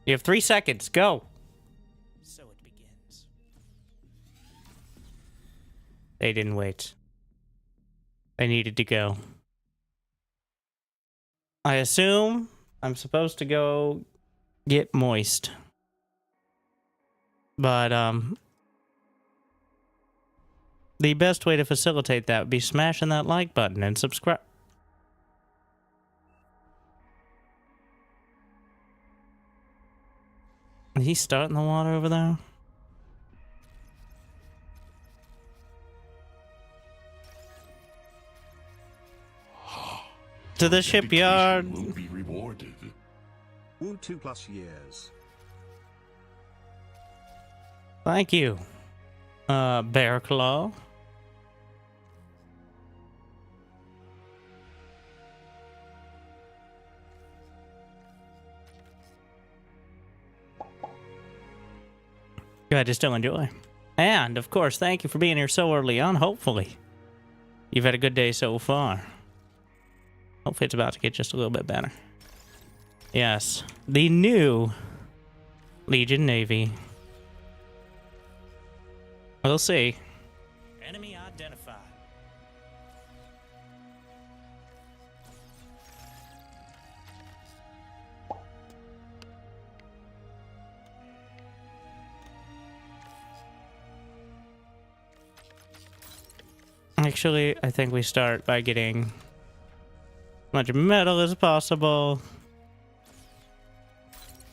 You have 3 seconds. Go. So it begins. They didn't wait. They needed to go. I assume I'm supposed to go get moist. But, the best way to facilitate that would be smashing that like button and subscribe. Is he starting the water over there? To the shipyard. Will be rewarded. Wound 2+ years. Thank you. Bear Claw. Glad you still enjoy. And, of course, thank you for being here so early on. Hopefully, you've had a good day so far. Hopefully, it's about to get just a little bit better. Yes, the new Legion Navy. We'll see. Enemy identified. Actually, I think we start by getting as much metal as possible.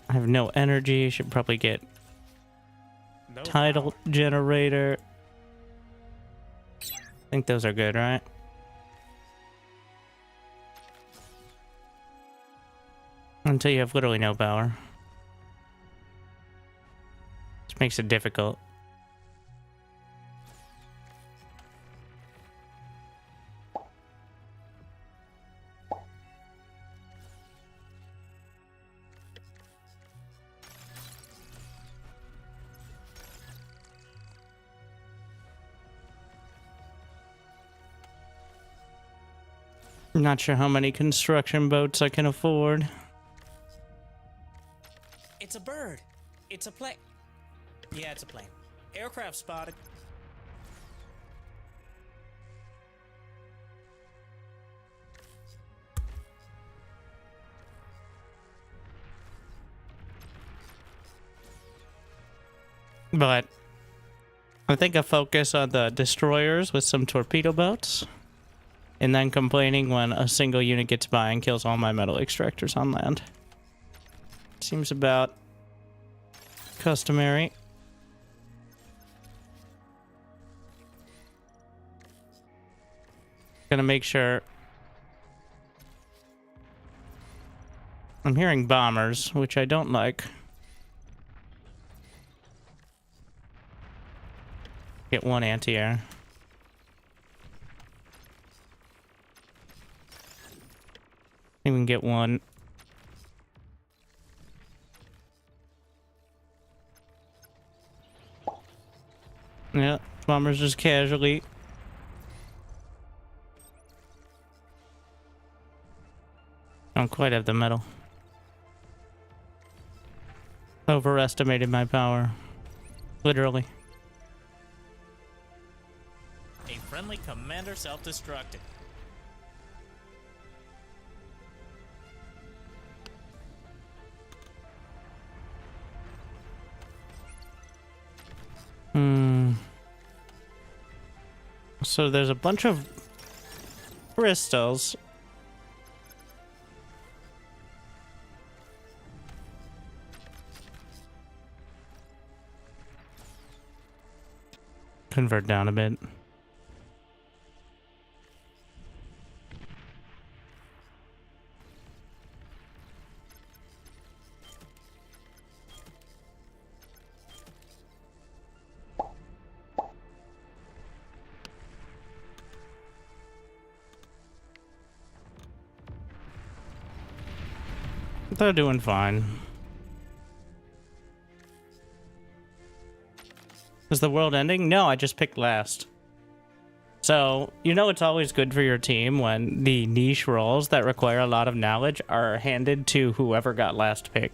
I have no energy. Should probably get No tidal power. generator. I think those are good, right? Until you have literally no power. Which makes it difficult. I'm not sure how many construction boats I can afford. It's a bird. It's a plane. Yeah, it's a plane. Aircraft spotted. But I think I focus on the destroyers with some torpedo boats. And then complaining when a single unit gets by and kills all my metal extractors on land. Seems about customary. Gonna make sure. I'm hearing bombers, which I don't like. Get one anti-air. We can get one. Yeah, bombers just casually. Don't quite have the metal. Overestimated my power. Literally. A friendly commander self-destructed. So there's a bunch of crystals. Convert down a bit. They're doing fine. Is the world ending? No, I just picked last. So, you know it's always good for your team when the niche roles that require a lot of knowledge are handed to whoever got last pick.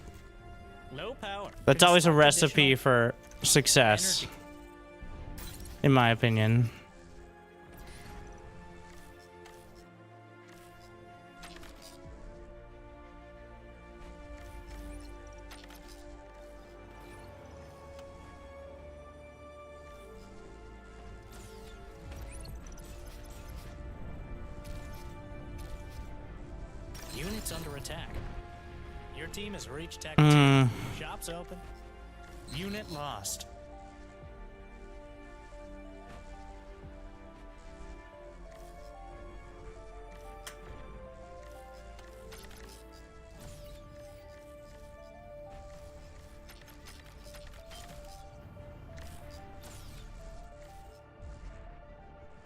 Low power. That's always a Construct recipe additional for success, energy. in my opinion. Units under attack. Your team has reached Tech Mm. 2. Shops open. Unit lost.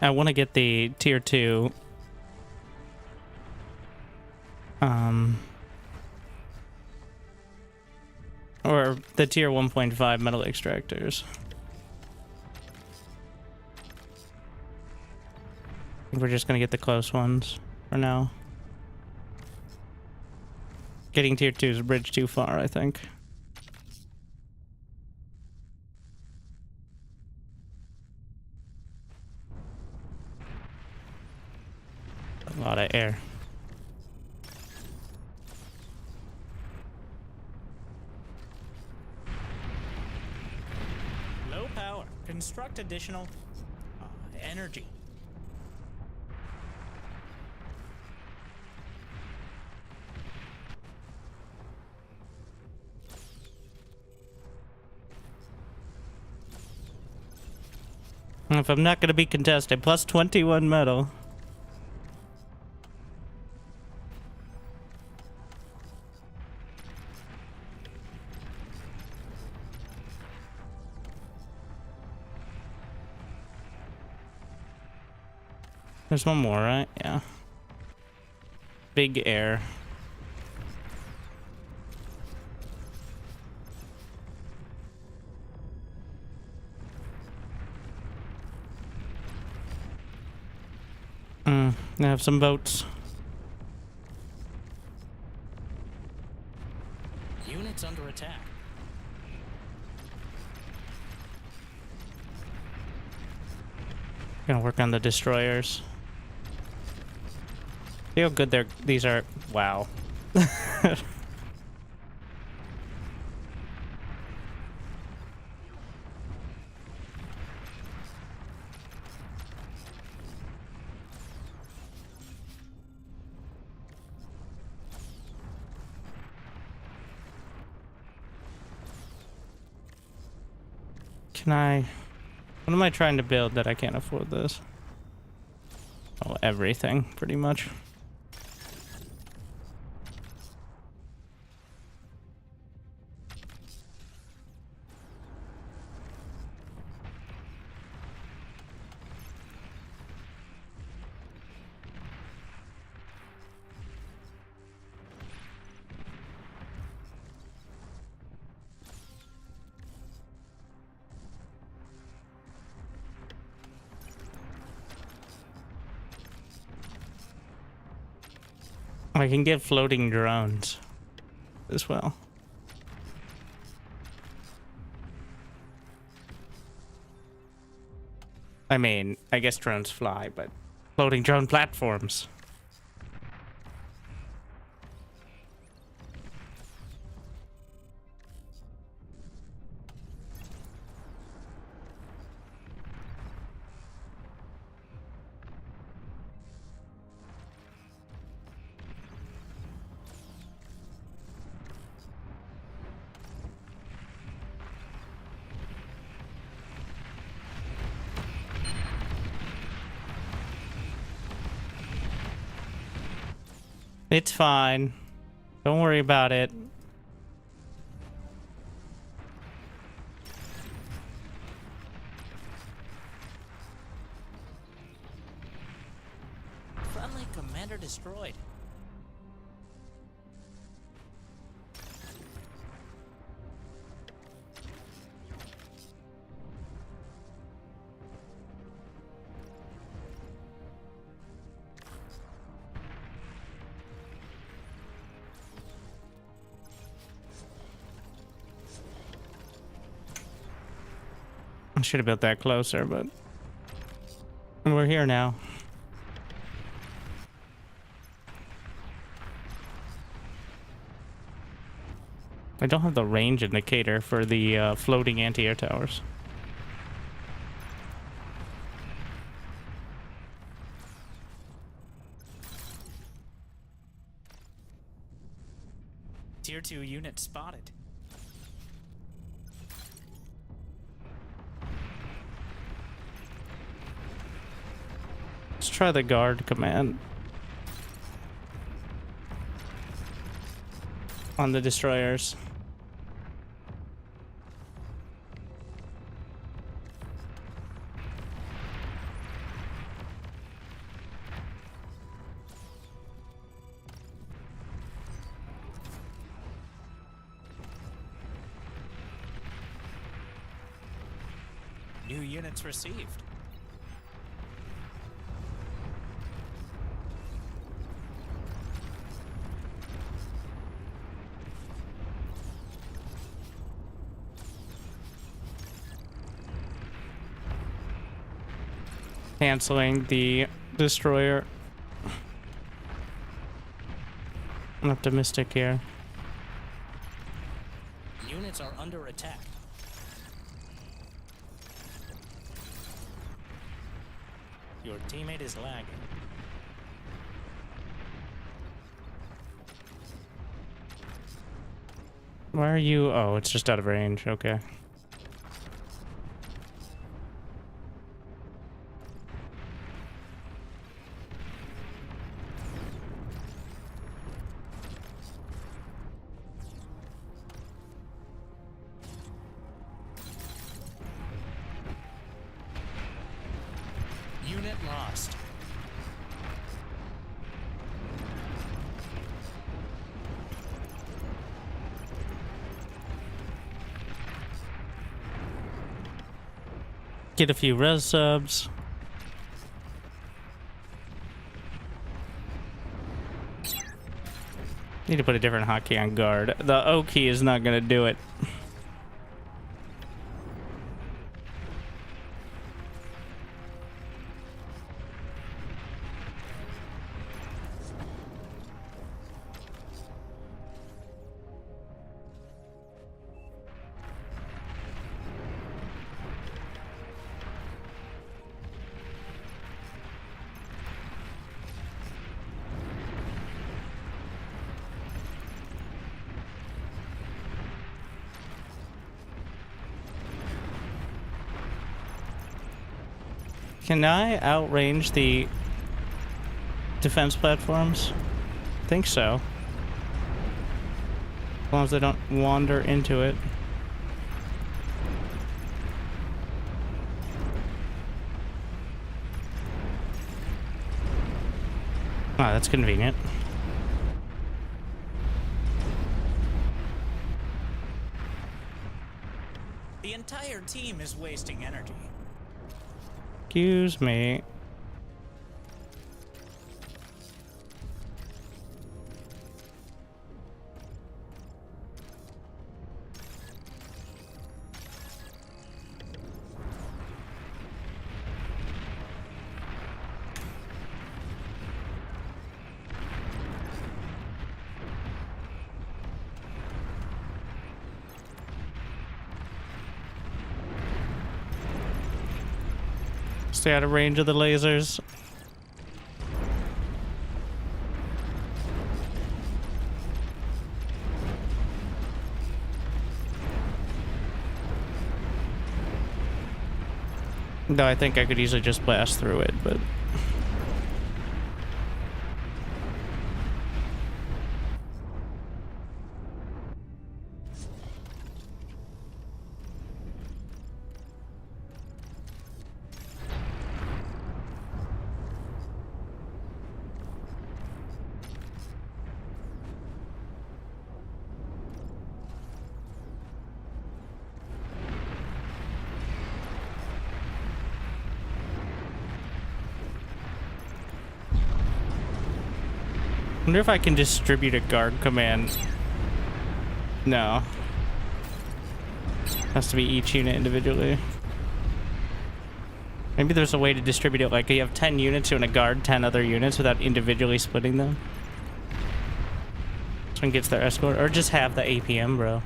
I want to get the tier 2 or the tier 1.5 metal extractors. I think we're just gonna get the close ones for now. Getting tier 2 is a bridge too far, I think. A lot of air. Low power. Construct additional energy. If I'm not gonna be contested, plus 21 metal. There's one more, right? Yeah. Big air. I have some boats. Units under attack. Gonna work on the destroyers. See how good these are. Wow. What am I trying to build that I can't afford this? Oh, everything, pretty much. I can get floating drones as well. I mean, I guess drones fly, but floating drone platforms. It's fine. Don't worry about it. Friendly commander destroyed. I should have built that closer, but we're here now. I don't have the range indicator for the floating anti-air towers. Tier 2 unit spotted. Let's try the guard command on the destroyers. New units received. Canceling the destroyer. I'm optimistic here. Units are under attack. Your teammate is lagging. Why are you? Oh, it's just out of range. Okay. Unit lost. Get a few res subs. Need to put a different hotkey on guard. The O key is not going to do it. Can I outrange the defense platforms? I think so. As long as they don't wander into it. Ah, that's convenient. The entire team is wasting energy. Excuse me. Stay out of range of the lasers. Though I think I could easily just blast through it, but... I wonder if I can distribute a guard command. No. Has to be each unit individually. Maybe there's a way to distribute it, like you have 10 units, you want to guard 10 other units without individually splitting them. This one gets their escort, or just have the APM, bro.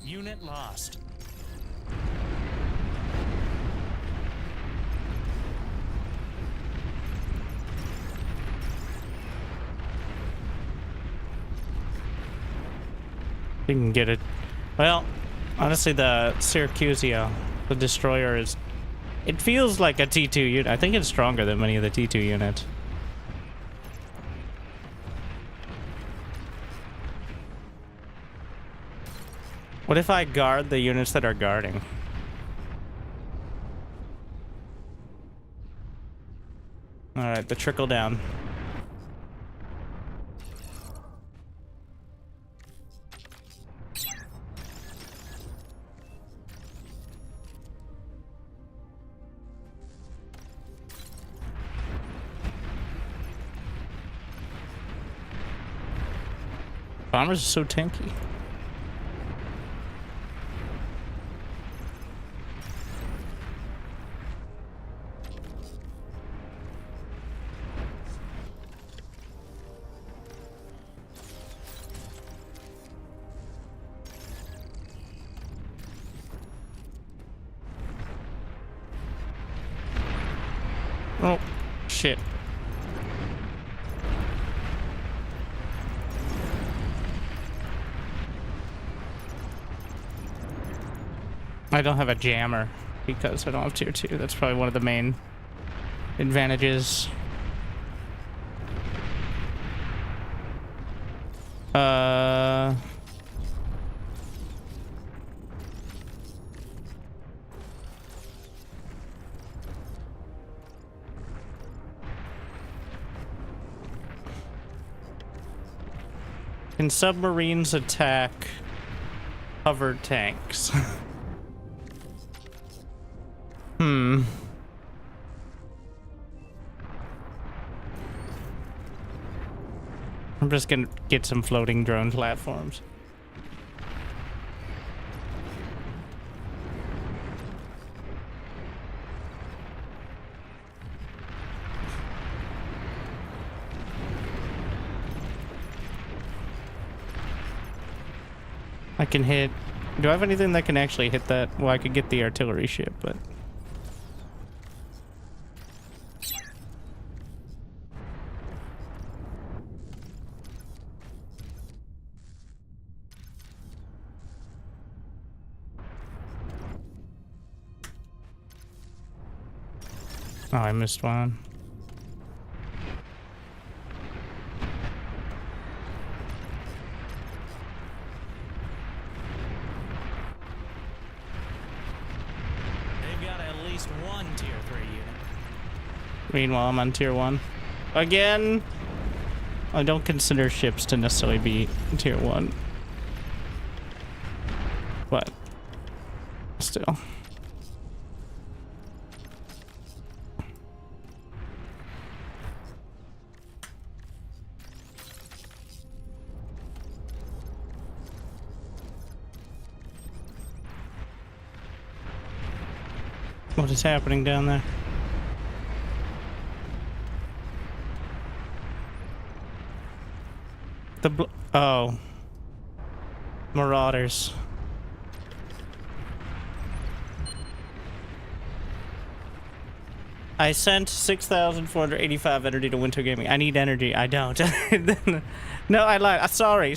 Unit lost. You can get it. Well, honestly, the Syracusia, the destroyer, is... It feels like a T2 unit. I think it's stronger than many of the T2 units. What if I guard the units that are guarding? Alright, the trickle down. Bombers are so tanky. Oh, shit. I don't have a jammer because I don't have tier 2. That's probably one of the main advantages. Can submarines attack hover tanks? I'm just gonna get some floating drone platforms. I can hit... Do I have anything that can actually hit that? Well, I could get the artillery ship, but... Oh, I missed one. They've got at least one tier 3 unit. Meanwhile, I'm on tier 1. Again, I don't consider ships to necessarily be tier 1. But still. What is happening down there? Oh. Marauders. I sent 6,485 energy to Wintergaming. I need energy. I don't. No, I lied. Sorry.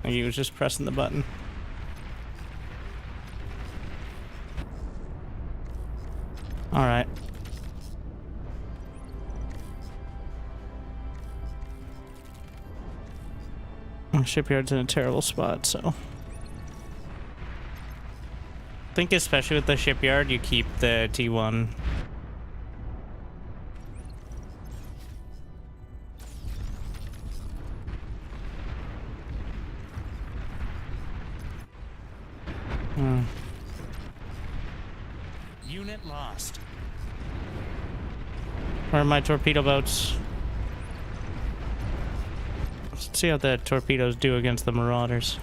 He was just pressing the button. All right. Shipyard's in a terrible spot, so think especially with the shipyard, you keep the T1. Unit lost. Where are my torpedo boats? Let's see how the torpedoes do against the marauders.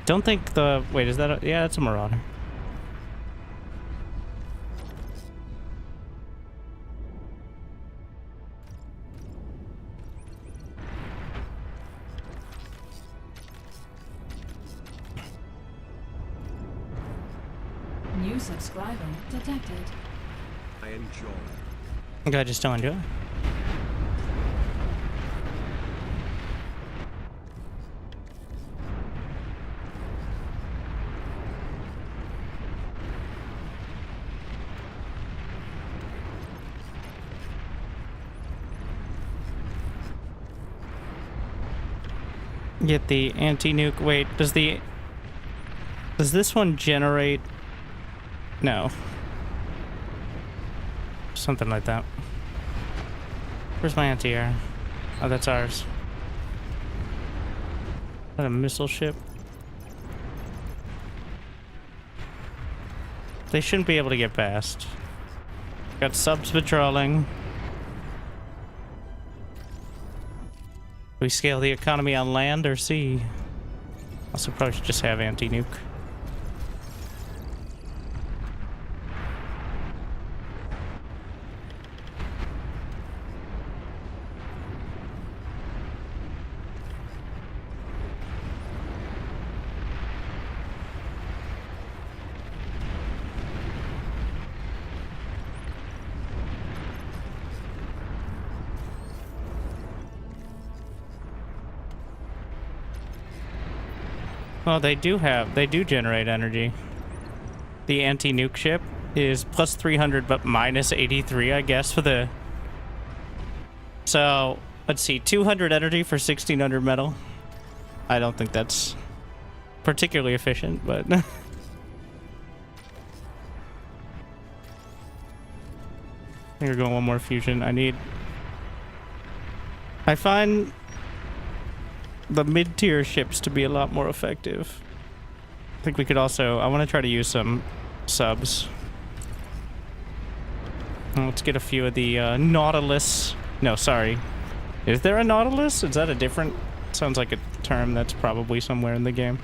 Don't think the... Wait, is that a... Yeah, it's a marauder. New subscriber detected. I enjoy. Okay, I just don't enjoy. Get the anti-nuke. Wait, does this one generate? No. Something like that. Where's my anti-air? Oh, that's ours. Is that a missile ship? They shouldn't be able to get past. Got subs patrolling. We scale the economy on land or sea. Also probably should just have anti-nuke. Well, they do generate energy. The anti-nuke ship is plus 300 but minus 83, I guess, for the... So, let's see, 200 energy for 1600 metal. I don't think that's particularly efficient, but... We're going one more fusion. I find the mid-tier ships to be a lot more effective. I think we could also... I want to try to use some subs. Let's get a few of the Nautilus. No, sorry. Is there a Nautilus? Is that a different... Sounds like a term that's probably somewhere in the game.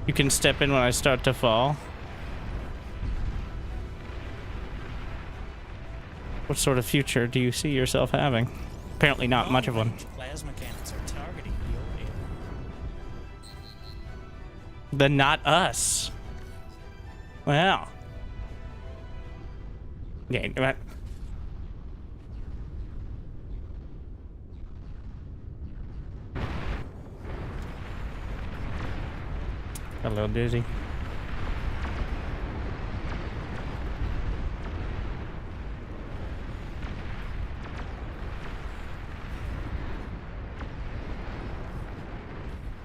You can step in when I start to fall. What sort of future do you see yourself having? Apparently not much of one. Plasma cannons are targeting the area. Then not us. Well. Yeah, but... Got a little dizzy.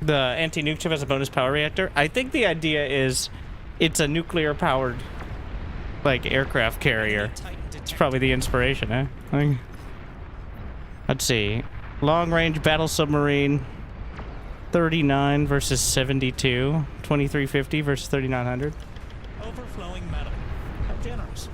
The anti-nuke chip has a bonus power reactor. I think the idea is it's a nuclear powered like aircraft carrier. It's probably the inspiration, eh? Let's see. Long range battle submarine 39 versus 72. 2350 versus 3900. Overflowing metal. How generous.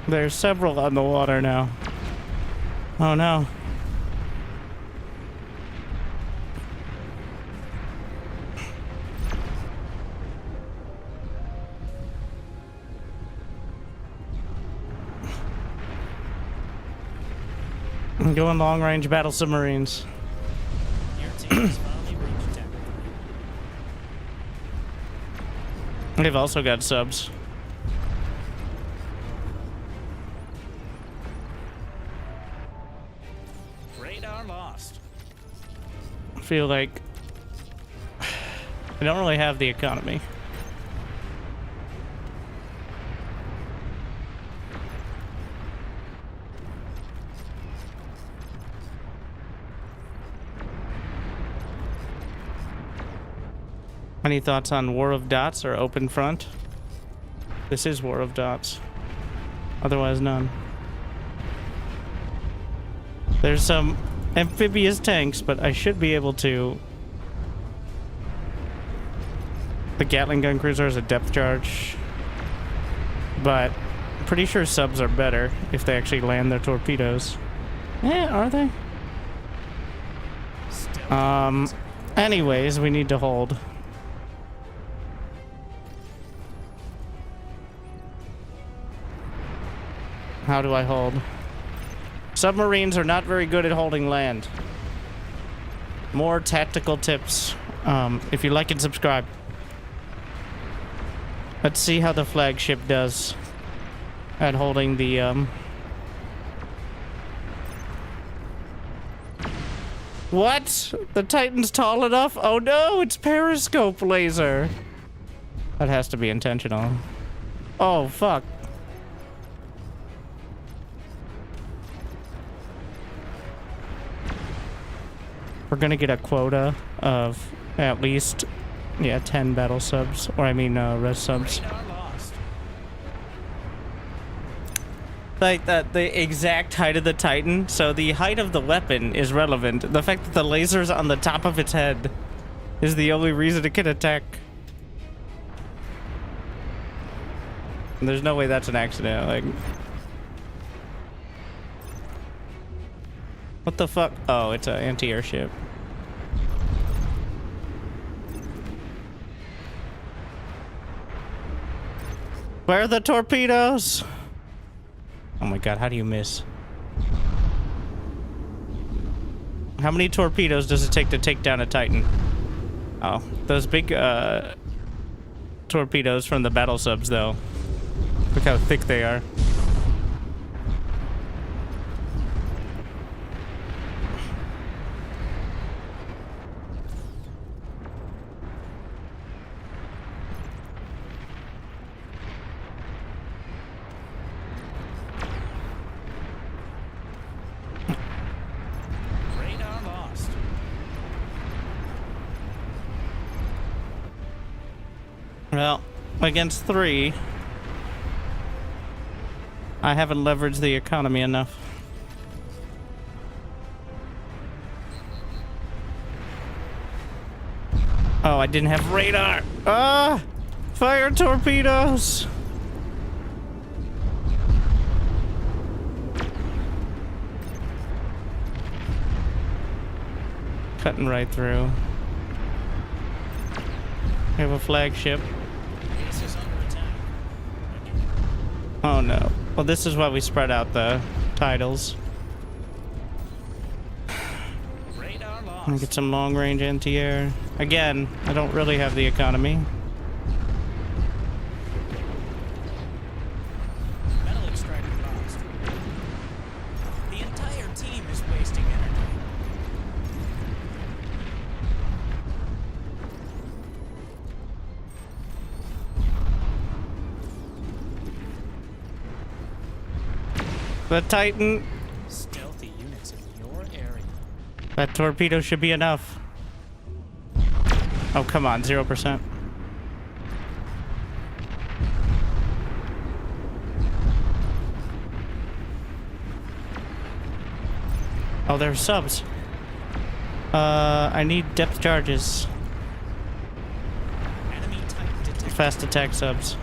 There's several on the water now. Oh no. I'm going long range battle submarines. Your team has finally reached deck. They've also got subs. Radar lost. I feel like I don't really have the economy. Any thoughts on War of Dots or Open Front? This is War of Dots. Otherwise, none. There's some amphibious tanks, but I should be able to... The Gatling gun cruiser is a depth charge. But I'm pretty sure subs are better if they actually land their torpedoes. Are they? Anyways, we need to hold. How do I hold? Submarines are not very good at holding land. More tactical tips. If you like and subscribe. Let's see how the flagship does at holding the, What? The Titan's tall enough? Oh no, it's periscope laser. That has to be intentional. Oh, fuck. We're gonna get a quota of at least, yeah, 10 battle subs. Or I mean, res subs. Like the exact height of the Titan. So the height of the weapon is relevant. The fact that the laser's on the top of its head is the only reason it can attack. And there's no way that's an accident. Like, what the fuck? Oh, it's an anti-air ship. Where are the torpedoes? Oh my god, how do you miss? How many torpedoes does it take to take down a Titan? Oh, those big torpedoes from the battle subs though. Look how thick they are. Well, against 3, I haven't leveraged the economy enough. Oh, I didn't have radar. Ah! Fire torpedoes! Cutting right through. We have a flagship. Oh no. Well, this is why we spread out the titles. I'm gonna get some long-range anti-air. Again, I don't really have the economy. Metal extractor lost. The entire team is wasting energy. The Titan. Stealthy units in your area. That torpedo should be enough. Oh, come on, 0%. Oh, there's subs. I need depth charges. Enemy Titan detected. Fast attack subs.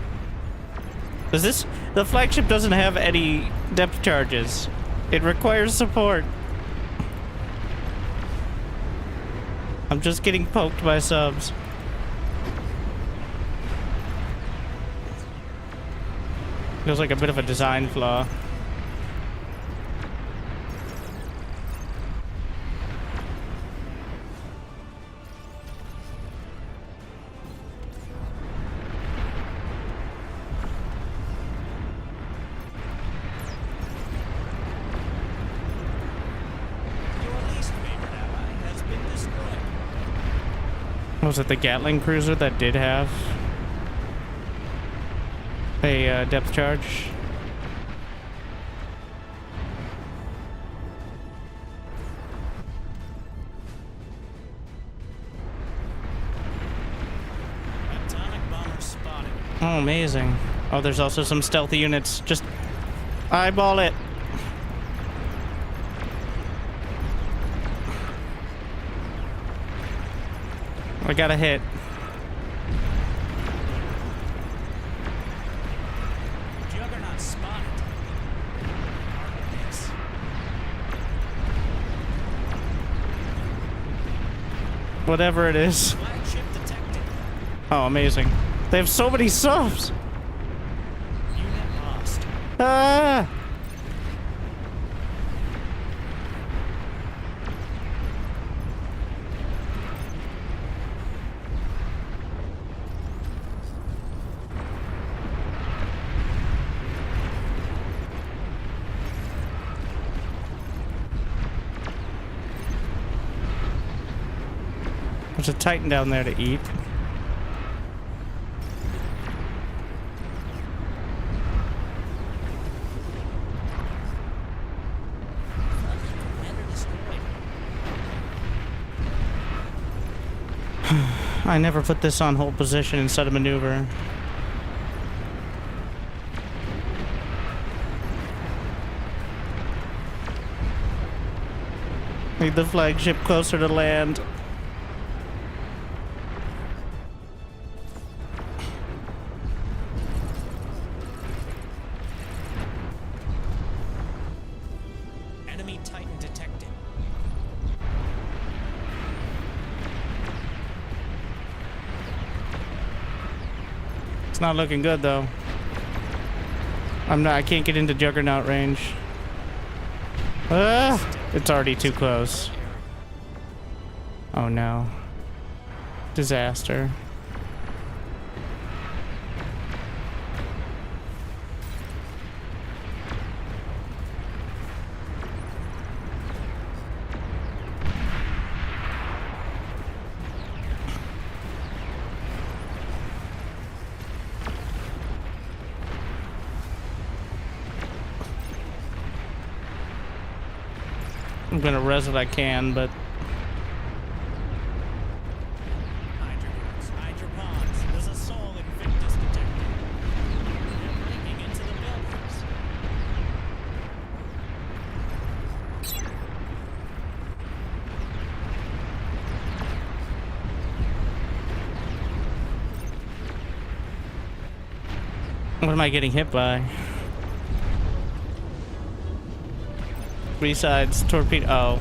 Does this... The flagship doesn't have any depth charges. It requires support. I'm just getting poked by subs. Feels like a bit of a design flaw. Was it the Gatling cruiser that did have a depth charge? Oh, amazing. Oh, there's also some stealthy units. Just eyeball it. I got a hit. Juggernaut spotted. Yes. Whatever it is. Flagship detected. Oh, amazing. They have so many subs. Unit lost. Ah! There's a Titan down there to eat. Commander destroyed. I never put this on hold position instead of maneuver. Need the flagship closer to land. Enemy Titan detected. It's not looking good though. I can't get into Juggernaut range. Ah! It's already too close. Oh no. Disaster. I'm gonna res what I can, but Hydropons. There's a soul Invictus detected. They're breaking into the buildings. what am I getting hit by? Three sides, torpedo. Oh.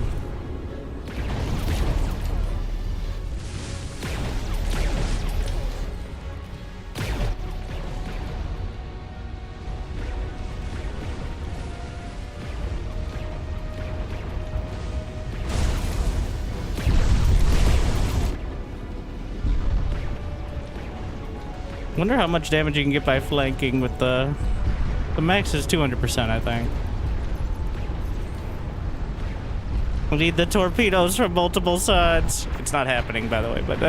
Wonder how much damage you can get by flanking with the max is 200%, I think. We need the torpedoes from multiple sides. It's not happening, by the way, but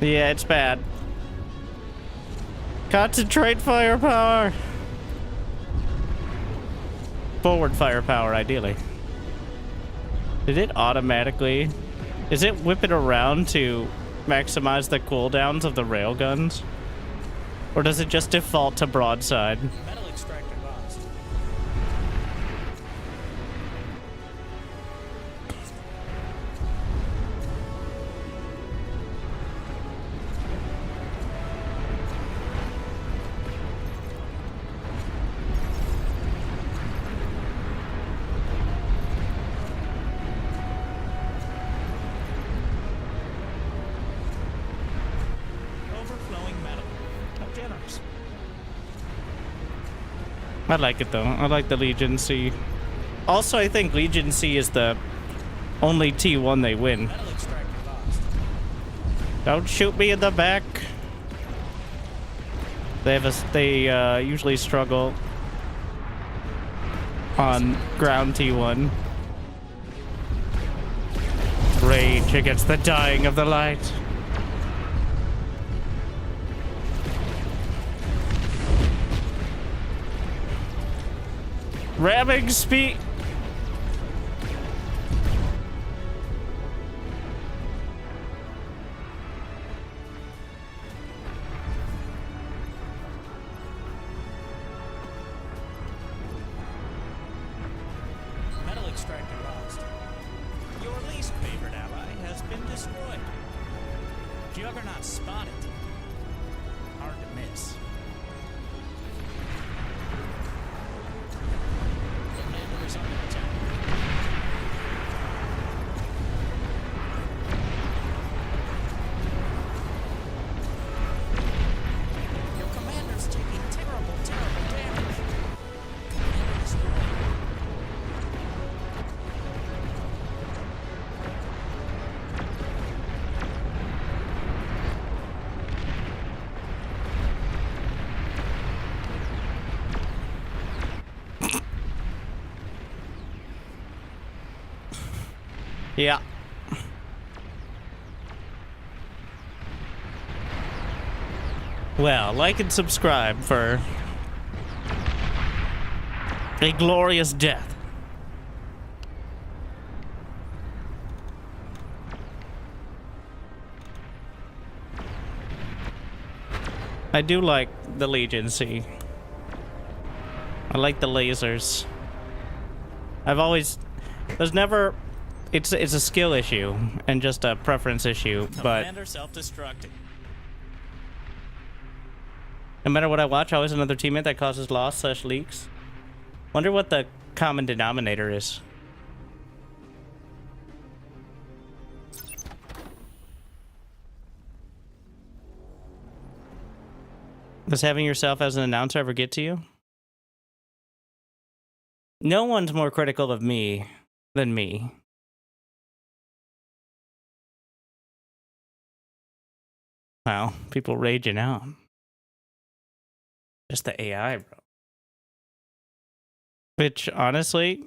yeah, it's bad. Concentrate firepower. Forward firepower, ideally. Did it automatically? Is it whipping around to maximize the cooldowns of the railguns? Or does it just default to broadside? Metal extractor lost. Overflowing metal. How generous. I like it though. I like the Legion C. Also, I think Legion C is the only T1 they win. Metal extractor lost. Don't shoot me in the back. They usually struggle on ground T1. Rage against the dying of the light. Ramming speed. Juggernaut spotted. Hard to miss. Commander is under attack. Your commander's taking terrible, terrible damage. Commander destroyed. Yeah. Well, like and subscribe for a glorious death. I do like the Legion-C. I like the lasers. I've always... There's never... It's a skill issue and just a preference issue, but... Commander self-destructing. No matter what I watch, always another teammate that causes loss/leaks. Wonder what the common denominator is. Does having yourself as an announcer ever get to you? No one's more critical of me than me. Wow, people raging out. Just the AI, bro. Which, honestly,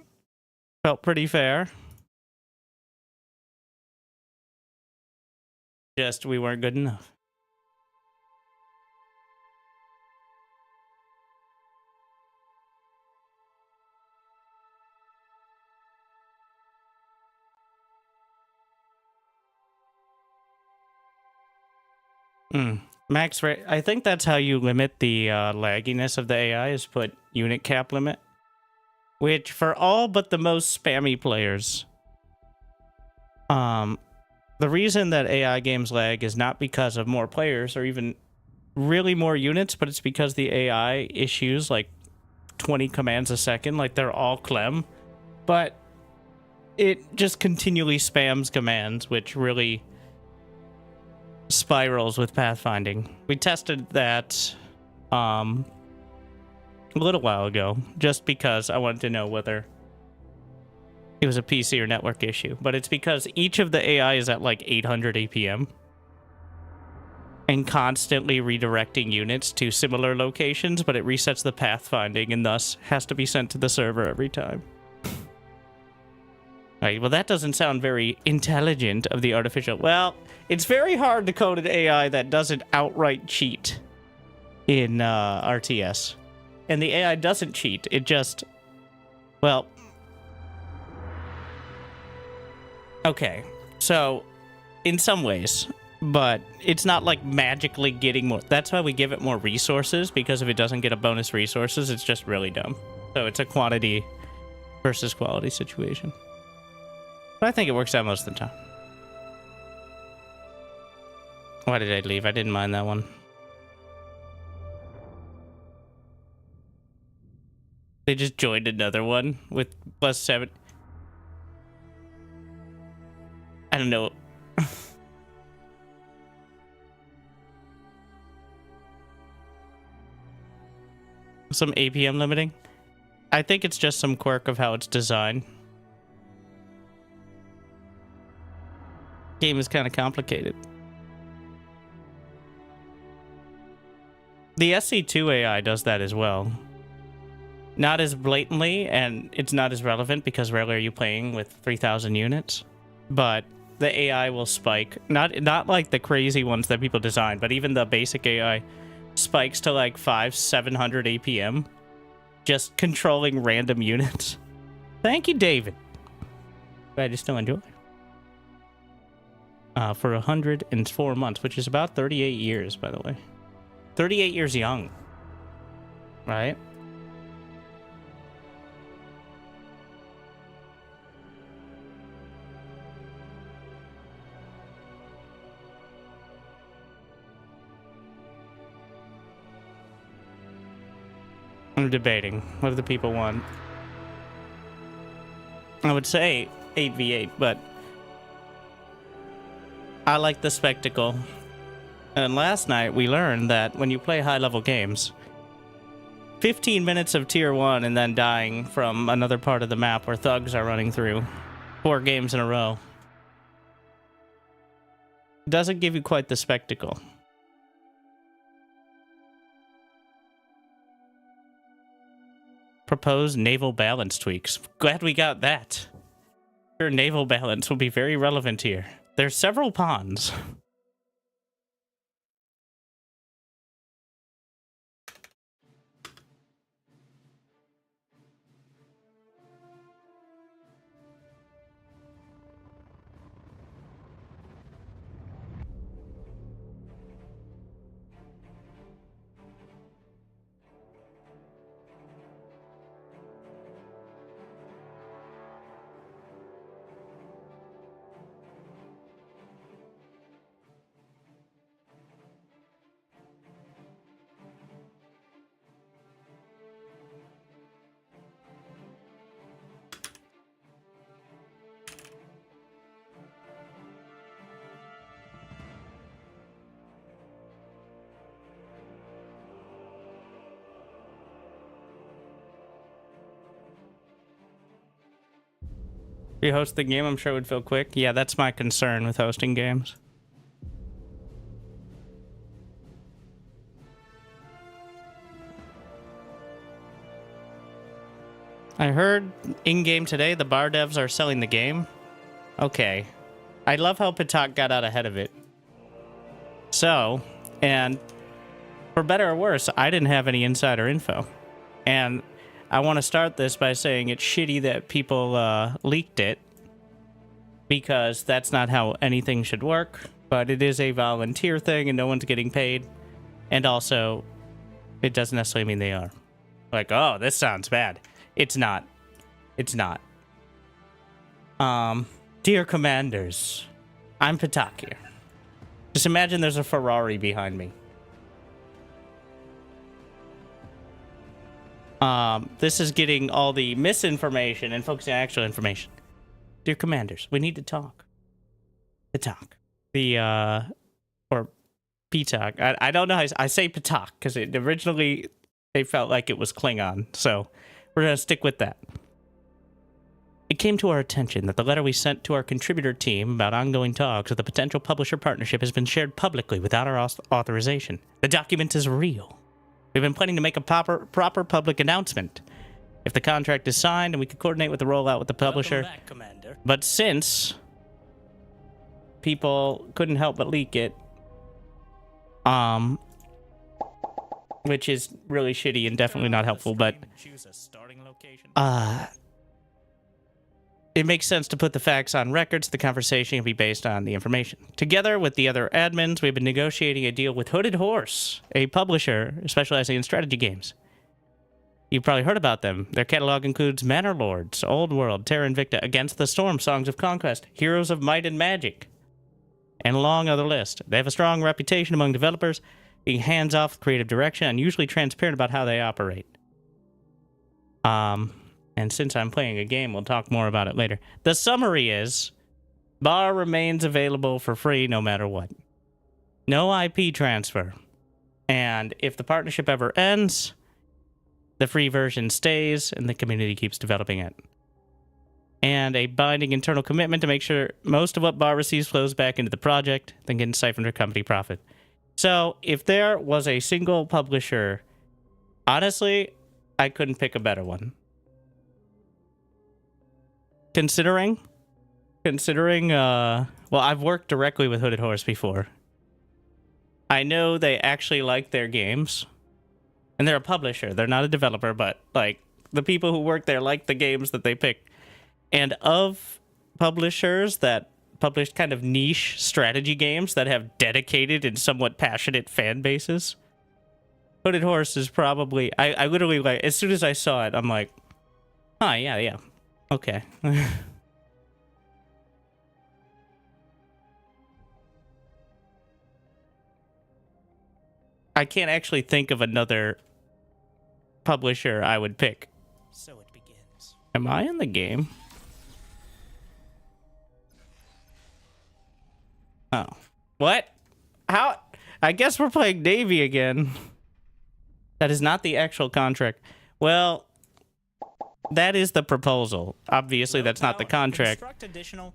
felt pretty fair. Just, we weren't good enough. Max rate. I think that's how you limit the lagginess of the AI, is put unit cap limit. Which, for all but the most spammy players, the reason that AI games lag is not because of more players or even really more units, but it's because the AI issues like 20 commands a second, like they're all clem. But it just continually spams commands, which really spirals with pathfinding. We tested that a little while ago, just because I wanted to know whether it was a PC or network issue. But it's because each of the AI is at like 800 APM and constantly redirecting units to similar locations, but it resets the pathfinding and thus has to be sent to the server every time. Right, well, that doesn't sound very intelligent of the artificial. Well, it's very hard to code an AI that doesn't outright cheat in RTS. And the AI doesn't cheat. It just... Well... Okay, so in some ways, but it's not like magically getting more. That's why we give it more resources, because if it doesn't get a bonus resources, it's just really dumb. So it's a quantity versus quality situation. But I think it works out most of the time. Why did I leave? I didn't mind that one. They just joined another one with +7. I don't know. Some APM limiting? I think it's just some quirk of how it's designed. Game is kind of complicated. The SC2 AI does that as well. Not as blatantly, and it's not as relevant because rarely are you playing with 3,000 units. But the AI will spike. Not like the crazy ones that people design, but even the basic AI spikes to like 700 APM. Just controlling random units. Thank you, David. Glad you still enjoy. For 104 months, which is about 38 years, by the way. 38 years young. Right? I'm debating. What do the people want? I would say 8v8, but I like the spectacle. And last night we learned that when you play high-level games, 15 minutes of tier 1 and then dying from another part of the map where thugs are running through 4 games in a row doesn't give you quite the spectacle. Proposed naval balance tweaks. Glad we got that. Sure, naval balance will be very relevant here. There's several ponds. If you host the game, I'm sure it would feel quick. Yeah, that's my concern with hosting games. I heard in-game today the bar devs are selling the game. Okay. I love how Patak got out ahead of it. So, and for better or worse, I didn't have any insider info. And I want to start this by saying it's shitty that people leaked it, because that's not how anything should work, but it is a volunteer thing and no one's getting paid. And also, it doesn't necessarily mean they are. Like, oh, this sounds bad. It's not. It's not. Dear commanders, I'm Patak here. Just imagine there's a Ferrari behind me. This is getting all the misinformation and focusing on actual information. Dear commanders, we need to talk. Patak. Or Pitak. I don't know how I say Patak, because originally they felt like it was Klingon, so we're going to stick with that. It came to our attention that the letter we sent to our contributor team about ongoing talks with a potential publisher partnership has been shared publicly without our authorization. The document is real. We've been planning to make a proper public announcement if the contract is signed, and we could coordinate with the rollout with the publisher. Welcome back, Commander. But since people couldn't help but leak it, which is really shitty and definitely not helpful, but Choose a starting location. it makes sense to put the facts on record so the conversation can be based on the information. Together with the other admins, we've been negotiating a deal with Hooded Horse, a publisher specializing in strategy games. You've probably heard about them. Their catalog includes Manor Lords, Old World, Terra Invicta, Against the Storm, Songs of Conquest, Heroes of Might and Magic, and a long other list. They have a strong reputation among developers, being hands-off, creative direction, and usually transparent about how they operate. And since I'm playing a game, we'll talk more about it later. The summary is, Bar remains available for free no matter what. No IP transfer. And if the partnership ever ends, the free version stays and the community keeps developing it. And a binding internal commitment to make sure most of what Bar receives flows back into the project, then getting siphoned for company profit. So if there was a single publisher, honestly, I couldn't pick a better one. Considering, well, I've worked directly with Hooded Horse before. I know they actually like their games. And they're a publisher. They're not a developer, but, like, the people who work there like the games that they pick. And of publishers that publish kind of niche strategy games that have dedicated and somewhat passionate fan bases, Hooded Horse is probably... I literally, like, as soon as I saw it, I'm like, huh, yeah. Okay. I can't actually think of another publisher I would pick. So it begins. Am I in the game? Oh. What? How? I guess we're playing Navy again. That is not the actual contract. Well, that is the proposal. Obviously, that's not the contract. Construct additional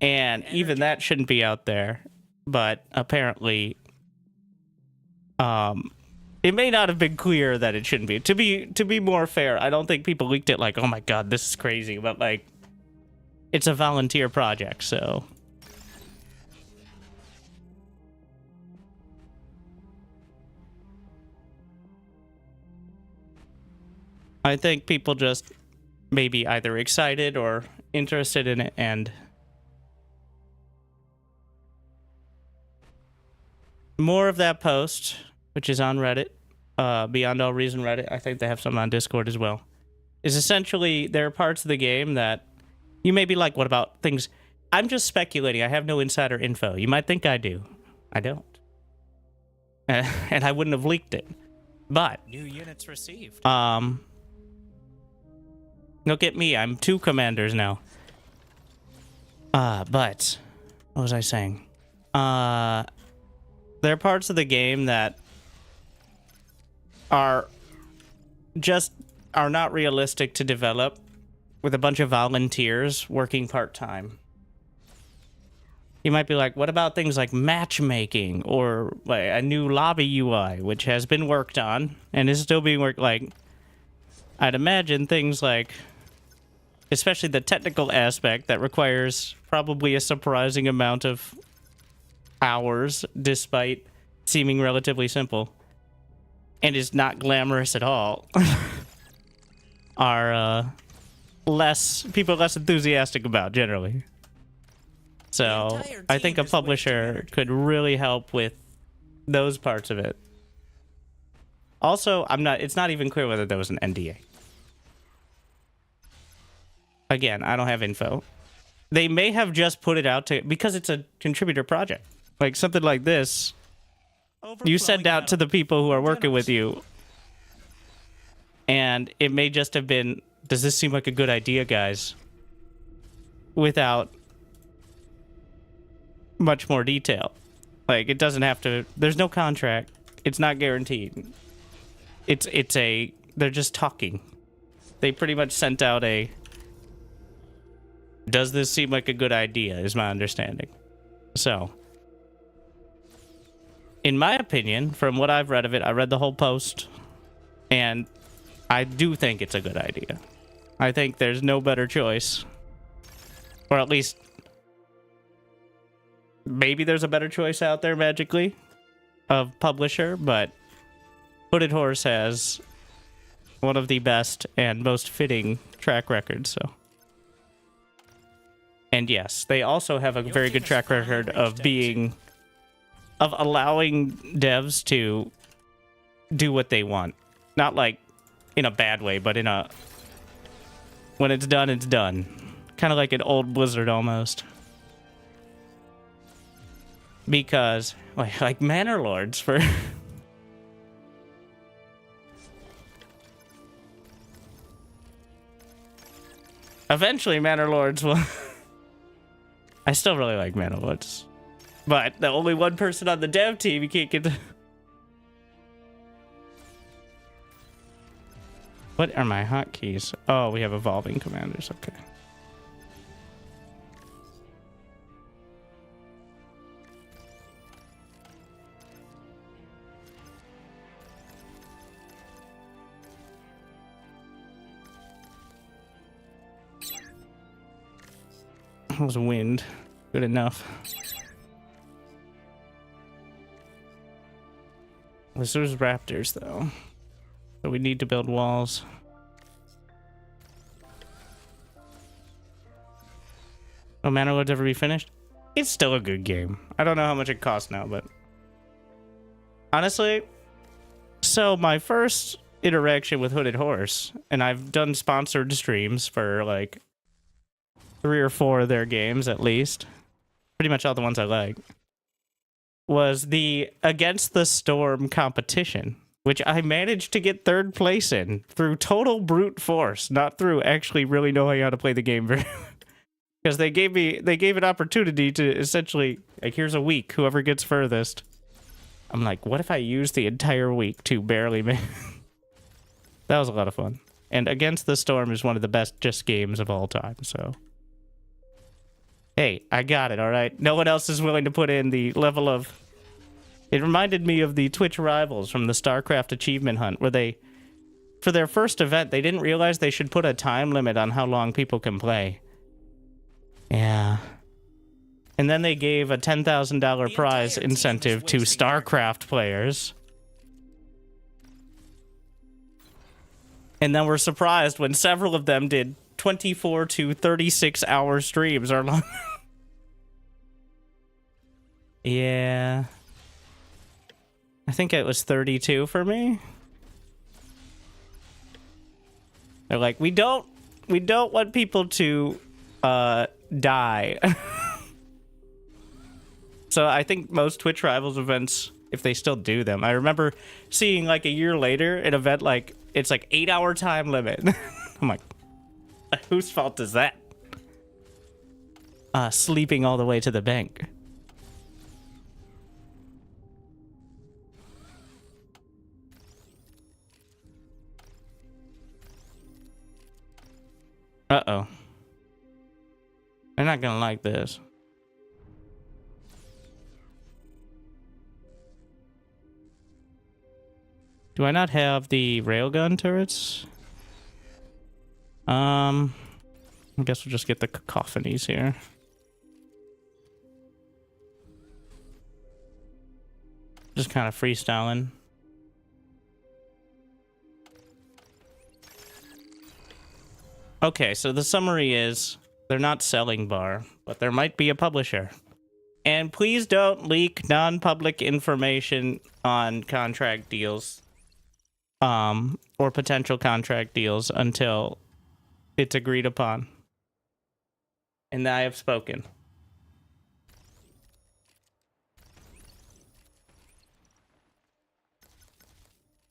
And even that shouldn't be out there. But apparently, it may not have been clear that it shouldn't be. To be more fair, I don't think people leaked it like, oh my god, this is crazy. But like, it's a volunteer project, so. I think people just maybe either excited or interested in it, and more of that post, which is on Reddit, Beyond All Reason Reddit, I think they have some on Discord as well, is essentially there are parts of the game that you may be like, what about things? I'm just speculating. I have no insider info. You might think I do. I don't. And I wouldn't have leaked it. But new units received. look at me. I'm 2 commanders now. But what was I saying? There are parts of the game that are not realistic to develop with a bunch of volunteers working part-time. You might be like, what about things like matchmaking or like a new lobby UI, which has been worked on and is still being worked? Like, I'd imagine things like, especially the technical aspect that requires probably a surprising amount of hours despite seeming relatively simple and is not glamorous at all, are people less enthusiastic about generally. So I think a publisher could really help with those parts of it. Also, it's not even clear whether there was an NDA. Again, I don't have info. They may have just put it out because it's a contributor project. Like something like this, you send out to the people who are working with you, and it may just have been, does this seem like a good idea, guys? Without much more detail. Like, it doesn't have to, there's no contract. It's not guaranteed. They're just talking. They pretty much sent out does this seem like a good idea, is my understanding. So, in my opinion, from what I've read of it, I read the whole post, and I do think it's a good idea. I think there's no better choice, or at least maybe there's a better choice out there magically of publisher, but Hooded Horse has one of the best and most fitting track records, so. And yes, they also have a very good track record of allowing devs to do what they want. Not like in a bad way, but when it's done, it's done. Kind of like an old Blizzard almost. Because, like Manor Lords for... Eventually, Manor Lords will... I still really like Manor Lords. But the only one person on the dev team, you can't get the... What are my hotkeys? Oh, we have evolving commanders, okay. That was wind. Good enough. There's raptors, though. So we need to build walls. Will Manor Lords ever be finished? It's still a good game. I don't know how much it costs now, but... Honestly, so my first interaction with Hooded Horse, and I've done sponsored streams for like 3 or 4 of their games at least, pretty much all the ones I like, was the Against the Storm competition, which I managed to get 3rd place in through total brute force, not through actually really knowing how to play the game very because they gave an opportunity to essentially, like, here's a week, whoever gets furthest. I'm like, what if I use the entire week to barely make... That was a lot of fun. And Against the Storm is one of the best just games of all time, so... Hey, I got it, alright? No one else is willing to put in the level of... It reminded me of the Twitch rivals from the StarCraft achievement hunt, where they... For their first event, they didn't realize they should put a time limit on how long people can play. Yeah. And then they gave a $10,000 prize incentive to StarCraft players. And then we're surprised when several of them did 24 to 36 hour streams or longer. Yeah. I think it was 32 for me. They're like, we don't want people to die. So I think most Twitch Rivals events, if they still do them, I remember seeing like a year later an event like it's like 8-hour time limit. I'm like, whose fault is that? Sleeping all the way to the bank. Uh-oh. They're not gonna like this. Do I not have the railgun turrets? I guess we'll just get the cacophonies here. Just kind of freestyling. Okay, so the summary is they're not selling bar, but there might be a publisher. And please don't leak non-public information on contract deals. Or potential contract deals until it's agreed upon. And I have spoken.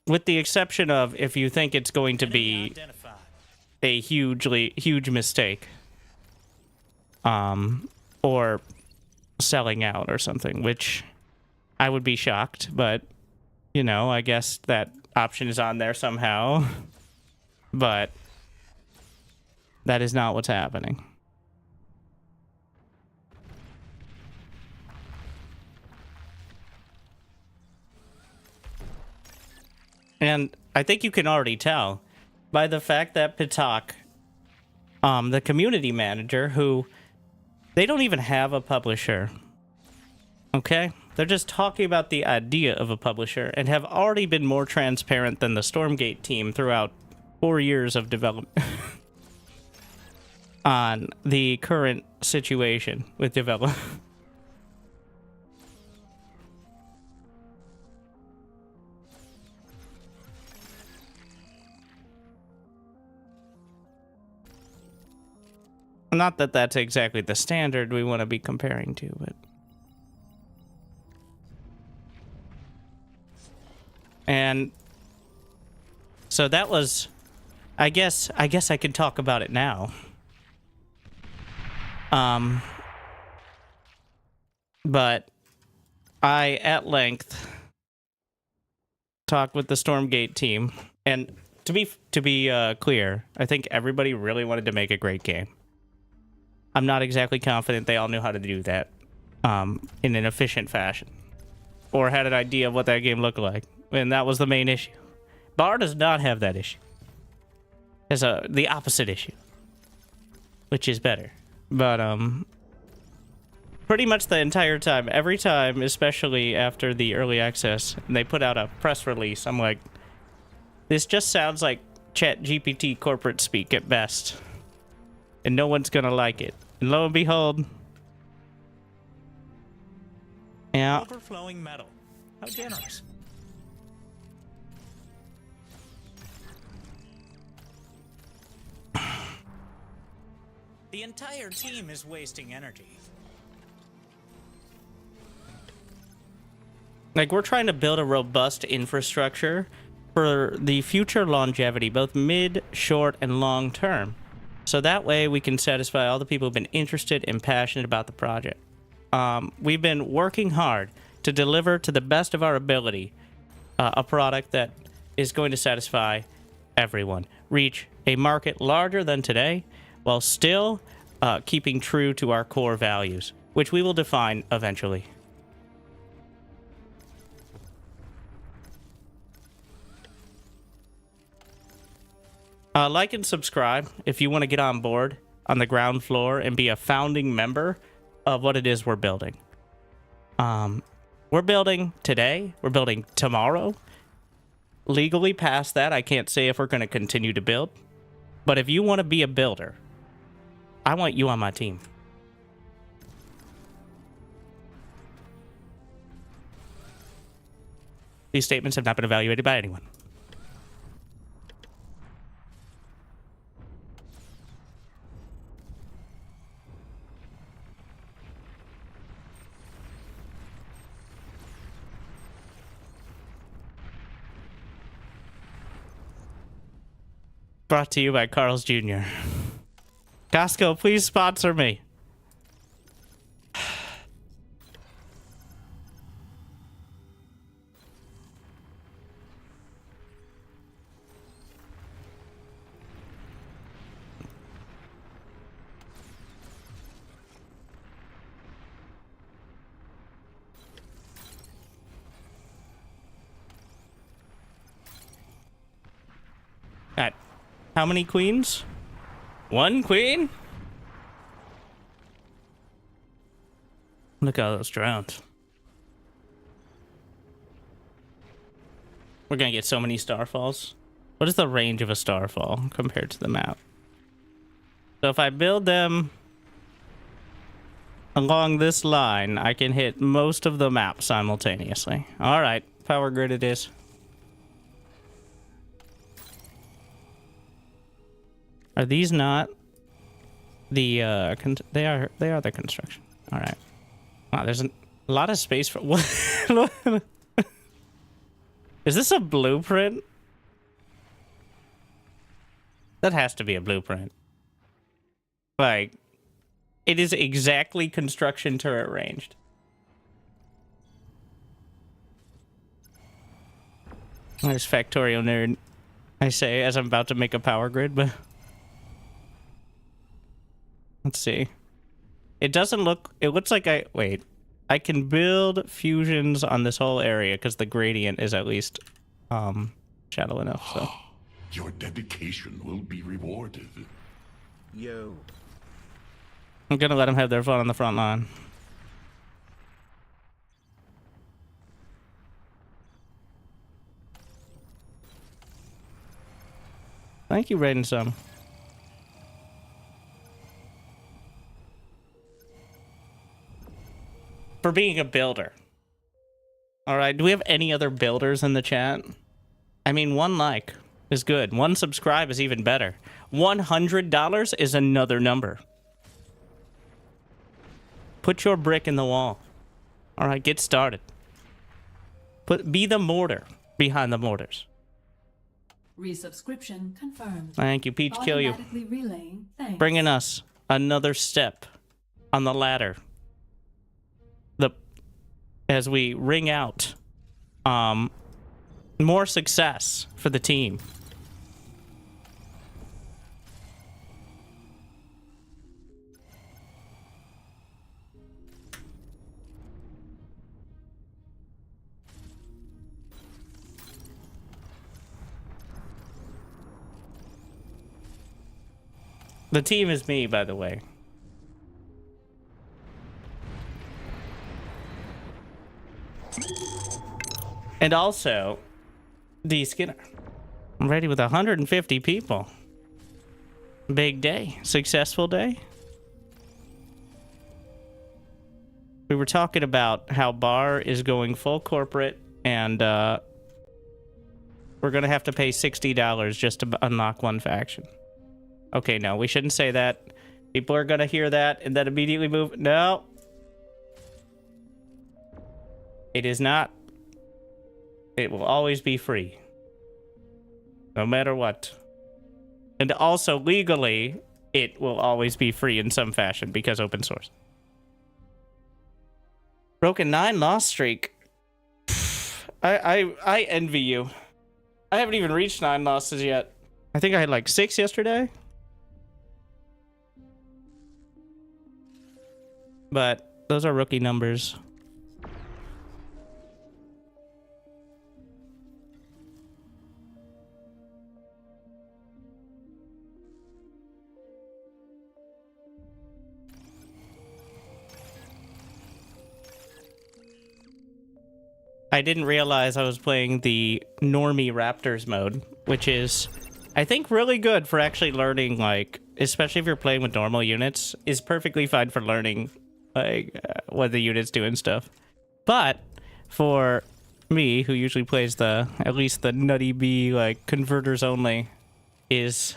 With the exception of if you think it's going to be a huge mistake. Or selling out or something, which I would be shocked, but, you know, I guess that option is on there somehow. But that is not what's happening. And I think you can already tell by the fact that Pitak, the community manager, who they don't even have a publisher. Okay? They're just talking about the idea of a publisher and have already been more transparent than the Stormgate team throughout 4 years of development on the current situation with development. Not that that's exactly the standard we want to be comparing to, but... And so that was, I guess I can talk about it now. But I at length talked with the Stormgate team, and to be clear, I think everybody really wanted to make a great game. I'm not exactly confident they all knew how to do that in an efficient fashion, or had an idea of what that game looked like. And that was the main issue. Bar does not have that issue. It's the opposite issue, which is better. But pretty much the entire time, every time, especially after the early access, and they put out a press release, I'm like, this just sounds like ChatGPT corporate speak at best, and no one's gonna like it. And lo and behold, yeah. Overflowing metal. How generous. The entire team is wasting energy. Like, we're trying to build a robust infrastructure for the future longevity, both mid, short, and long term. So that way we can satisfy all the people who've been interested and passionate about the project. We've been working hard to deliver to the best of our ability a product that is going to satisfy everyone, reach a market larger than today, while still keeping true to our core values, which we will define eventually. Like and subscribe if you want to get on board on the ground floor and be a founding member of what it is we're building. We're building today. We're building tomorrow. Legally past that, I can't say if we're going to continue to build. But if you want to be a builder, I want you on my team. These statements have not been evaluated by anyone. Brought to you by Carl's Jr. Costco, please sponsor me. Alright. How many queens? One queen? Look at all those drones. We're gonna get so many starfalls. What is the range of a starfall compared to the map? So if I build them along this line, I can hit most of the map simultaneously. Alright, power grid it is. Are these not the they are the construction. All right. Wow, there's a lot of space for what? Is this a blueprint? That has to be a blueprint. Like, it is exactly construction turret ranged. There's Factorio nerd, I say, as I'm about to make a power grid, but let's see. It doesn't look... It looks like I... Wait. I can build fusions on this whole area because the gradient is at least shallow enough, so... Your dedication will be rewarded. Yo. I'm gonna let them have their fun on the front line. Thank you, Raiden Sun. For being a builder. Alright, do we have any other builders in the chat? I mean, one like is good. One subscribe is even better. $100 is another number. Put your brick in the wall. Alright, get started. Be the mortar behind the mortars. Resubscription confirmed. Thank you, Peach Kill You. Automatically relaying. Thanks. Bringing us another step on the ladder. As we ring out more success for the team. The team is me, by the way. And also, D. Skinner. I'm ready with 150 people. Big day. Successful day. We were talking about how Bar is going full corporate, and we're going to have to pay $60 just to unlock one faction. Okay, no, we shouldn't say that. People are going to hear that and then immediately move. No. It is not. It will always be free. No matter what. And also, legally, it will always be free in some fashion because open source. Broken 9 loss streak. I envy you. I haven't even reached 9 losses yet. I think I had like 6 yesterday. But those are rookie numbers. I didn't realize I was playing the normie Raptors mode, which is, I think, really good for actually learning, like, especially if you're playing with normal units, is perfectly fine for learning, like, what the units do and stuff. But for me, who usually plays at least the nutty B, like, converters only, is,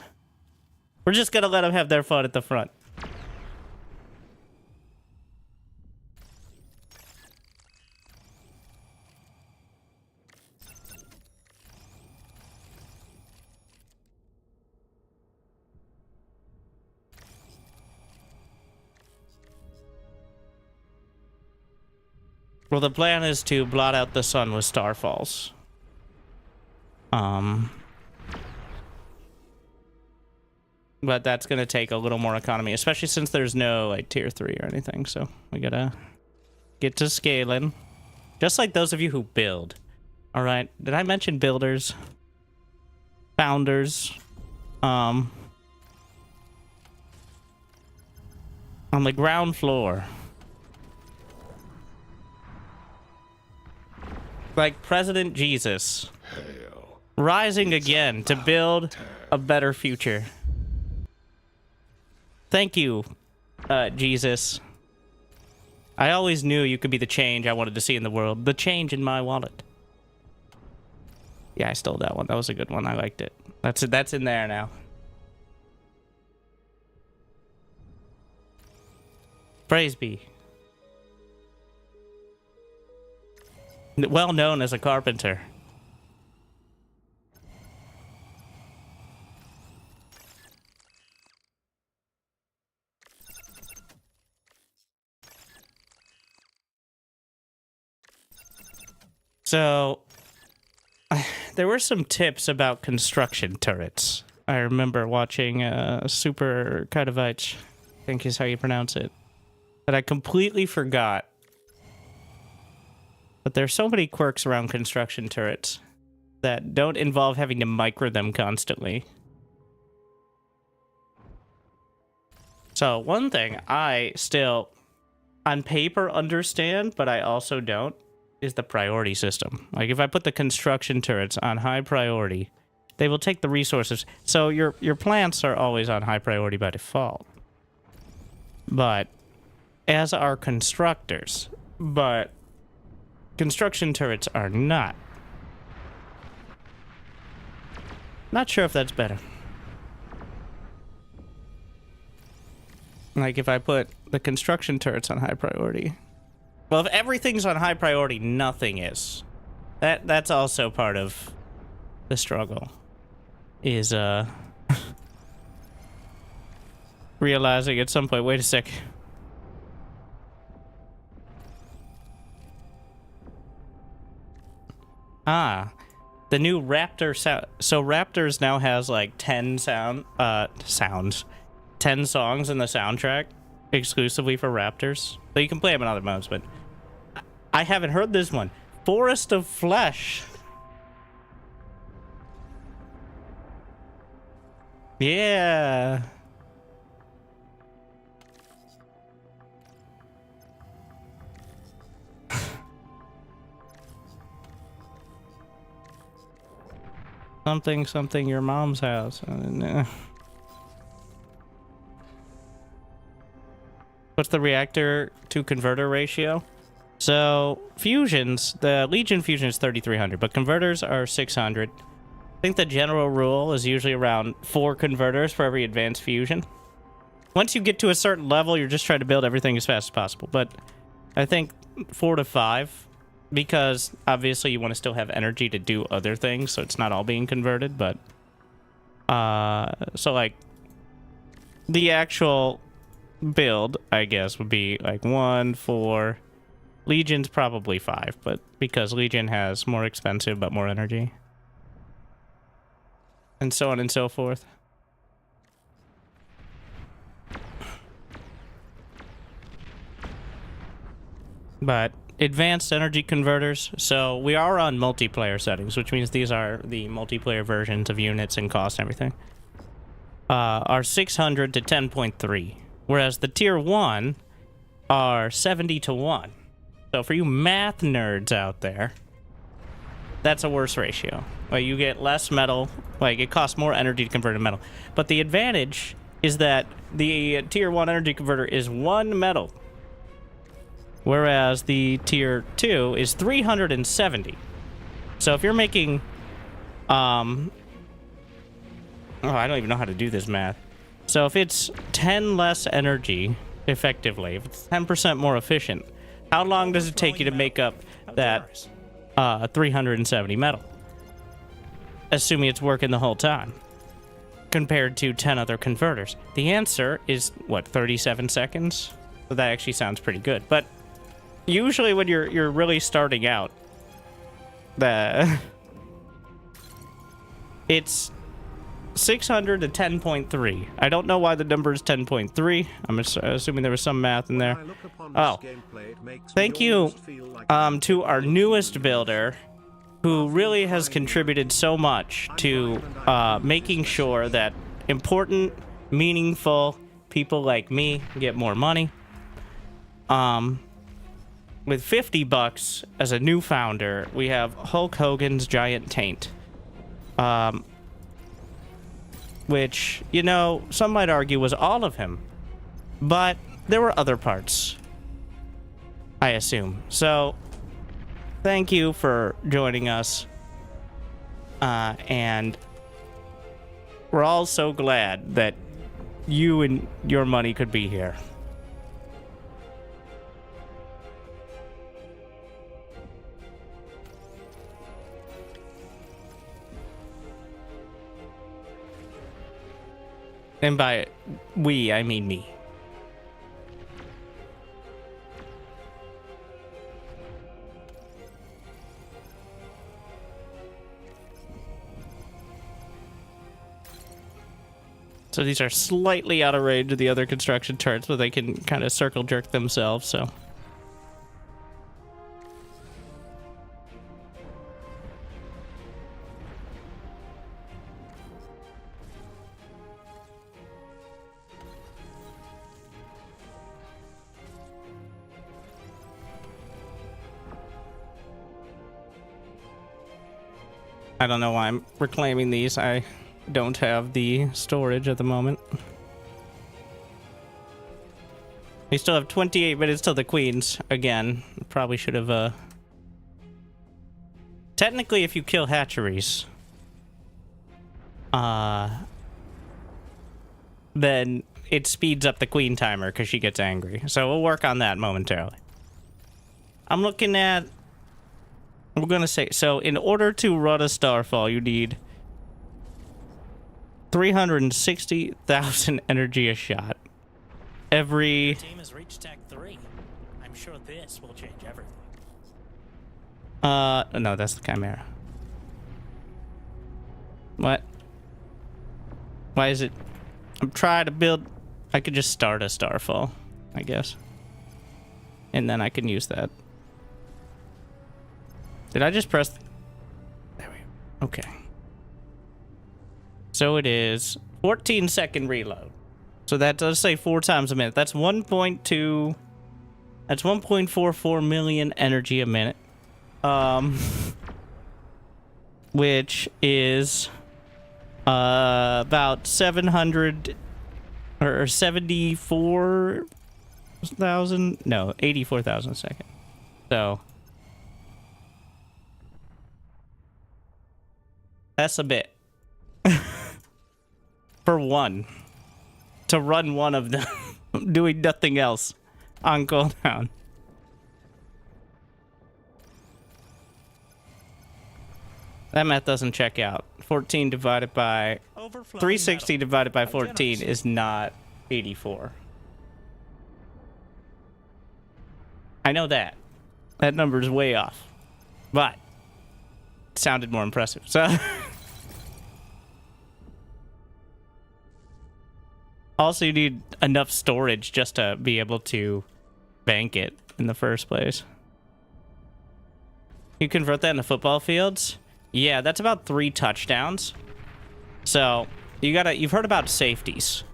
we're just gonna let them have their fun at the front. Well, the plan is to blot out the sun with starfalls. But that's gonna take a little more economy, especially since there's no like tier 3 or anything. So we gotta get to scaling, just like those of you who build. All right, did I mention builders, founders? On the ground floor. Like President Jesus, rising again to build a better future. Thank you, Jesus. I always knew you could be the change I wanted to see in the world. The change in my wallet. Yeah, I stole that one. That was a good one. I liked it. That's in there now. Praise be. Well known as a carpenter. So, there were some tips about construction turrets. I remember watching Super Kardovich, I think is how you pronounce it, that I completely forgot. But there's so many quirks around construction turrets that don't involve having to micro them constantly. So one thing I still, on paper, understand, but I also don't, is the priority system. Like if I put the construction turrets on high priority, they will take the resources. So your plants are always on high priority by default. But as are constructors. But construction turrets are not. Not sure if that's better. Like if I put the construction turrets on high priority. Well, if everything's on high priority, nothing is. That's also part of the struggle. Is realizing at some point, wait a sec. Ah, the new Raptor sound. So Raptors now has like 10 sounds, 10 songs in the soundtrack exclusively for Raptors. So you can play them in other modes, but I haven't heard this one. Forest of Flesh. Yeah. Something your mom's house. What's the reactor to converter ratio? So fusions, the Legion fusion is 3,300, but converters are 600. I think the general rule is usually around 4 converters for every advanced fusion. Once you get to a certain level, you're just trying to build everything as fast as possible. But I think 4 to 5, because obviously you want to still have energy to do other things, so it's not all being converted, but So like the actual build, I guess, would be like 1, 4. Legion's probably 5, but because Legion has more expensive but more energy. And so on and so forth. But advanced energy converters, so we are on multiplayer settings, which means these are the multiplayer versions of units and cost and everything. Are 600 to 10.3, whereas the tier 1 are 70 to 1. So for you math nerds out there, that's a worse ratio. Like you get less metal, like it costs more energy to convert to metal. But the advantage is that the tier 1 energy converter is 1 metal, whereas the tier 2 is 370. So if you're making oh, I don't even know how to do this math. So if it's 10 less energy, effectively, if it's 10% more efficient, how long does it take you to make up that 370 metal? Assuming it's working the whole time, compared to 10 other converters. The answer is, what, 37 seconds? So that actually sounds pretty good. But usually when you're really starting out, it's 600 to 10.3. I don't know why the number is 10.3. I'm assuming there was some math in there. Oh, thank you to our newest builder, who really has contributed so much to making sure that important, meaningful people like me get more money. With $50 as a new founder, we have Hulk Hogan's giant taint. Which, you know, some might argue was all of him. But there were other parts, I assume. So, thank you for joining us. And we're all so glad that you and your money could be here. And by we, I mean me. So these are slightly out of range of the other construction turrets, but they can kind of circle jerk themselves, so. I don't know why I'm reclaiming these. I don't have the storage at the moment. We still have 28 minutes till the queens. Again, probably should have, technically, if you kill hatcheries, then it speeds up the queen timer because she gets angry. So we'll work on that momentarily. I'm looking at... We're gonna say, so in order to run a Starfall, you need 360,000 energy a shot. Every... Team has reached Tech 3. I'm sure this will change everything. No, that's the Chimera. What? Why is it... I'm trying to build... I could just start a Starfall, I guess. And then I can use that. Did I just press... There we go. Okay. So it is 14-second reload. So that does say 4 times a minute. That's 1.2... That's 1.44 million energy a minute. Which is... about 700... Or 74,000... No, 84,000 a second. So... That's a bit. For one. To run one of them. Doing nothing else. On cooldown. That math doesn't check out. 14 divided by overflowing 360 metal. divided by How 14 generous. is not 84. I know that. That number is way off. But it sounded more impressive. So also you need enough storage just to be able to bank it in the first place. You convert that into football fields? Yeah, that's about 3 touchdowns. So you've heard about safeties,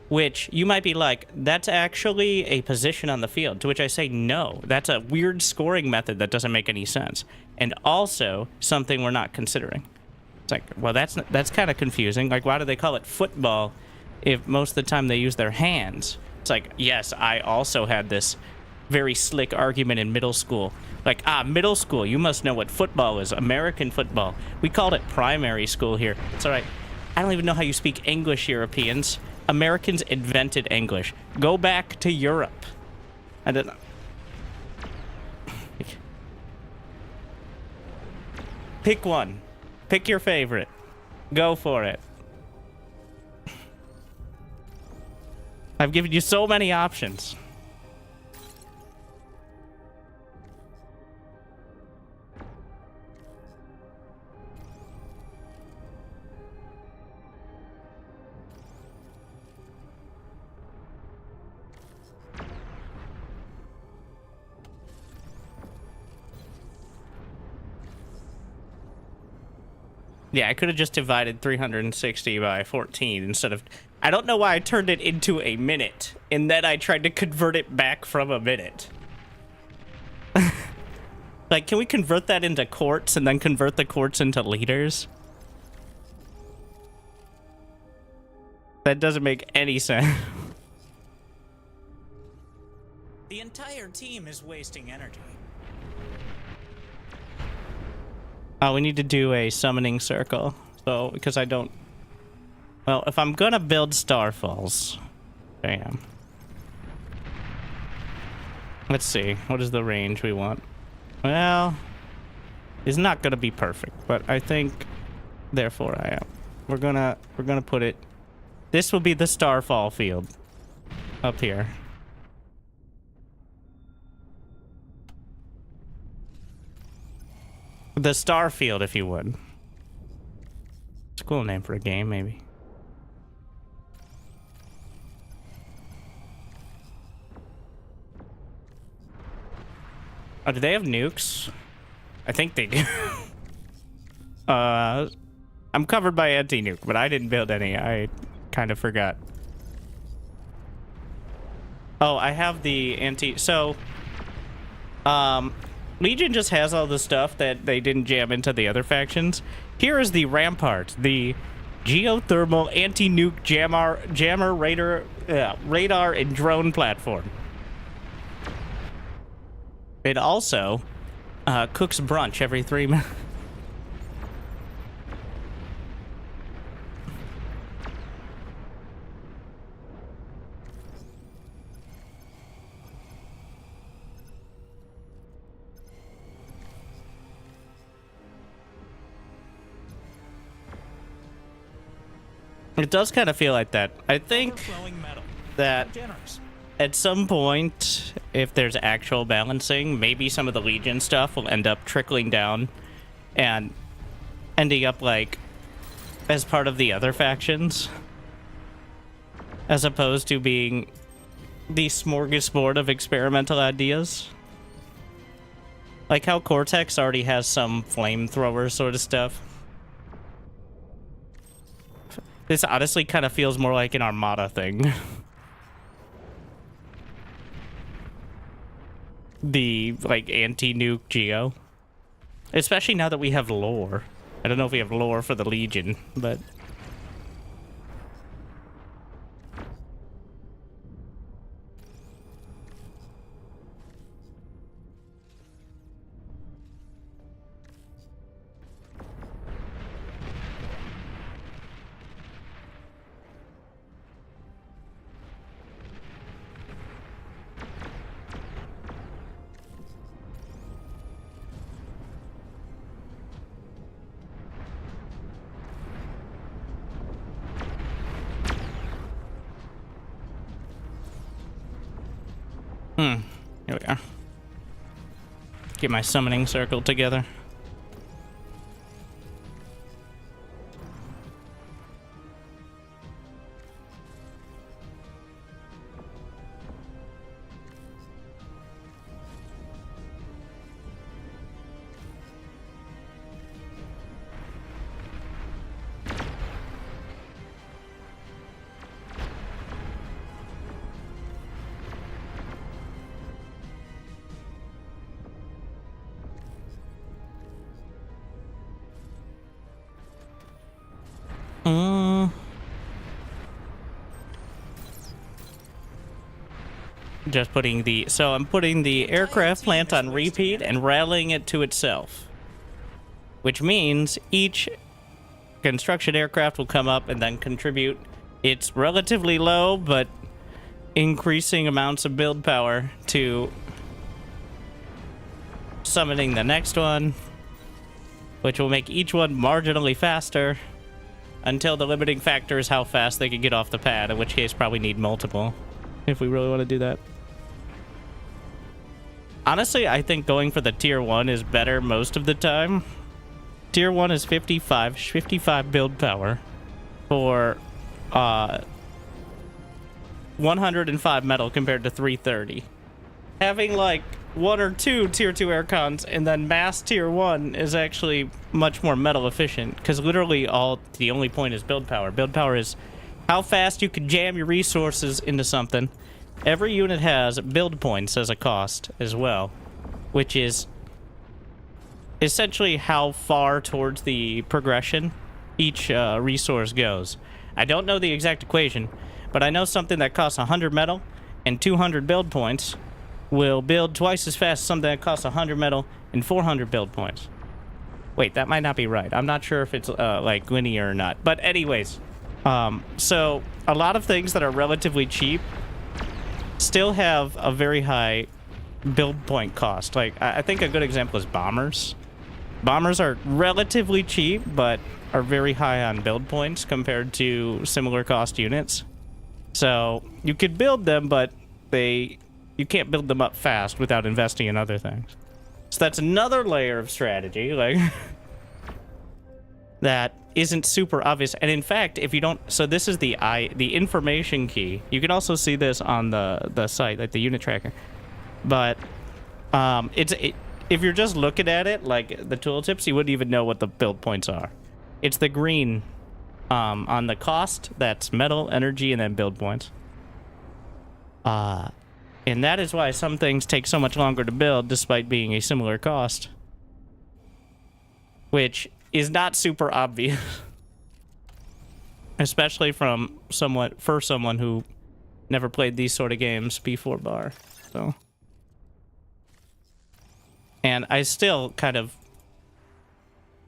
which you might be like, that's actually a position on the field, to which I say no. That's a weird scoring method that doesn't make any sense, and also something we're not considering. It's like, well, that's kind of confusing. Like, why do they call it football if most of the time they use their hands? It's like, yes, I also had this very slick argument in middle school. Like, middle school, you must know what football is. American football. We called it primary school here. It's all right. I don't even know how you speak English, Europeans. Americans invented English. Go back to Europe. I don't know. Pick one. Pick your favorite. Go for it. I've given you so many options. Yeah, I could have just divided 360 by 14 instead of... I don't know why I turned it into a minute, and then I tried to convert it back from a minute. Like, can we convert that into quarts and then convert the quarts into liters? That doesn't make any sense. The entire team is wasting energy. Oh, we need to do a summoning circle. So, because I don't... Well, if I'm gonna build Starfalls... Bam. Let's see. What is the range we want? Well... It's not gonna be perfect, but I think... Therefore, I am. We're gonna put it... This will be the Starfall field. Up here. The Starfield, if you would. It's a cool name for a game, maybe. Oh, do they have nukes? I think they do. I'm covered by anti-nuke, but I didn't build any. I kind of forgot. Oh, I have the anti... So, Legion just has all the stuff that they didn't jam into the other factions. Here is the Rampart, the geothermal anti-nuke jammer radar and drone platform. It also cooks brunch every 3 minutes. It does kind of feel like that. I think Overflowing metal. that How generous. at some point, if there's actual balancing, maybe some of the Legion stuff will end up trickling down and ending up, like, as part of the other factions. As opposed to being the smorgasbord of experimental ideas. Like how Cortex already has some flamethrower sort of stuff. This honestly kind of feels more like an Armada thing. The, like, anti-nuke Geo. Especially now that we have lore. I don't know if we have lore for the Legion, but... Here we are. Get my summoning circle together. Just putting the... So I'm putting the aircraft plant on repeat and rallying it to itself. Which means each construction aircraft will come up and then contribute its relatively low but increasing amounts of build power to summoning the next one, which will make each one marginally faster until the limiting factor is how fast they can get off the pad, in which case probably need multiple if we really want to do that. Honestly, I think going for the tier 1 is better most of the time. Tier 1 is 55 build power for 105 metal compared to 330. Having like 1 or 2 tier 2 aircons and then mass tier 1 is actually much more metal efficient, because literally the only point is build power. Build power is how fast you can jam your resources into something. Every unit has build points as a cost as well, which is essentially how far towards the progression each resource goes. I don't know the exact equation, but I know something that costs 100 metal and 200 build points will build twice as fast as something that costs 100 metal and 400 build points. Wait, that might not be right. I'm not sure if it's like linear or not. But anyways, so a lot of things that are relatively cheap still have a very high build point cost. Like, I think a good example is bombers. Bombers are relatively cheap, but are very high on build points compared to similar cost units. So you could build them, but you can't build them up fast without investing in other things. So that's another layer of strategy, like that isn't super obvious. And in fact, if you don't, so this is the information key. You can also see this on the site, like the unit tracker. But if you're just looking at it, like the tooltips, you wouldn't even know what the build points are. It's the green on the cost. That's metal, energy, and then build points. And that is why some things take so much longer to build despite being a similar cost. Which is not super obvious. Especially for someone who never played these sort of games before bar. So. And I still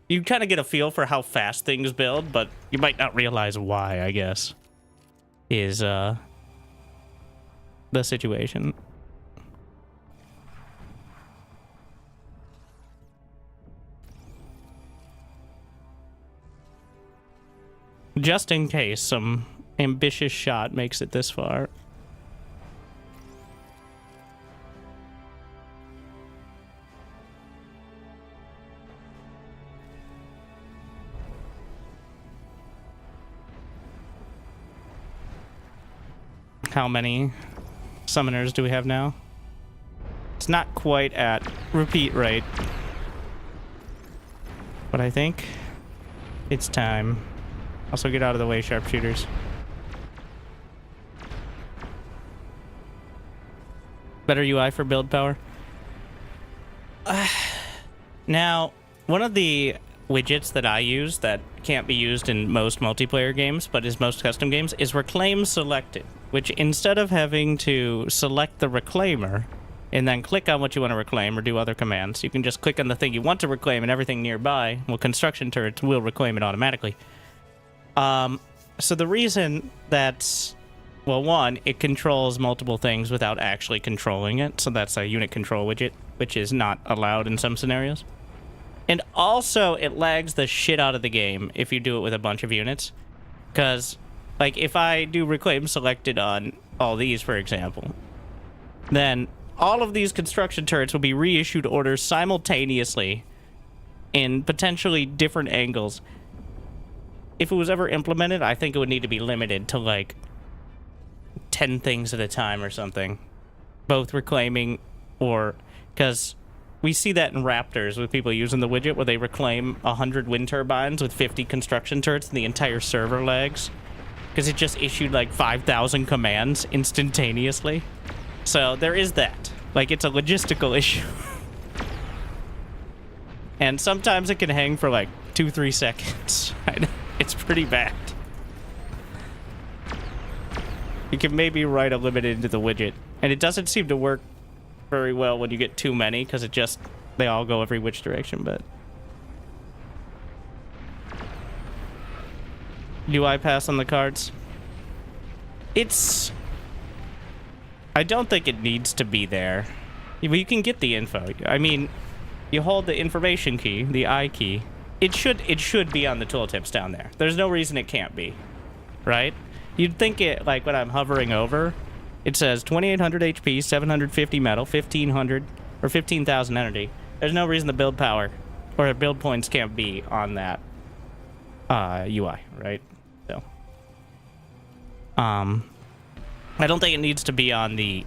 you kind of get a feel for how fast things build, but you might not realize why, I guess, is the situation. Just in case some ambitious shot makes it this far. How many summoners do we have now? It's not quite at repeat rate, but I think it's time. Also, get out of the way, sharpshooters. Better UI for build power. Now, one of the widgets that I use that can't be used in most multiplayer games, but is most custom games, is Reclaim Selected, which instead of having to select the reclaimer and then click on what you want to reclaim or do other commands, you can just click on the thing you want to reclaim and everything nearby, well, construction turrets will reclaim it automatically. So the reason that's, well, one, it controls multiple things without actually controlling it, so that's a unit control widget, which is not allowed in some scenarios. And also, it lags the shit out of the game if you do it with a bunch of units. Because, like, if I do reclaim selected on all these, for example, then all of these construction turrets will be reissued orders simultaneously in potentially different angles. If it was ever implemented, I think it would need to be limited to like 10 things at a time or something. Both reclaiming or... Because we see that in Raptors with people using the widget where they reclaim 100 wind turbines with 50 construction turrets and the entire server lags. Because it just issued like 5,000 commands instantaneously. So there is that. Like, it's a logistical issue. And sometimes it can hang for like 2-3 seconds. It's pretty bad. You can maybe write a limit into the widget. And it doesn't seem to work very well when you get too many, because it just... They all go every which direction, but... Do I pass on the cards? It's... I don't think it needs to be there. You can get the info. I mean, you hold the information key, the I key. It should be on the tooltips down there. There's no reason it can't be, right? You'd think it, like when I'm hovering over, it says 2,800 HP, 750 metal, 1,500 or 15,000 energy. There's no reason the build power or the build points can't be on that UI, right? So, I don't think it needs to be on the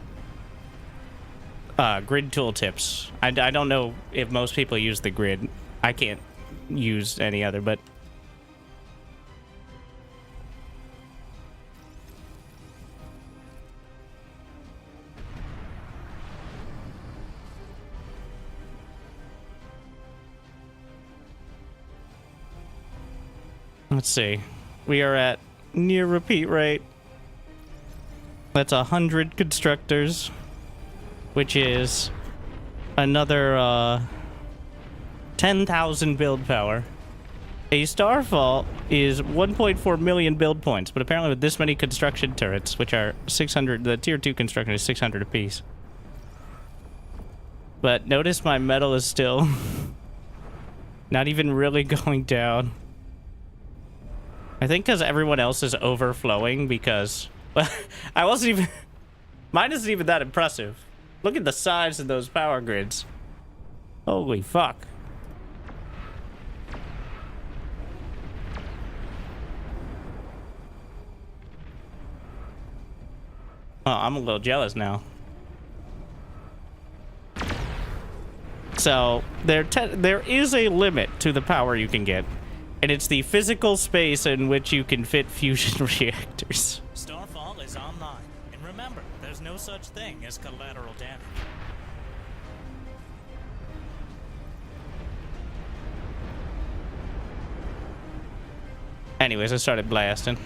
grid tooltips. I don't know if most people use the grid. I can't use any other, but let's see. We are at near repeat rate. That's 100 constructors, which is another 10,000 build power. A Starfall is 1.4 million build points, but apparently with this many construction turrets, which are 600, the tier 2 construction is 600 apiece. But notice my metal is still not even really going down. I think because everyone else is overflowing because... Well, I wasn't even... Mine isn't even that impressive. Look at the size of those power grids. Holy fuck. Oh, I'm a little jealous now. So, there is a limit to the power you can get. And it's the physical space in which you can fit fusion reactors. Starfall is online. And remember, there's no such thing as collateral damage. Anyways, I started blasting.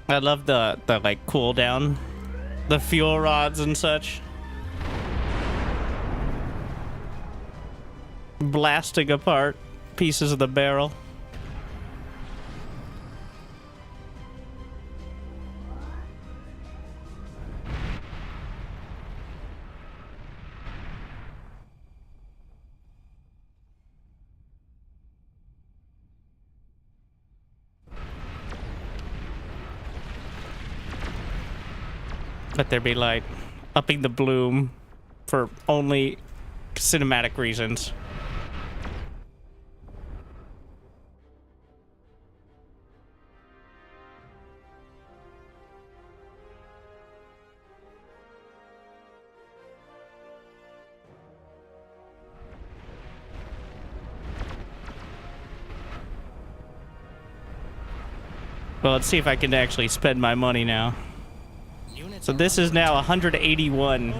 I love the like cooldown, the fuel rods and such. Blasting apart pieces of the barrel. Let there be light. Upping the bloom for only cinematic reasons. Well, let's see if I can actually spend my money now. So this is now 181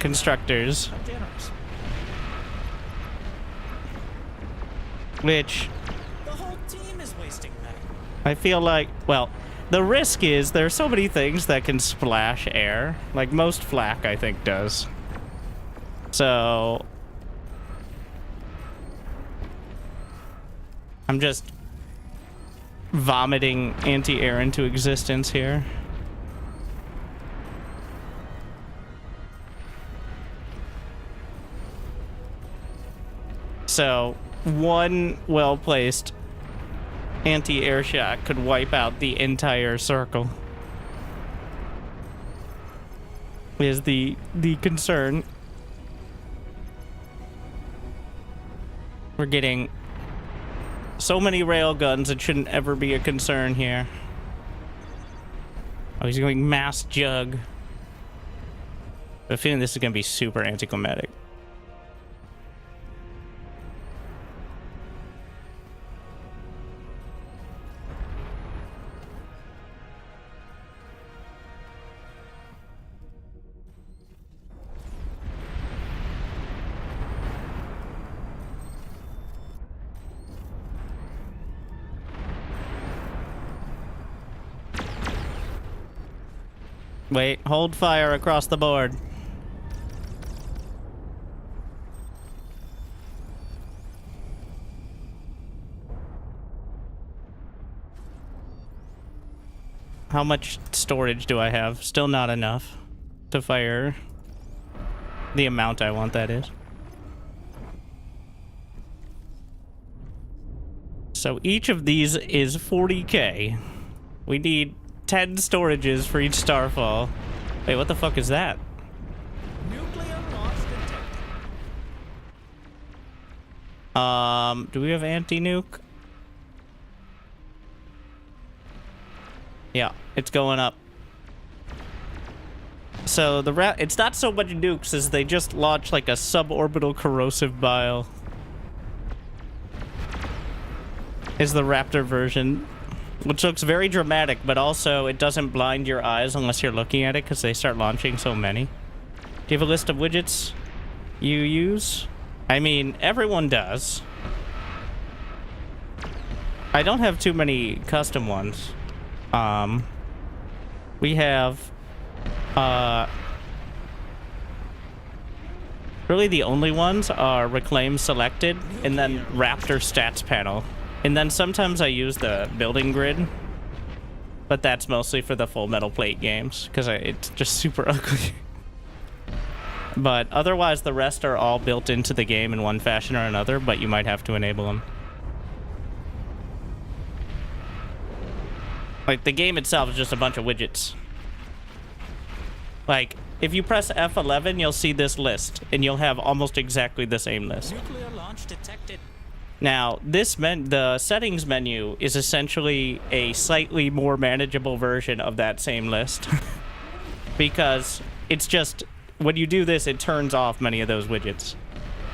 constructors. Which... The whole team is wasting that. I feel like... Well, the risk is there are so many things that can splash air. Like most flak, I think, does. So... I'm just vomiting anti-air into existence here. So one well-placed anti-air shot could wipe out the entire circle. Is the concern. We're getting so many railguns, it shouldn't ever be a concern here. Oh, he's going mass jug. I have a feeling this is going to be super anticlimactic. Wait, hold fire across the board. How much storage do I have? Still not enough to fire the amount I want, that is. So each of these is 40k. We need 10 storages for each starfall. Wait, what the fuck is that? Nuclear launch detected. Do we have anti-nuke? Yeah, it's going up. So it's not so much nukes as they just launch like a suborbital corrosive bile. Is the Raptor version. Which looks very dramatic, but also it doesn't blind your eyes unless you're looking at it because they start launching so many. Do you have a list of widgets you use? I mean, everyone does. I don't have too many custom ones. We have... really the only ones are Reclaim Selected and then Raptor Stats Panel. And then sometimes I use the building grid, but that's mostly for the Full Metal Plate games because it's just super ugly. But otherwise, the rest are all built into the game in one fashion or another, but you might have to enable them. Like, the game itself is just a bunch of widgets. Like, if you press F11, you'll see this list, and you'll have almost exactly the same list. Nuclear launch detected. Now, the settings menu is essentially a slightly more manageable version of that same list. Because it's just, when you do this, it turns off many of those widgets.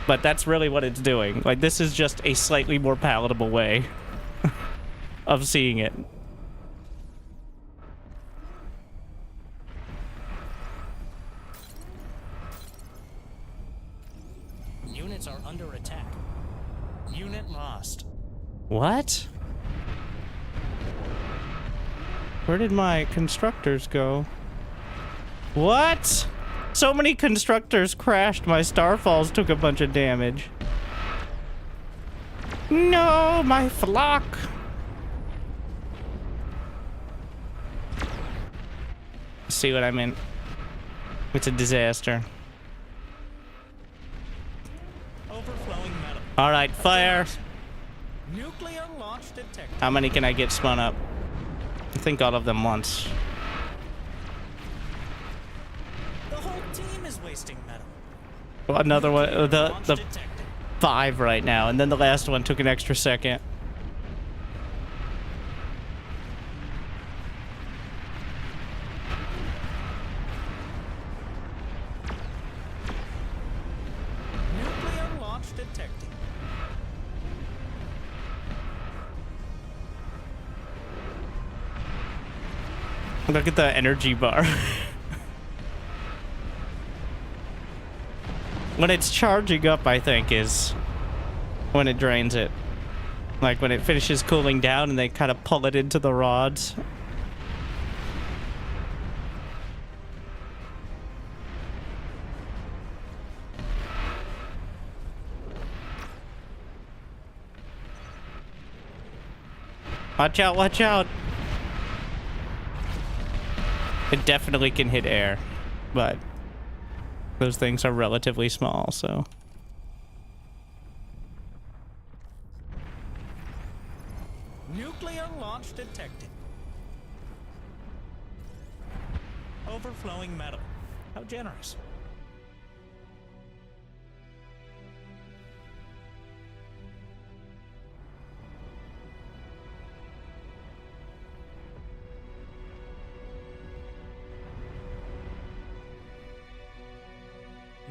But that's really what it's doing. Like, this is just a slightly more palatable way of seeing it. Units are under attack. Unit lost. What? Where did my constructors go? What? So many constructors crashed. My starfalls took a bunch of damage. No, my flock. See what I mean? It's a disaster. Overflowing metal. All right, fire. Nuclear launch detected. How many can I get spun up? I think all of them once. The whole team is wasting metal. Well, another one. Nuclear The launch detected. 5 right now, and then the last one took an extra second. Nuclear launch detected. Look at the energy bar. When it's charging up, I think, is when it drains it. Like when it finishes cooling down and they kind of pull it into the rods. Watch out, watch out. It definitely can hit air, but those things are relatively small, so. Nuclear launch detected. Overflowing metal. How generous.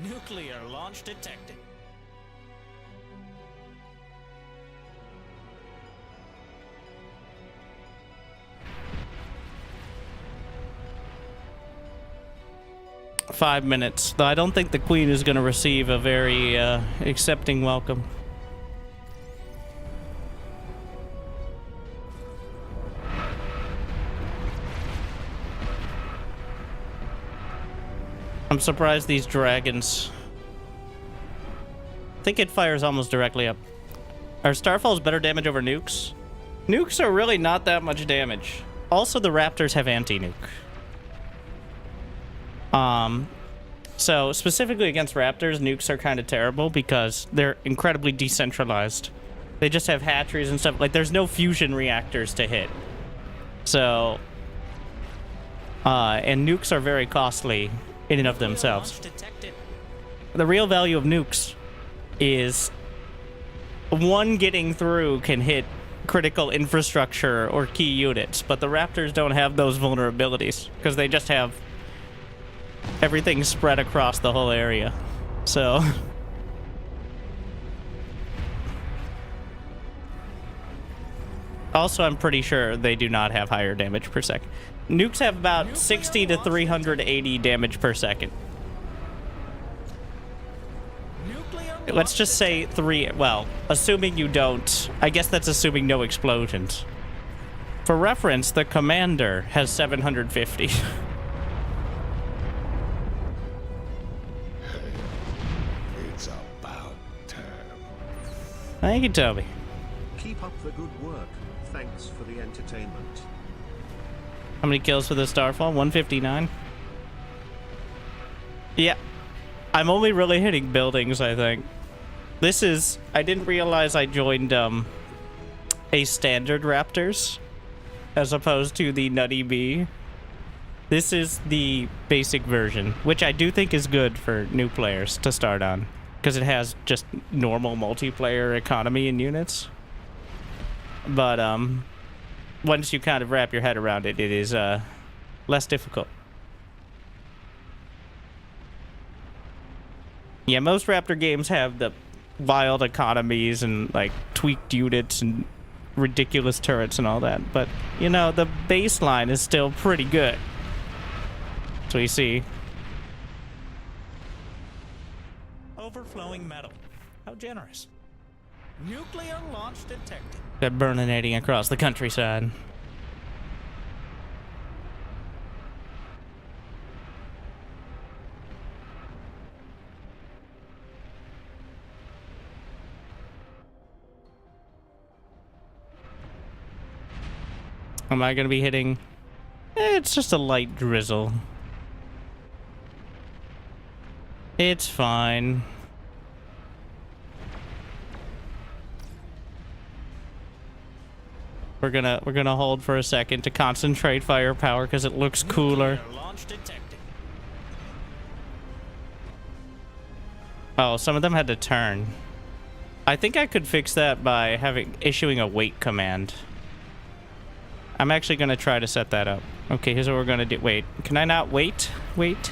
Nuclear launch detected. Five minutes. Though I don't think the Queen is going to receive a very accepting welcome. I'm surprised these dragons... I think it fires almost directly up. Are Starfalls better damage over nukes? Nukes are really not that much damage. Also, the Raptors have anti-nuke. So specifically against Raptors, nukes are kind of terrible because they're incredibly decentralized. They just have hatcheries and stuff. Like, there's no fusion reactors to hit. So, and nukes are very costly in and of themselves. The real value of nukes is one getting through can hit critical infrastructure or key units, but the Raptors don't have those vulnerabilities because they just have everything spread across the whole area. So also, I'm pretty sure they do not have higher damage per second. Nukes have about 60 to 380 damage per second. Let's just say well, assuming you don't, I guess that's assuming no explosions. For reference, the Commander has 750. It's about time. Thank you, Toby. Keep up the good work. Thanks for the entertainment. How many kills for the Starfall? 159? Yeah. I'm only really hitting buildings, I think. This is... I didn't realize I joined, a standard Raptors as opposed to the Nutty Bee. This is the basic version, which I do think is good for new players to start on, because it has just normal multiplayer economy and units. But, once you kind of wrap your head around it, it is, less difficult. Yeah, most Raptor games have the wild economies and, like, tweaked units and ridiculous turrets and all that. But, you know, the baseline is still pretty good. So you see. Overflowing metal. How generous. Nuclear launch detected. They're burninating across the countryside. Am I going to be hitting? It's just a light drizzle. It's fine. We're gonna hold for a second to concentrate firepower because it looks cooler. Launch detected. Oh, some of them had to turn. I think I could fix that by issuing a wait command. I'm actually gonna try to set that up. Okay, here's what we're gonna do. Wait, can I not wait? Wait.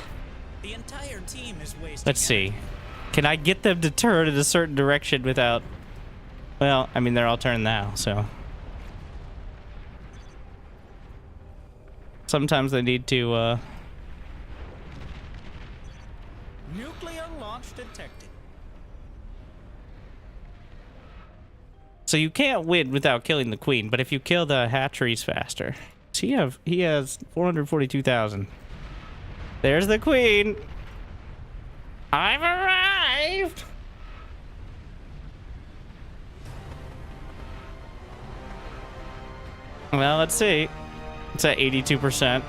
The entire team is wasting. Let's see. Can I get them to turn in a certain direction without... Well, I mean, they're all turned now, so... Sometimes they need to, Nuclear launch detected. So you can't win without killing the Queen, but if you kill the hatcheries faster... So he has 442,000. There's the Queen! I've arrived! Well, let's see. It's at 82%.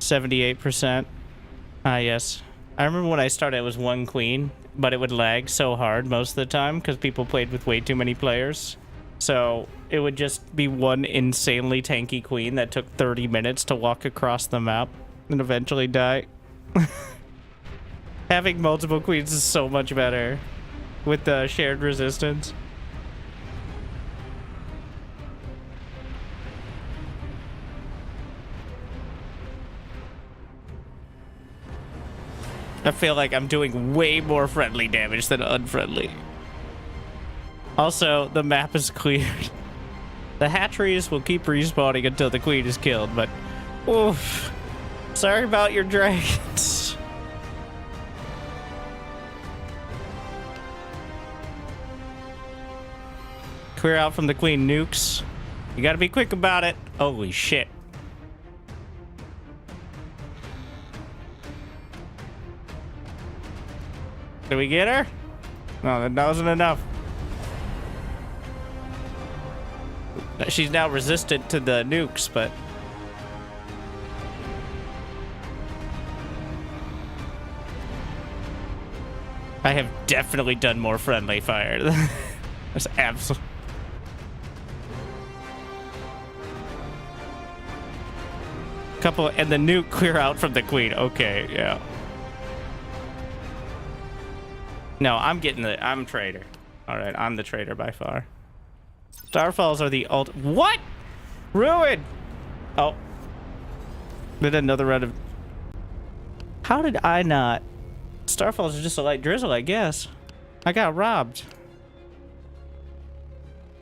%. Ah, yes. I remember when I started, it was one queen, but it would lag so hard most of the time because people played with way too many players. So it would just be one insanely tanky queen that took 30 minutes to walk across the map and eventually die. Having multiple queens is so much better with the shared resistance. I feel like I'm doing way more friendly damage than unfriendly. Also, the map is cleared. The hatcheries will keep respawning until the queen is killed, but oof. Sorry about your dragons. Clear out from the queen nukes. You gotta be quick about it. Holy shit. Did we get her? No, that wasn't enough. She's now resistant to the nukes, but... I have definitely done more friendly fire. That's absolutely... Couple, and the nuke clear out from the queen. Okay, yeah. No, I'm traitor. Alright, I'm the traitor by far. Starfalls are the what? Ruin! Oh. Did another round of... How did I not... Starfalls are just a light drizzle, I guess. I got robbed.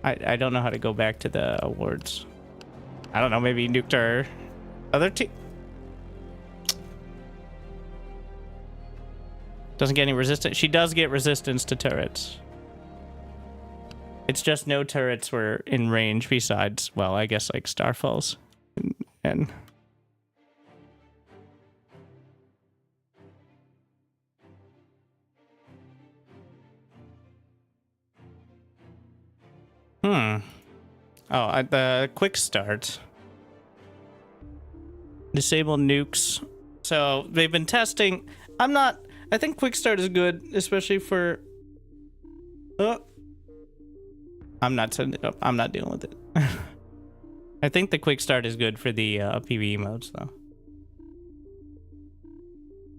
I don't know how to go back to the awards. I don't know, maybe you nuked our other team. Doesn't get any resistance. She does get resistance to turrets. It's just no turrets were in range besides, well, I guess like Starfalls. And Oh, at the quick start. Disable nukes. So they've been testing. I think quick start is good, especially for... I'm not dealing with it. I think the quick start is good for the PvE modes, though.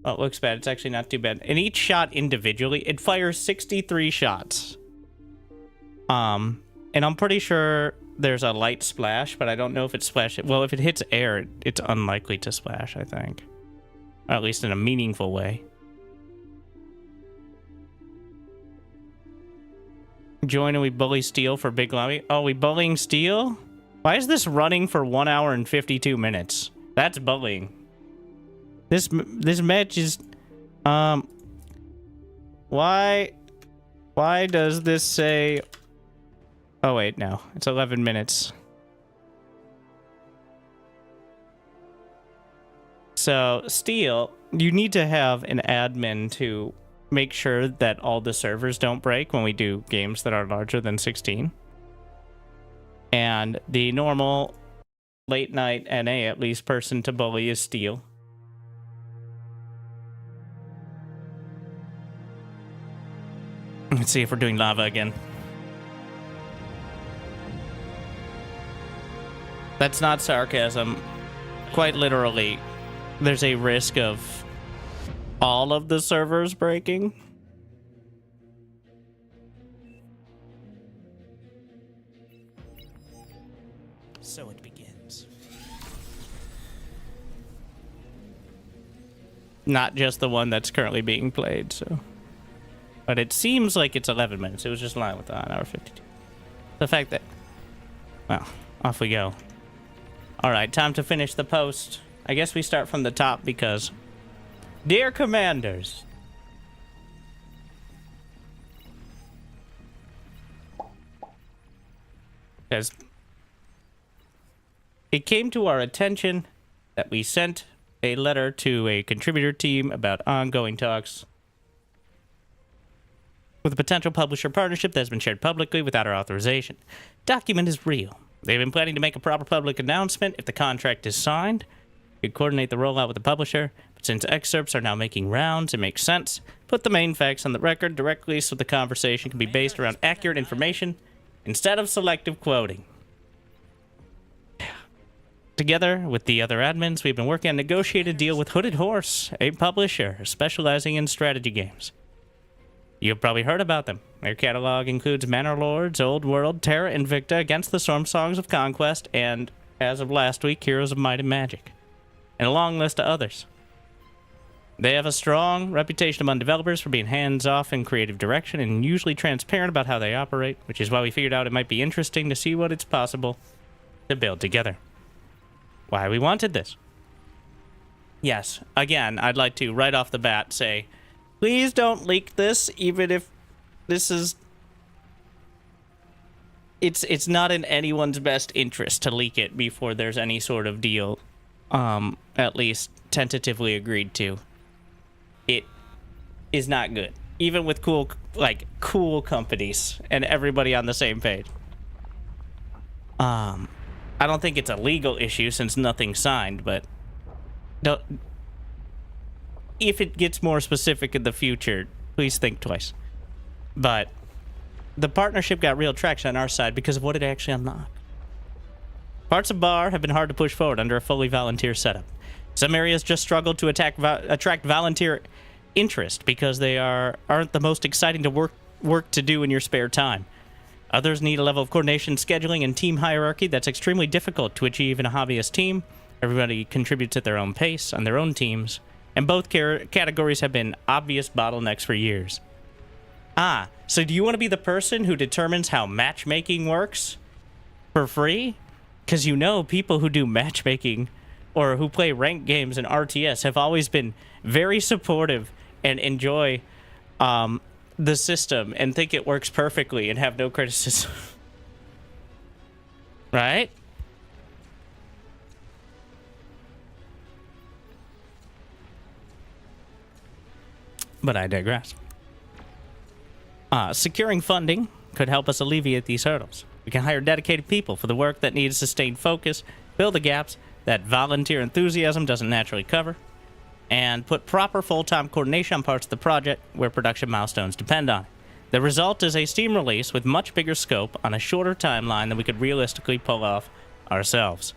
Oh, it looks bad. It's actually not too bad. And each shot individually, it fires 63 shots. And I'm pretty sure there's a light splash, but I don't know if it splashes. Well, if it hits air, it's unlikely to splash, I think. Or at least in a meaningful way. Join and we bully Steel for big lobby. Oh, we bullying Steel? Why is this running for 1 hour and 52 minutes? That's bullying. This match is... Why does this say... Oh, wait, no. It's 11 minutes. So, Steel, you need to have an admin to make sure that all the servers don't break when we do games that are larger than 16. And the normal late night NA, at least, person to bully is Steel. Let's see if we're doing lava again. That's not sarcasm. Quite literally, there's a risk of all of the servers breaking. So it begins. Not just the one that's currently being played, so. But it seems like it's 11 minutes. It was just in line with the 1 hour 52. The fact that... Well, off we go. Alright, time to finish the post. I guess we start from the top because... Dear Commanders... Because... It came to our attention that we sent a letter to a contributor team about ongoing talks with a potential publisher partnership that has been shared publicly without our authorization. Document is real. They've been planning to make a proper public announcement if the contract is signed. We could coordinate the rollout with the publisher, Since excerpts are now making rounds, it makes sense. Put the main facts on the record directly so the conversation can be based around accurate information instead of selective quoting. Together with the other admins, we've been working on a negotiated deal with Hooded Horse, a publisher specializing in strategy games. You've probably heard about them. Their catalog includes Manor Lords, Old World, Terra Invicta, Against the Storm, Songs of Conquest, and, as of last week, Heroes of Might and Magic, and a long list of others. They have a strong reputation among developers for being hands-off in creative direction and usually transparent about how they operate, which is why we figured out it might be interesting to see what it's possible to build together. Why we wanted this. Yes, again, I'd like to, right off the bat, say, please don't leak this, even if this is... It's not in anyone's best interest to leak it before there's any sort of deal, at least tentatively agreed to. It is not good, even with cool companies and everybody on the same page. I don't think it's a legal issue since nothing's signed, but if it gets more specific in the future, please think twice. But the partnership got real traction on our side because of what it actually unlocked. Parts of BAR have been hard to push forward under a fully volunteer setup. Some areas just struggle to attract volunteer interest because they aren't the most exciting to work to do in your spare time. Others need a level of coordination, scheduling, and team hierarchy that's extremely difficult to achieve in a hobbyist team. Everybody contributes at their own pace on their own teams, and both categories have been obvious bottlenecks for years. So do you want to be the person who determines how matchmaking works for free? Because you know people who do matchmaking or who play ranked games in RTS have always been very supportive and enjoy the system and think it works perfectly and have no criticism. Right? But I digress. Securing funding could help us alleviate these hurdles. We can hire dedicated people for the work that needs sustained focus, fill the gaps that volunteer enthusiasm doesn't naturally cover, and put proper full-time coordination on parts of the project where production milestones depend on it. The result is a Steam release with much bigger scope on a shorter timeline than we could realistically pull off ourselves.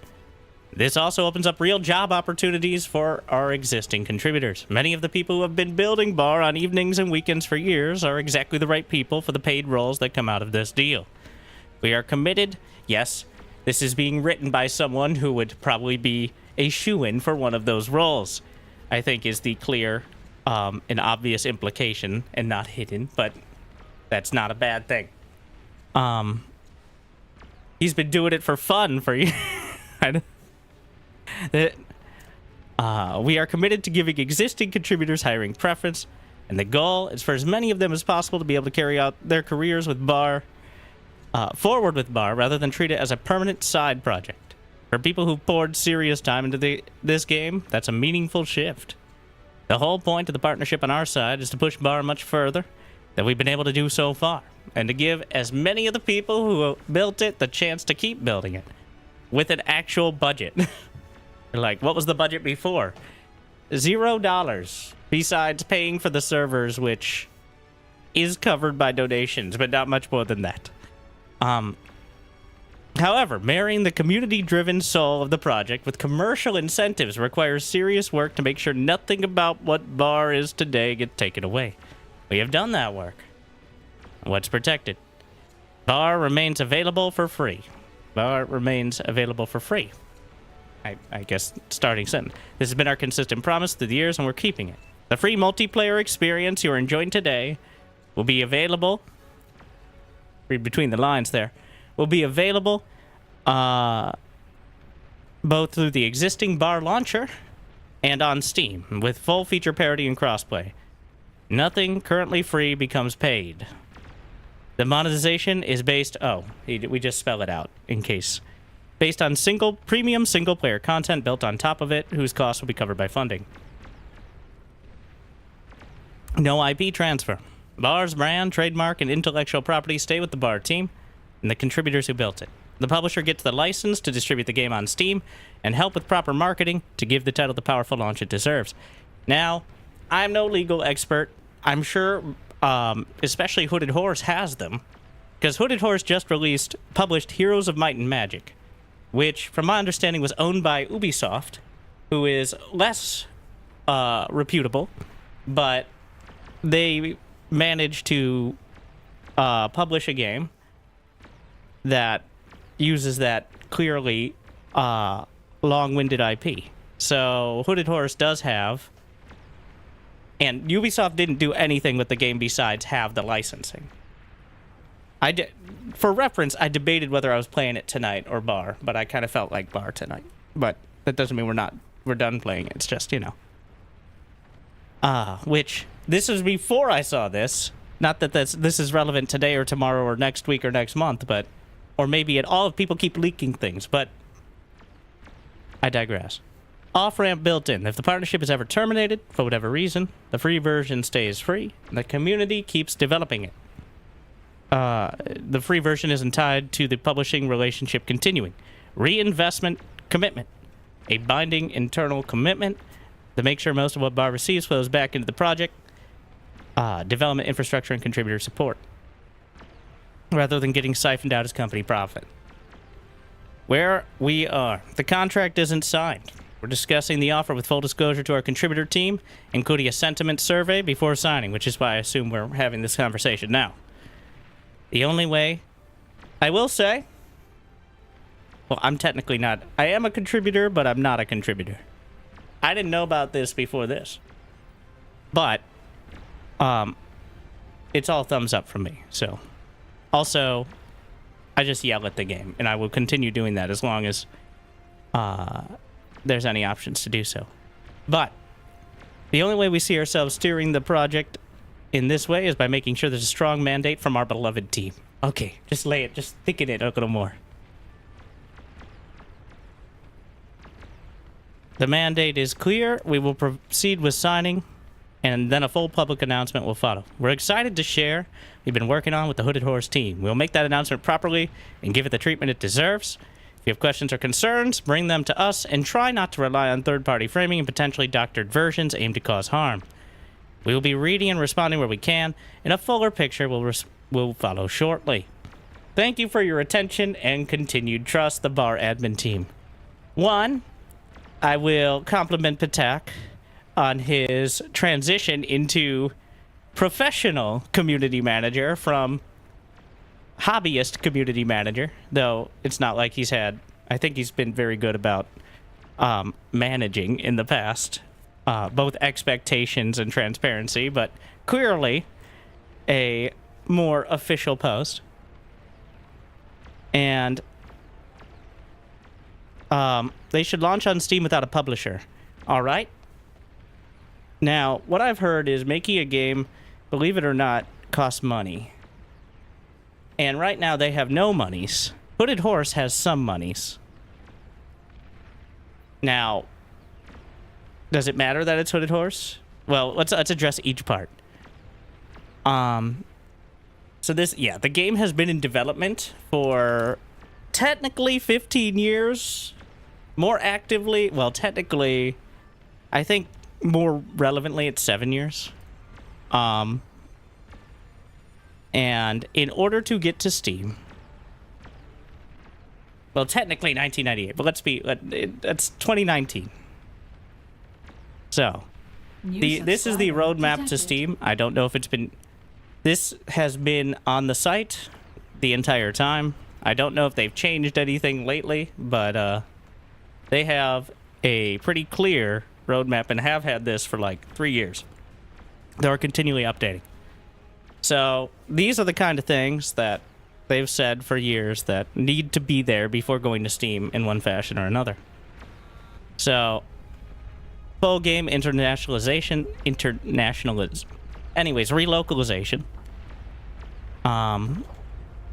This also opens up real job opportunities for our existing contributors. Many of the people who have been building BAR on evenings and weekends for years are exactly the right people for the paid roles that come out of this deal. We are committed. Yes, this is being written by someone who would probably be a shoo-in for one of those roles, I think is the clear and obvious implication, and not hidden, but that's not a bad thing. He's been doing it for fun for years. We are committed to giving existing contributors hiring preference, and the goal is for as many of them as possible to be able to carry out their careers with BAR, forward with BAR, rather than treat it as a permanent side project. For people who poured serious time into this game, that's a meaningful shift. The whole point of the partnership on our side is to push BAR much further than we've been able to do so far, and to give as many of the people who built it the chance to keep building it with an actual budget. Like, what was the budget before? $0, besides paying for the servers, which is covered by donations, but not much more than that. However, marrying the community-driven soul of the project with commercial incentives requires serious work to make sure nothing about what BAR is today gets taken away. We have done that work. What's protected? BAR remains available for free. BAR remains available for free. I guess starting sentence. This has been our consistent promise through the years, and we're keeping it. The free multiplayer experience you are enjoying today will be available. Read between the lines there. Will be available both through the existing BAR launcher and on Steam, with full feature parity and crossplay. Nothing currently free becomes paid. The monetization is based... Oh, we just spell it out in case... Based on premium single-player content built on top of it, whose costs will be covered by funding. No IP transfer. BAR's brand, trademark, and intellectual property stay with the BAR team and the contributors who built it. The publisher gets the license to distribute the game on Steam and help with proper marketing to give the title the powerful launch it deserves. Now, I'm no legal expert. I'm sure, especially Hooded Horse has them. Because Hooded Horse just published Heroes of Might and Magic, which, from my understanding, was owned by Ubisoft, who is less reputable, but they managed to publish a game that uses that clearly long-winded IP. So Hooded Horse does have, and Ubisoft didn't do anything with the game besides have the licensing. For reference, I debated whether I was playing it tonight or bar, but I kind of felt like bar tonight. But that doesn't mean we're done playing it. It's just, you know. Which, this was before I saw this. Not that this is relevant today or tomorrow or next week or next month, but, or maybe at all if people keep leaking things, but I digress. Off-ramp built in. If the partnership is ever terminated, for whatever reason, the free version stays free, and the community keeps developing it. The free version isn't tied to the publishing relationship continuing. Reinvestment commitment. A binding internal commitment to make sure most of what Bar receives flows back into the project. Development, infrastructure, and contributor support, rather than getting siphoned out as company profit. Where we are. The contract isn't signed. We're discussing the offer with full disclosure to our contributor team, including a sentiment survey before signing, which is why I assume we're having this conversation now. The only way, I will say, well, I'm technically not, I am a contributor, but I'm not a contributor. I didn't know about this before this. But, it's all thumbs up from me, so. Also, I just yell at the game, and I will continue doing that as long as, there's any options to do so. But, the only way we see ourselves steering the project in this way is by making sure there's a strong mandate from our beloved team. Okay, just lay it, just thicken it a little more. The mandate is clear. We will proceed with signing, and then a full public announcement will follow. We're excited to share we've been working on with the Hooded Horse team. We'll make that announcement properly and give it the treatment it deserves. If you have questions or concerns, bring them to us, and try not to rely on third-party framing and potentially doctored versions aimed to cause harm. We will be reading and responding where we can, and a fuller picture will follow shortly. Thank you for your attention and continued trust, the Bar admin team. 1, I will compliment Patak on his transition into professional community manager from hobbyist community manager, though it's not like he's had, I think he's been very good about managing in the past, both expectations and transparency, but clearly a more official post. And they should launch on Steam without a publisher. All right. Now, what I've heard is making a game, believe it or not, costs money. And right now they have no monies. Hooded Horse has some monies. Now, does it matter that it's Hooded Horse? Well, let's address each part. So this, yeah, the game has been in development for technically 15 years. More actively, well, technically, I think more relevantly, it's 7 years. And in order to get to Steam, well, technically 1998, but it's 2019. So, this is the roadmap to Steam. I don't know if it's been, this has been on the site the entire time. I don't know if they've changed anything lately, but they have a pretty clear roadmap and have had this for like 3 years. They're continually updating. So these are the kind of things that they've said for years that need to be there before going to Steam in one fashion or another. So full game relocalization,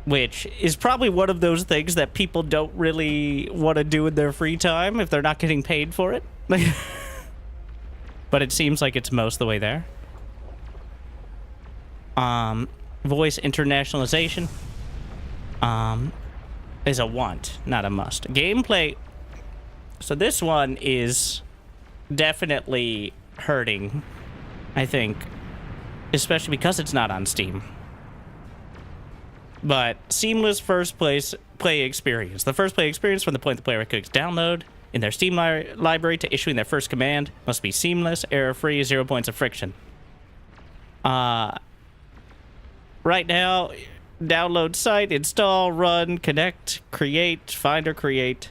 which is probably one of those things that people don't really want to do in their free time if they're not getting paid for it. But it seems like it's most of the way there. Voice internationalization is a want, not a must. Gameplay. So this one is definitely hurting, I think, especially because it's not on Steam. But seamless first play experience. The first play experience from the point the player clicks download in their Steam library to issuing their first command must be seamless, error-free, 0 points of friction. Right now, download site, install, run, connect, create, find or create.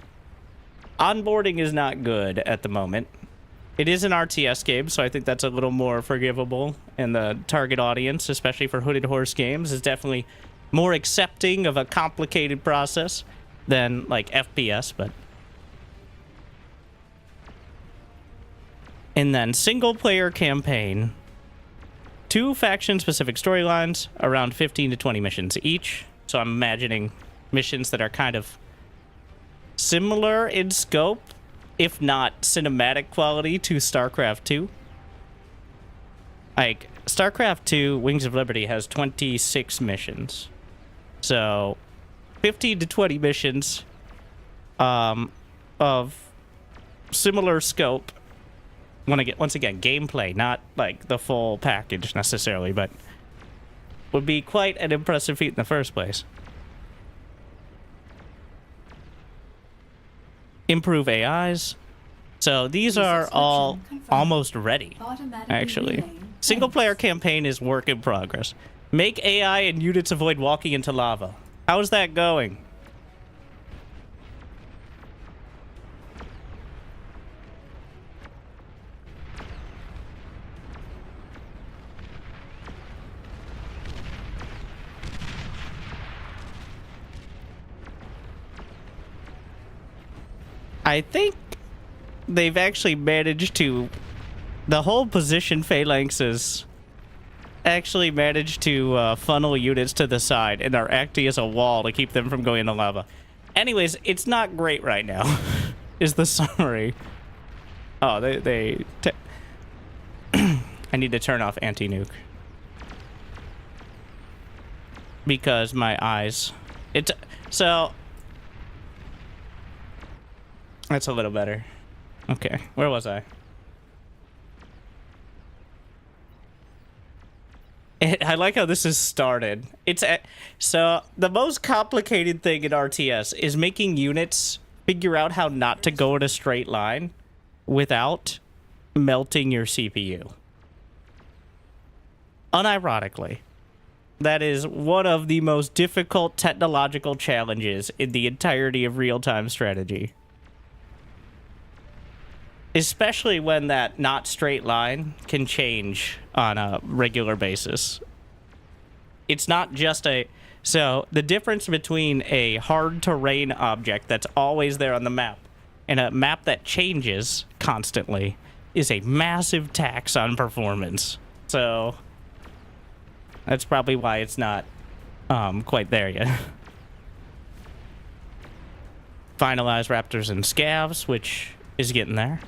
Onboarding is not good at the moment. It is an RTS game, so I think that's a little more forgivable. And the target audience, especially for Hooded Horse games, is definitely more accepting of a complicated process than, like, FPS, but... And then single-player campaign. 2 faction-specific storylines, around 15 to 20 missions each. So I'm imagining missions that are kind of similar in scope, if not cinematic quality, to StarCraft 2. Like, StarCraft 2 Wings of Liberty has 26 missions. So, 15 to 20 missions of similar scope. Once again, gameplay, not like the full package necessarily, but would be quite an impressive feat in the first place. Improve AIs. So these are all almost ready, actually. Single-player campaign is work in progress. Make AI and units avoid walking into lava. How's that going? I think they've actually managed to... The whole position phalanxes actually managed to funnel units to the side and are acting as a wall to keep them from going into lava. Anyways, it's not great right now, is the summary. Oh, I need to turn off anti-nuke. Because my eyes... So... That's a little better. Okay, where was I? I like how this has started. So the most complicated thing in RTS is making units figure out how not to go in a straight line without melting your CPU. Unironically, that is one of the most difficult technological challenges in the entirety of real-time strategy. Especially when that not straight line can change on a regular basis. It's not just So, the difference between a hard terrain object that's always there on the map and a map that changes constantly is a massive tax on performance. So, that's probably why it's not quite there yet. Finalize Raptors and Scavs, which is getting there.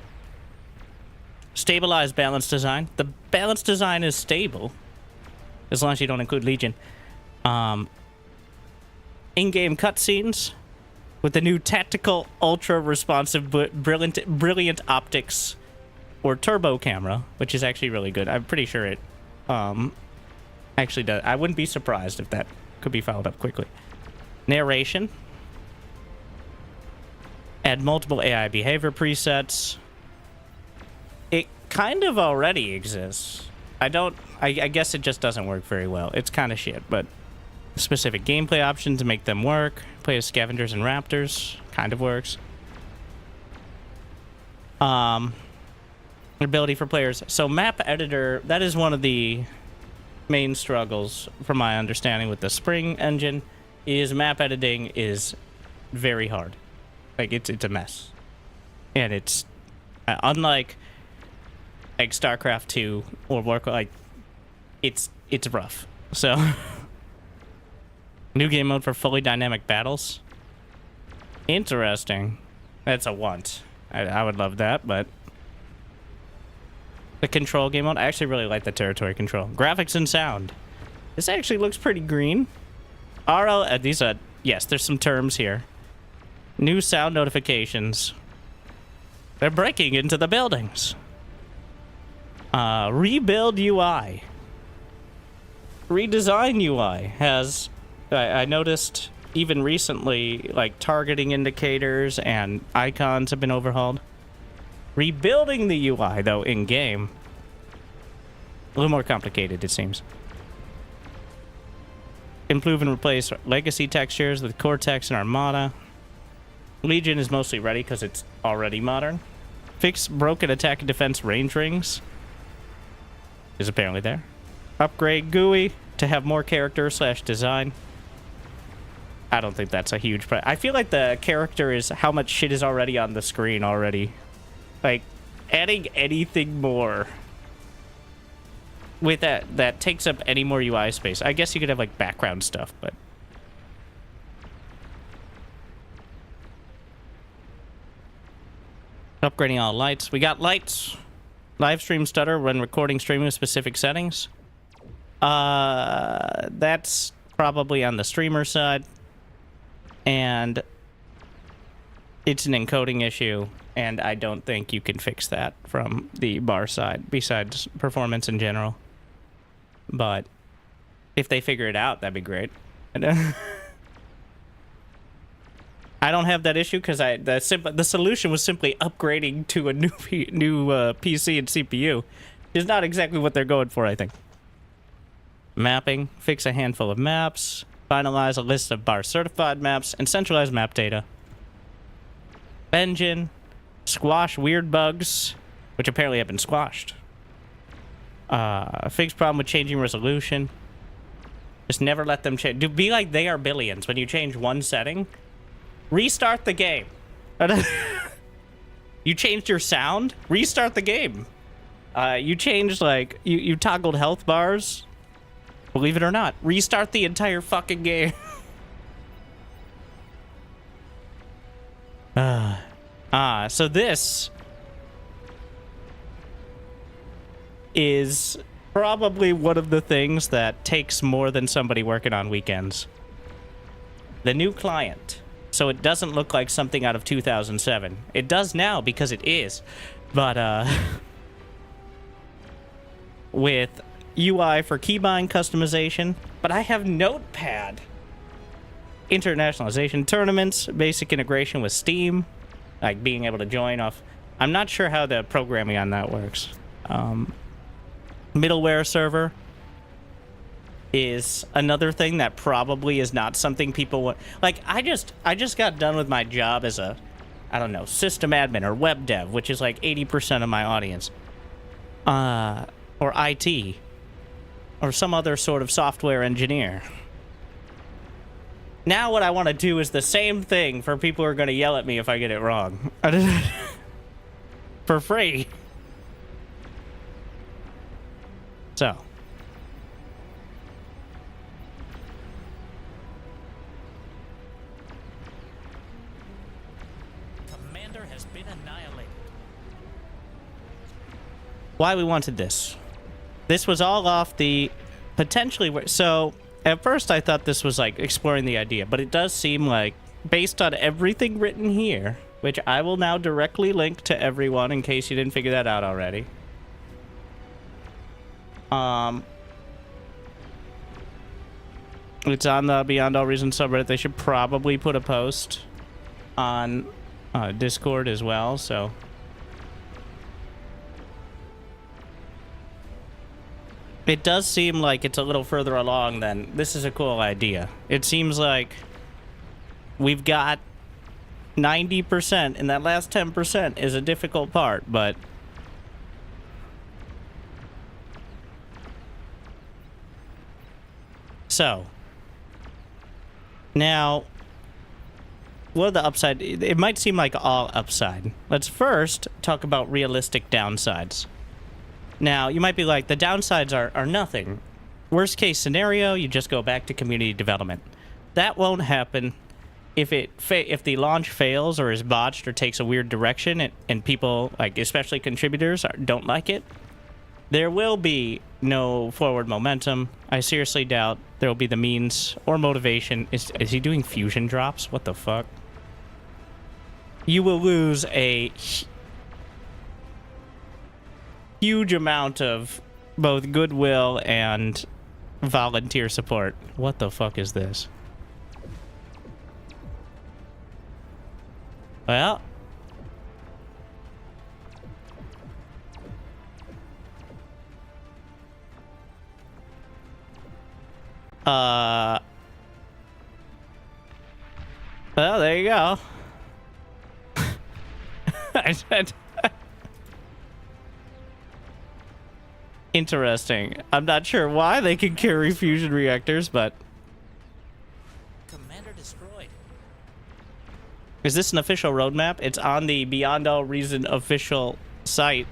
Stabilize balance design. The balance design is stable, as long as you don't include Legion. In-game cutscenes with the new tactical, ultra-responsive, brilliant optics or turbo camera, which is actually really good. I'm pretty sure it actually does. I wouldn't be surprised if that could be followed up quickly. Narration. Add multiple AI behavior presets. It kind of already exists. I guess it just doesn't work very well. It's kind of shit, but specific gameplay options to make them work. Play as scavengers and raptors. Kind of works. Ability for players. So map editor, that is one of the main struggles, from my understanding, with the Spring engine, is map editing is very hard. Like, it's a mess. And it's unlike StarCraft 2 or it's rough. So new game mode for fully dynamic battles. Interesting. That's a want. I would love that, but the control game mode, I actually really like the territory control. Graphics and sound. This actually looks pretty green. Yes, there's some terms here. New sound notifications. They're breaking into the buildings. Rebuild UI. Redesign UI has, I noticed even recently, like targeting indicators and icons have been overhauled. Rebuilding the UI, though, in-game, a little more complicated, it seems. Improve and replace legacy textures with Cortex and Armada. Legion is mostly ready because it's already modern. Fix broken attack and defense range rings. Is apparently there. Upgrade GUI to have more character / design. I don't think that's a huge price. I feel like the character is how much shit is already on the screen already. Like, adding anything more with that takes up any more UI space. I guess you could have, like, background stuff, but... Upgrading all lights. We got lights. Live stream stutter when recording streaming with specific settings. That's probably on the streamer side. And it's an encoding issue, and I don't think you can fix that from the bar side, besides performance in general. But if they figure it out, that'd be great. I don't have that issue because the solution was simply upgrading to a new PC and CPU. Is not exactly what they're going for, I think. Mapping, fix a handful of maps, finalize a list of bar certified maps, and centralize map data. Engine, squash weird bugs, which apparently have been squashed. Fix problem with changing resolution. Just never let them change. Be like they are billions. When you change one setting, restart the game. You changed your sound, restart the game. You changed, like, you toggled health bars. Believe it or not, restart the entire fucking game. So this is probably one of the things that takes more than somebody working on weekends. The new client. So it doesn't look like something out of 2007. It does now because it is. But, with UI for keybind customization, but I have Notepad. Internationalization tournaments, basic integration with Steam, like being able to join off. I'm not sure how the programming on that works. Middleware server is another thing that probably is not something people want. Like, I just got done with my job as a, I don't know, system admin or web dev, which is like 80% of my audience. Or IT. Or some other sort of software engineer. Now what I want to do is the same thing for people who are going to yell at me if I get it wrong. For free. So. Commander has been annihilated. Why we wanted this. This was all off the potentially... So, at first I thought this was like exploring the idea, but it does seem like, based on everything written here, which I will now directly link to everyone in case you didn't figure that out already. It's on the Beyond All Reason subreddit. They should probably put a post on Discord as well, so... It does seem like it's a little further along than, this is a cool idea. It seems like we've got 90%, and that last 10% is a difficult part, but... So. Now, what are the upside? It might seem like all upside. Let's first talk about realistic downsides. Now, you might be like, the downsides are nothing. Worst case scenario, you just go back to community development. That won't happen if the launch fails or is botched or takes a weird direction and people, like especially contributors, don't like it. There will be no forward momentum. I seriously doubt there will be the means or motivation. Is he doing fusion drops? What the fuck? You will lose a... huge amount of both goodwill and volunteer support. What the fuck is this? Well, well, there you go. I said interesting. I'm not sure why they can carry fusion reactors, but Commander destroyed. is this an official roadmap? It's on the Beyond All Reason official site.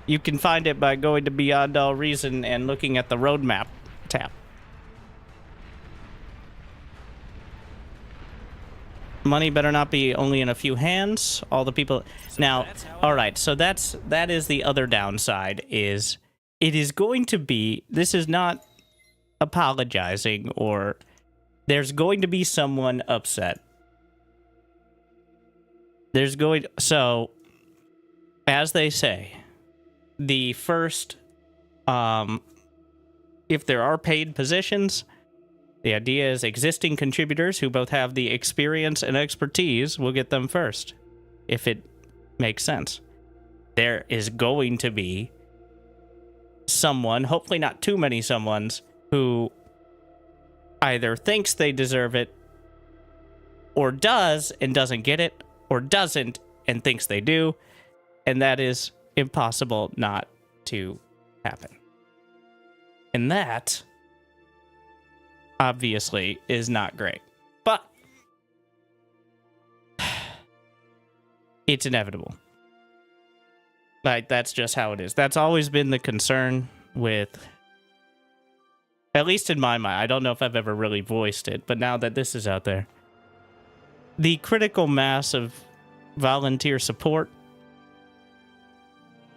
You can find it by going to Beyond All Reason and looking at the roadmap tab. Money better not be only in a few hands. All the people now. All right, so that is the other downside. Is it is going to be. This is not apologizing, or there's going to be someone upset. There's going so, as they say, the first, if there are paid positions. The idea is existing contributors who both have the experience and expertise will get them first, if it makes sense. There is going to be someone, hopefully not too many someones, who either thinks they deserve it, or does and doesn't get it, or doesn't and thinks they do, and that is impossible not to happen. And that obviously is not great, but it's inevitable. Like, that's just how it is. That's always been the concern with, at least in my mind. I don't know if I've ever really voiced it, but now that this is out there, the critical mass of volunteer support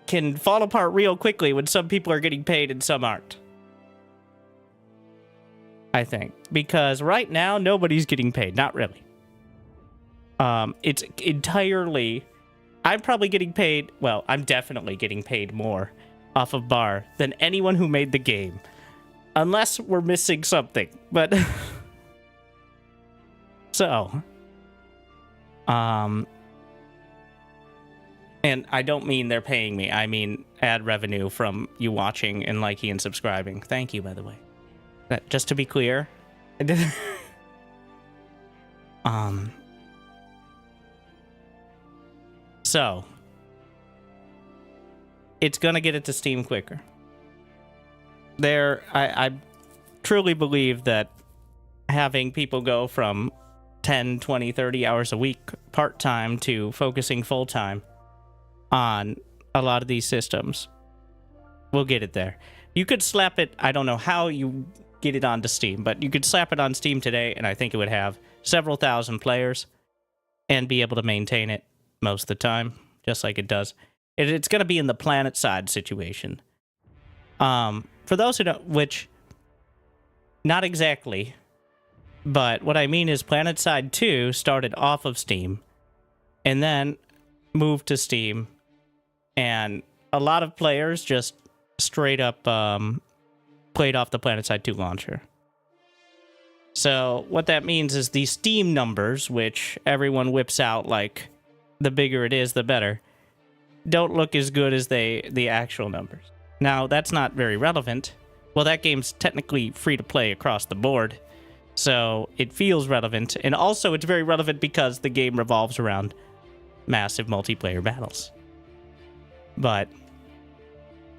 can fall apart real quickly when some people are getting paid and some aren't. I think, because right now nobody's getting paid. Not really. It's entirely. I'm probably getting paid. Well, I'm definitely getting paid more off of bar than anyone who made the game, unless we're missing something. But so, and I don't mean they're paying me. I mean ad revenue from you watching and liking and subscribing. Thank you, by the way. Just to be clear, so it's gonna get it to Steam quicker. I truly believe that having people go from 10, 20, 30 hours a week part-time to focusing full-time on a lot of these systems will get it there. You could slap it, I don't know how you get it onto Steam, but you could slap it on Steam today, and I think it would have several thousand players and be able to maintain it most of the time, just like it does. It's going to be in the planet side situation. For those who don't, which, not exactly, but what I mean is Planet Side 2 started off of Steam and then moved to Steam, and a lot of players just straight up played off the PlanetSide 2 launcher. So what that means is the Steam numbers, which everyone whips out like the bigger it is, the better, don't look as good as the actual numbers. Now, that's not very relevant. Well, that game's technically free to play across the board, so it feels relevant. And also, it's very relevant because the game revolves around massive multiplayer battles. But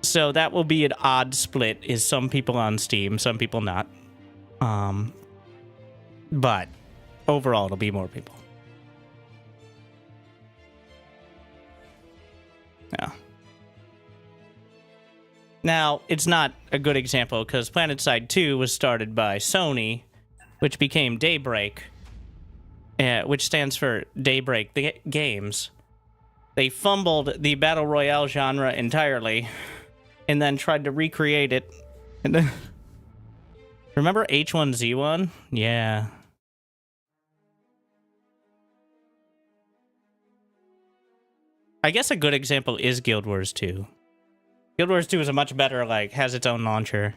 so that will be an odd split, is some people on Steam, some people not. But overall, it'll be more people. Yeah. Now, it's not a good example because PlanetSide 2 was started by Sony, which became Daybreak, which stands for Daybreak Games. They fumbled the Battle Royale genre entirely and then tried to recreate it. And then remember H1Z1? Yeah. I guess a good example is Guild Wars 2. Guild Wars 2 is a much better, like, has its own launcher.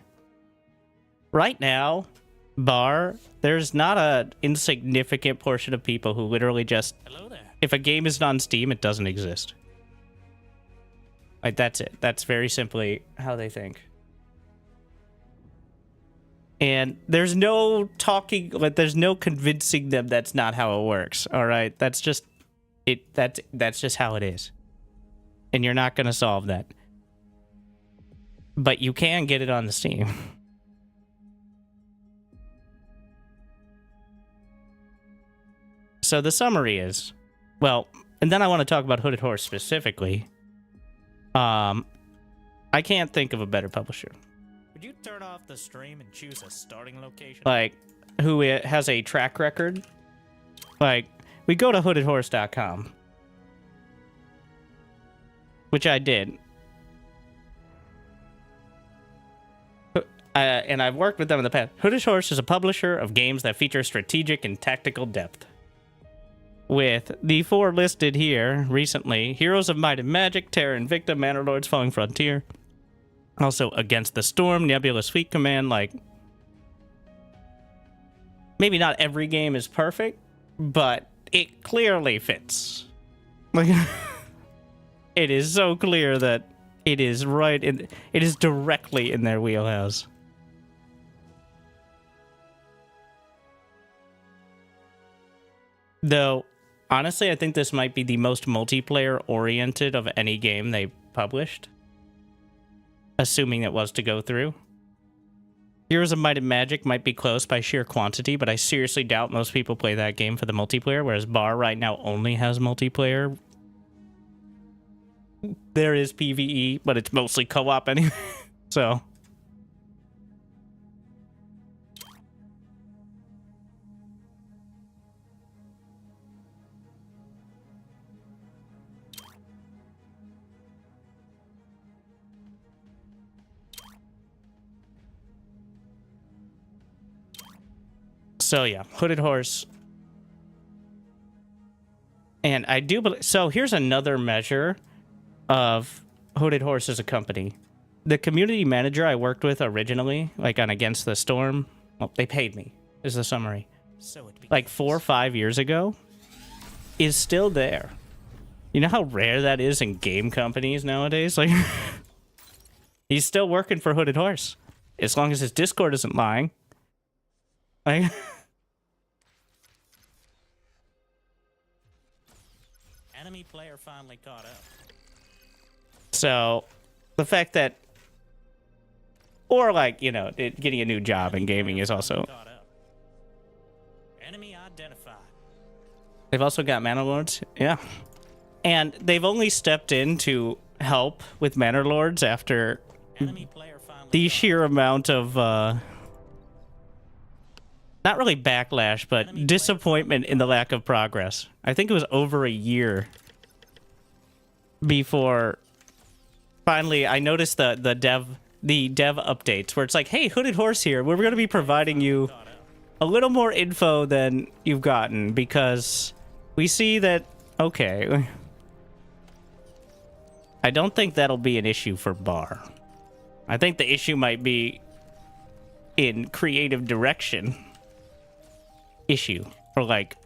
Right now, there's not a insignificant portion of people who literally just, Hello there. if a game isn't on Steam, it doesn't exist. Like, that's it. That's very simply how they think. And there's no talking, like, there's no convincing them that's not how it works. All right, that's just it. That's just how it is, and you're not gonna solve that. But you can get it on the Steam. So the summary is, well, and then I want to talk about Hooded Horse specifically. I can't think of a better publisher. Would you turn off the stream and choose a starting location? Like, who has a track record. Like, we go to hoodedhorse.com, which I did. And I've worked with them in the past. Hooded Horse is a publisher of games that feature strategic and tactical depth. With the 4 listed here recently: Heroes of Might and Magic, Terra Invicta, Manor Lords, Falling Frontier. Also, Against the Storm, Nebulous Fleet Command. Like, maybe not every game is perfect, but it clearly fits. Like, it is so clear that it is right in, it is directly in their wheelhouse. Though, honestly, I think this might be the most multiplayer-oriented of any game they published. Assuming it was to go through. Heroes of Might and Magic might be close by sheer quantity, but I seriously doubt most people play that game for the multiplayer, whereas Bar right now only has multiplayer. There is PvE, but it's mostly co-op anyway, so... So yeah, Hooded Horse. And I do believe, so here's another measure of Hooded Horse as a company. The community manager I worked with originally, like on Against the Storm, well, they paid me, is the summary. So it begins. Like 4 or 5 years ago, is still there. You know how rare that is in game companies nowadays? Like, he's still working for Hooded Horse. As long as his Discord isn't lying. Like... Enemy player finally caught up. So, the fact that, or like, you know, getting a new job in gaming is also... Caught up. Enemy identified. They've also got Manor Lords, yeah. And they've only stepped in to help with Manor Lords after Enemy player finally the caught sheer amount of, not really backlash, but disappointment in the lack of progress. I think it was over a year before finally I noticed the dev updates where it's like, hey, Hooded Horse here, we're going to be providing you a little more info than you've gotten because we see that, okay, I don't think that'll be an issue for Bar. I think the issue might be in creative direction issue or like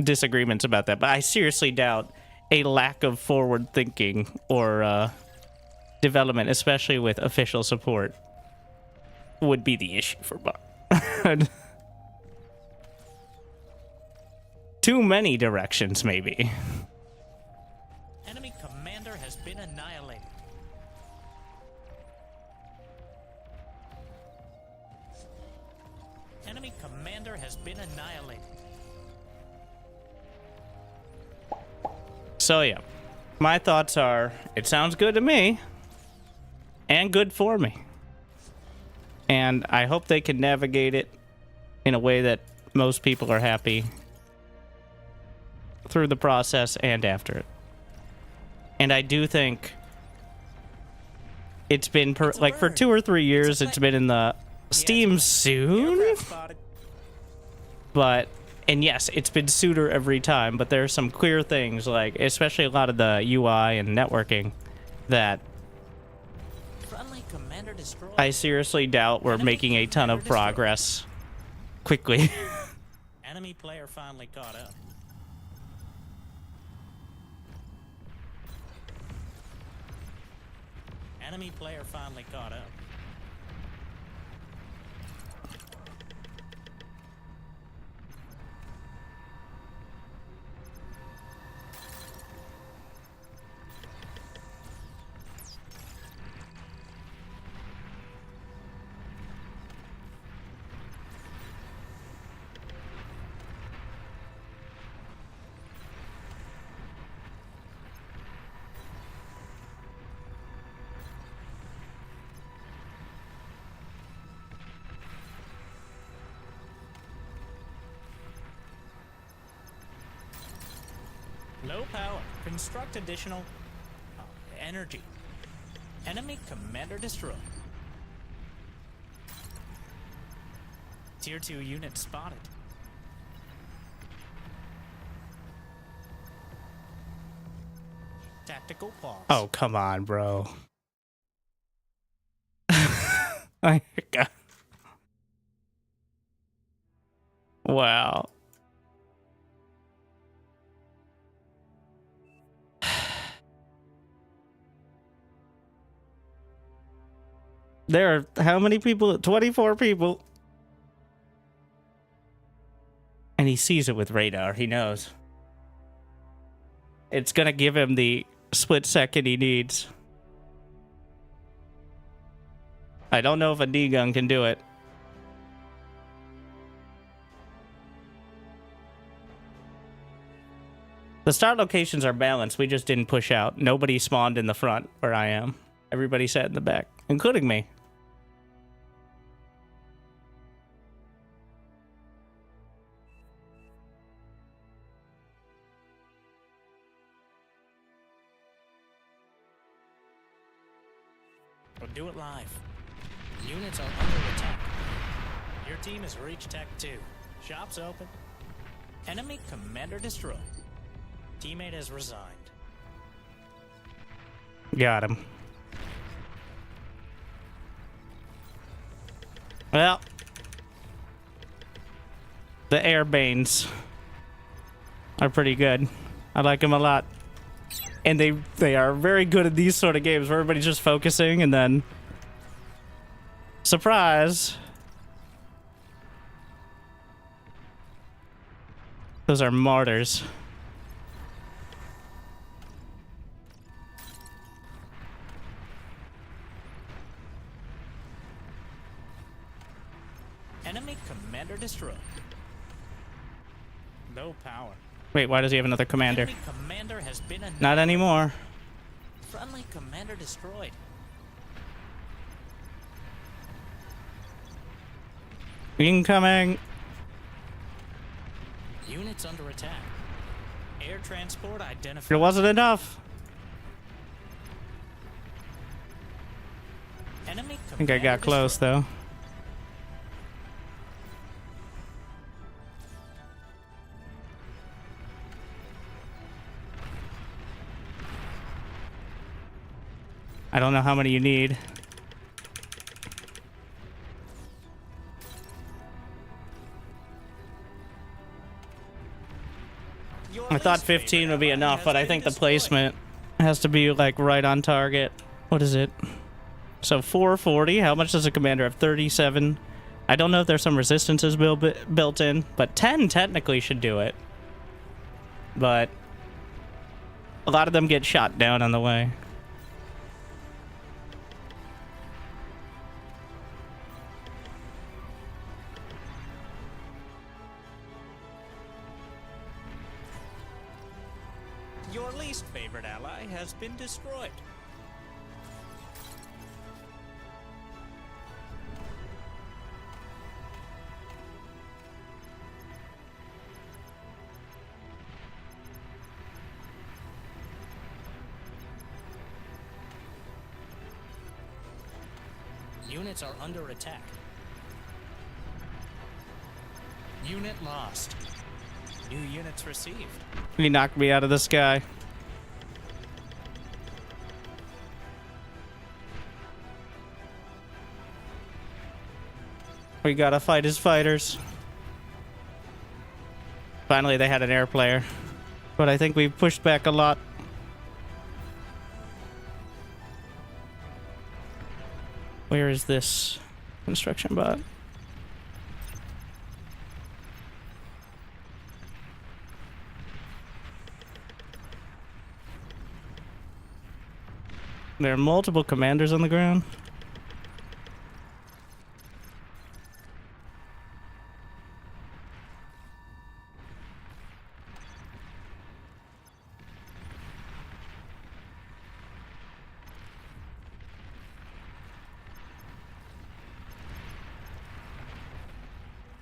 disagreements about that, but I seriously doubt a lack of forward thinking or development, especially with official support, would be the issue for Bar. Too many directions, maybe. Enemy commander has been annihilated. Enemy commander has been annihilated. So yeah, my thoughts are, it sounds good to me, and good for me. And I hope they can navigate it in a way that most people are happy through the process and after it. And I do think it's been, like, for 2 or 3 years, it's been in the Steam soon, Aircraft spotted. but And yes, it's been sooner every time, but there are some clear things, like especially a lot of the UI and networking, that Friendly commander destroyed. I seriously doubt we're making a ton of progress quickly. Enemy player finally caught up. Enemy player finally caught up. Low power. Construct additional energy. Enemy commander destroyed. Tier 2 unit spotted. Tactical pause. Oh, come on, bro. I got... Wow. There are how many people? 24 people. And he sees it with radar. He knows. It's gonna give him the split second he needs. I don't know if a D-gun can do it. The start locations are balanced. We just didn't push out. Nobody spawned in the front where I am. Everybody sat in the back, including me. We'll do it live. Units are under attack. Your team has reached Tech 2. Shops open. Enemy commander destroyed. Teammate has resigned. Got him. Well, the Airbanes are pretty good. I like them a lot. And they are very good at these sort of games where everybody's just focusing and then... Surprise! Those are martyrs. Enemy commander destroyed. Low power. Wait, why does he have another commander? Enemy commander has been annihilated. Not anymore. Friendly commander destroyed. Incoming. Units under attack. Air transport identified. It wasn't enough. Enemy I think I got close though. I don't know how many you need. I thought 15 would be enough, but I think the placement has to be like right on target. What is it? So 440. How much does a commander have? 37. I don't know if there's some resistances built in, but 10 technically should do it. But a lot of them get shot down on the way. Your least favorite ally has been destroyed. Units are under attack. Unit lost. New units received. He knocked me out of the sky. We gotta fight his fighters. Finally, they had an air player. But I think we've pushed back a lot. Where is this construction bot? There are multiple commanders on the ground.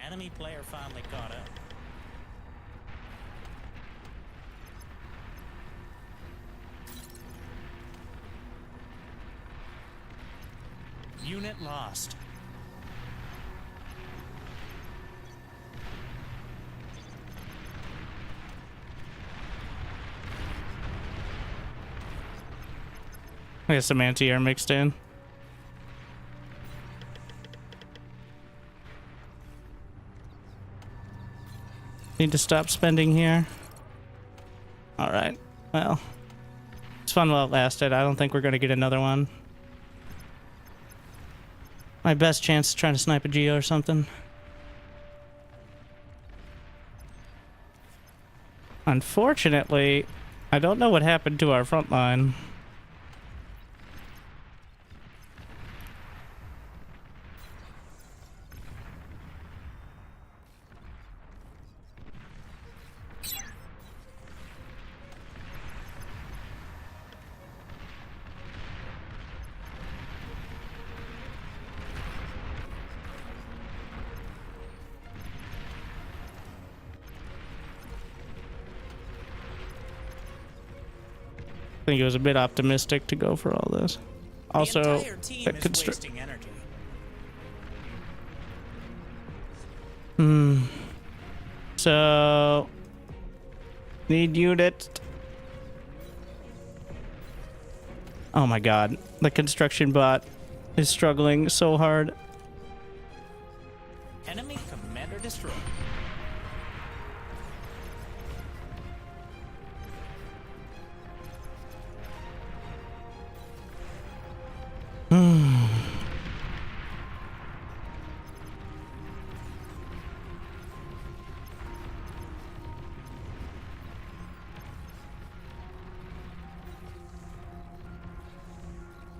Enemy player finally caught up. Unit lost. We have some anti-air mixed in. Need to stop spending here. Alright, well. It's fun while it lasted. I don't think we're gonna get another one. My best chance is trying to snipe a Geo or something. Unfortunately, I don't know what happened to our front line. I think it was a bit optimistic to go for all this. Also, the entire team that is could wasting energy. So need unit. Oh my god, the construction bot is struggling so hard. Enemy commander destroyed.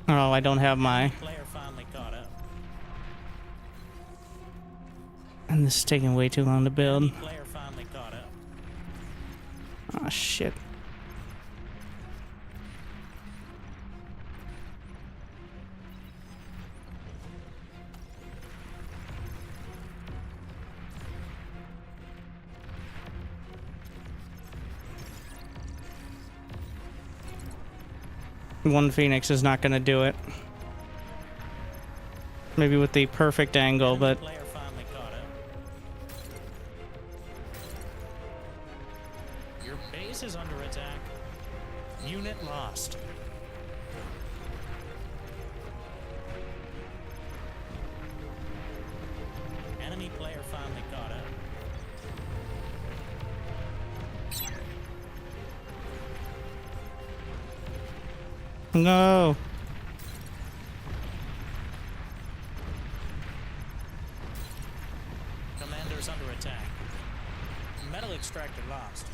Oh, I don't have my... Player finally caught up. And this is taking way too long to build. Player finally caught up. Oh shit. One Phoenix is not going to do it. Maybe with the perfect angle, but... Player finally caught up. Your base is under attack. Unit lost. Enemy player finally caught up. No. Commander's under attack. Metal extractor lost.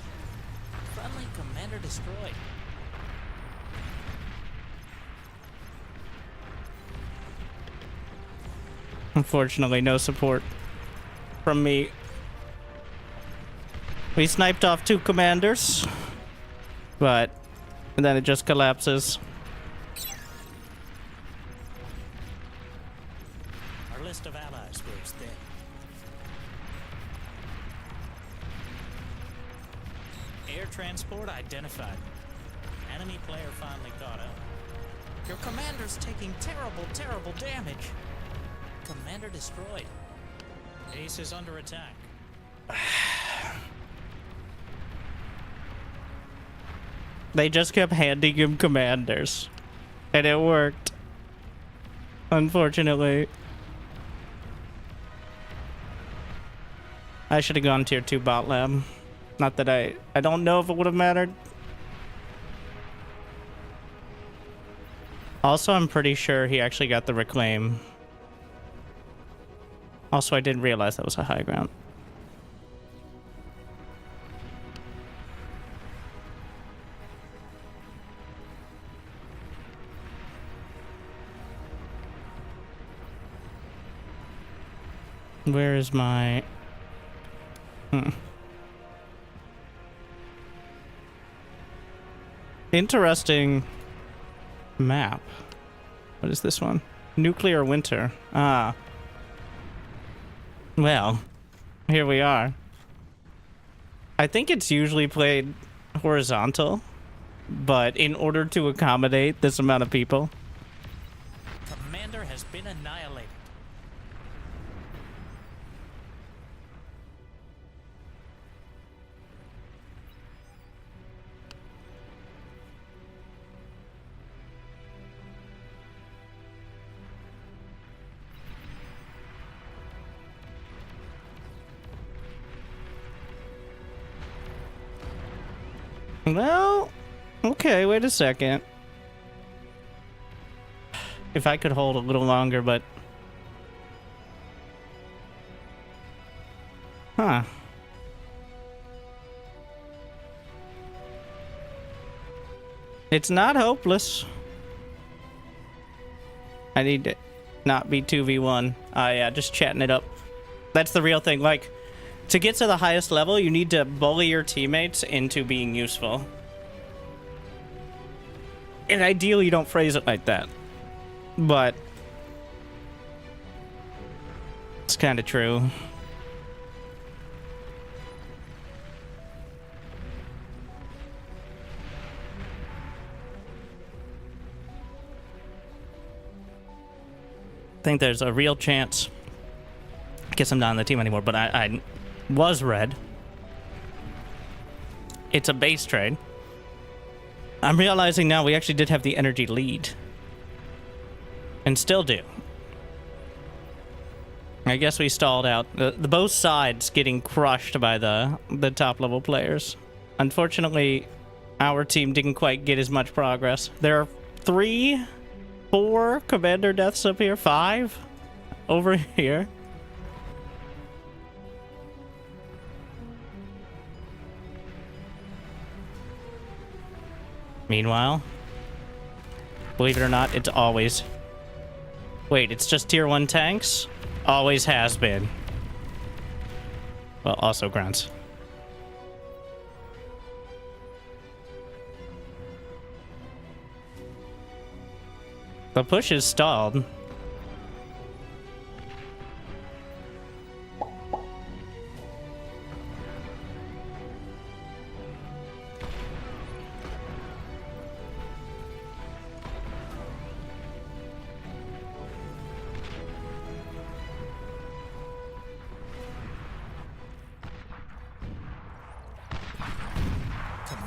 Friendly commander destroyed. Unfortunately, no support from me. We sniped off 2 commanders, but and then it just collapses. Our list of allies grows thin. Air transport identified. Enemy player finally caught up. Your commander's taking terrible damage. Commander destroyed. Base is under attack. They just kept handing him commanders. And it worked. Unfortunately. I should have gone tier 2 bot lab. Not that I don't know if it would have mattered. Also, I'm pretty sure he actually got the reclaim. Also, I didn't realize that was a high ground. Where is my... Interesting map. What is this one? Nuclear winter. Ah. Well, here we are. I think it's usually played horizontal, but in order to accommodate this amount of people... Commander has been annihilated. Well, okay, wait a second. If I could hold a little longer, but... Huh. It's not hopeless. I need to not be 2v1. Yeah, just chatting it up. That's the real thing. Like, to get to the highest level, you need to bully your teammates into being useful. And ideally, you don't phrase it like that. But it's kind of true. I think there's a real chance. I guess I'm not on the team anymore, but I was red. It's a base trade. I'm realizing now we actually did have the energy lead. And still do. I guess we stalled out. The both sides getting crushed by the top level players. Unfortunately, our team didn't quite get as much progress. There are 3, 4 commander deaths up here. 5 over here. Meanwhile, believe it or not, it's always... Wait, it's just tier 1 tanks? Always has been. Well, also grunts. The push is stalled.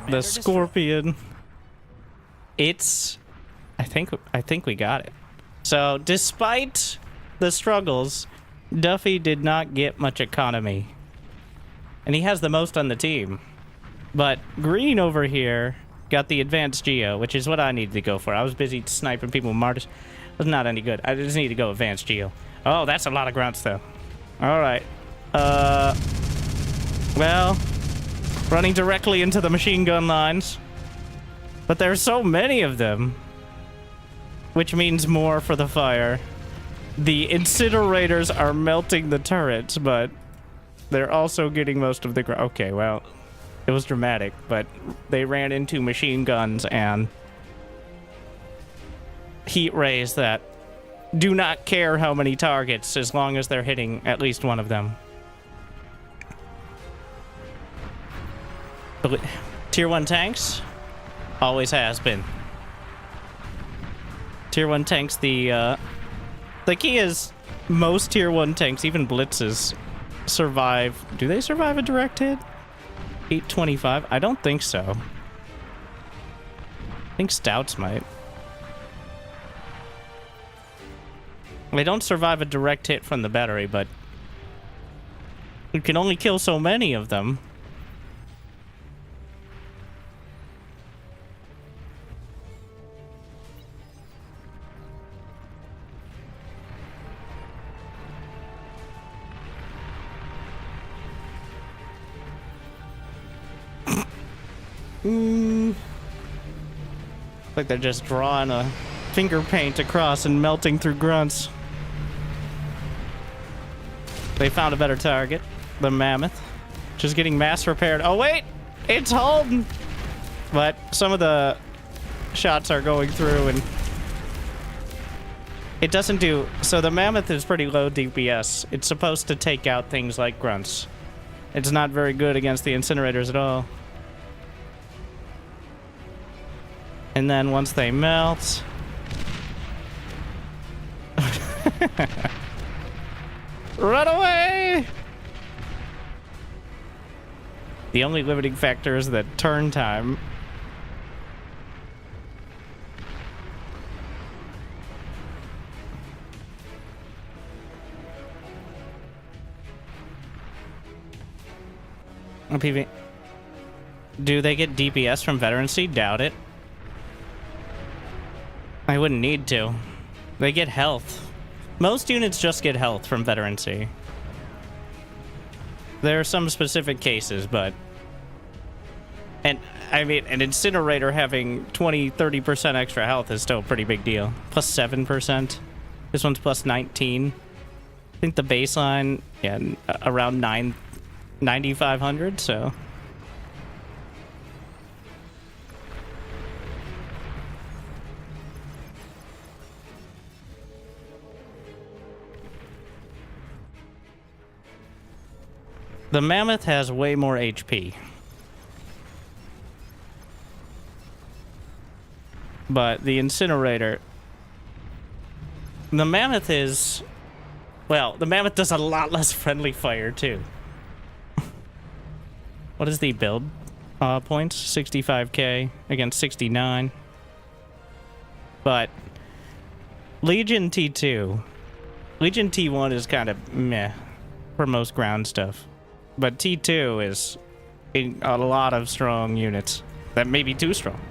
The Scorpion. It's... I think we got it. So, despite the struggles, Duffy did not get much economy. And he has the most on the team. But Green over here got the advanced Geo, which is what I needed to go for. I was busy sniping people with Martis. It was not any good. I just need to go advanced Geo. Oh, that's a lot of grunts, though. Alright. Well... running directly into the machine gun lines. But there's so many of them. Which means more for the fire. The incinerators are melting the turrets, but they're also getting most of the... Okay, well, it was dramatic, but they ran into machine guns and heat rays that do not care how many targets as long as they're hitting at least one of them. Tier 1 tanks always has been. Tier 1 tanks, the key is most tier 1 tanks, even blitzes, survive. Do they survive a direct hit? 825? I don't think so. think Stouts might. They don't survive a direct hit from the battery, but you can only kill so many of them. Like they're just drawing a finger paint across and melting through grunts. They found a better target, the mammoth. Just getting mass repaired. Oh wait, it's holding. But some of the shots are going through and it doesn't do. So the mammoth is pretty low DPS. It's supposed to take out things like grunts. It's not very good against the incinerators at all. And then once they melt... Run away! The only limiting factor is the turn time. PV. Do they get DPS from veterancy? Doubt it. I wouldn't need to. They get health. Most units just get health from veterancy. There are some specific cases, but... And, I mean, an incinerator having 20-30% extra health is still a pretty big deal. Plus 7%. This one's plus 19. I think the baseline, yeah, around 9,500, so... The mammoth has way more HP. But the incinerator... The mammoth is... Well, the mammoth does a lot less friendly fire, too. What is the build points? 65k against 69. But... Legion T2. Legion T1 is kind of meh for most ground stuff. But T2 is a lot of strong units. That may be too strong.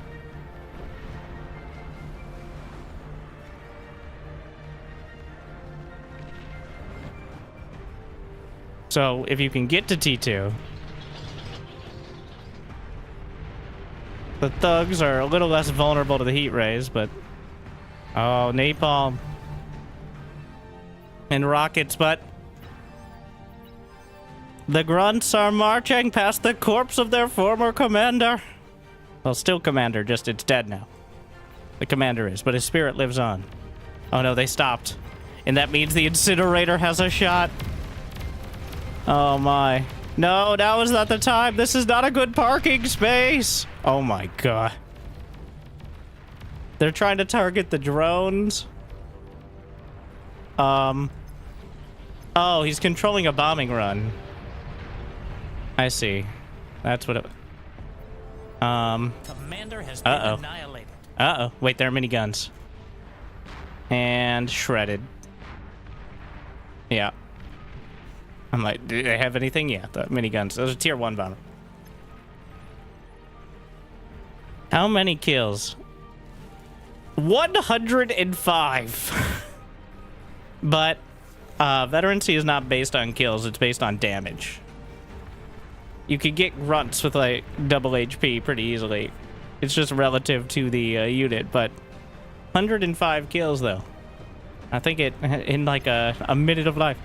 So, if you can get to T2... The thugs are a little less vulnerable to the heat rays, but... Oh, napalm. And rockets, but... The grunts are marching past the corpse of their former commander. Well, still commander, just it's dead now. The commander is, but his spirit lives on. Oh no, they stopped. And that means the incinerator has a shot. Oh my. No, now is not the time. This is not a good parking space. Oh my god. They're trying to target the drones. Oh, he's controlling a bombing run. I see. That's what it... Commander has been annihilated. Uh-oh. Wait, there are miniguns. And shredded. Yeah. I'm like, do they have anything? Yeah, the miniguns. Those are tier 1 bomber. How many kills? 105. But veterancy is not based on kills, it's based on damage. You could get grunts with like double HP pretty easily. It's just relative to the unit, but 105 kills though. I think it in like a minute of life.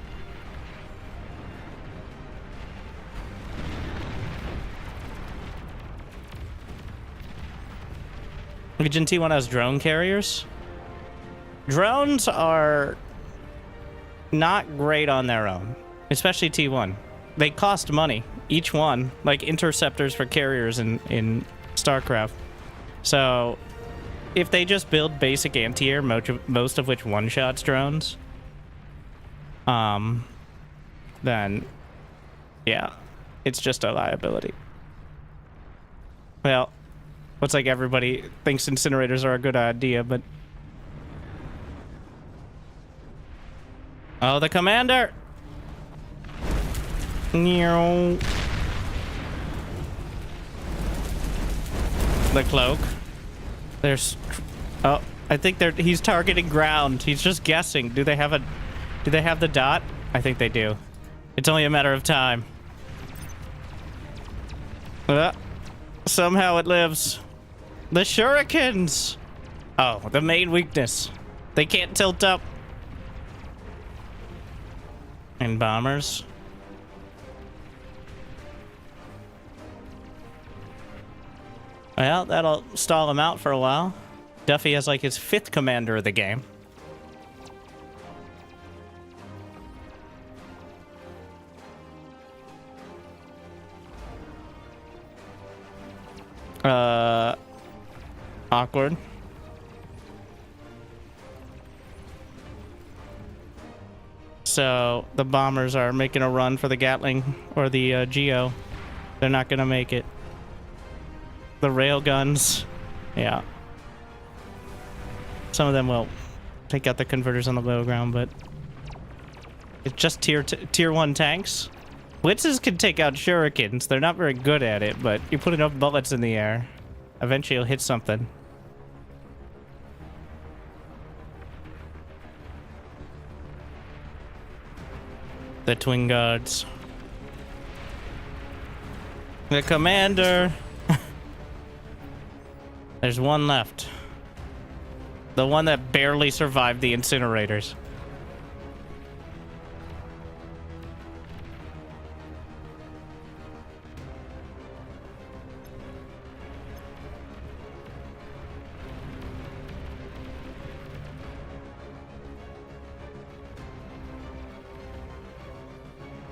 Legion T1 has drone carriers. Drones are not great on their own, especially T1. They cost money, each one, like interceptors for carriers in StarCraft. So, if they just build basic anti-air, most of which one-shots drones, then, yeah, it's just a liability. Well, Looks like everybody thinks incinerators are a good idea, but... Oh, the commander! The cloak. There's... Oh, I think he's targeting ground. He's just guessing. Do they have the dot? I think they do. It's only a matter of time. Somehow it lives. The shurikens! Oh, the main weakness. They can't tilt up. And bombers. Well, that'll stall him out for a while. Duffy has like his 5th commander of the game. Awkward. So the bombers are making a run for the Gatling or the Geo. They're not gonna make it. The railguns, yeah. Some of them will take out the converters on the low ground, but it's just tier 1 tanks. Blitzes can take out shurikens. They're not very good at it, but you put enough bullets in the air, eventually you'll hit something. The twin guards. The commander. There's one left. The one that barely survived the incinerators.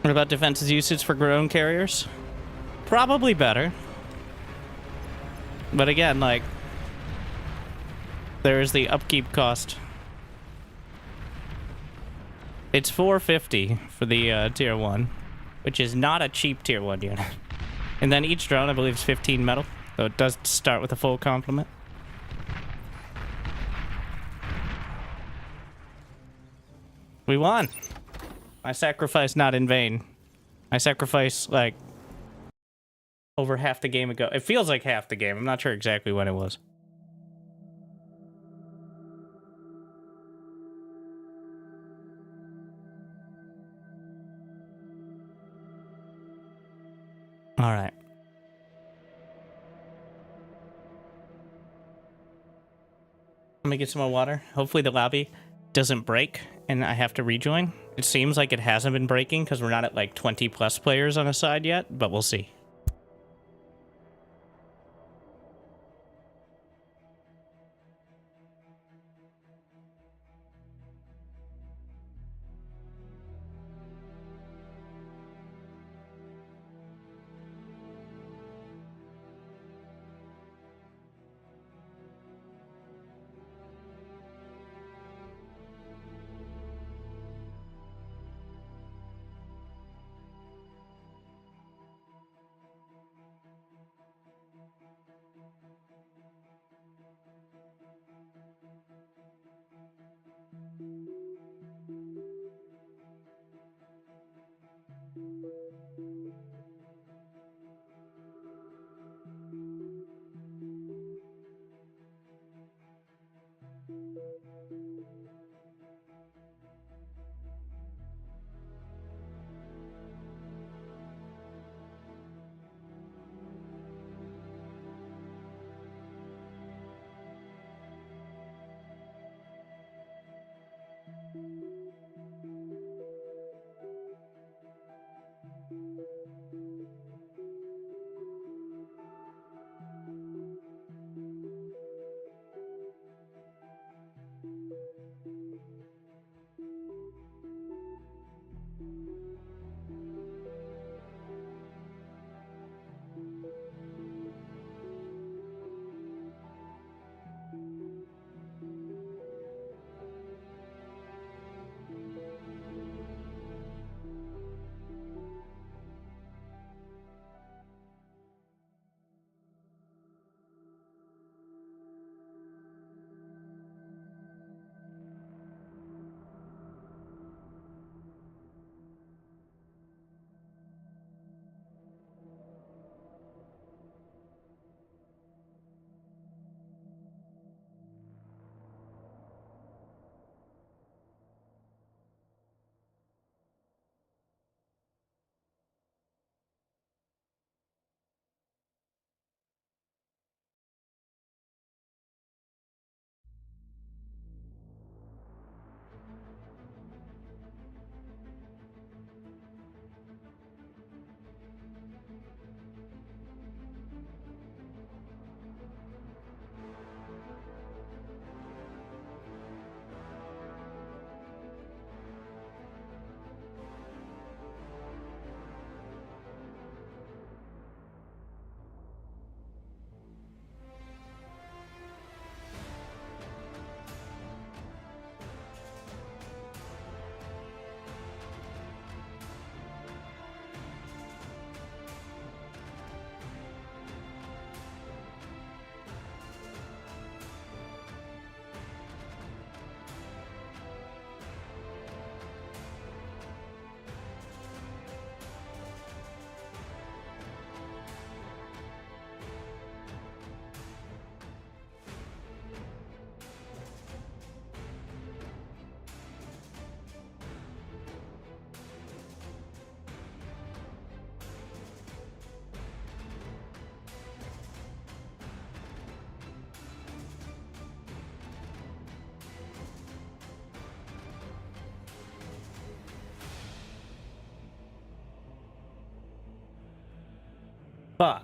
What about defense's usage for drone carriers? Probably better. But again, like, there's the upkeep cost. It's $450 for the tier 1, which is not a cheap tier 1 unit. And then each drone, I believe, is 15 metal, so it does start with a full complement. We won. My sacrifice not in vain. My sacrifice, like, over half the game ago. It feels like half the game. I'm not sure exactly when it was. All right. Let me get some more water. Hopefully the lobby doesn't break and I have to rejoin. It seems like it hasn't been breaking because we're not at like 20 plus players on a side yet, but we'll see. Fuck.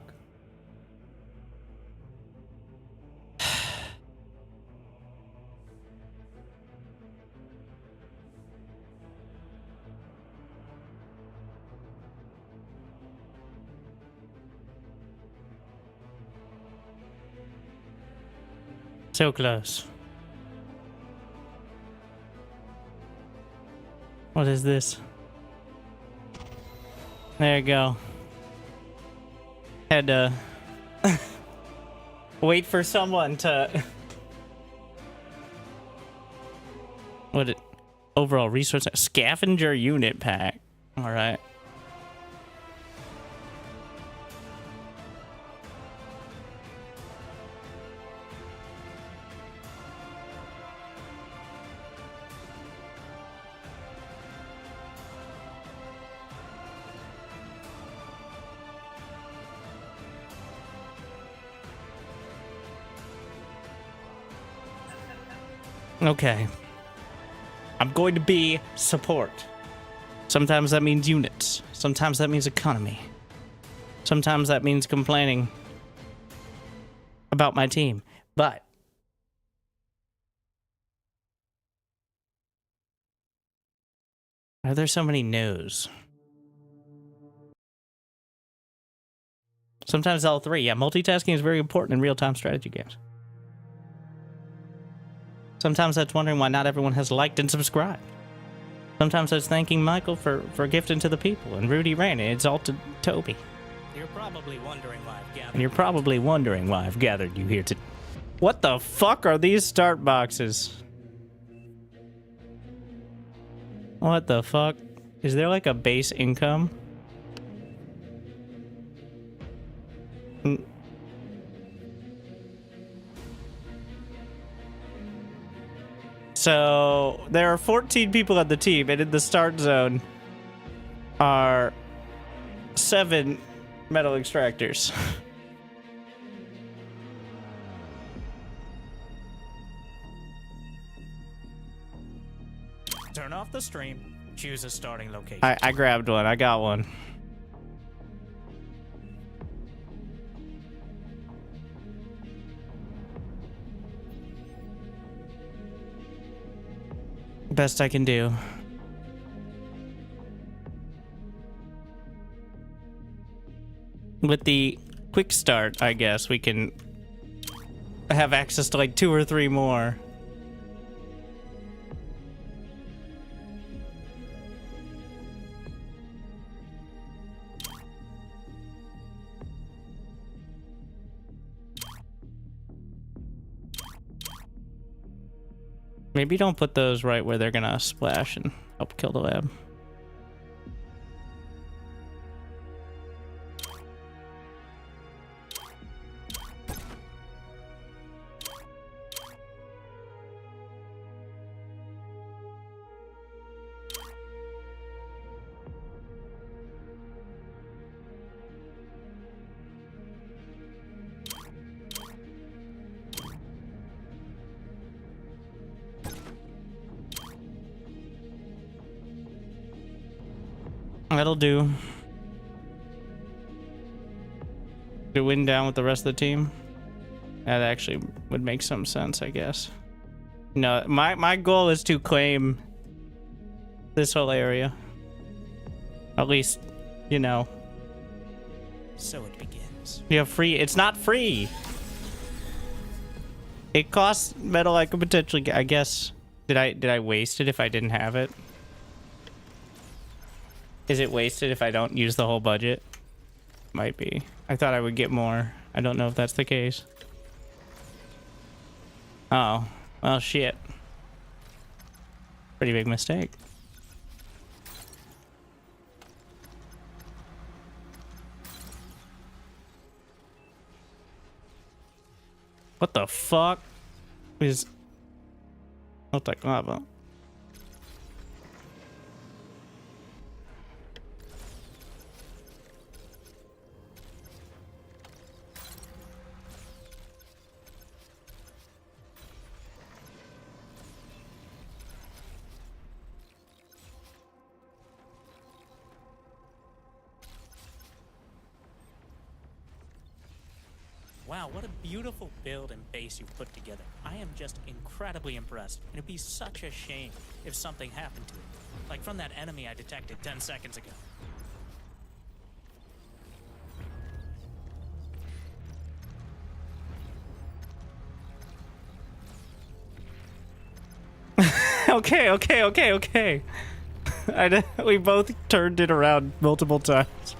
So close. What is this? There you go. Had to wait for someone to... What it... Overall resource... Scavenger unit pack. Alright. Okay. I'm going to be support. Sometimes that means units. Sometimes that means economy. Sometimes that means complaining about my team. But are there so many no's? Sometimes all three. Yeah, multitasking is very important in real-time strategy games. Sometimes that's wondering why not everyone has liked and subscribed. Sometimes that's thanking Michael for gifting to the people, and Rudy Rain and exalted Toby. You're probably wondering why I've gathered. And you're probably wondering why I've gathered you here to... What the fuck are these start boxes? What the fuck? Is there like a base income? So there are 14 people on the team, and in the start zone are 7 metal extractors. Turn off the stream. Choose a starting location. I grabbed one. I got one. Best I can do. With the quick start, I guess we can have access to like 2 or 3 more. Maybe don't put those right where they're gonna splash and help kill the lab. That'll do. To win down with the rest of the team. That actually would make some sense, I guess. No, my goal is to claim this whole area. At least, you know. So it begins. You have free. It's not free. It costs metal I could potentially get. I guess. Did I waste it if I didn't have it? Is it wasted if I don't use the whole budget? Might be. I thought I would get more. I don't know if that's the case. Oh. Well, shit. Pretty big mistake. What the fuck is... Looks like lava. Wow, what a beautiful build and base you've put together. I am just incredibly impressed. And it'd be such a shame if something happened to it. Like from that enemy I detected 10 seconds ago. Okay. We both turned it around multiple times.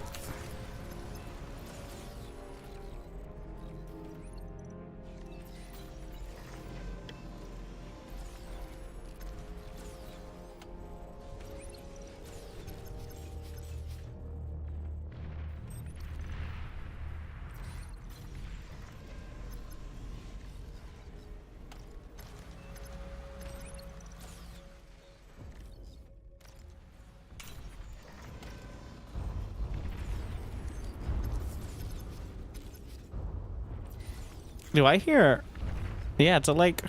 Do I hear? Yeah, it's a lake.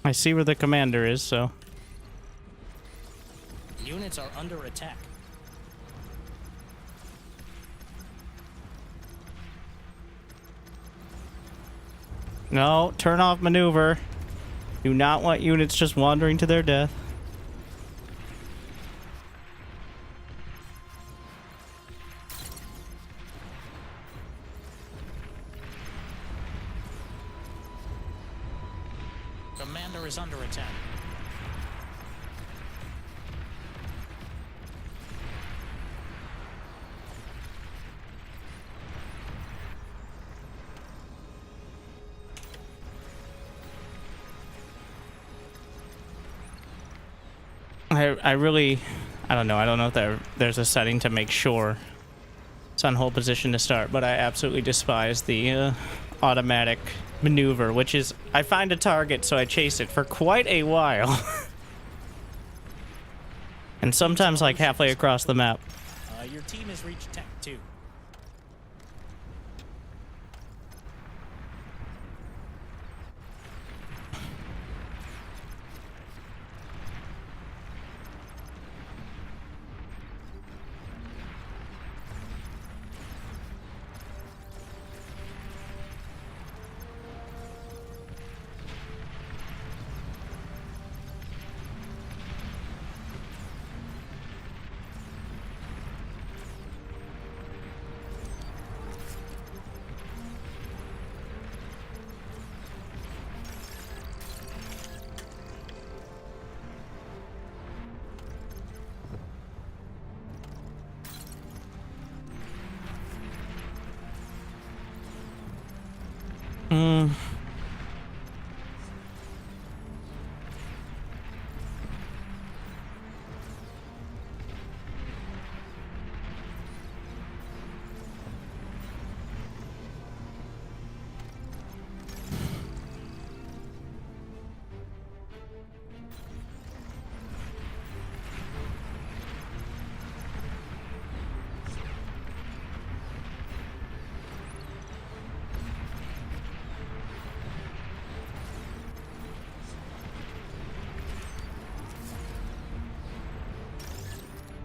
I see where the commander is, so. Units are under attack. No, turn off maneuver. Do not want units just wandering to their death. Commander is under attack. I don't know. I don't know if there's a setting to make sure it's on hold position to start, but I absolutely despise the automatic maneuver, which is I find a target, so I chase it for quite a while. And sometimes like halfway across the map. Your team has reached Tech 2.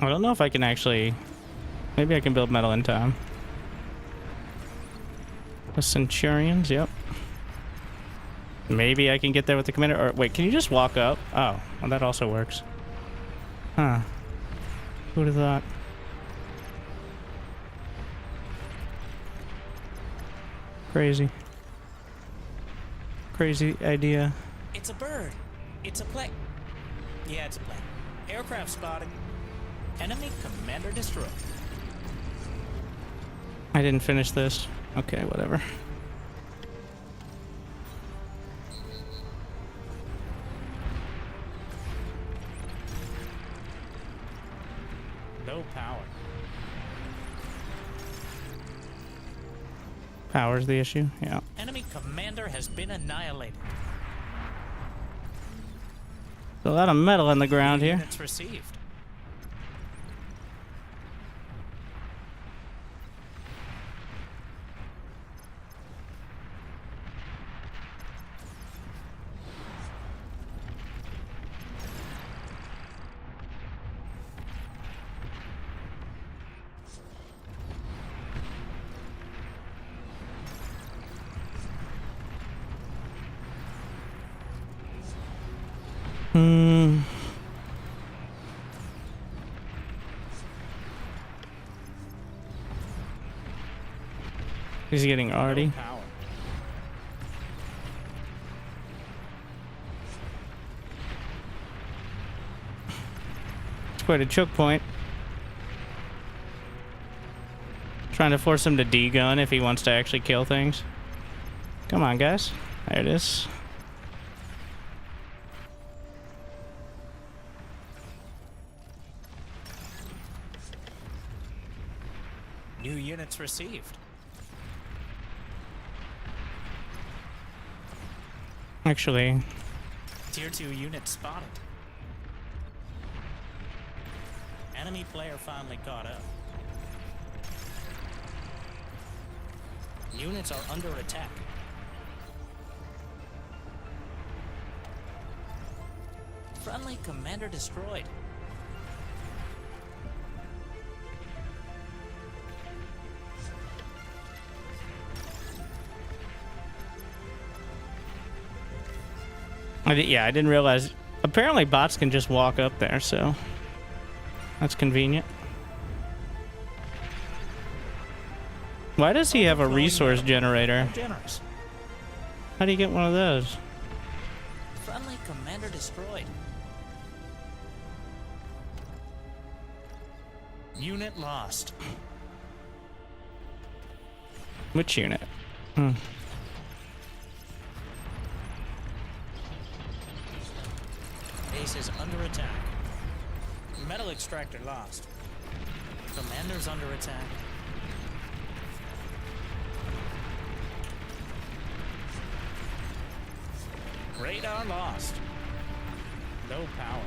I don't know if I can actually... Maybe I can build metal in time. The Centurions, yep. Maybe I can get there with the commander. Or wait, can you just walk up? Oh, well, that also works. Huh. Who'd have thought? Crazy. Crazy idea. It's a bird. It's a plane. Yeah, it's a plane. Aircraft spotted. Enemy commander destroyed. I didn't finish this. Okay, whatever. No power. Power's the issue? Yeah. Enemy commander has been annihilated. There's a lot of metal in the ground here. Units received. He's getting arty. No power. It's quite a choke point. Trying to force him to D-gun if he wants to actually kill things. Come on, guys. There it is. New units received. Actually, Tier 2 unit spotted. Enemy player finally caught up. Units are under attack. Friendly commander destroyed. yeah, I didn't realize. Apparently, bots can just walk up there, so that's convenient. Why does he have a resource generator? Generous. How do you get one of those? Friendly commander destroyed. Unit lost. Which unit? Base is under attack. Metal extractor lost. Commander's under attack. Radar lost. No power.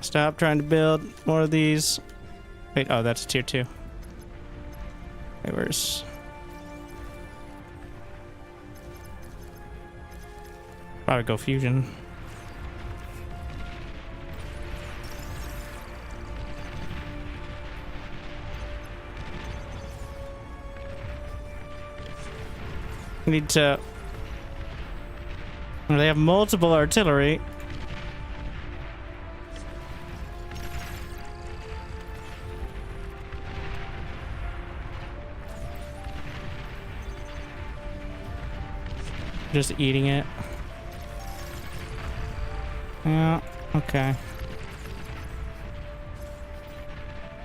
Stop trying to build more of these. Wait, oh, that's tier 2. Okay, where's... Probably go fusion. Need to... They have multiple artillery. Just eating it. Yeah, okay.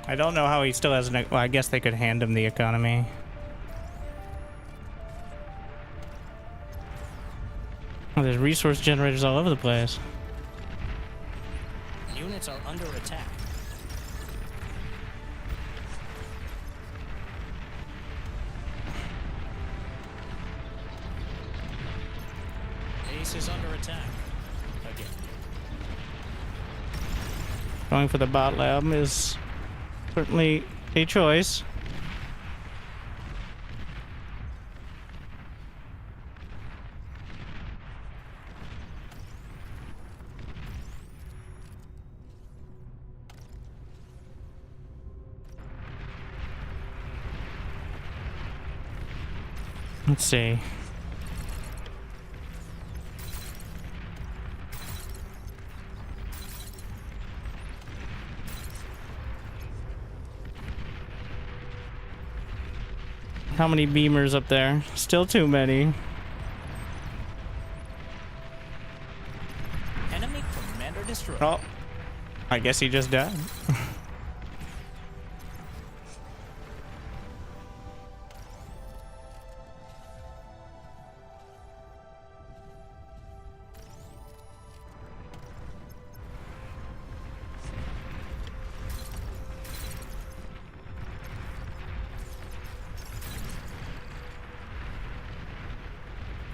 I don't know how he still has an... Well, I guess they could hand him the economy. Oh, there's resource generators all over the place. Units are under attack. Base is under attack. Again. Going for the bot lab is certainly a choice. Let's see. How many beamers up there? Still too many. Enemy commander destroyed. Oh, I guess he just died.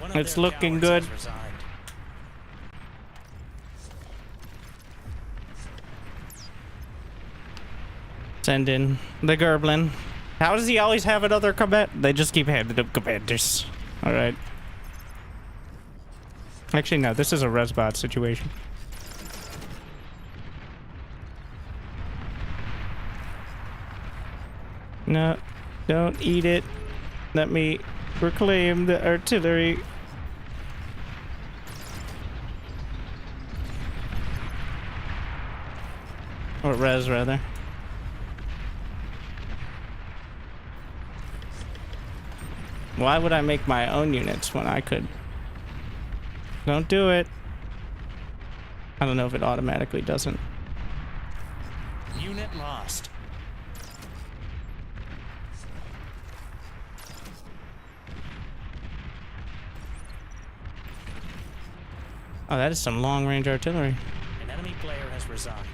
One of It's their looking cowards good. has resigned. Send in the Gerblin. How does he always have another combat? They just keep handing him commanders. Alright. Actually, no, this is a Resbot situation. No, don't eat it. Let me reclaim the artillery. Or res, rather. Why would I make my own units when I could? Don't do it. I don't know if it automatically doesn't. Unit lost. Oh, that is some long-range artillery. An enemy player has resigned.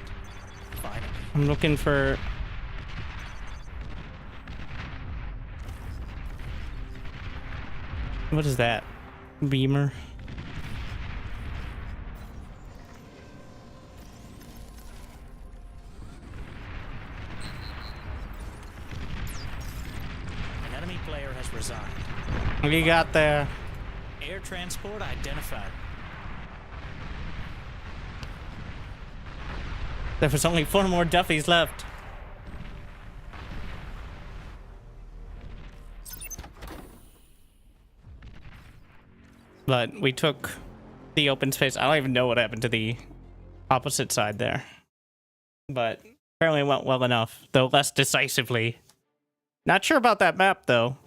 Finally. I'm looking for... What is that? Beamer? An enemy player has resigned. What do you got there? Air transport identified. There was only 4 more Duffies left. But we took the open space. I don't even know what happened to the opposite side there. But apparently it went well enough, though less decisively. Not sure about that map, though.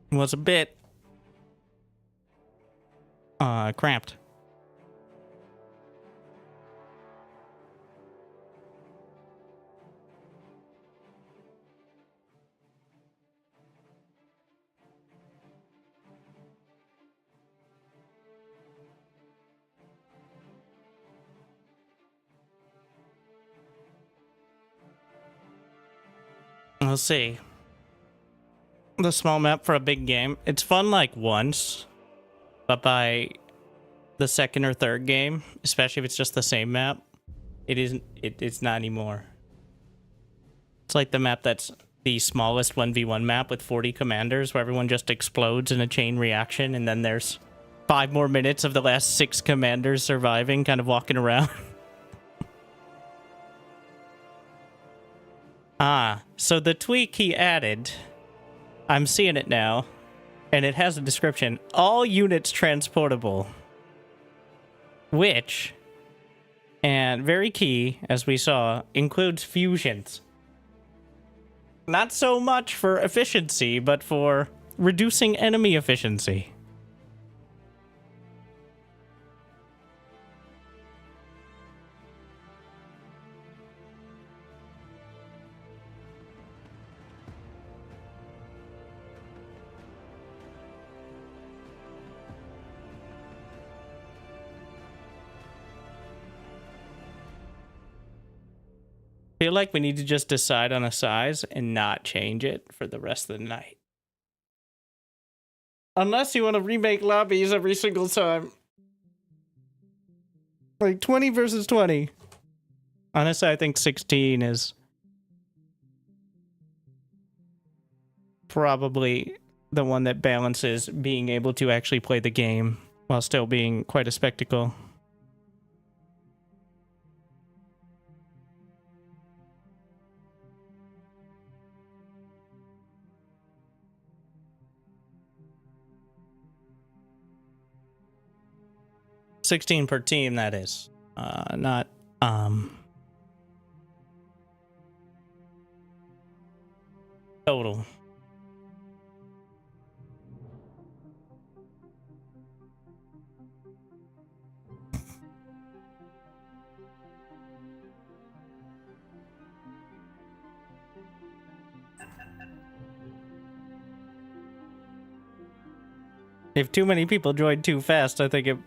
It was a bit cramped. We'll see. The small map for a big game. It's fun like once, but by the second or third game, especially if it's just the same map, it's not anymore. It's like the map that's the smallest 1v1 map with 40 commanders where everyone just explodes in a chain reaction, and then there's 5 more minutes of the last 6 commanders surviving, kind of walking around. So the tweak he added, I'm seeing it now, and it has a description. All units transportable. Which, and very key, as we saw, includes fusions. Not so much for efficiency, but for reducing enemy efficiency. Feel like we need to just decide on a size and not change it for the rest of the night. Unless you want to remake lobbies every single time. Like 20 versus 20. Honestly, I think 16 is probably the one that balances being able to actually play the game while still being quite a spectacle. $16 per team, that is. Not, total. If too many people joined too fast, I think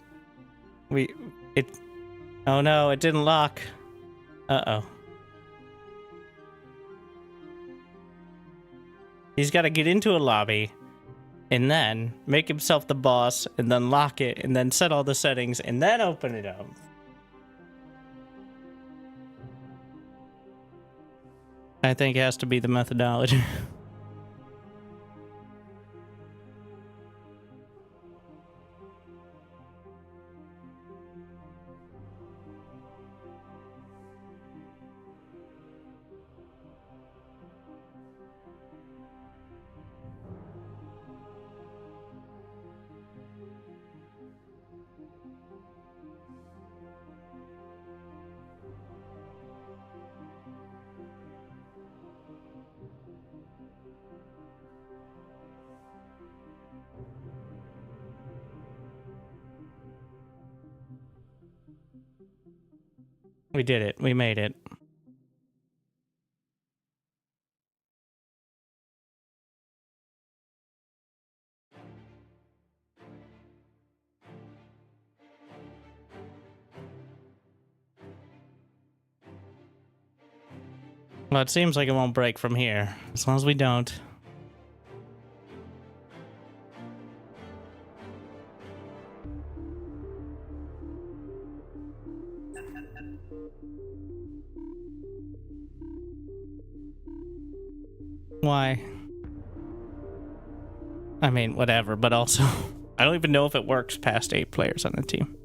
oh no, it didn't lock. Uh-oh. He's got to get into a lobby and then make himself the boss and then lock it and then set all the settings and then open it up. I think it has to be the methodology. We did it. We made it. Well, it seems like it won't break from here, as long as we don't. Why? I mean, whatever, but also, I don't even know if it works past 8 players on the team.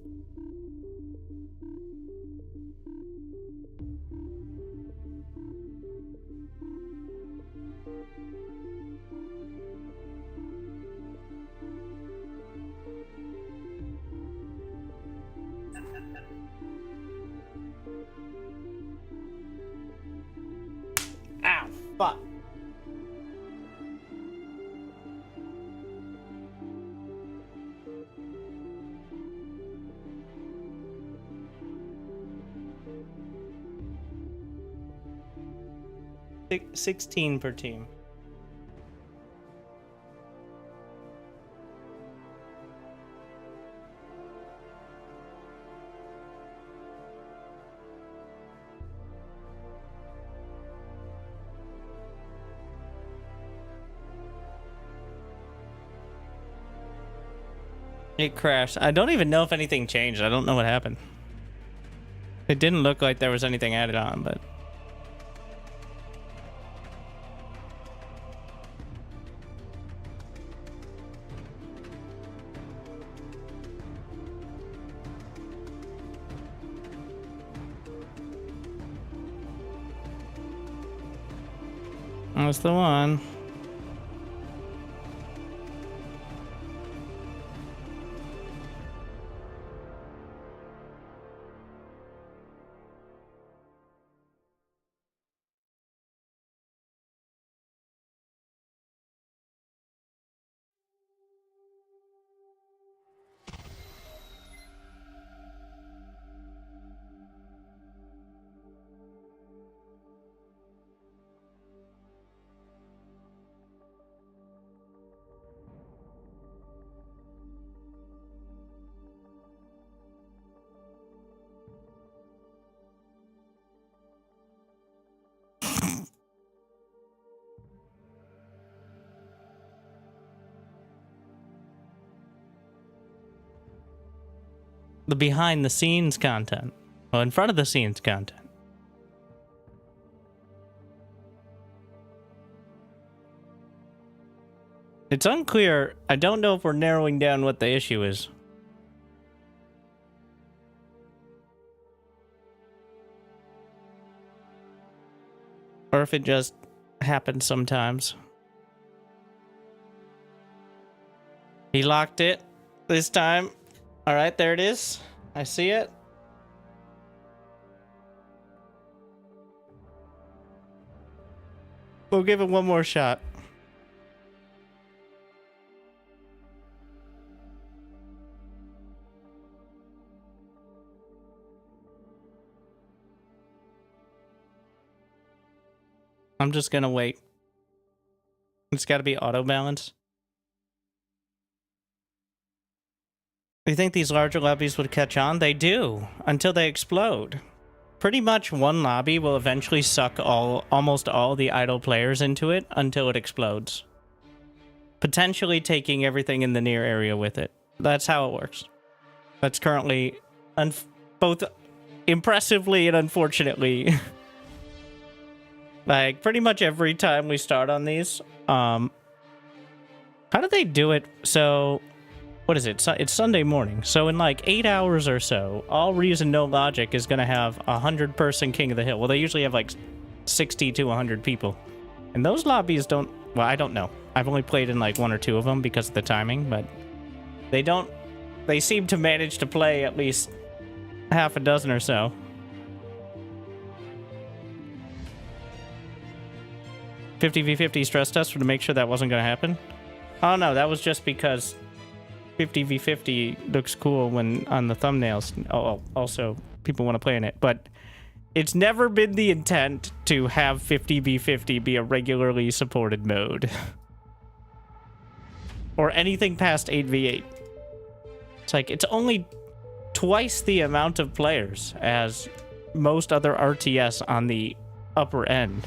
Ow, fuck. Six, 16 per team. It crashed. I don't even know if anything changed. I don't know what happened. It didn't look like there was anything added on, but... That's the one. The behind the scenes content. Well, in front of the scenes content. It's unclear. I don't know if we're narrowing down what the issue is. Or if it just happens sometimes. He locked it this time. All right, there it is. I see it. We'll give it one more shot. I'm just gonna wait. It's got to be auto balance. You think these larger lobbies would catch on? They do, until they explode. Pretty much one lobby will eventually suck almost all the idle players into it until it explodes. Potentially taking everything in the near area with it. That's how it works. That's currently both impressively and unfortunately. Like, pretty much every time we start on these, how do they do it? So... What is it? It's Sunday morning. So in like 8 hours or so, All Reason No Logic is going to have 100-person King of the Hill. Well, they usually have like 60 to 100 people. And those lobbies don't... Well, I don't know. I've only played in like 1 or 2 of them because of the timing, but they don't... They seem to manage to play at least half a dozen or so. $50v50 stress test to make sure that wasn't going to happen. Oh no, that was just because 50v50 looks cool when on the thumbnails. Oh, also people want to play in it, but It's never been the intent to have 50v50 be a regularly supported mode. Or anything past 8v8. It's like, it's only twice the amount of players as most other RTS on the upper end.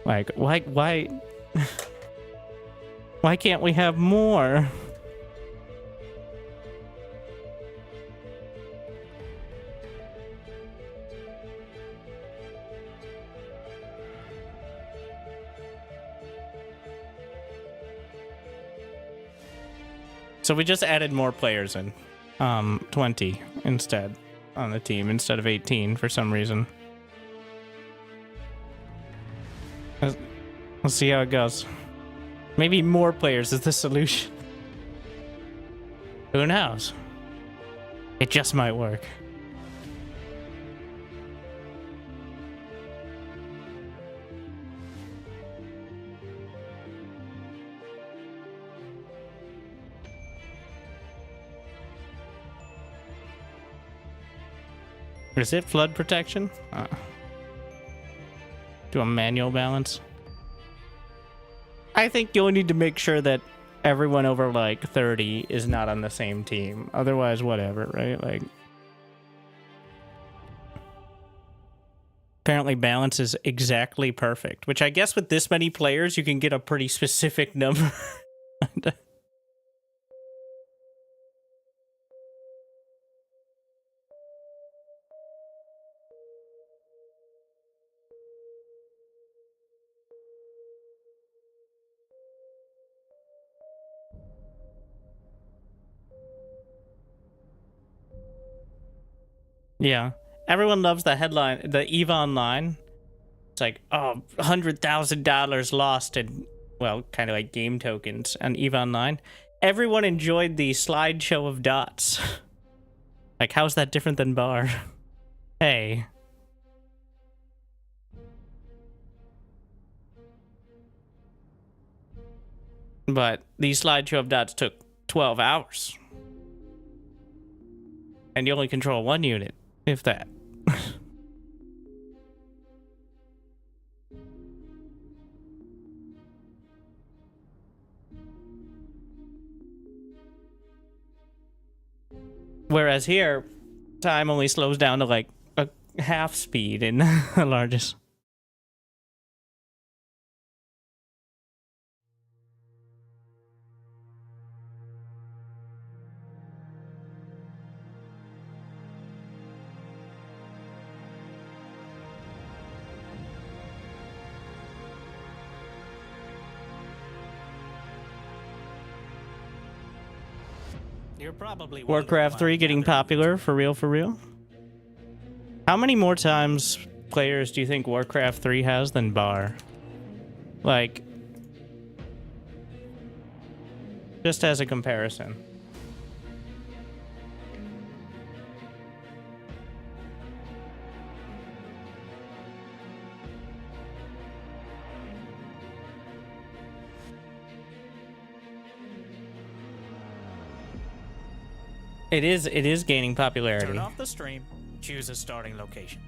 Like, why can't we have more? So we just added more players in. 20 instead on the team instead of 18 for some reason. We'll see how it goes. Maybe more players is the solution. Who knows? It just might work. Is it flood protection? Do a manual balance. I think you'll need to make sure that everyone over like 30 is not on the same team. Otherwise, whatever, right? Like, apparently balance is exactly perfect, which I guess with this many players, you can get a pretty specific number. Yeah. Everyone loves the headline, the EVE Online. It's like, oh, $100,000 lost in, well, kind of like game tokens on EVE Online. Everyone enjoyed the slideshow of dots. Like, how's that different than bar? Hey. But the slideshow of dots took 12 hours. And you only control one unit, if that. Whereas here, time only slows down to like a half speed in the largest. You're probably Warcraft 3 getting popular, for real, for real? How many more times players do you think Warcraft 3 has than bar? Like, just as a comparison. It is gaining popularity. Turn off the stream. Choose a starting location.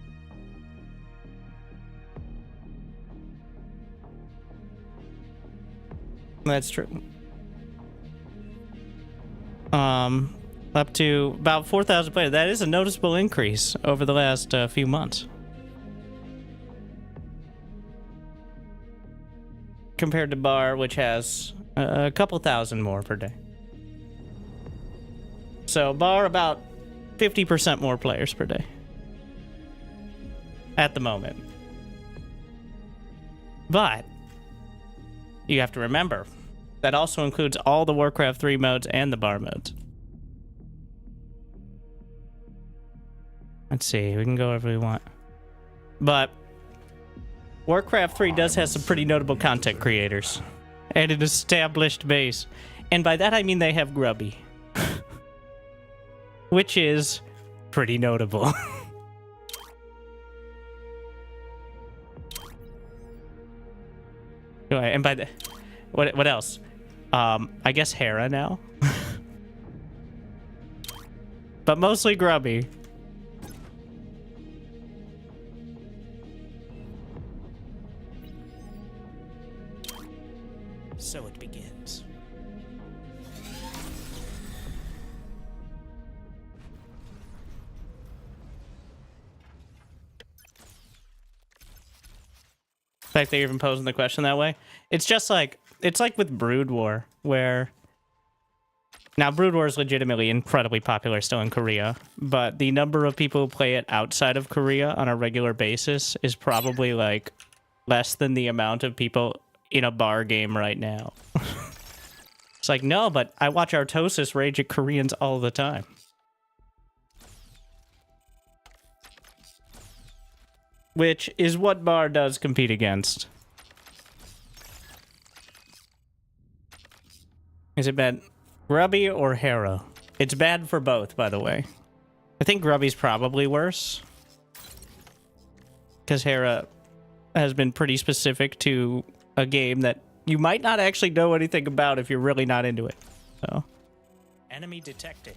That's true. Up to about 4,000 players. That is a noticeable increase over the last few months. Compared to bar, which has a couple thousand more per day. So bar about 50% more players per day. At the moment. But you have to remember, that also includes all the Warcraft 3 modes and the bar modes. Let's see, we can go wherever we want. But Warcraft 3 does have some pretty notable content creators. And an established base. And by that I mean they have Grubby. Which is pretty notable. And by the what else? I guess Hera now. But mostly Grubby. fact that you're even posing the question that way. It's just like, it's like with Brood War, where... Now, Brood War is legitimately incredibly popular still in Korea, but the number of people who play it outside of Korea on a regular basis is probably, like, less than the amount of people in a bar game right now. It's like, no, but I watch Artosis rage at Koreans all the time. Which is what bar does compete against. Is it bad? Grubby or Hera? It's bad for both, by the way. I think Grubby's probably worse. Because Hera has been pretty specific to a game that you might not actually know anything about if you're really not into it. So. Enemy detected.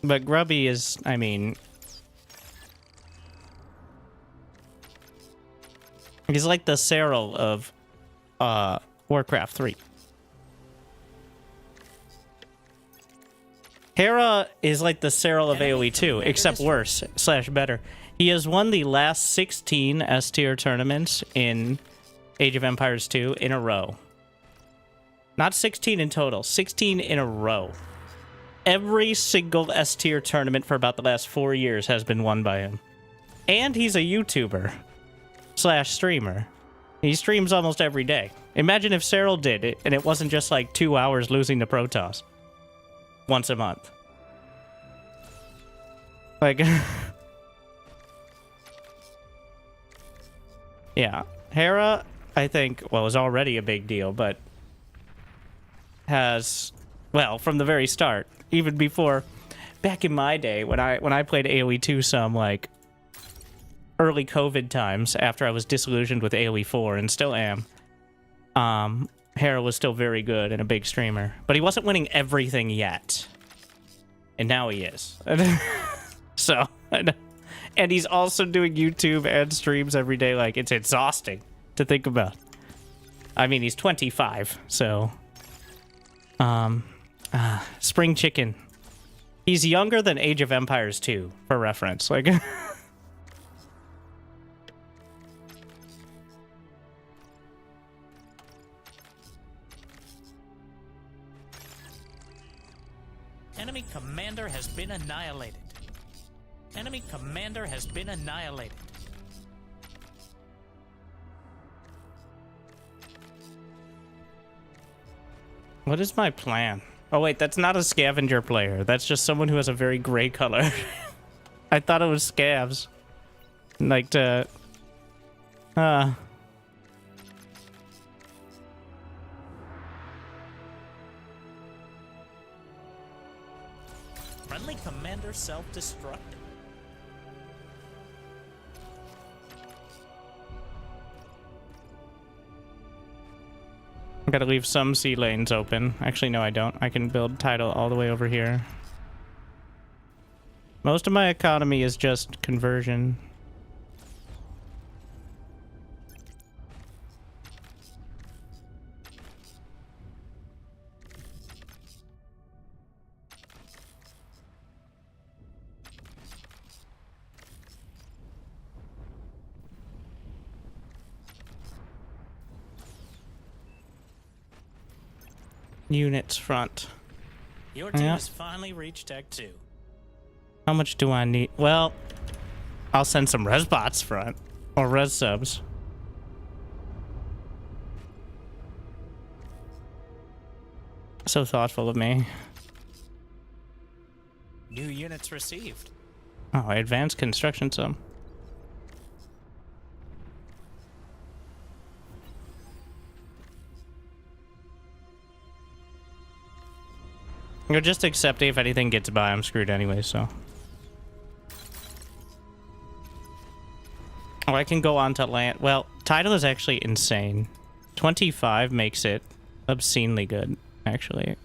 But Grubby is, I mean... He's like the Cyril of Warcraft 3. Hera is like the Cyril of AoE 2, except worse, / better. He has won the last 16 S-tier tournaments in Age of Empires 2 in a row. Not 16 in total, 16 in a row. Every single S-tier tournament for about the last 4 years has been won by him. And he's a YouTuber / streamer. He streams almost every day. Imagine if Cyril did it, and it wasn't just like 2 hours losing to Protoss. Once a month. Like... yeah. Hera, I think, well, is already a big deal, but has, well, from the very start, even before, back in my day, when I played AoE 2 some, like, early COVID times, after I was disillusioned with AoE 4, and still am, Hera was still very good and a big streamer. But he wasn't winning everything yet. And now he is. So, and he's also doing YouTube and streams every day. Like, it's exhausting to think about. I mean, he's 25, so... Spring Chicken. He's younger than Age of Empires 2, for reference. Like... Enemy commander has been annihilated. Enemy commander has been annihilated. What is my plan? Oh wait, that's not a scavenger player. That's just someone who has a very gray color. I thought it was scavs. Like to... Friendly commander self-destructed. I gotta leave some sea lanes open. Actually, no, I don't. I can build tidal all the way over here. Most of my economy is just conversion. Units front. Your team Yeah. has finally reached Tech 2. How much do I need? Well, I'll send some res bots front. Or res subs. So thoughtful of me. New units received. Oh, advanced construction some. You'll just accept it. If anything gets by, I'm screwed anyway, so. Oh, I can go on to land. Well, tidal is actually insane. 25 makes it obscenely good, actually.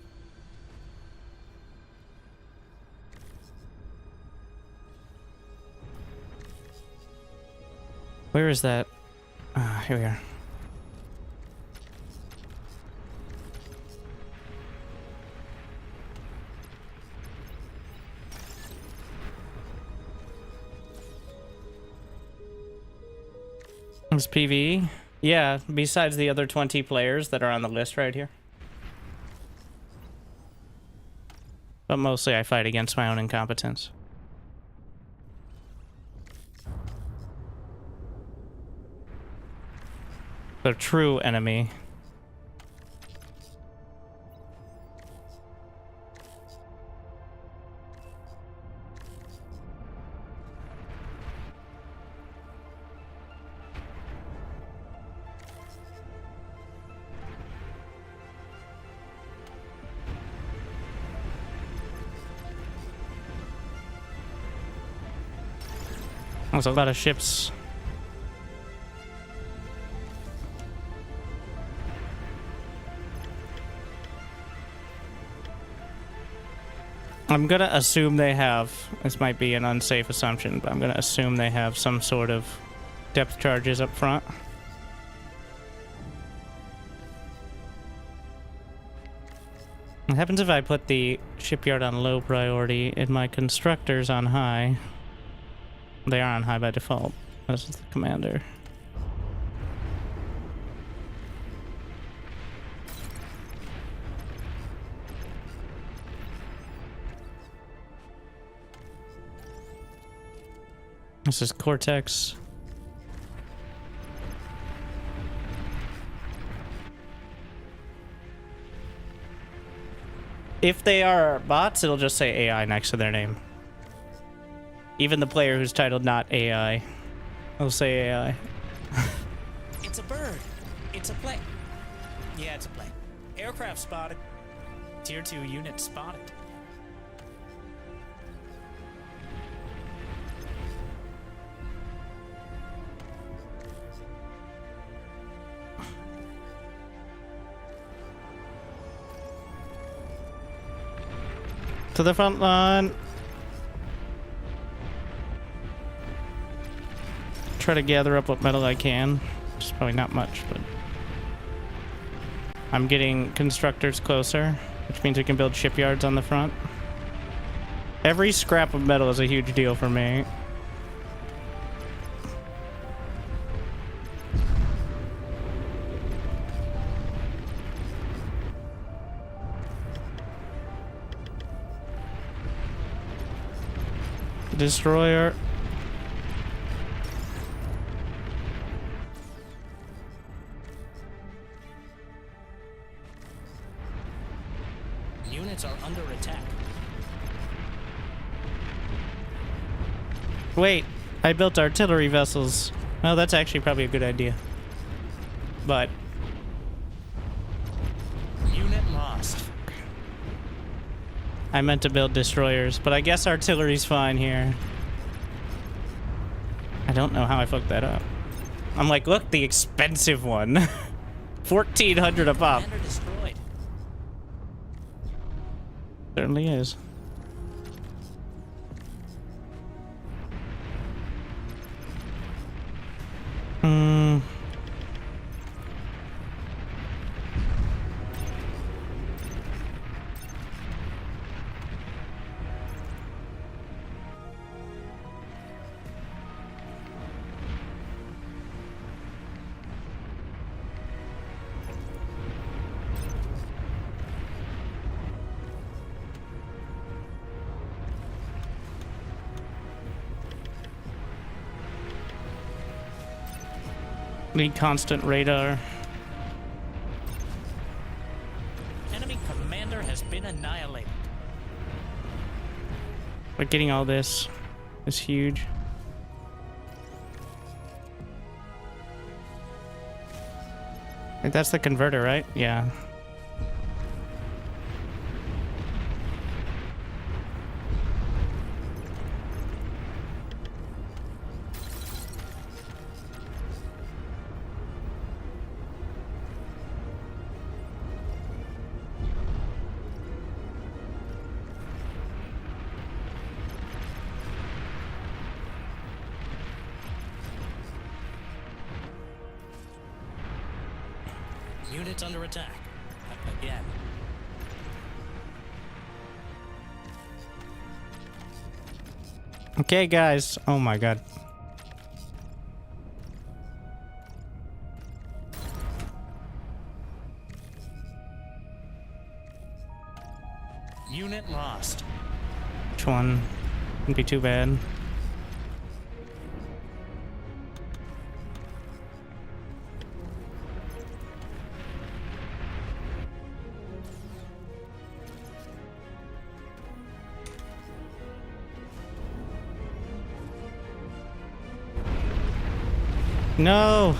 Where is that? Here we are. It's PvE? Yeah, besides the other 20 players that are on the list right here. But mostly I fight against my own incompetence. The true enemy. There's a lot of ships. I'm gonna assume they have, this might be an unsafe assumption, but I'm gonna assume they have some sort of depth charges up front. What happens if I put the shipyard on low priority and my constructors on high? They are on high by default. This is the commander. This is Cortex. If they are bots, it'll just say AI next to their name. Even the player who's titled not AI will say AI. It's a bird. It's a plane. Yeah, it's a plane. Aircraft spotted. Tier 2 unit spotted. To the front line. Try to gather up what metal I can. Just probably not much, but I'm getting constructors closer, which means we can build shipyards on the front. Every scrap of metal is a huge deal for me. Destroyer. Units are under attack. Wait, I built artillery vessels. Oh, that's actually probably a good idea. But Unit lost. I meant to build destroyers, but I guess artillery's fine here. I don't know how I fucked that up. I'm like, look, the expensive one. 1,400 a pop. Commander destroyed. Certainly is. Need constant radar. Enemy commander has been annihilated. But getting all this is huge. I think that's the converter, right? Yeah. Units under attack. Again. Okay, guys. Oh my god. Unit lost. Which one? Wouldn't be too bad. No!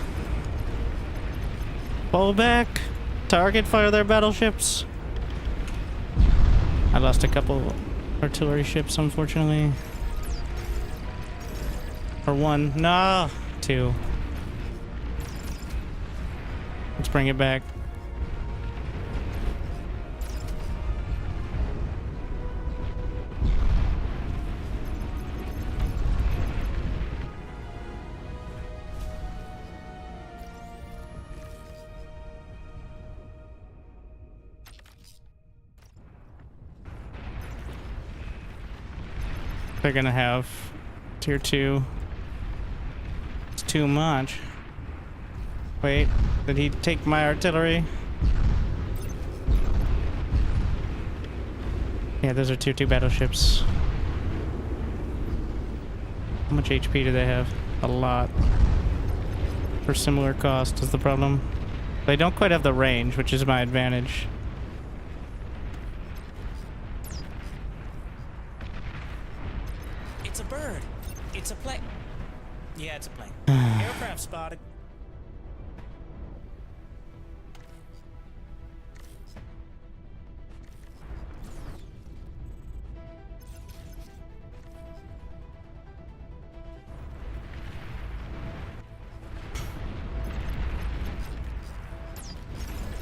Pull back! Target fire their battleships! I lost a couple artillery ships, unfortunately. Or one. No! Two. Let's bring it back. They're gonna have tier 2. It's too much. Wait, did he take my artillery? Yeah, those are tier 2 battleships. How much HP do they have? A lot. For similar cost is the problem. They don't quite have the range, which is my advantage. It's a bird. It's a plane. Yeah, it's a plane. Aircraft spotted.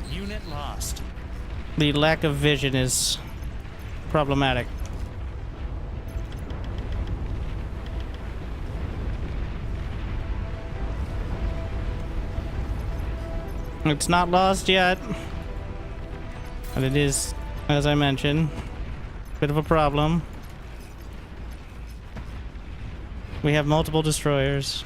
Unit lost. The lack of vision is problematic. It's not lost yet, but it is, as I mentioned, a bit of a problem. We have multiple destroyers.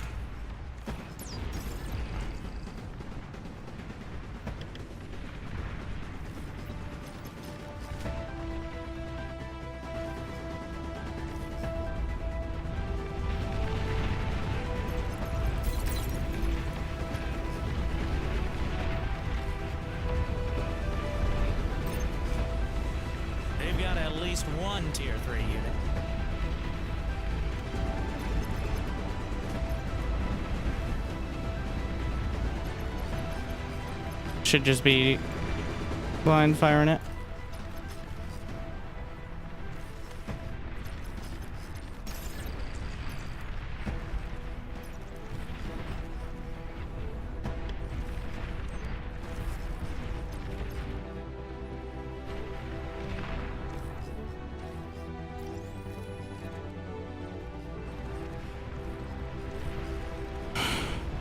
They've got at least one tier 3 unit. Should just be blind firing it.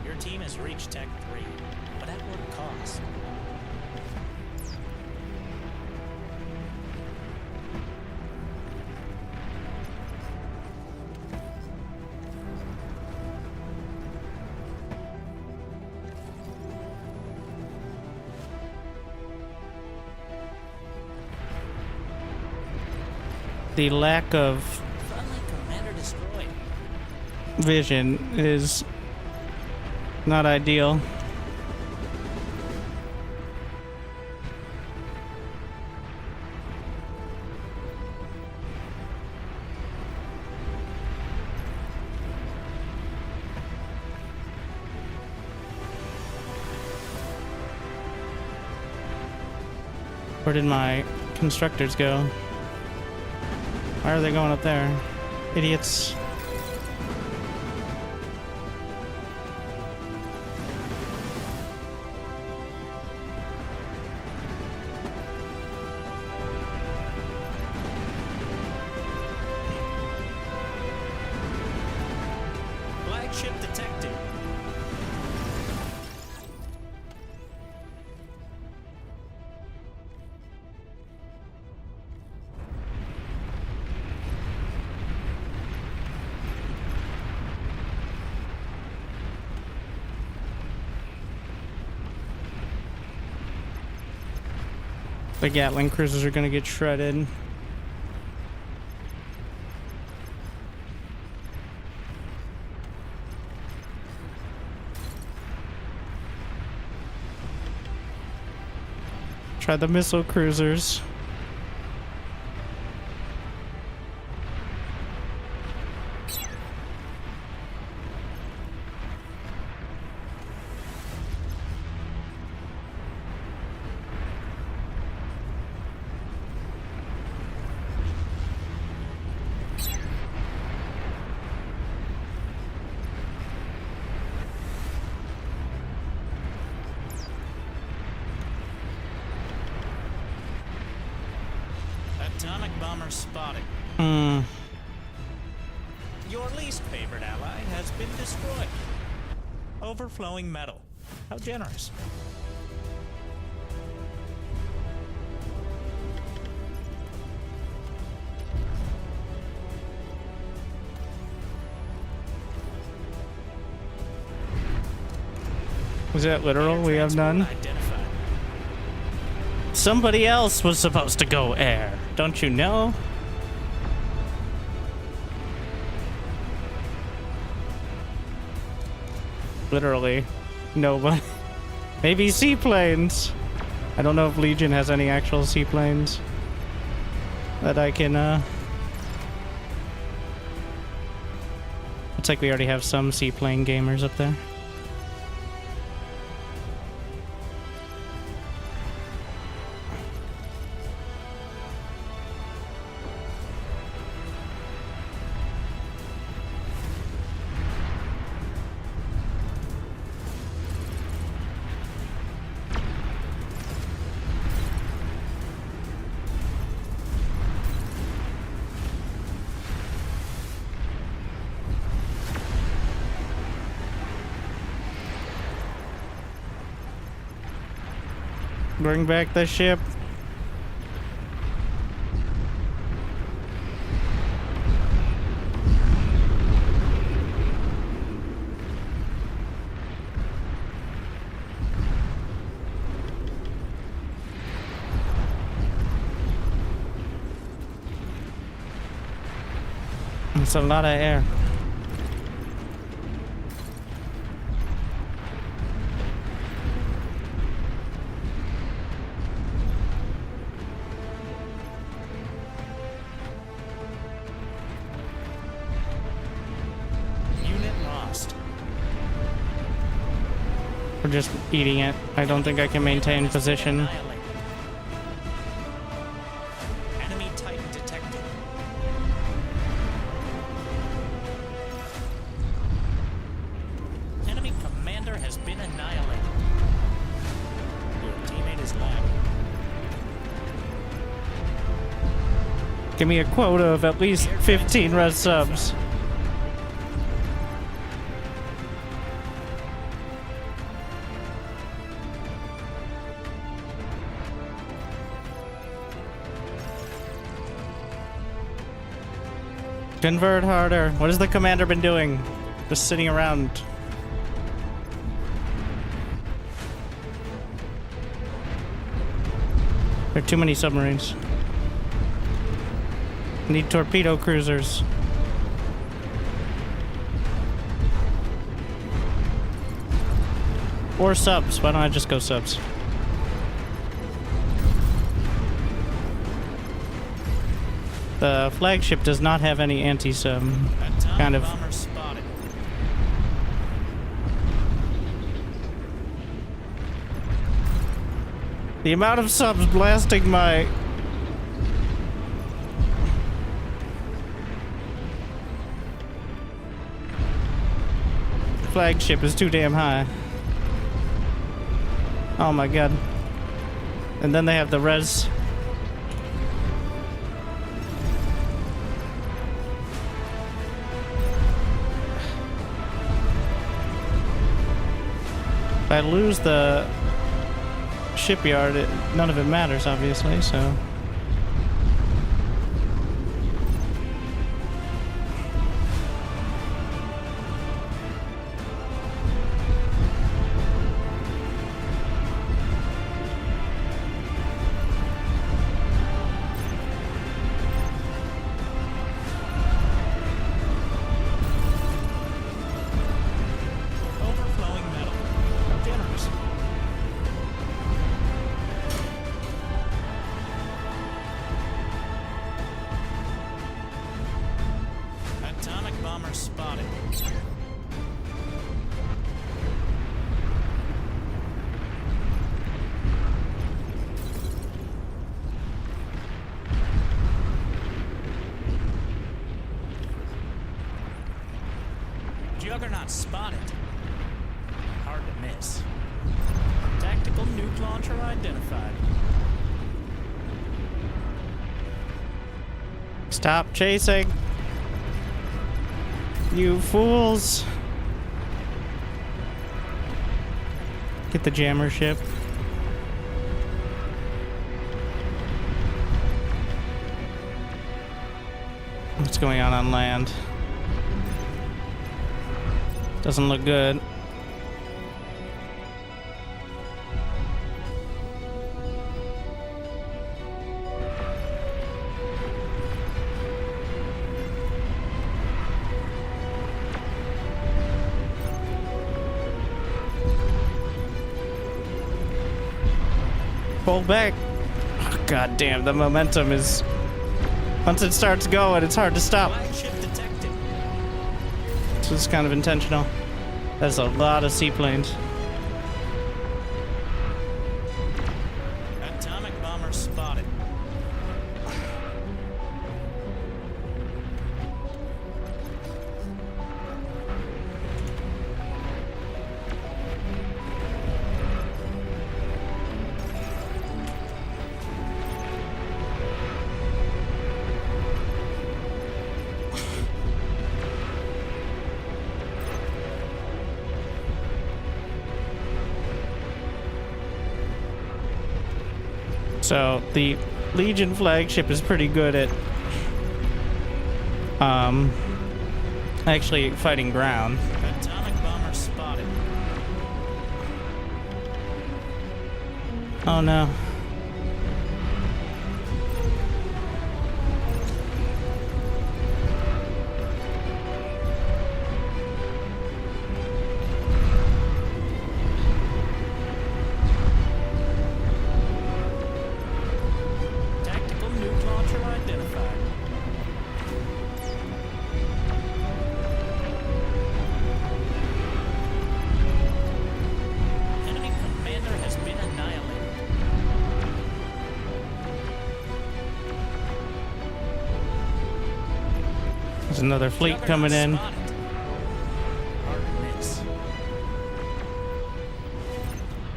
Your team has reached Tech 3, but at what cost? The lack of Friendly commander destroyed. vision is not ideal. Where did my constructors go? Why are they going up there? Idiots. Flagship detected. The Gatling cruisers are gonna get shredded. Try the missile cruisers. Atomic bomber spotted. Hmm. Your least favorite ally has been destroyed. Overflowing metal. How generous. Was that literal? We have none. Identified. Somebody else was supposed to go air. Don't you know? Literally. Nobody. Maybe seaplanes. I don't know if Legion has any actual seaplanes that I can, Looks like we already have some seaplane gamers up there. Bring back the ship. It's a lot of air. We're just eating it. I don't think I can maintain position. Enemy Titan detected. Enemy commander has been annihilated. Your teammate is lagging. Give me a quota of at least 15 red subs. Convert harder. What has the commander been doing? Just sitting around. There are too many submarines. Need torpedo cruisers. Or subs. Why don't I just go subs? The flagship does not have any anti-sub kind of. Bomber spotted. The amount of subs blasting my flagship is too damn high. Oh my god. And then they have the res. If I lose the shipyard, none of it matters, obviously, so. Overflowing metal. How generous. bomber spotted. Juggernaut spotted. Hard to miss. Tactical nuke launcher identified. Stop chasing. You fools. Get the jammer ship. What's going on land? Doesn't look good. Pull back. Oh, God damn, the momentum is... Once it starts going, it's hard to stop. Flagship detected. This is kind of intentional. That's a lot of seaplanes. Atomic bomber spotted. So the Legion flagship is pretty good at actually fighting ground. Atomic bomber spotted. Oh no. Tactical nuke launcher identified. Enemy commander has been annihilated. There's another fleet Juggernaut coming in. spotted. Hard to miss.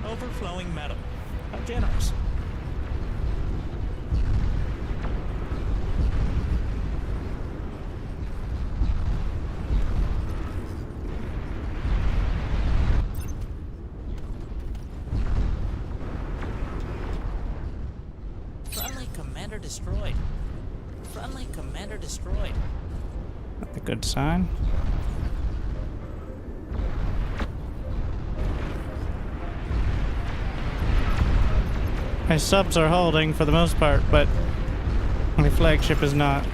Overflowing metal. How generous. Friendly commander destroyed. Friendly commander destroyed. A good sign. My subs are holding for the most part, but my flagship is not.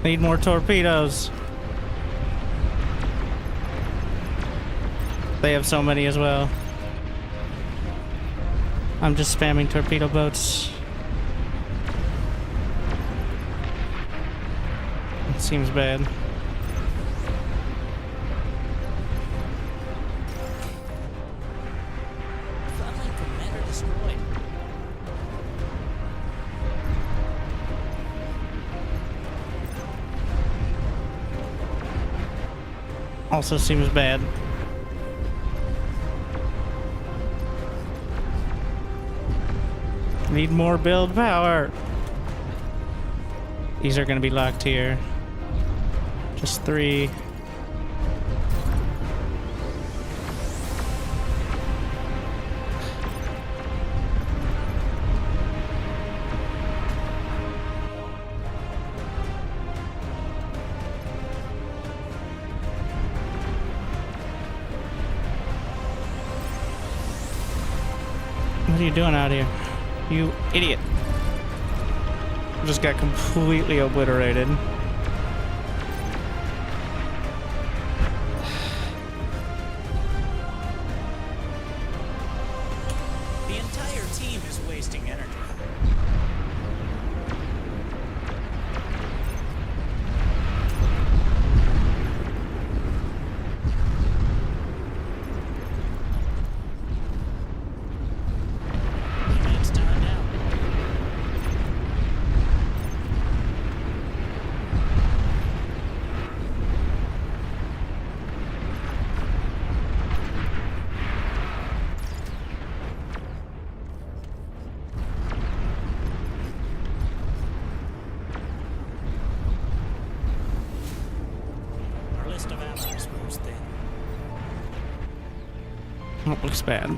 Need more torpedoes. They have so many as well. I'm just spamming torpedo boats. It seems bad. Friendly commander destroyed. Also seems bad. Need more build power. These are going to be locked here. Just 3. What are you doing out here? You idiot. Just got completely obliterated. That looks bad.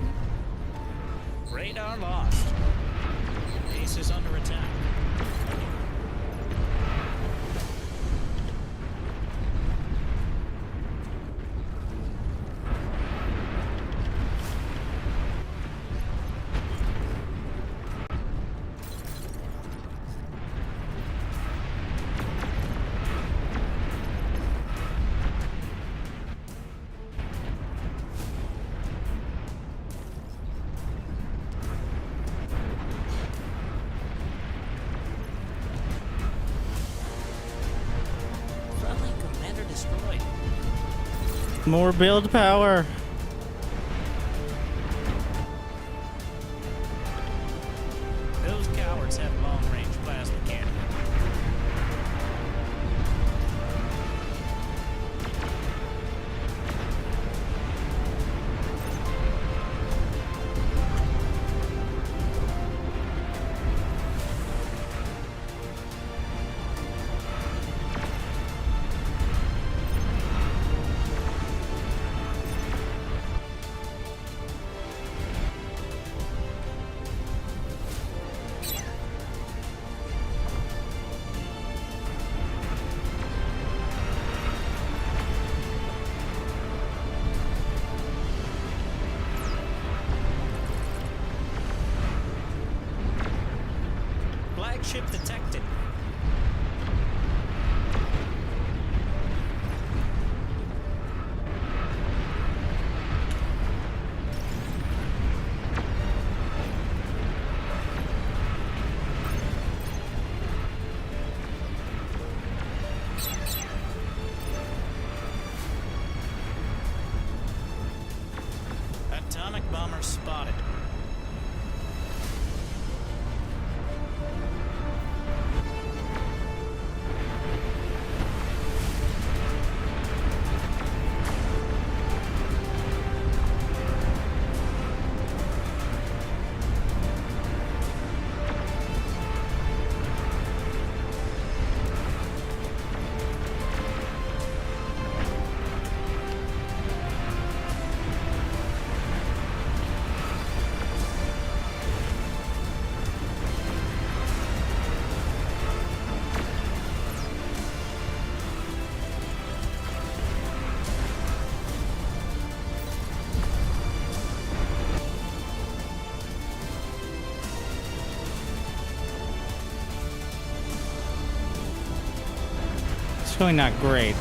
Radar lost. Base is under attack. Friendly commander destroyed. More build power. Those cowards have long-range plasma cannon. Flagship detected. Atomic bomber spotted. It's going not great.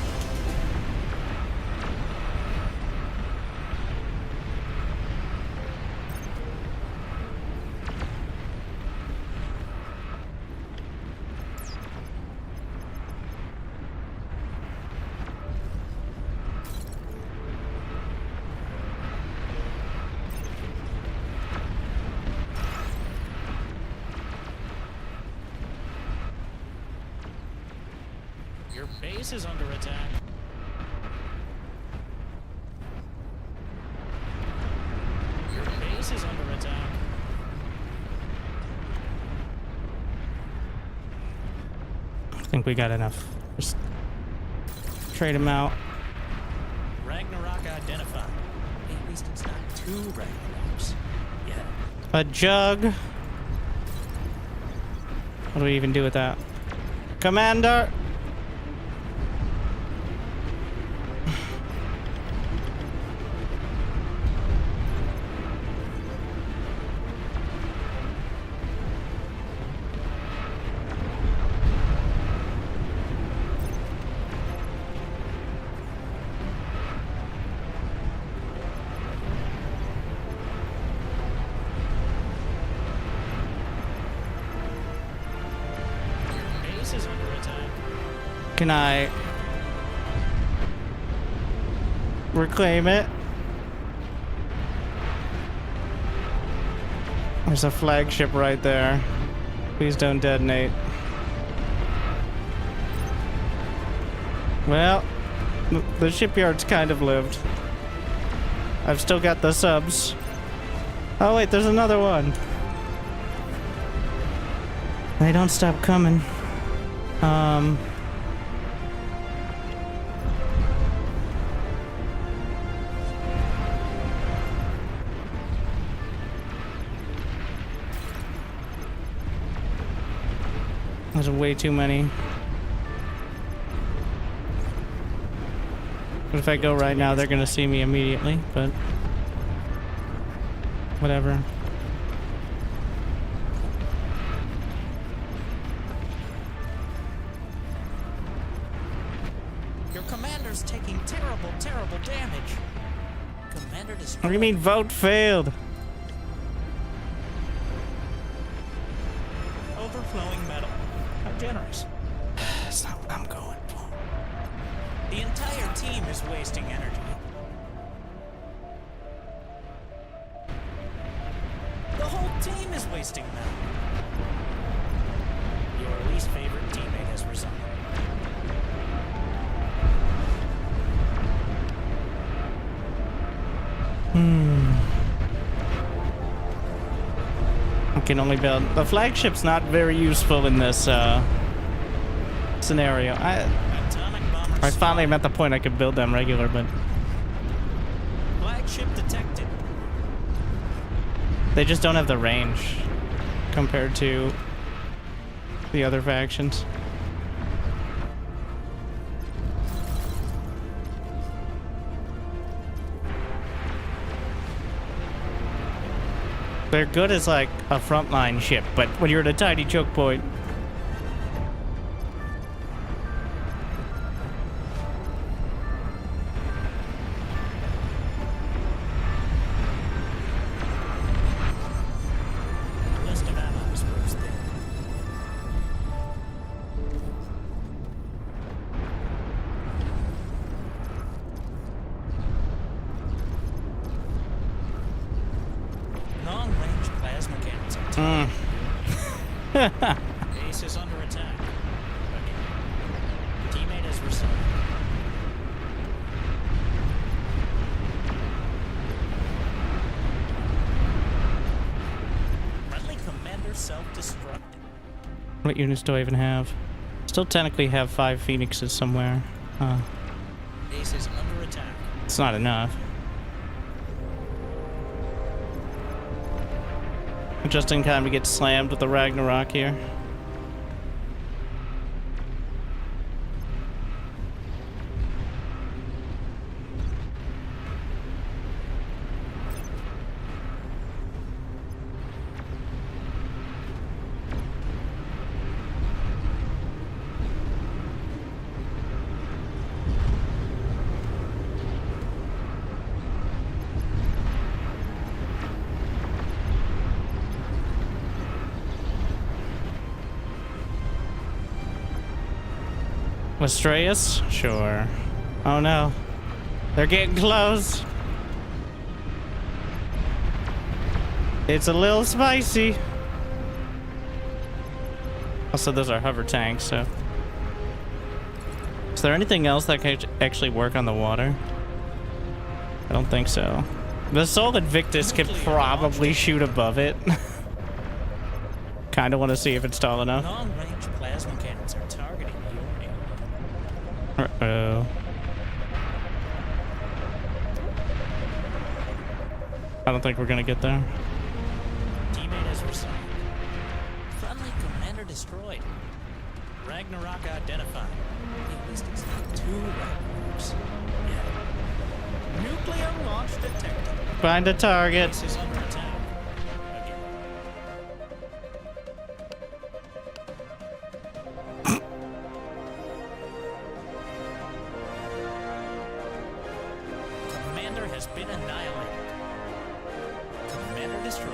Your base is under attack. Your base is under attack. I think we got enough. Just trade him out. Ragnarok identified. At least it's not two Ragnaroks. Yeah. A jug. What do we even do with that? Commander! Base is under attack. Can I reclaim it? There's a flagship right there. Please don't detonate. Well, the shipyard's kind of lived. I've still got the subs. Oh wait, there's another one. They don't stop coming. There's way too many. But if I go right now, they're gonna see me immediately, but whatever. Your commander's taking terrible, terrible damage. Commander destroyed. What do you mean vote failed? Overflowing metal. How generous. That's not what I'm going for. The entire team is wasting energy. The whole team is wasting metal. Your least favorite teammate has resigned. I can only build... The flagship's not very useful in this scenario. Atomic bombers. I finally am at the point I could build them regular, but Flagship detected. they just don't have the range compared to the other factions. They're good as like a frontline ship, but when you're at a tiny choke point, List of allies grows thin. Long-range plasma cannons are targeting. Base is under attack. Again. Teammate has resigned. Friendly commander self-destructed. what units do I even have? Still technically have 5 Phoenixes somewhere. Base is under attack. It's not enough. Just in time to get slammed with the Ragnarok here. Astreus? Sure. Oh no. They're getting close. It's a little spicy. Also, those are hover tanks, so. Is there anything else that could actually work on the water? I don't think so. The Soul Invictus could probably shoot above it. Kinda want to see if it's tall enough. Long-range plasma cannons are targeting your area. Uh-oh. I don't think we're gonna get there. Teammate has resigned. Friendly commander destroyed. Ragnarok identified. At least it's not 2 Ragnaroks. Yeah. Nuclear launch detected. Find a target. Base is under attack. Again. Commander has been annihilated. Commander destroyed.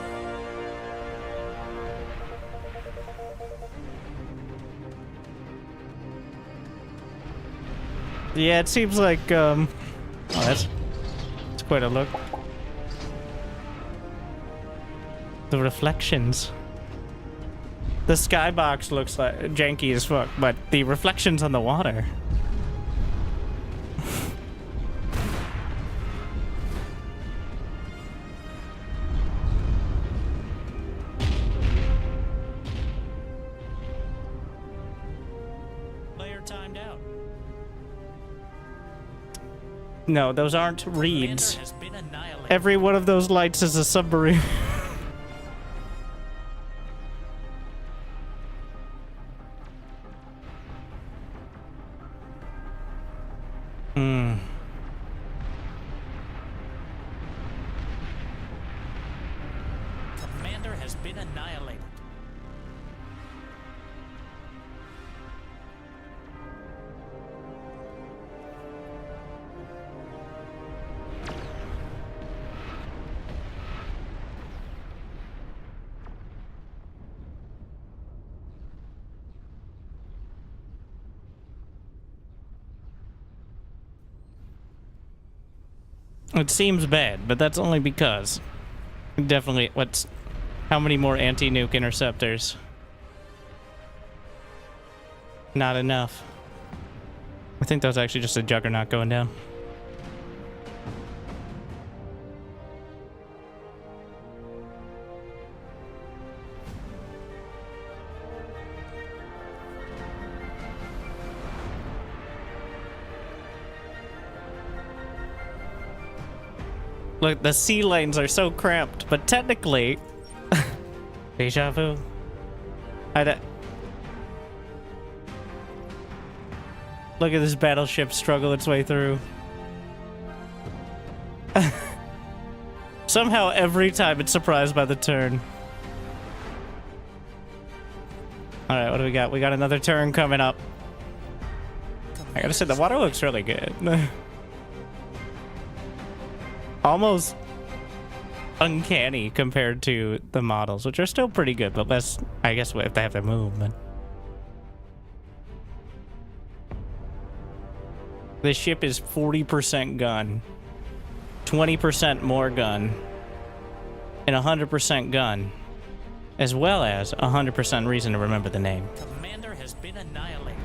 Yeah, it seems like, oh, that's quite a look. The reflections. The skybox looks like janky as fuck, but the reflections on the water. Player timed out. No, those aren't reeds. Commander has been annihilated. Every one of those lights is a submarine. been annihilated. It seems bad, but that's only because definitely how many more anti-nuke interceptors? Not enough. I think that was actually just a juggernaut going down. Look, the sea lanes are so cramped, but technically... Deja vu. Look at this battleship struggle its way through. Somehow every time it's surprised by the turn. Alright, what do we got? We got another turn coming up. I gotta say, the water looks really good. Almost uncanny compared to the models, which are still pretty good, but less, I guess, if they have their movement. This ship is 40% gun, 20% more gun, and 100% gun, as well as 100% reason to remember the name. Commander has been annihilated.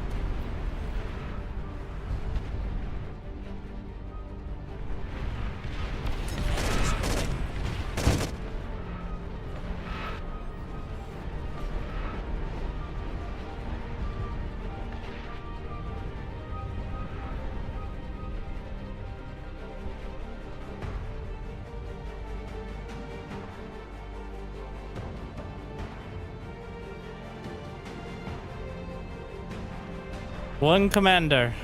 One commander.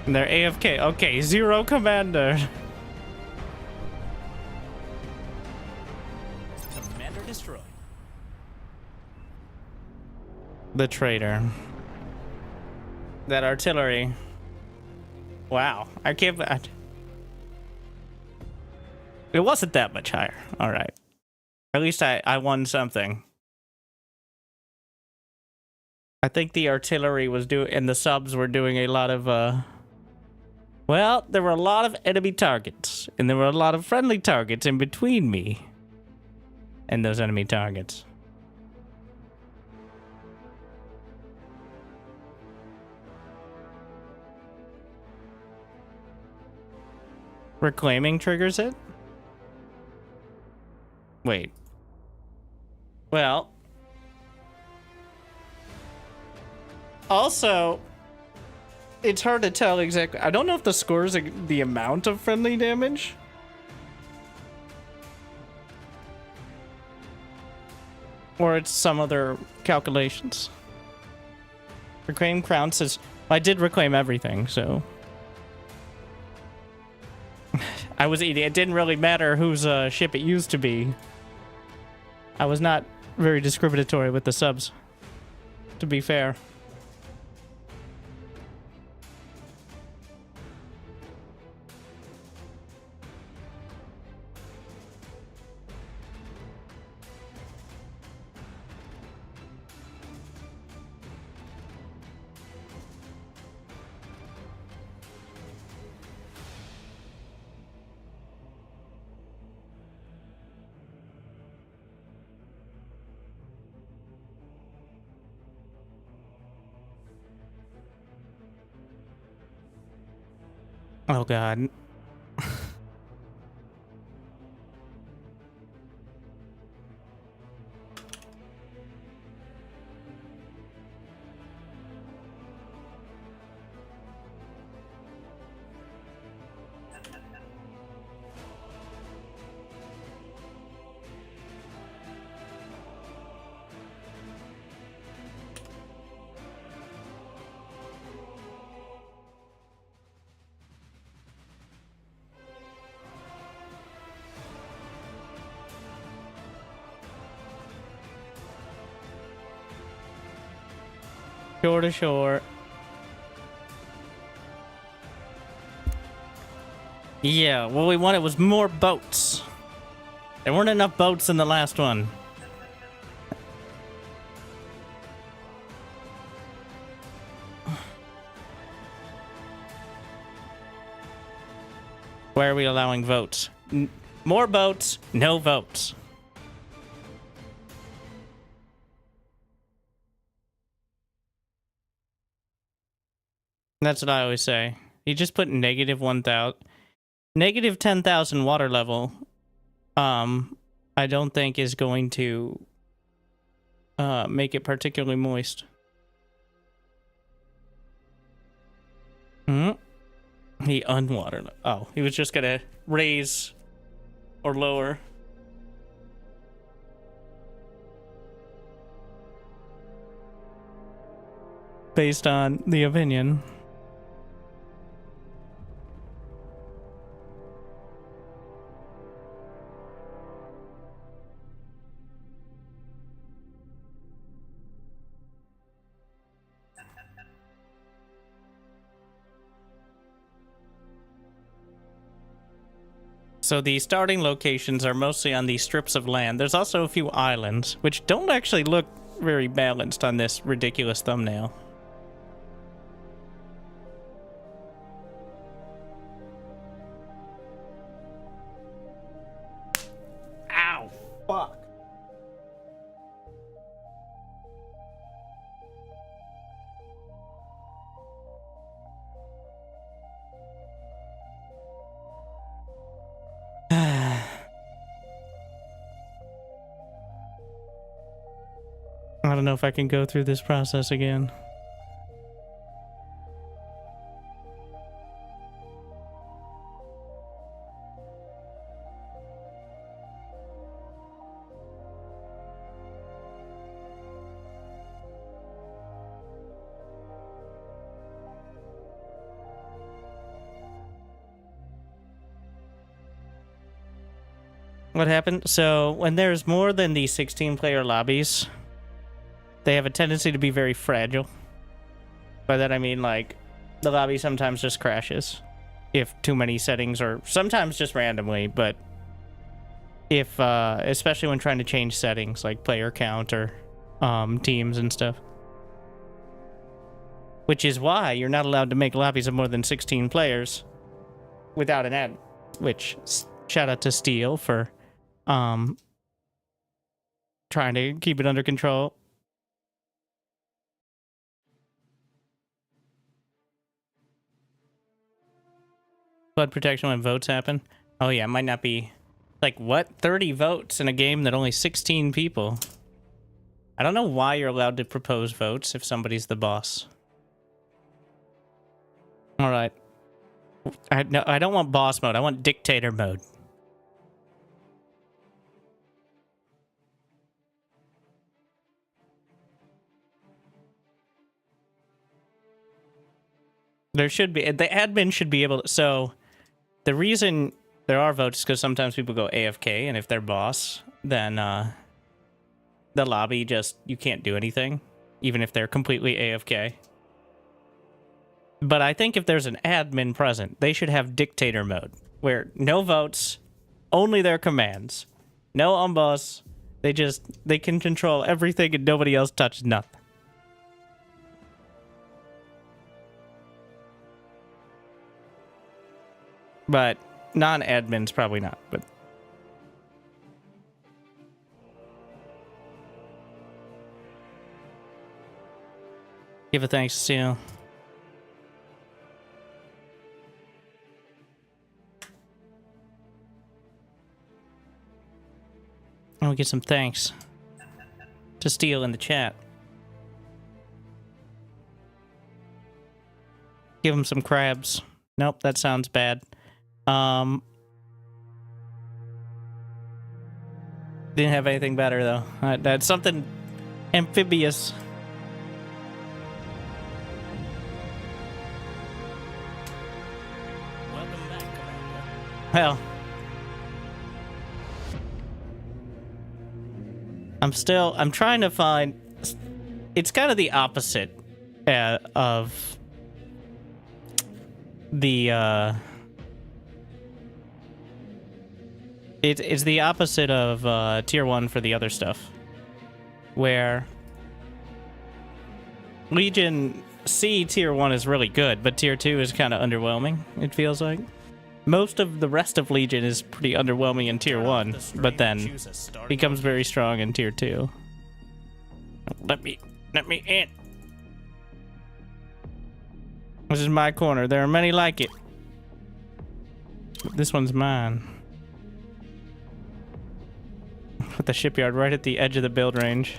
And they're AFK. Okay, 0 commander. Commander destroyed. The traitor. That artillery. Wow. I can't... It wasn't that much higher. Alright. At least I won something. I think the artillery was doing, and the subs were doing a lot of, well, there were a lot of enemy targets, and there were a lot of friendly targets in between me and those enemy targets. Reclaiming triggers it? Wait. Well... Also, it's hard to tell exactly. I don't know if the score is the amount of friendly damage. Or it's some other calculations. Reclaim crown says, I did reclaim everything, so. I was eating. It didn't really matter whose ship it used to be. I was not very discriminatory with the subs, to be fair. Oh god. Shore to shore. Yeah, what we wanted was more boats. There weren't enough boats in the last one. Why are we allowing votes? More boats, no votes. That's what I always say. You just put negative 1,000, negative 10,000 water level. I don't think is going to make it particularly moist. He unwatered. Oh, he was just gonna raise or lower. Based on the opinion. So the starting locations are mostly on these strips of land. There's also a few islands, which don't actually look very balanced on this ridiculous thumbnail. Ow! Fuck. I don't know if I can go through this process again. What happened? So when there's more than the 16-player lobbies, they have a tendency to be very fragile. By that I mean, like, the lobby sometimes just crashes if too many settings, or sometimes just randomly, but if, especially when trying to change settings, like player count or teams and stuff. Which is why you're not allowed to make lobbies of more than 16 players without an ad. Which, shout out to Steel for trying to keep it under control. Flood protection when votes happen. Oh yeah, it might not be... Like, what? 30 votes in a game that only 16 people? I don't know why you're allowed to propose votes if somebody's the boss. Alright. No, I don't want boss mode. I want dictator mode. There should be... The admin should be able to... So... The reason there are votes is because sometimes people go AFK, and if they're boss, then the lobby just, you can't do anything, even if they're completely AFK. But I think if there's an admin present, they should have dictator mode, where no votes, only their commands. No unboss, they can control everything and nobody else touches nothing. But non-admins probably not, but give a thanks to Seal. And we get some thanks to Steel in the chat. Give him some crabs. Nope, that sounds bad. Didn't have anything better though. That's something amphibious. Welcome back, Commander. Well, I'm trying to find... It's kind of the opposite of the it's the opposite of tier 1 for the other stuff, where Legion C tier 1 is really good, but tier 2 is kind of underwhelming, it feels like. Most of the rest of Legion is pretty underwhelming in tier 1, but then becomes very strong in tier 2. Let me in. This is my corner. There are many like it. But this one's mine. Put the shipyard right at the edge of the build range.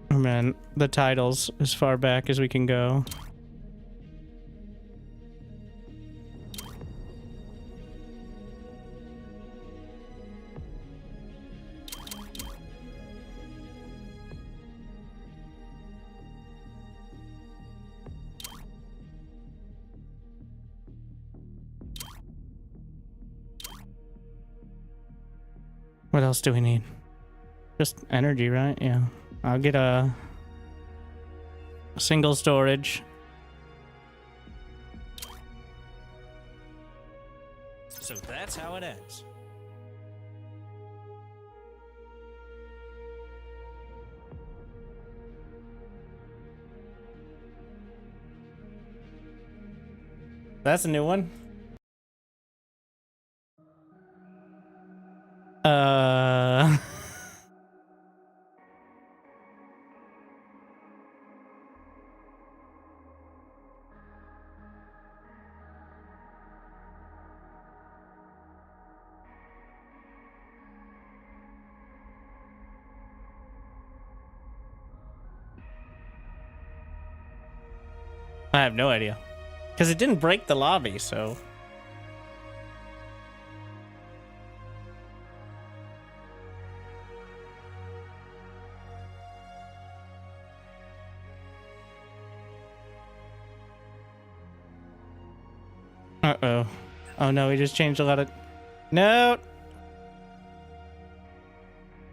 And then the titles as far back as we can go. What else do we need? Just energy, right? Yeah. I'll get a single storage. So that's how it ends. That's a new one. I have no idea. Because it didn't break the lobby, so... Uh-oh. Oh no, we just changed a lot of... No!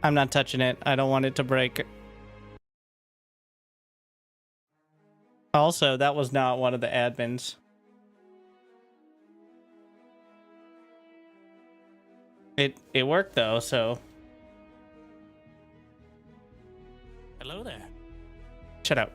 I'm not touching it. I don't want it to break. Also, that was not one of the admins. It worked though, so... Hello there. Shut up.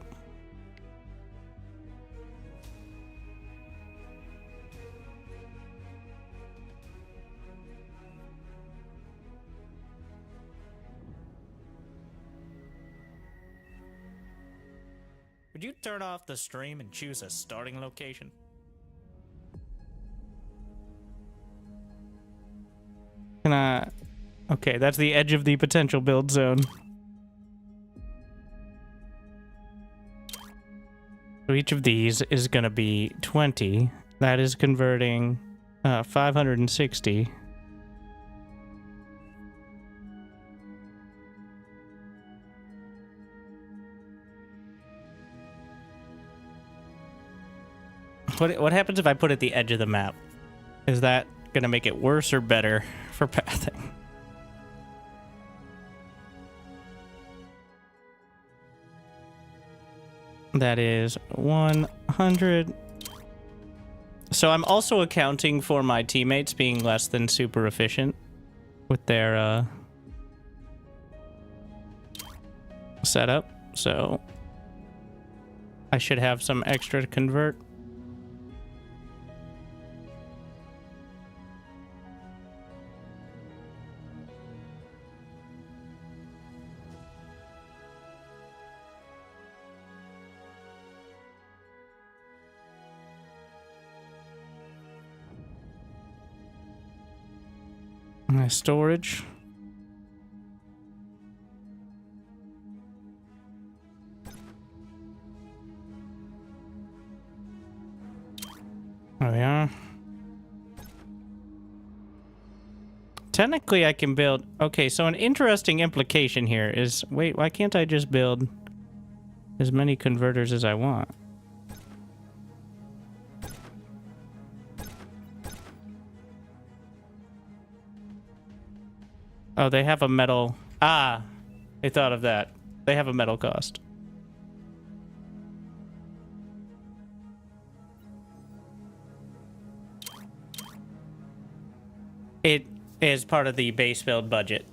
Would you turn off the stream and choose a starting location? Can I... Okay, that's the edge of the potential build zone. So each of these is going to be 20. That is converting 560. What happens if I put it at the edge of the map? Is that going to make it worse or better for pathing? That is 100. So I'm also accounting for my teammates being less than super efficient with their setup. So I should have some extra to convert. My storage. There we are. Technically, I can build... Okay, so an interesting implication here is... Wait, why can't I just build as many converters as I want? Oh, they have a metal... Ah. They thought of that. They have a metal cost. It is part of the base build budget.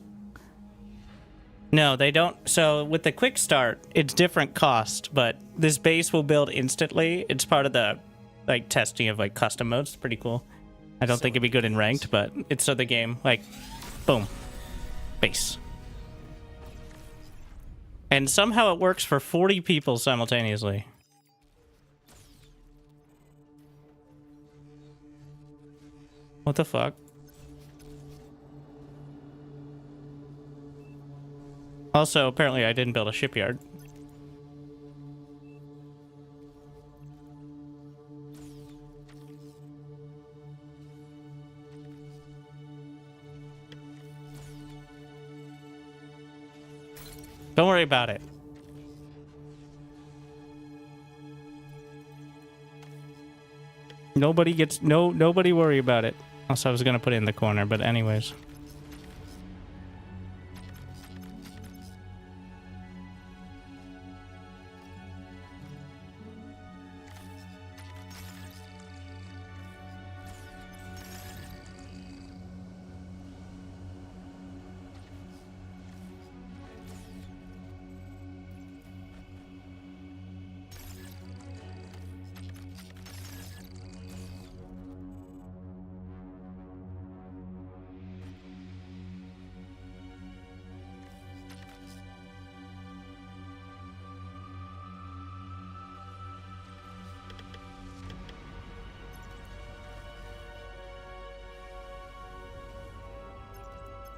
No, they don't. So with the quick start, it's different cost, but this base will build instantly. It's part of the like testing of like custom modes. It's pretty cool. I don't think it'd be good in ranked, but it's so the game like boom. Base. And somehow it works for 40 people simultaneously. What the fuck? Also, apparently I didn't build a shipyard. Don't worry about it. Nobody worry about it. Also, I was gonna put it in the corner, but anyways.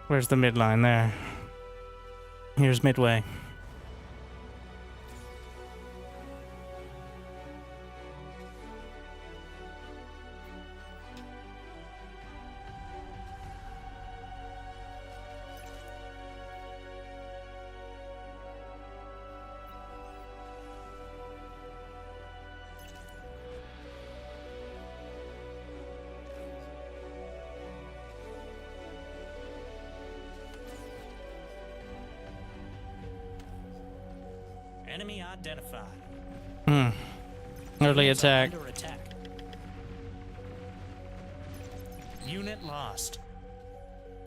Where's the midline there? Here's midway. Enemy identified. Early Units are attack. under attack. Unit lost.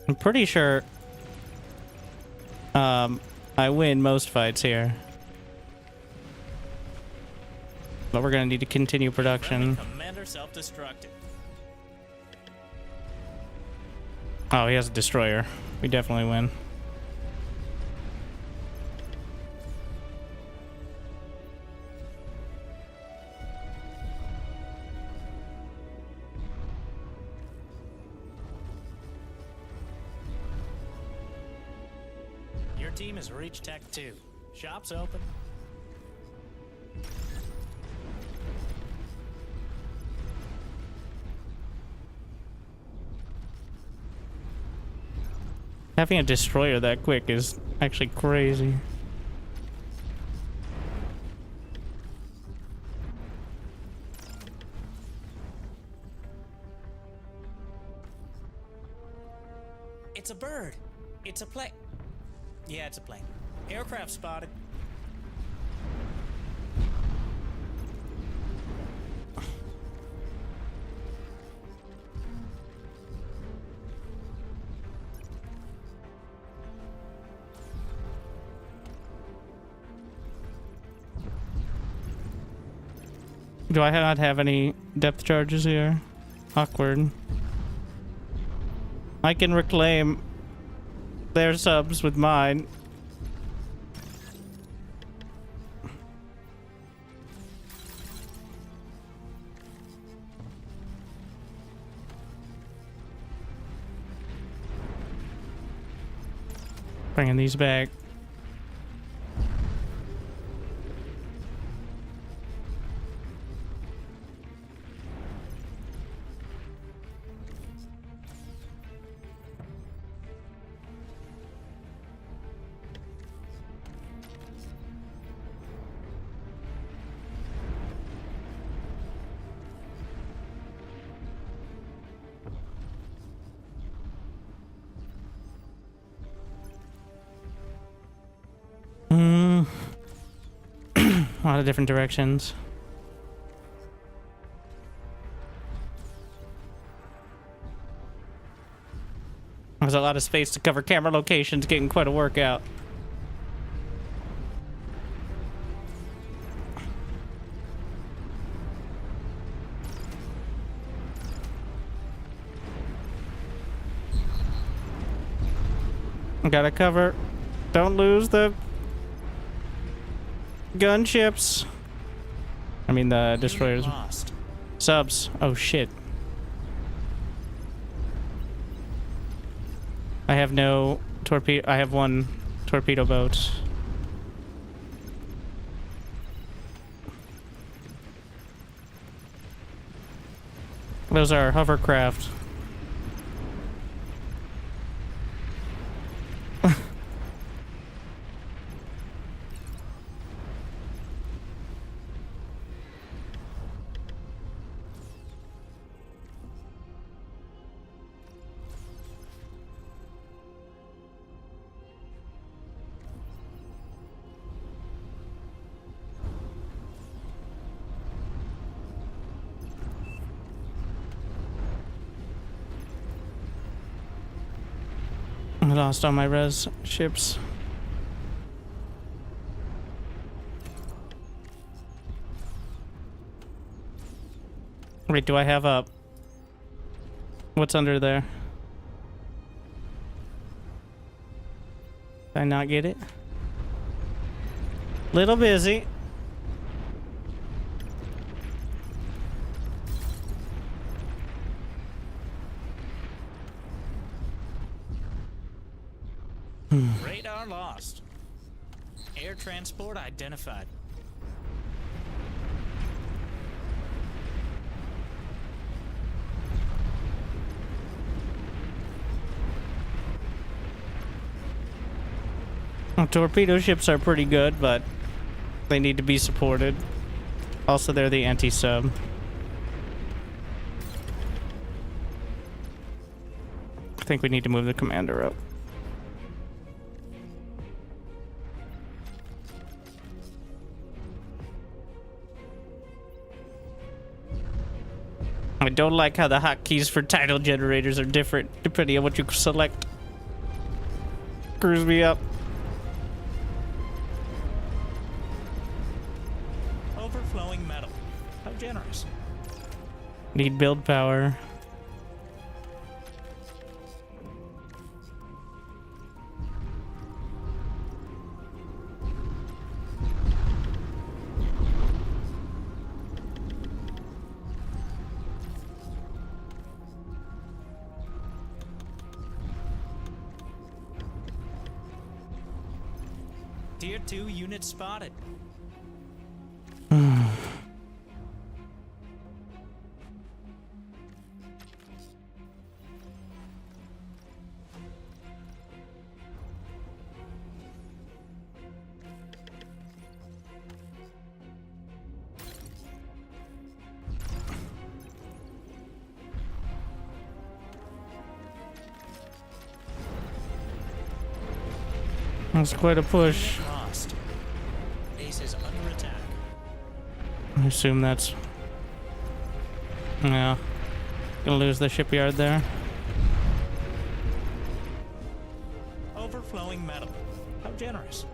I'm pretty sure I win most fights here. But we're gonna need to continue production. Commander self-destructed. Oh, he has a destroyer. We definitely win. Your team has reached Tech 2. Shops open. Having a destroyer that quick is actually crazy. It's a bird. It's a plane. Yeah, it's a plane. Aircraft spotted. Do I not have any depth charges here? Awkward. I can reclaim their subs with mine. Bringing these back. A lot of different directions. There's a lot of space to cover camera locations, getting quite a workout. Gotta cover. Don't lose the gunships. I mean the destroyers. Lost. Subs. Oh shit. I have no torpedo. I have one torpedo boat. Those are hovercraft. I lost all my res ships. Wait, do I have a... What's under there? Did I not get it? Little busy. Radar lost. Air transport identified. Well, torpedo ships are pretty good, but they need to be supported. Also, they're the anti-sub. I think we need to move the commander up. I don't like how the hotkeys for title generators are different depending on what you select. Screws me up. Overflowing metal. How generous. Need build power. Tier 2 unit spotted. That's quite a push. Lost. Base is under attack. I assume that's... Yeah. Gonna lose the shipyard there. Overflowing metal. How generous.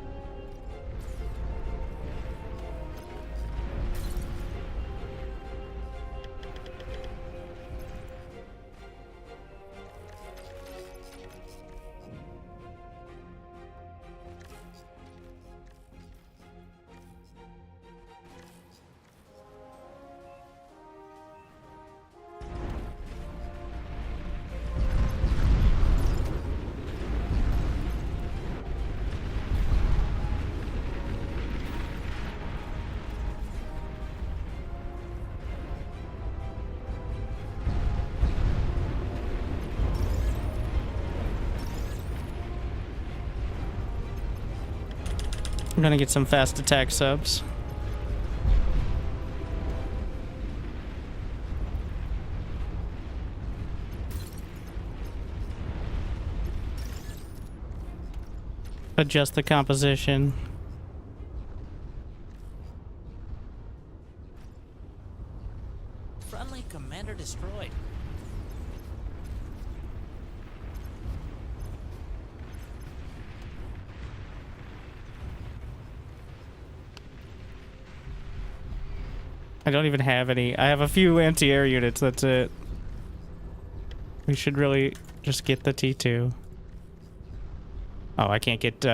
I'm gonna get some fast attack subs. Adjust the composition. Friendly commander destroyed. I don't even have any. I have a few anti-air units, that's it. We should really just get the T2. Oh, I can't get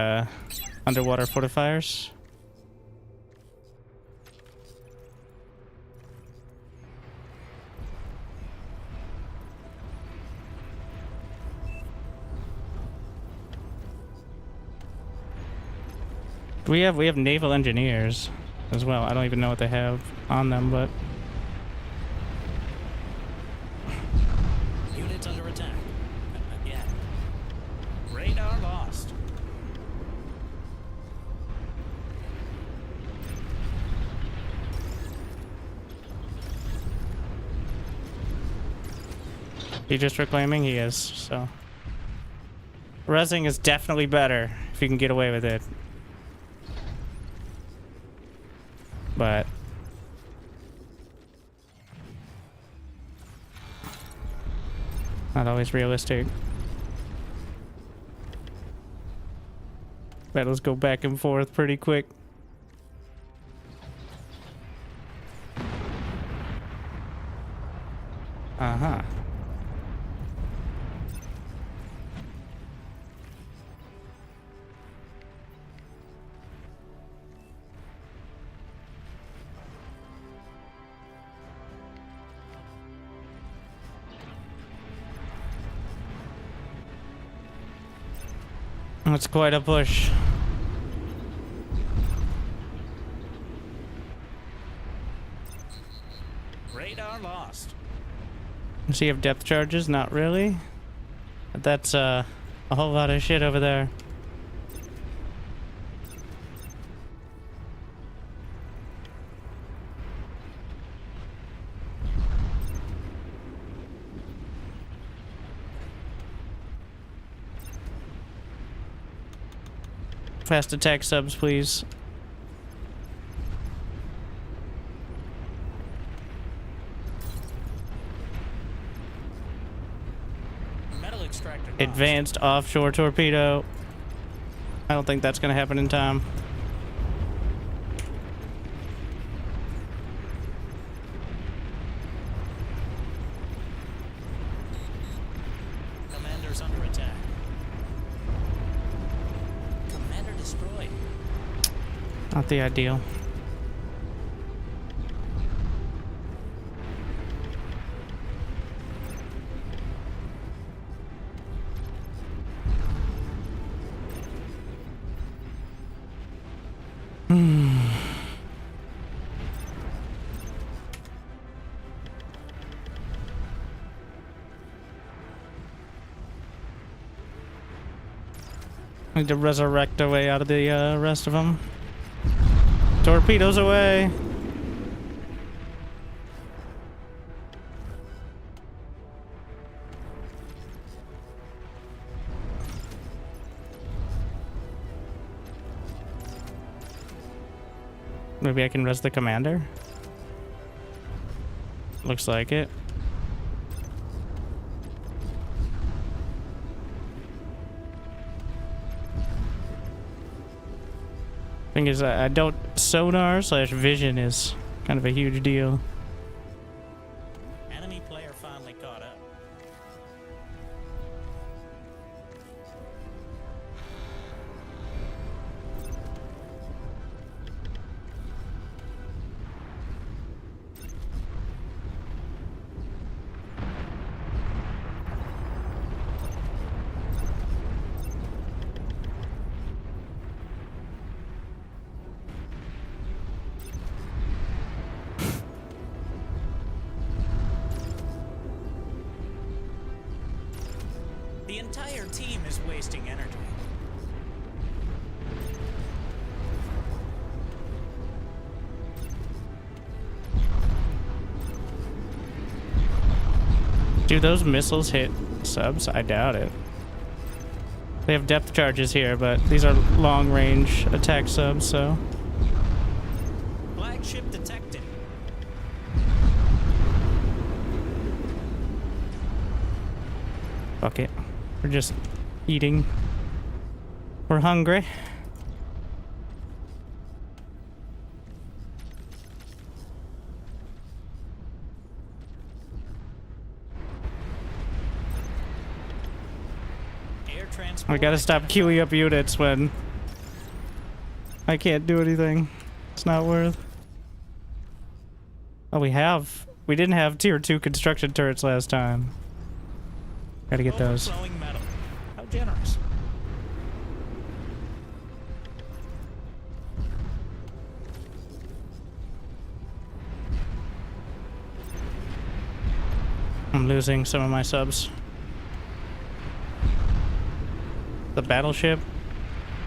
underwater fortifiers. We have naval engineers as well. I don't even know what they have on them, but Units under attack. Again. Radar lost. he just reclaiming? He is, so. Resing is definitely better if you can get away with it. But not always realistic. Battles go back and forth pretty quick. Uh-huh. That's quite a push. Radar lost. Does he have depth charges? Not really. But that's a whole lot of shit over there. Fast attack subs, please. Metal extractor lost. Advanced offshore torpedo. I don't think that's gonna happen in time. Commander's under attack. Commander destroyed. Not the ideal. Need to resurrect our way out of the rest of them. Torpedoes away. Maybe I can res the commander. Looks like it. Thing is, I don't sonar / vision is kind of a huge deal. Enemy player finally caught up. The entire team is wasting energy. Do those missiles hit subs? I doubt it. They have depth charges here, but these are long-range attack subs, so... Flagship detected. Fuck it. We're just eating. We're hungry. Air transport. I gotta stop queuing up units when I can't do anything. It's not worth. Oh, we didn't have tier 2 construction turrets last time. Gotta get those. Overflowing metal. How generous. I'm losing some of my subs. The battleship?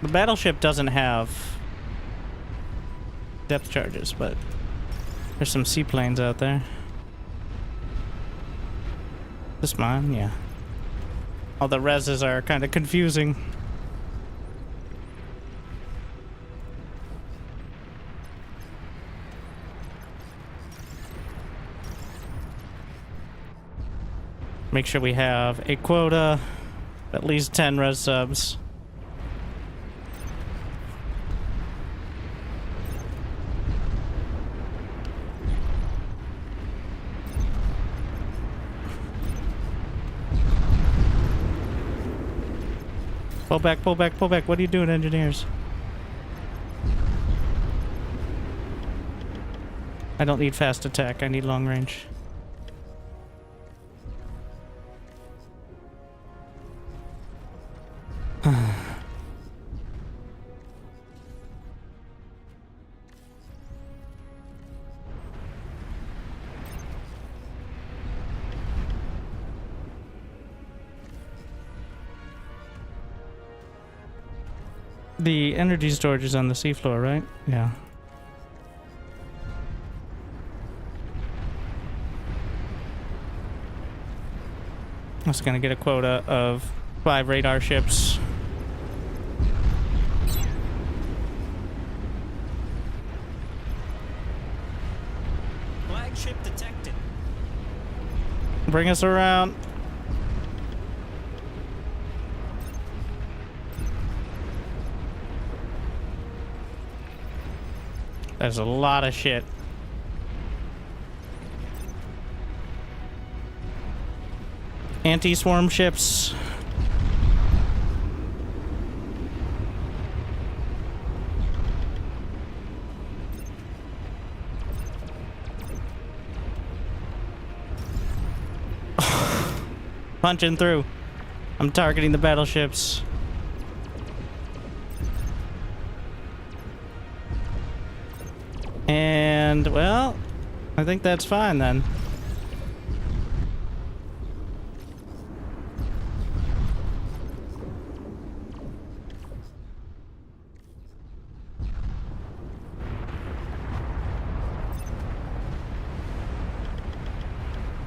The battleship doesn't have depth charges, but there's some seaplanes out there. This mine? Yeah. All the reses are kind of confusing. Make sure we have a quota, at least 10 res subs. Pull back, pull back, pull back. What are you doing, engineers? I don't need fast attack. I need long range. The energy storage is on the seafloor, right? Yeah. I was gonna get a quota of 5 radar ships. Flagship detected. Bring us around. There's a lot of shit. Anti-swarm ships. Punching through. I'm targeting the battleships. And, well, I think that's fine then.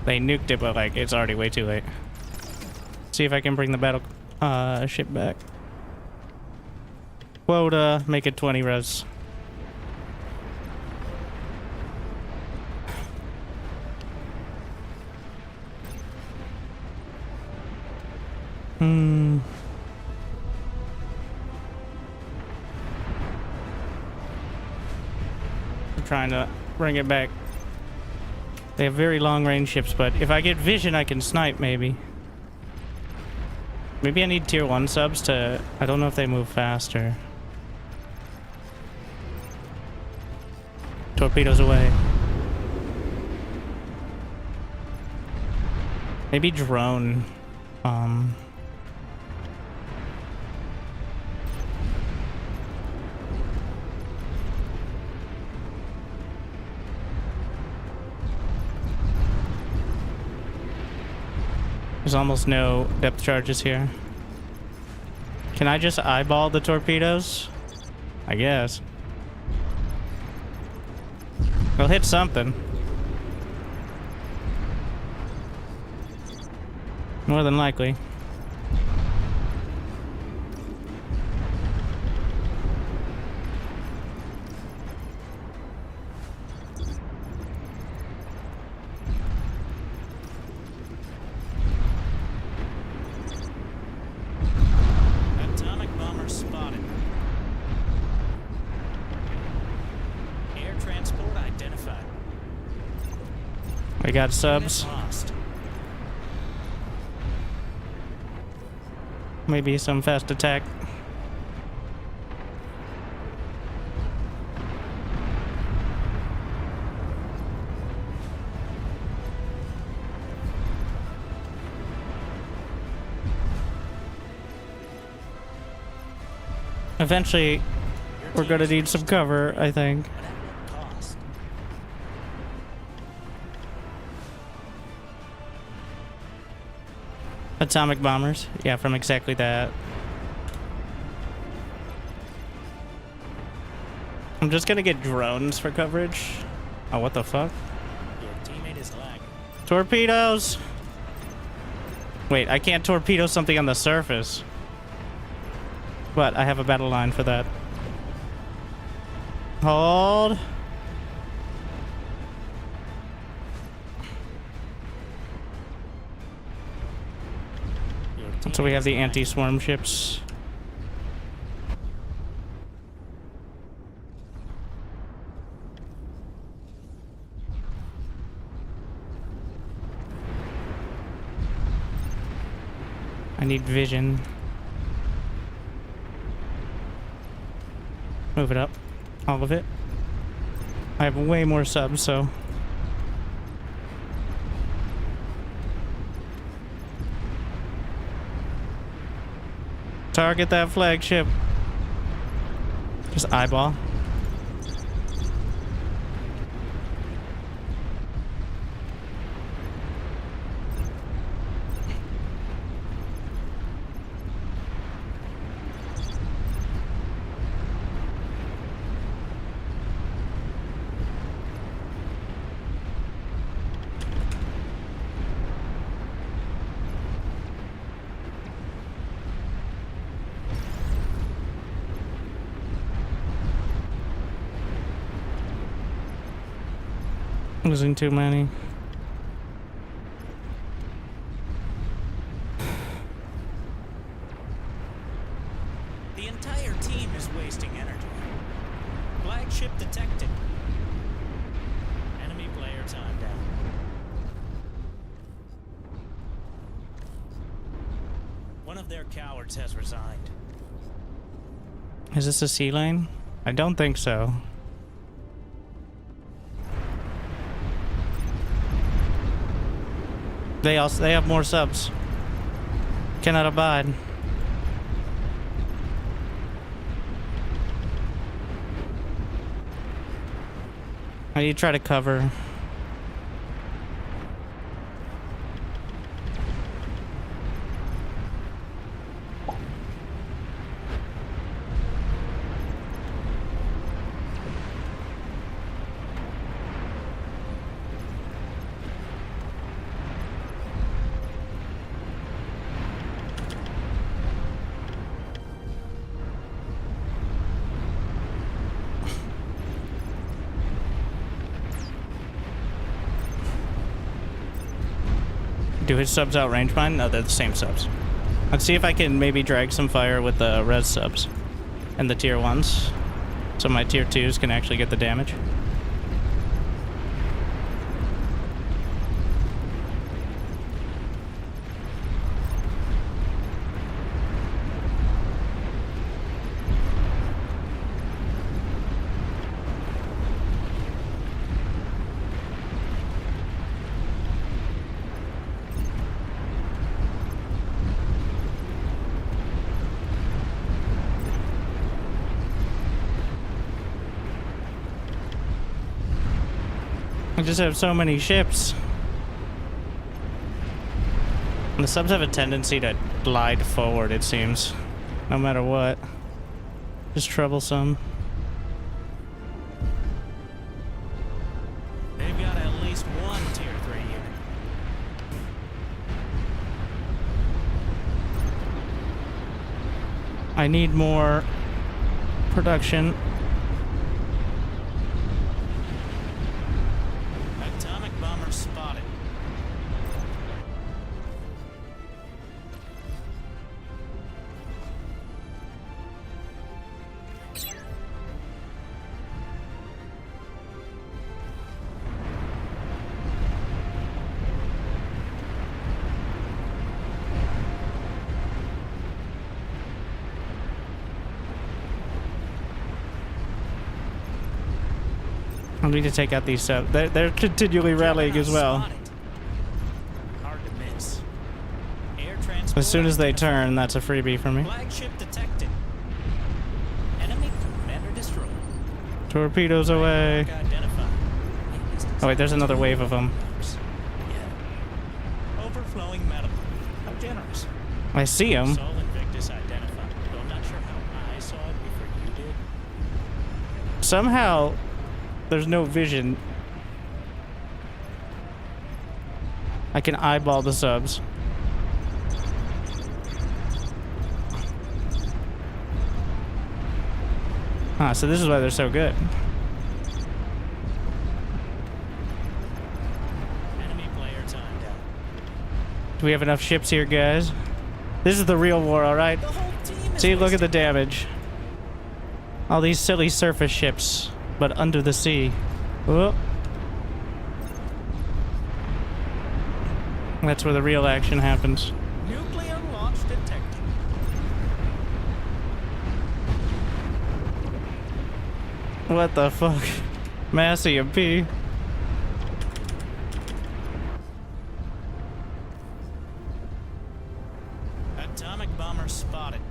They nuked it, but like it's already way too late. See if I can bring the battle ship back. Quota, make it 20 res. I'm trying to bring it back. They have very long range ships, but if I get vision, I can snipe maybe. Maybe I need tier 1 subs to... I don't know if they move faster. Torpedoes away. Maybe drone. There's almost no depth charges here. Can I just eyeball the torpedoes? I guess. They'll hit something. More than likely. We got subs. Unit lost. Maybe some fast attack. Eventually, we're gonna need some cover, I think. But at what cost? Atomic bombers. Yeah, from exactly that. I'm just gonna get drones for coverage. Oh, what the fuck? Your teammate is lagging. Torpedoes! Wait, I can't torpedo something on the surface. But I have a battle line for that. Hold. Your So we teammate have the is lagging. anti-swarm ships. I need vision. Move it up. All of it. I have way more subs, so... Target that flagship. Just eyeball. Losing too many. The entire team is wasting energy. Flagship detected. Enemy player time down. One of their cowards has resigned. Is this a sea lane? I don't think so. They have more subs. Cannot abide. I need to try to cover. Do his subs outrange mine? No, they're the same subs. Let's see if I can maybe drag some fire with the res subs and the tier 1s. So my tier 2s can actually get the damage. I just have so many ships. And the subs have a tendency to glide forward, it seems. No matter what. Just troublesome. They've got at least one tier 3 unit. I need more production. Atomic bomber spotted. I need to take out these subs. They're continually rallying as well. Spotted. Hard to miss. Air transport As soon as they identified. turn, that's a freebie for me. Flagship detected. Enemy commander destroyed. Torpedoes away. Identified. Oh wait, there's another wave of them. Yeah. Overflowing metal. How generous. I see them. Sol Invictus identified. Though I'm not sure how I saw it before you did. Somehow, there's no vision. I can eyeball the subs. Ah, so this is why they're so good. Enemy player timed out. Do we have enough ships here, guys? This is the real war, alright? The whole team is See, look at the wasted. damage. All these silly surface ships, but under the sea. Whoop. That's where the real action happens. Nuclear launch detected. What the fuck? Mass EMP. Atomic bomber spotted.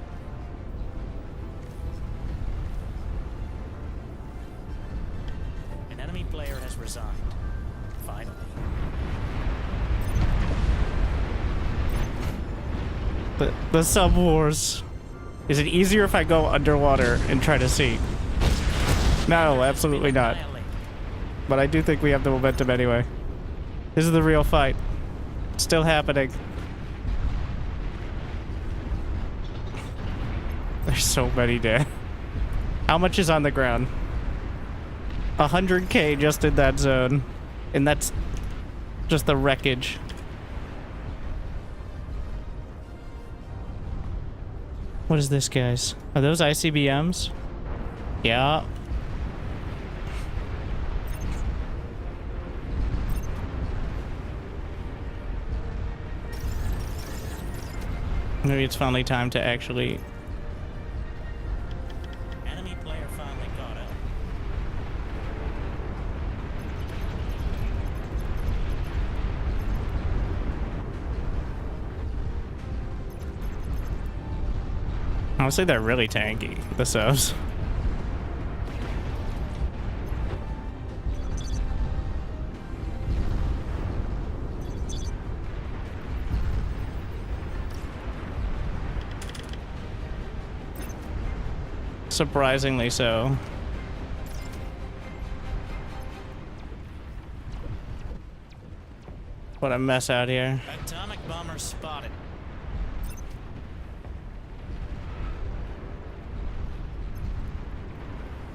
An enemy player has resigned. Finally. The sub wars. Is it easier if I go underwater and try to see? No, absolutely not. Annihilated. But I do think we have the momentum anyway. This is the real fight. Still happening. There's so many dead. How much is on the ground? 100K just in that zone. And that's just the wreckage. What is this, guys? Are those ICBMs? Yeah. Maybe it's finally time to actually... Enemy player finally caught up. Honestly, they're really tanky, the subs. Surprisingly so. What a mess out here. Atomic bomber spotted.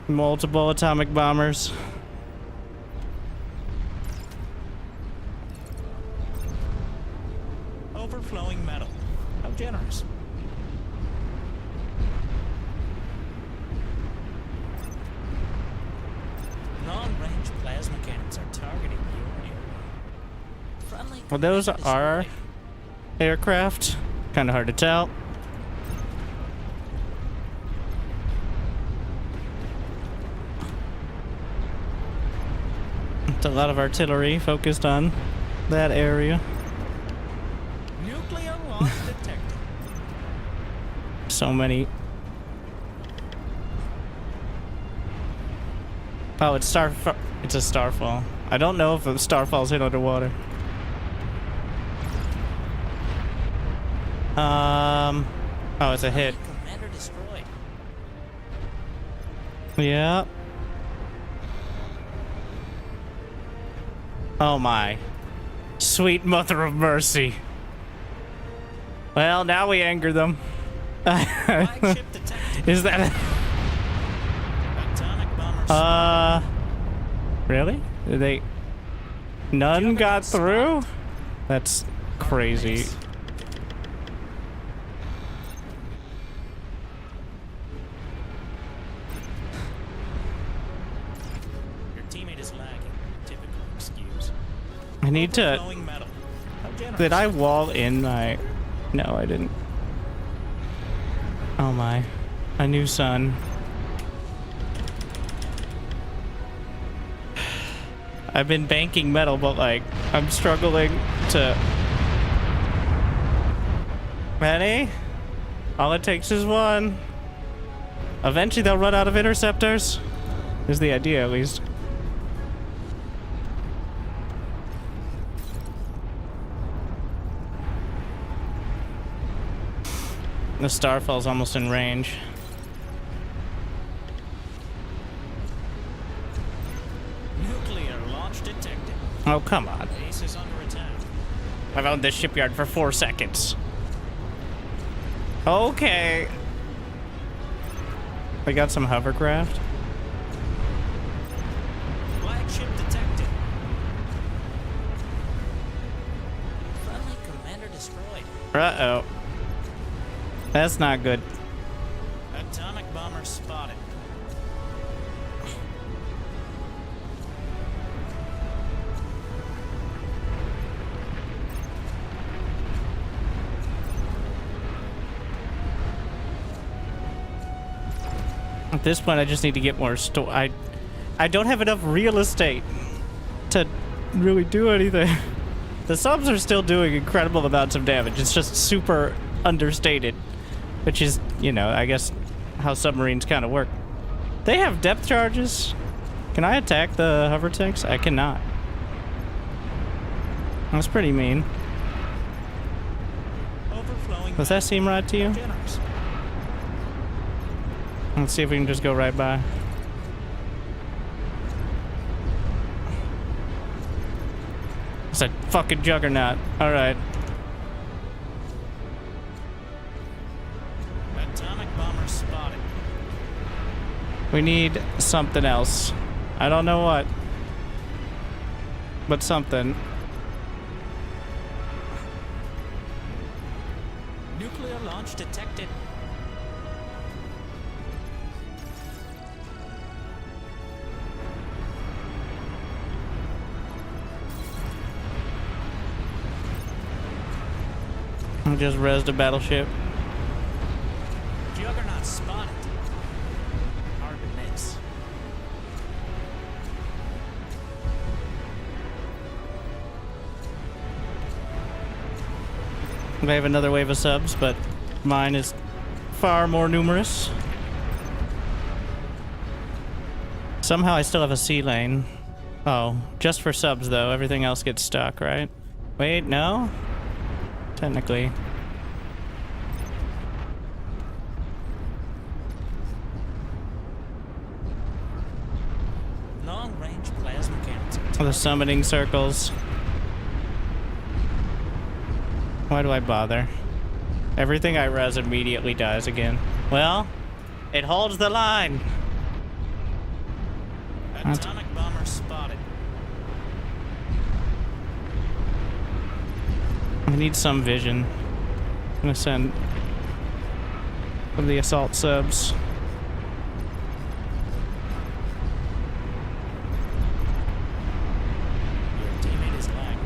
Multiple atomic bombers. Overflowing metal. How generous. Long-range plasma cannons are targeting your area. Friendly Well, those command are destroyed. aircraft. Kind of hard to tell. It's a lot of artillery focused on that area. Nuclear launch detected. So many. Oh, it's it's a starfall. I don't know if the starfalls hit underwater. Oh, it's a hit. Commander destroyed. Yeah. Oh my. Sweet mother of mercy. Well, now we anger them. Flagship detected. Is that Atomic bomber really? Did they... None got through? That's crazy. Your teammate is lagging. Typical excuse. I need to... Overflowing metal. How generous. Did I wall in my... No, I didn't. Oh my. A new sun. I've been banking metal, but like, I'm struggling to... Ready? All it takes is one. Eventually they'll run out of interceptors. Is the idea, at least. The Starfall's almost in range. Nuclear launch detected. Oh, come on. Base is under attack. I've owned this shipyard for 4 seconds. Okay. We got some hovercraft. Flagship detected. Friendly commander destroyed. Uh-oh. That's not good. Atomic bomber spotted. At this point, I just need to get more I don't have enough real estate to really do anything. The subs are still doing incredible amounts of damage. It's just super understated. Which is, you know, I guess how submarines kind of work. They have depth charges. Can I attack the hover tanks? I cannot. That's pretty mean. Overflowing. Does that seem right to you? Generous. Let's see if we can just go right by. It's a fucking juggernaut. Alright. Atomic bomber spotted. We need something else. I don't know what. But something. Nuclear launch detected. I just rezzed a battleship. Juggernaut spotted. Hard to miss. I have another wave of subs, but mine is far more numerous. Somehow I still have a sea lane. Oh, just for subs though. Everything else gets stuck, right? Wait, no? Technically. Long-range plasma cannons. The summoning circles. Why do I bother? Everything I res immediately dies again. Well, it holds the line. Atomic bomber spotted. I need some vision. I'm gonna send one of the assault subs. Your teammate is lagging.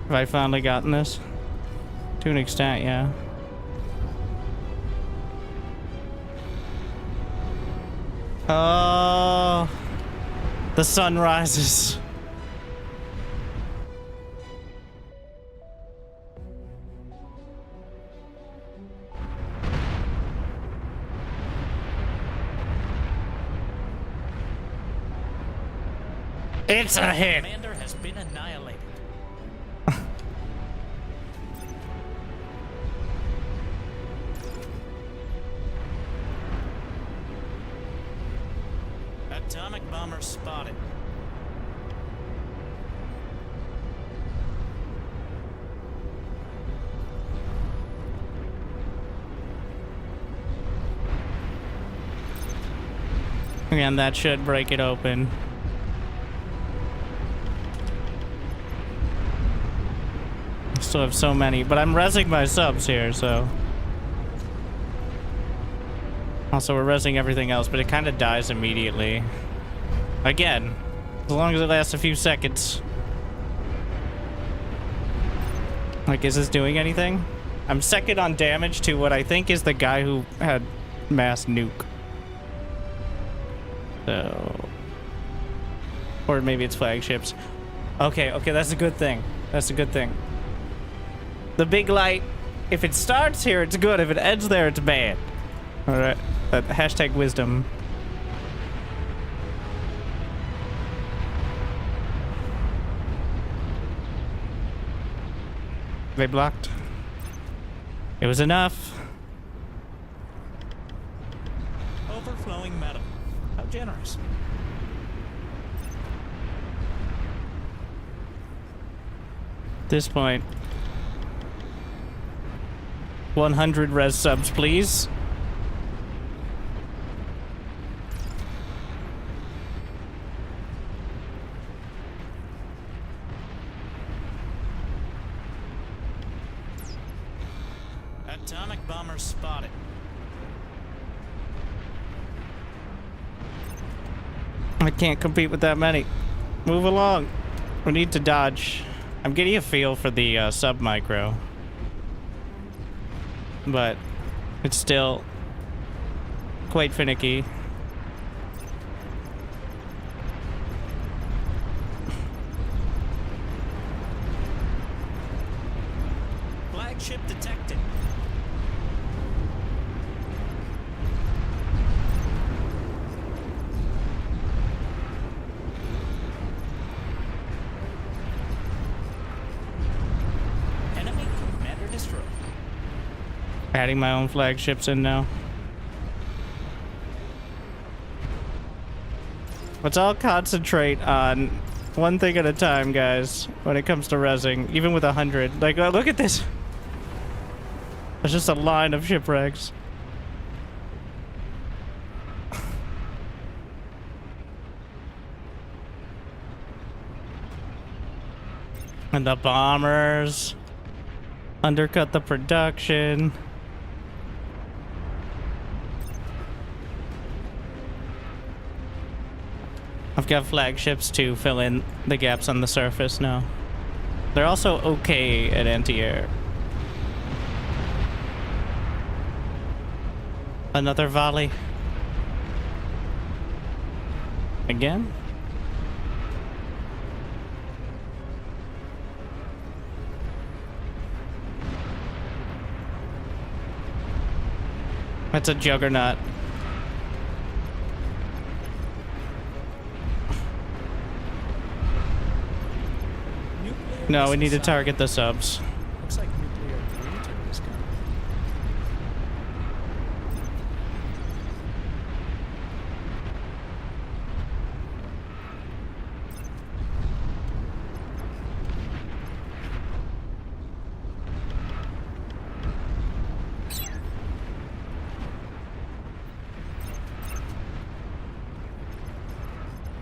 Have I finally gotten this? To an extent, yeah. Oh, the sun rises. It's a hit. Commander has been annihilated. Atomic bomber spotted. Again, that should break it open. I still have so many, but I'm resing my subs here, so. Also, we're resing everything else, but it kind of dies immediately. Again, As long as it lasts a few seconds. Like, is this doing anything? I'm second on damage to what I think is the guy who had mass nuke. So... Or maybe it's flagships. Okay, okay, that's a good thing. That's a good thing. The big light, if it starts here, it's good. If it ends there, it's bad. Alright. Hashtag wisdom. They blocked. It was enough. Overflowing metal. How generous. At this point, 100 res subs, please. Atomic bomber spotted. I can't compete with that many. Move along. We need to dodge. I'm getting a feel for the sub-micro. But it's still quite finicky. Flagship detected. Enemy commander destroyed. Adding my own flagships in now. Let's all concentrate on one thing at a time, guys, when it comes to rezzing, even with 100. Like, look at this. There's just a line of shipwrecks. And the bombers undercut the production. I've got flagships to fill in the gaps on the surface now. They're also okay at anti-air. Another volley. Again? That's a juggernaut. No, we need to target the subs. Looks like nuclear winter is coming.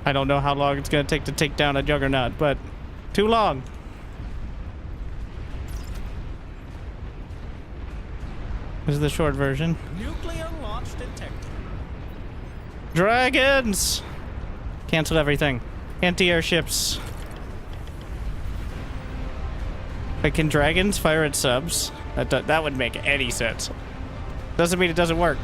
I don't know how long it's gonna take down a juggernaut, but too long. This is the short version. Nuclear launch detected. Dragons! Cancel everything. Anti-air ships. But can dragons fire at subs? That would make any sense. Doesn't mean it doesn't work.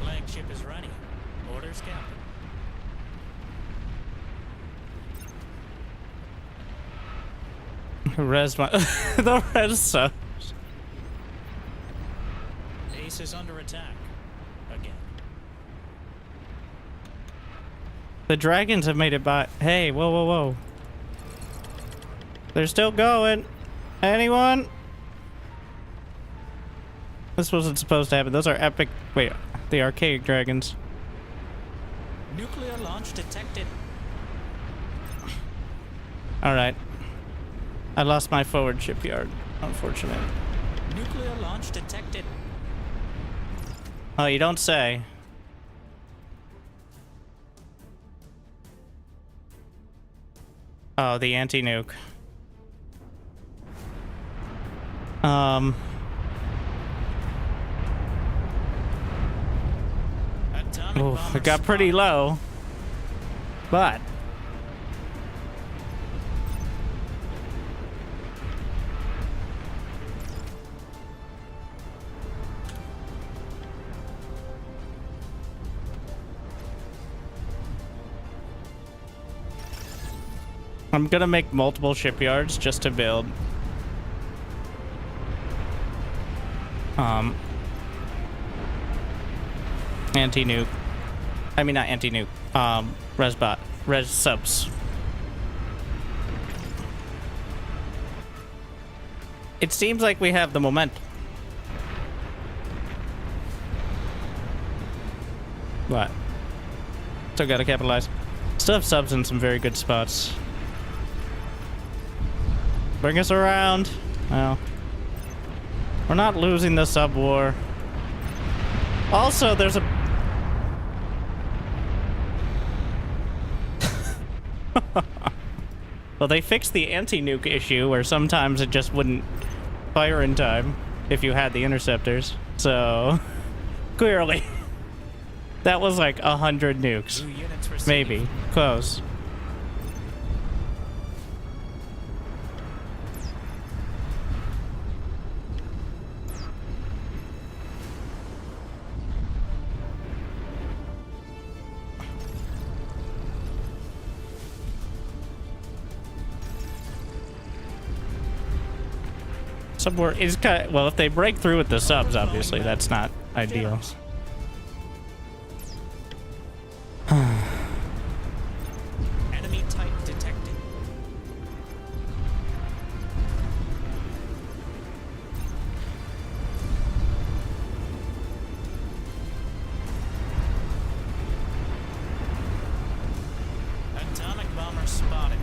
Flagship is ready. Orders, Captain. Res my the res subs. Ace is under attack. Again. The dragons have made it by. Hey, whoa, whoa, whoa. They're still going. Anyone? This wasn't supposed to happen. Those are epic. Wait, the archaic dragons. Nuclear launch detected. Alright. I lost my forward shipyard. Unfortunate. Nuclear launch detected. Oh, you don't say. Oh, the anti-nuke. Atomic Oh, bomber it got pretty spotted. low. But I'm gonna make multiple shipyards just to build anti-nuke. I mean, not anti-nuke. Res subs. It seems like we have the momentum. What? Still gotta capitalize. Still have subs in some very good spots. Bring us around. Well, we're not losing the sub war. Also, there's a... Well, they fixed the anti-nuke issue where sometimes it just wouldn't fire in time if you had the interceptors. So, clearly, that was like 100 nukes. New units received. Maybe. Close. Subwar is kind of, well, if they break through with the subs, obviously, that's not ideal. Enemy type detected. Atomic bomber spotted.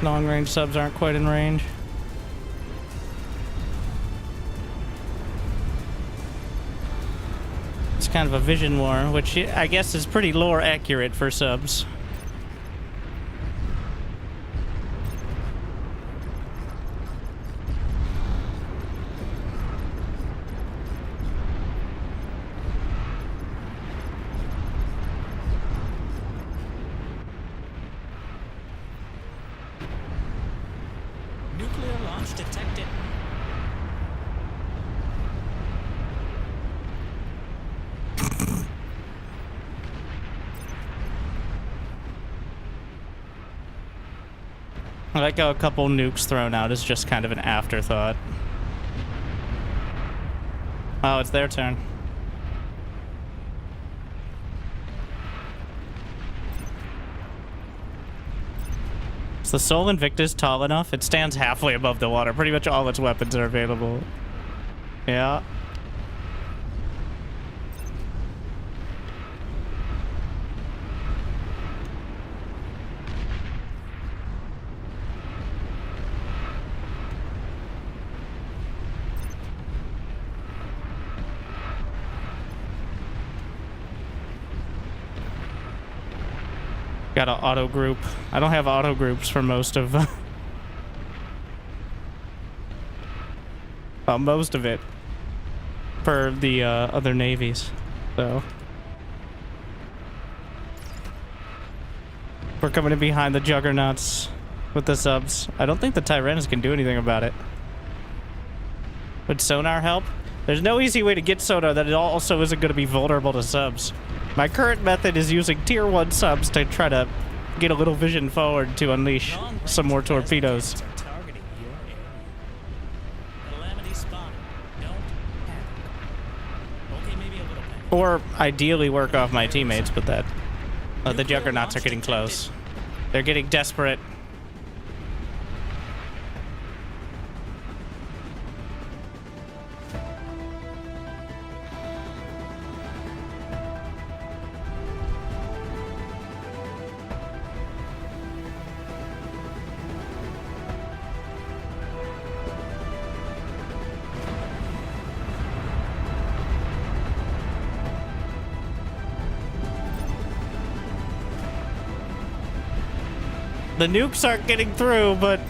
Long-range subs aren't quite in range. It's kind of a vision war, which I guess is pretty lore accurate for subs. Nuclear launch detected. I like how a couple nukes thrown out is just kind of an afterthought. Oh, it's their turn. Is the Sol Invictus tall enough? It stands halfway above the water. Pretty much all its weapons are available. Yeah. Got an auto group. I don't have auto groups for most of well, most of it for the other navies. So we're coming in behind the juggernauts with the subs. I don't think the Tyrannus can do anything about it. Would sonar help? There's no easy way to get sonar that it also isn't going to be vulnerable to subs. My current method is using tier 1 subs to try to get a little vision forward to unleash some more torpedoes. Are targeting your area. Calamity spotted. Don't panic. Okay, maybe a little panic. Or ideally work off my teammates, but that... the juggernauts are getting close. They're getting desperate. The nukes aren't getting through, but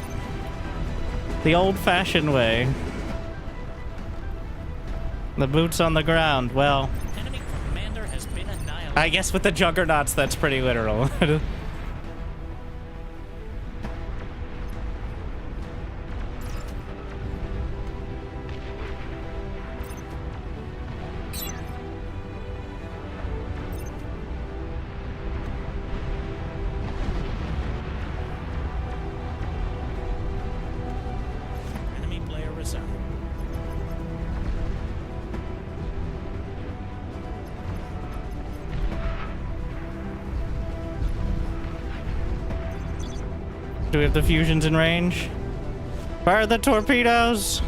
the old-fashioned way. The boots on the ground, well... Enemy commander has been annihilated. I guess with the juggernauts, that's pretty literal. Enemy player resigned. Do we have the fusions in range? Fire the torpedoes!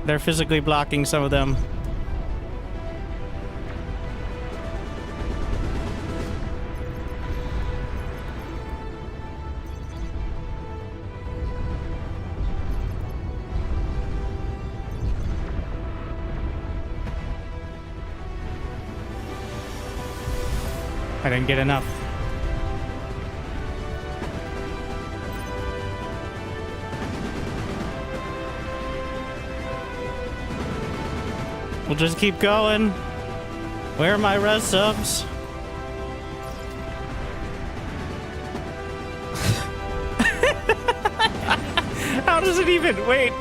They're physically blocking some of them. I didn't get enough. We'll just keep going. Where are my res subs? How does it even... Wait.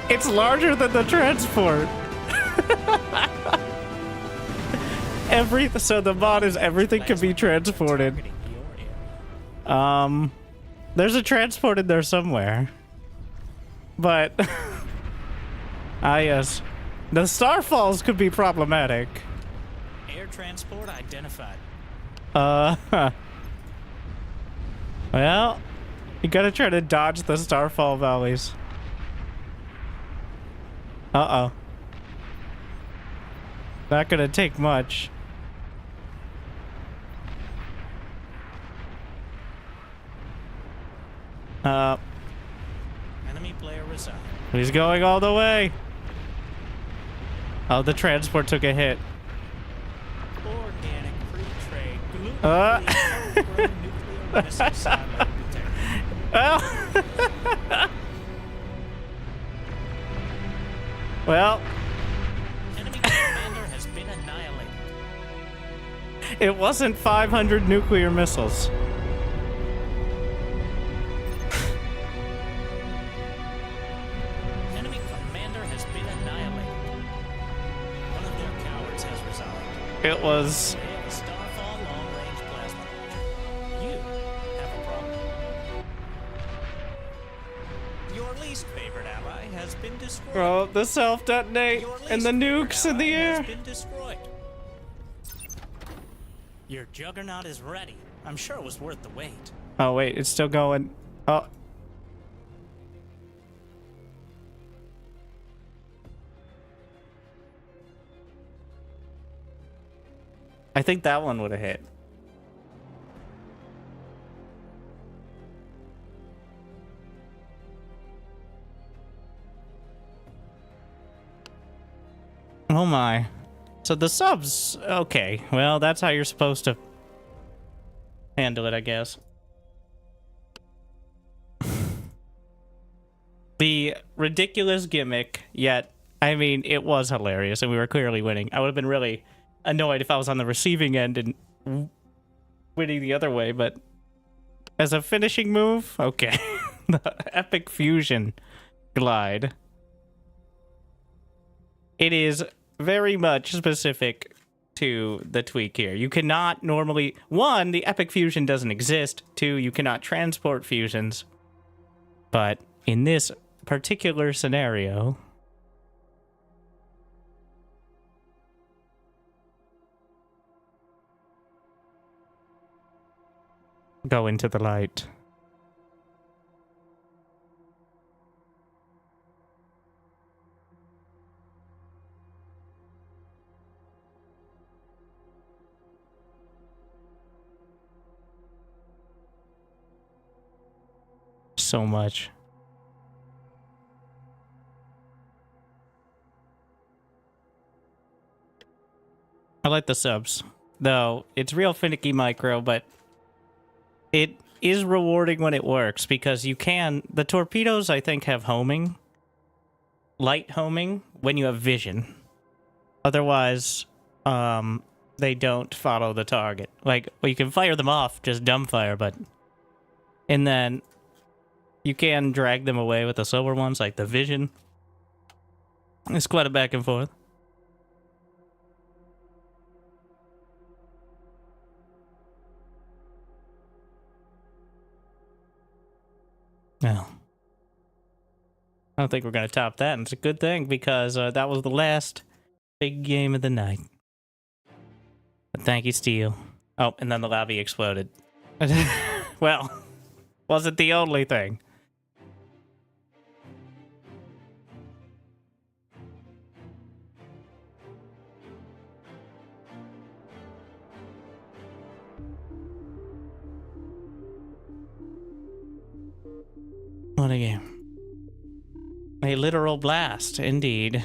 It's larger than the transport. So the mod is everything can be transported. Targeting your area. There's a transport in there somewhere. But... ah, yes. The starfalls could be problematic. Air transport identified. Well, you gotta try to dodge the starfall valleys. Uh-oh. Not gonna take much. Enemy player resigned. He's going all the way. Oh, the transport took a hit. Organic free trade. Uh. Nuclear missile silo detected. Well. Well, Enemy commander has been annihilated. it wasn't 500 nuclear missiles. Enemy commander has been annihilated. One of their cowards has resigned. It was... They have a Starfall long-range plasma launcher. You have a problem. Your least favorite ally has been destroyed. Bro, the self-detonate Your and the least favorite nukes in the ally has air. been destroyed. Your juggernaut is ready. I'm sure it was worth the wait. Oh, wait, it's still going. Oh. I think that one would have hit. Oh my. So the subs, okay. Well, that's how you're supposed to handle it, I guess. The ridiculous gimmick, yet, I mean, it was hilarious and we were clearly winning. I would have been really annoyed if I was on the receiving end and winning the other way, but as a finishing move, okay. The epic fusion glide. It is very much specific to the tweak here. You cannot normally... One, the epic fusion doesn't exist. Two, you cannot transport fusions. But in this particular scenario... Go into the light. So much. I like the subs. Though, it's real finicky micro, but it is rewarding when it works because you can... The torpedoes, I think, have homing. Light homing when you have vision. Otherwise, they don't follow the target. Like, well, you can fire them off, just dumbfire, but... And then you can drag them away with the slower ones, like the vision. It's quite a back and forth. No. I don't think we're going to top that, and it's a good thing, because that was the last big game of the night. But thank you, Steel. Oh, and then the lobby exploded. Well, wasn't the only thing. What a game. A literal blast, indeed.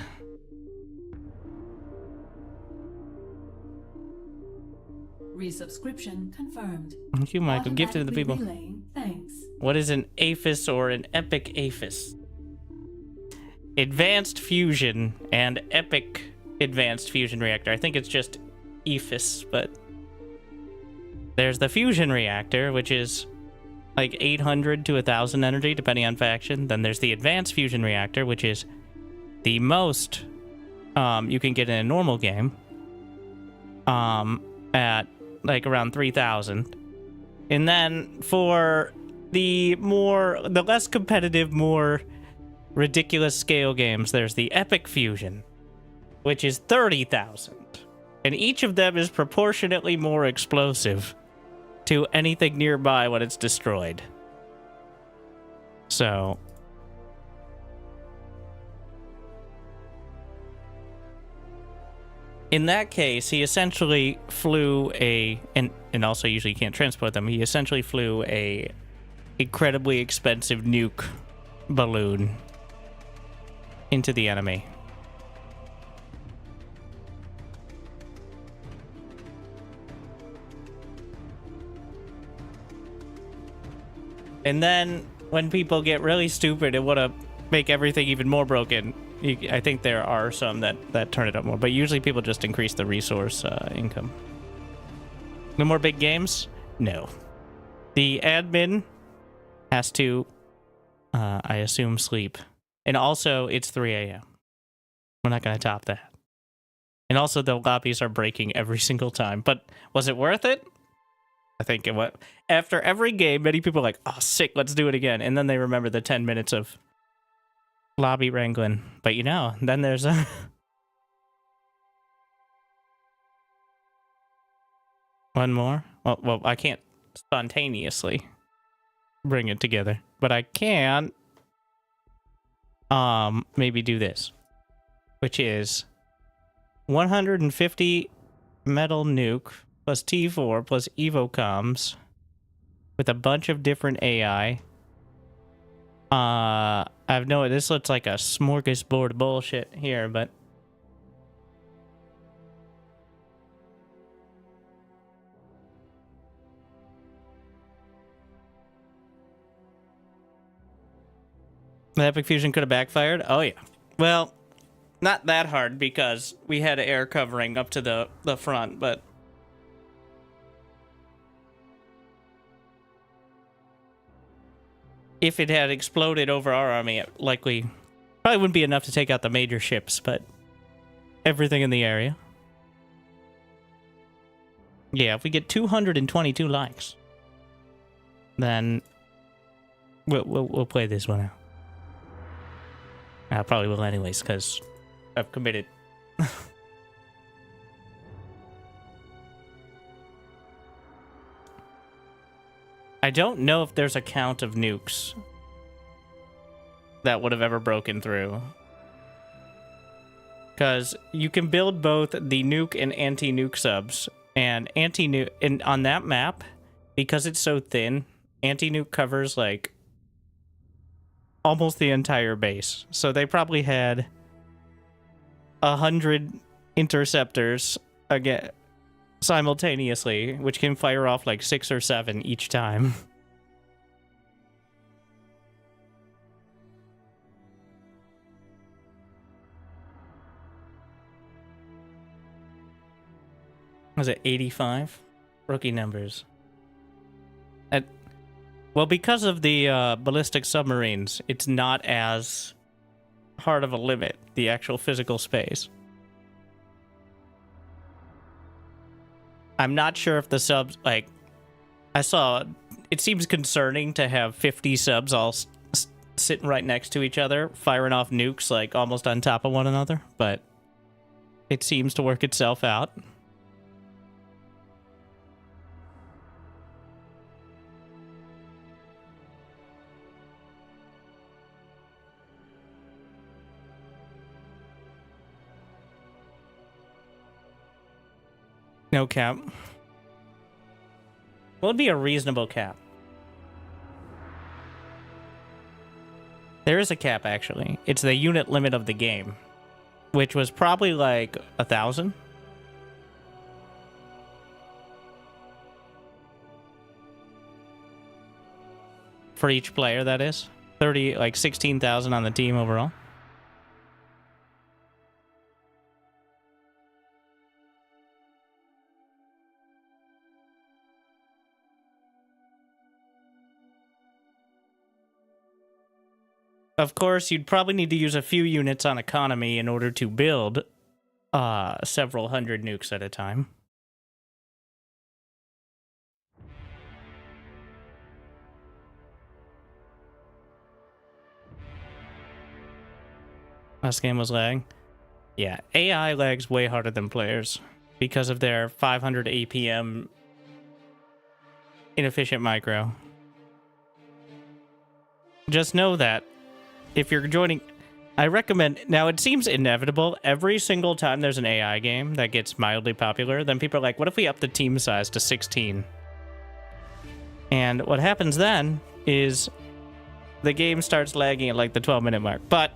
Resubscription confirmed. Thank you, Michael. Gifted to the people. Relaying thanks. What is an APHIS or an epic APHIS? Advanced Fusion and Epic Advanced Fusion Reactor. I think it's just EPHIS, but... There's the Fusion Reactor, which is like 800 to 1,000 energy, depending on faction. Then there's the Advanced Fusion Reactor, which is the most you can get in a normal game at like around 3,000. And then for the less competitive, more ridiculous scale games, there's the Epic Fusion, which is 30,000. And each of them is proportionately more explosive to anything nearby when it's destroyed. So... in that case, he essentially flew a... And also usually you can't transport them. He essentially flew a incredibly expensive nuke balloon into the enemy. And then, when people get really stupid and want to make everything even more broken, I think there are some that turn it up more. But usually people just increase the resource income. No more big games? No. The admin has to, I assume, sleep. And also, it's 3 a.m. We're not going to top that. And also, the lobbies are breaking every single time. But was it worth it? I think it was. After every game, many people are like, oh, sick, let's do it again. And then they remember the 10 minutes of lobby wrangling. But you know, then there's a... One more? Well, I can't spontaneously bring it together. But I can... maybe do this. Which is... 150 metal nuke... plus T4, plus EvoComs, with a bunch of different AI. I've no... This looks like a smorgasbord of bullshit here, but... The Epic Fusion could have backfired? Oh, yeah. Well, not that hard, because we had air covering up to the front, but... if it had exploded over our army, it probably wouldn't be enough to take out the major ships, but everything in the area. Yeah, if we get 222 likes, then we'll play this one out. I probably will anyways, because I've committed. I don't know if there's a count of nukes that would have ever broken through. Because you can build both the nuke and anti-nuke subs. And anti-nuke... and on that map, because it's so thin, anti-nuke covers, like, almost the entire base. So they probably had 100 interceptors again simultaneously, which can fire off like 6 or 7 each time. Was it 85? Rookie numbers. Well, because of the ballistic submarines, it's not as hard of a limit, the actual physical space. I'm not sure if the subs, like, I saw, it seems concerning to have 50 subs all sitting right next to each other, firing off nukes, like, almost on top of one another, but it seems to work itself out. No cap. What would be a reasonable cap? There is a cap, actually. It's the unit limit of the game, which was probably like 1,000. For each player, that is. 30, like 16,000 on the team overall. Of course, you'd probably need to use a few units on economy in order to build several hundred nukes at a time. Last game was lag. Yeah, AI lags way harder than players because of their 500 APM inefficient micro. Just know that if you're joining, I recommend, now it seems inevitable, every single time there's an AI game that gets mildly popular, then people are like, what if we up the team size to 16? And what happens then is the game starts lagging at like the 12-minute mark. But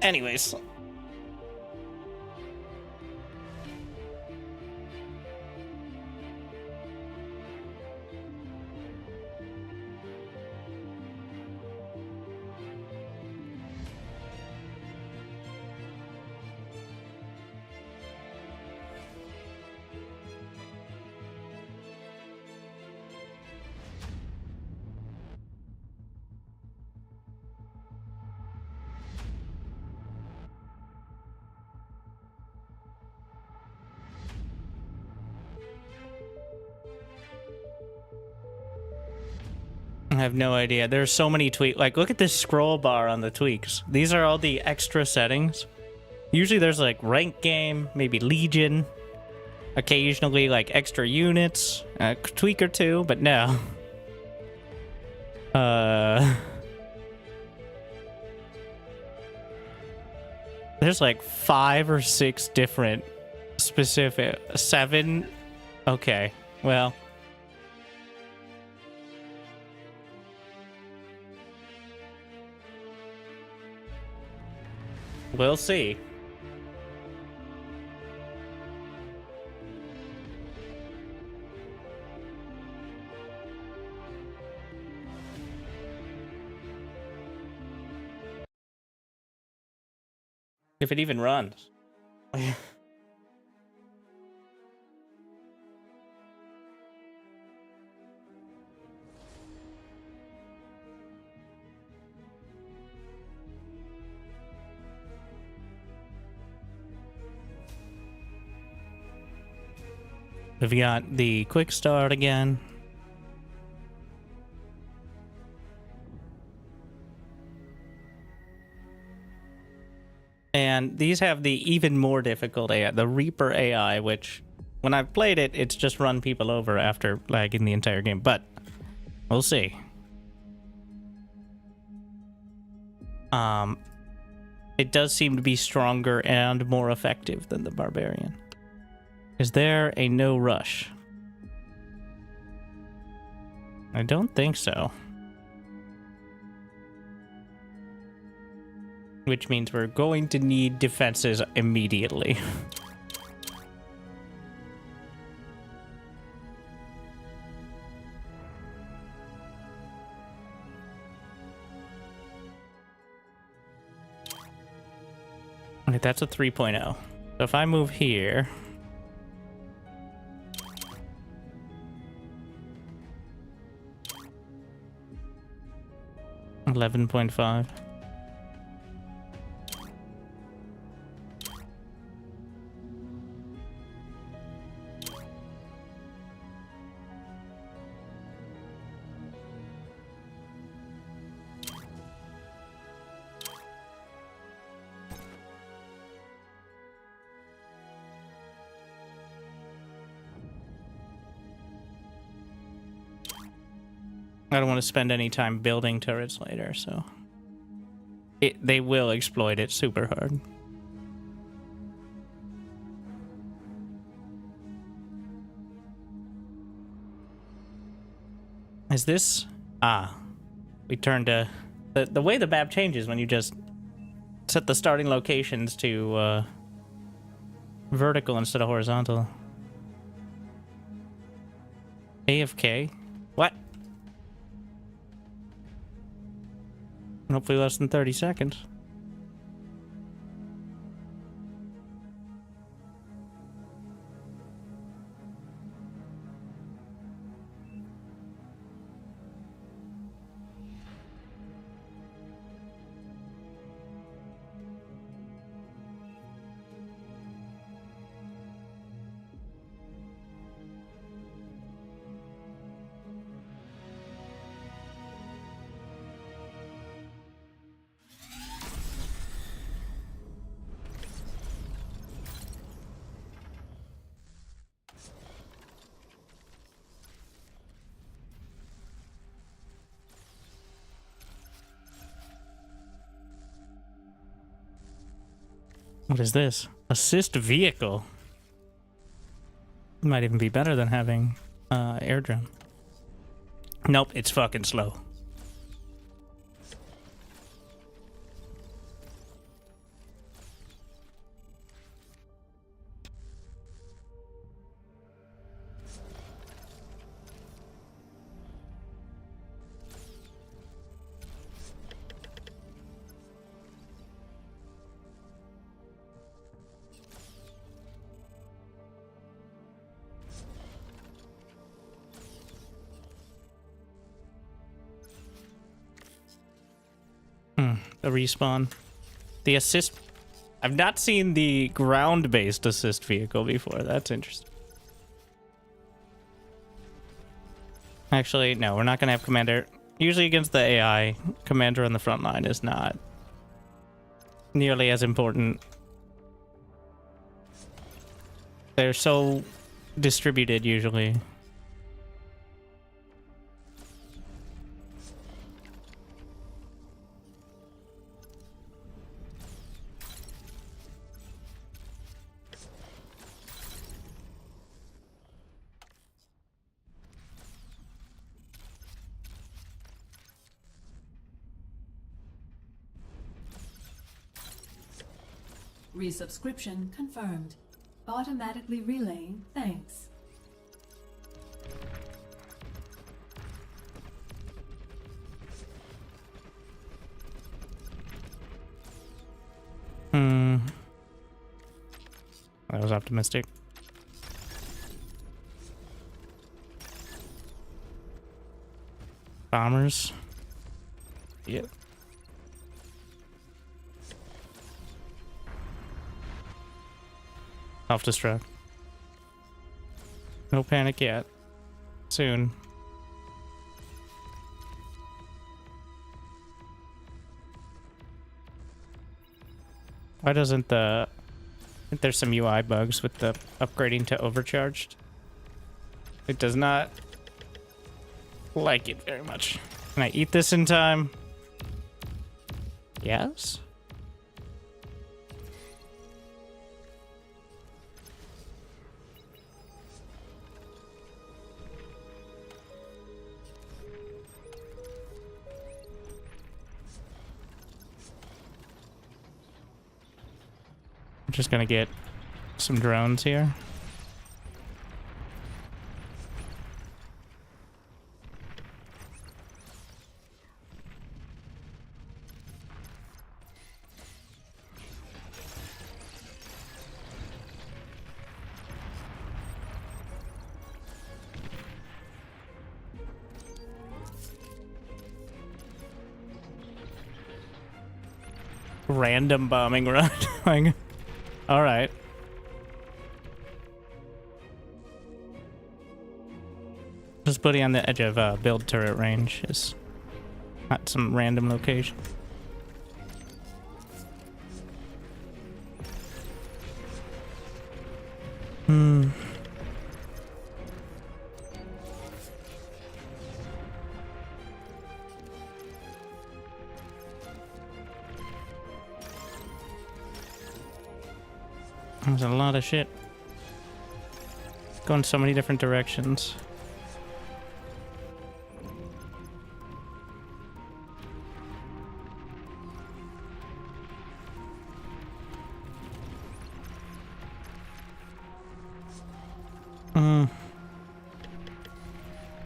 anyways, I have no idea. There's so many tweaks. Like, look at this scroll bar on the tweaks. These are all the extra settings. Usually there's like rank game, maybe Legion, occasionally like extra units, a tweak or two, but no. There's like 5 or 6 different specific, 7. Okay, well. We'll see. If it even runs. We've got the quick start again. And these have the even more difficult AI, the Reaper AI, which when I've played it, it's just run people over after lagging the entire game. But we'll see. It does seem to be stronger and more effective than the Barbarian. Is there a no rush? I don't think so. Which means we're going to need defenses immediately. Okay, that's a 3.0. So if I move here... 11.5. I don't want to spend any time building turrets later, so... they will exploit it super hard. Is this... Ah. We turned to... The way the map changes when you just set the starting locations to vertical instead of horizontal. AFK? What? Hopefully less than 30 seconds. What is this? Assist vehicle. Might even be better than having air drone. Nope, it's fucking slow. The respawn. The assist... I've not seen the ground-based assist vehicle before. That's interesting. Actually, no, we're not going to have commander. Usually against the AI, commander on the front line is not nearly as important. They're so distributed usually. Resubscription confirmed. Automatically relaying thanks. That was optimistic. Bombers. Yep. Self-destruct. No panic yet. Soon. Why doesn't the... I think there's some UI bugs with the upgrading to overcharged. It does not like it very much. Can I eat this in time? Yes? I'm just gonna get some drones here. Random bombing run. Like, all right. Just putting on the edge of build turret range is not some random location. There's a lot of shit going so many different directions.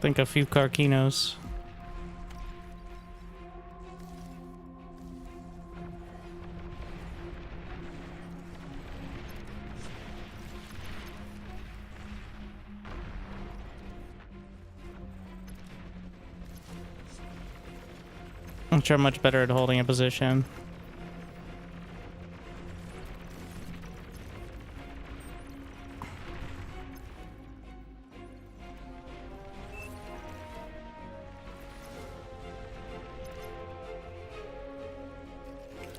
Think a few Carquinos. Which are much better at holding a position.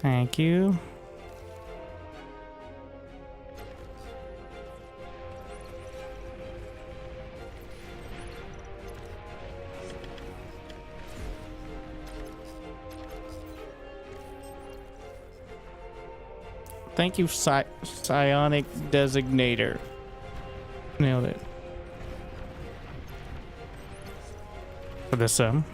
Thank you. Thank you, Psionic Designator. Nailed it. For the sum.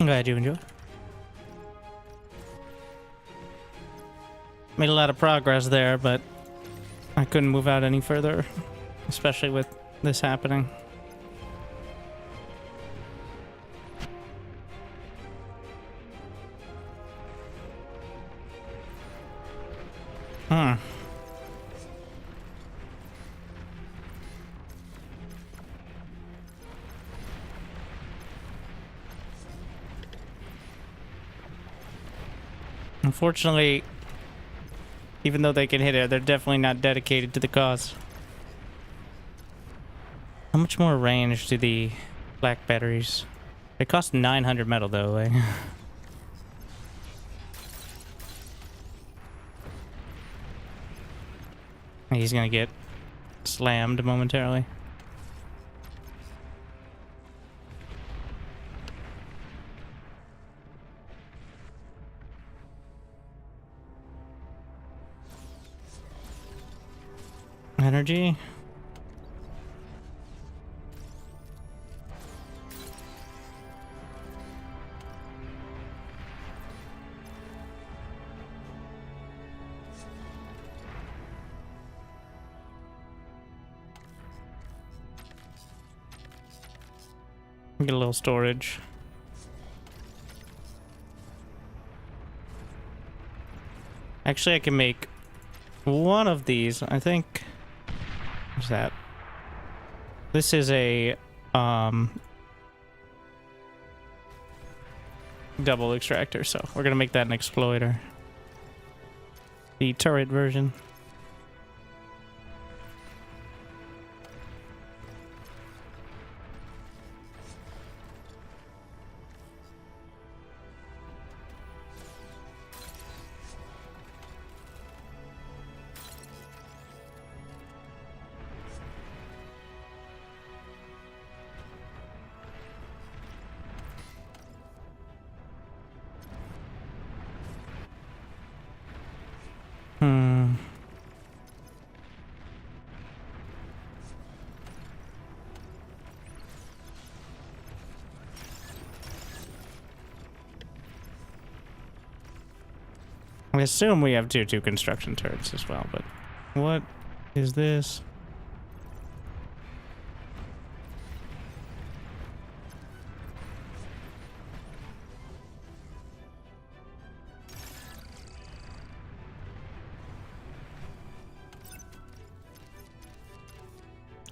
I'm glad you enjoyed. Made a lot of progress there, but I couldn't move out any further, especially with this happening. Unfortunately, even though they can hit it, they're definitely not dedicated to the cause. How much more range do the black batteries? They cost 900 metal though. Like. He's gonna get slammed momentarily. Energy. Get a little storage. Actually, I can make one of these, I think. What's that? This is a double extractor, so we're gonna make that an exploiter. The turret version. I assume we have two construction turrets as well, but what is this?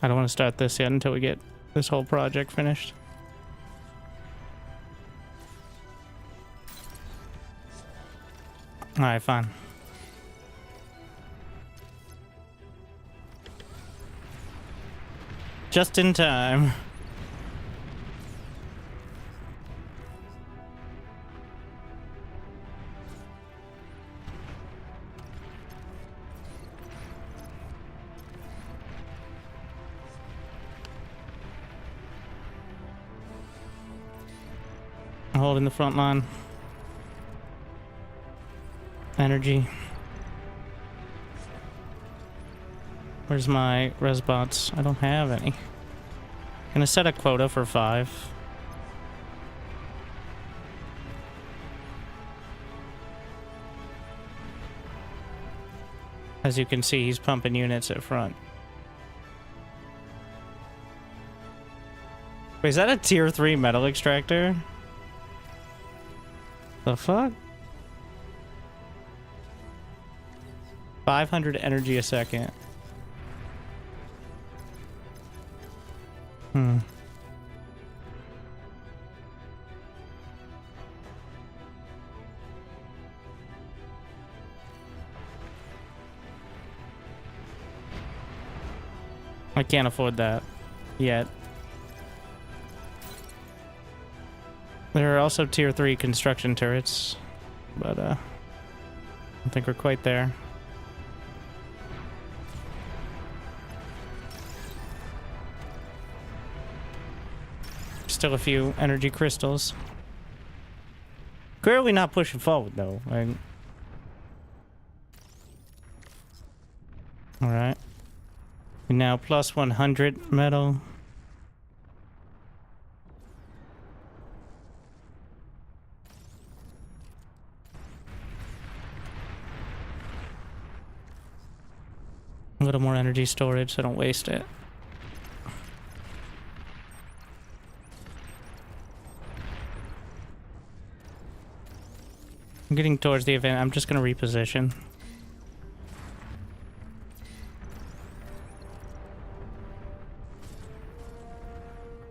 I don't want to start this yet until we get this whole project finished. Alright, fine. Just in time. Holding the front line. Energy. Where's my res bots? I don't have any. Gonna set a quota for 5. As you can see, he's pumping units at front. Wait, is that a tier 3 metal extractor? The fuck? 500 energy a second. I can't afford that yet. There are also tier 3 construction turrets, but I don't think we're quite there. Still a few energy crystals. Clearly not pushing forward though. Alright. Now plus 100 metal. A little more energy storage so don't waste it. I'm getting towards the event. I'm just going to reposition.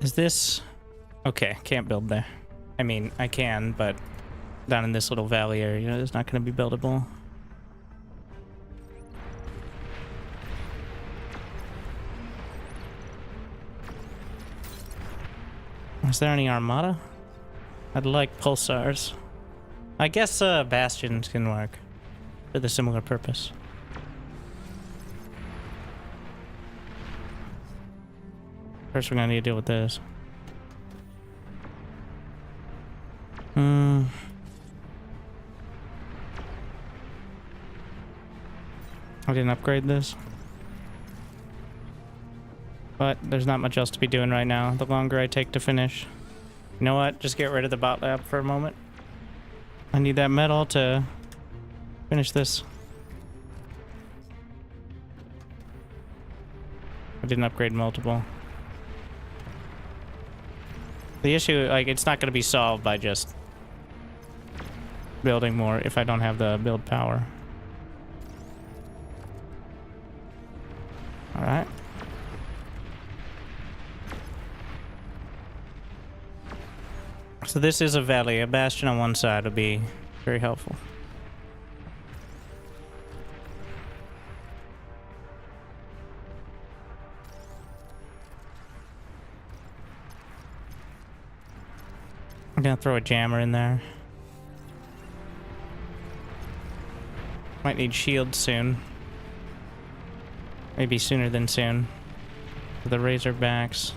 Is this... Okay, can't build there. I mean, I can, but down in this little valley area, it's not going to be buildable. Is there any armada? I'd like pulsars. I guess bastions can work for the similar purpose. First we're gonna need to deal with this. I didn't upgrade this. But there's not much else to be doing right now. The longer I take to finish. You know what? Just get rid of the bot lab for a moment. I need that metal to finish this. I didn't upgrade multiple. The issue, like, it's not going to be solved by just building more if I don't have the build power. Alright. So this is a valley. A bastion on one side would be very helpful. I'm gonna throw a jammer in there. Might need shields soon. Maybe sooner than soon. The Razorbacks.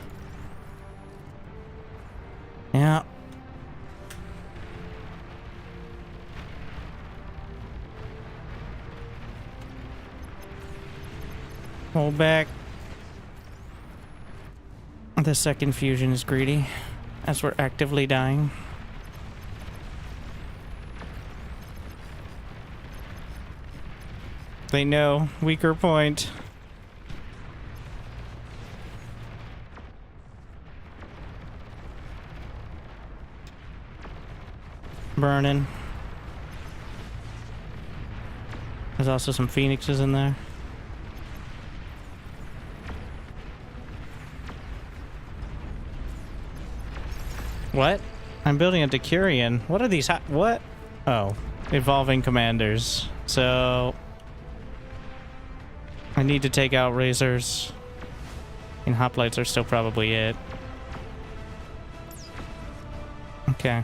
Yeah. Hold back. The second fusion is greedy, as we're actively dying. They know. Weaker point. Burning. There's also some phoenixes in there. What? I'm building a Decurion. What are these? What? Oh, evolving commanders. So I need to take out razors. And hoplites are still probably it. Okay.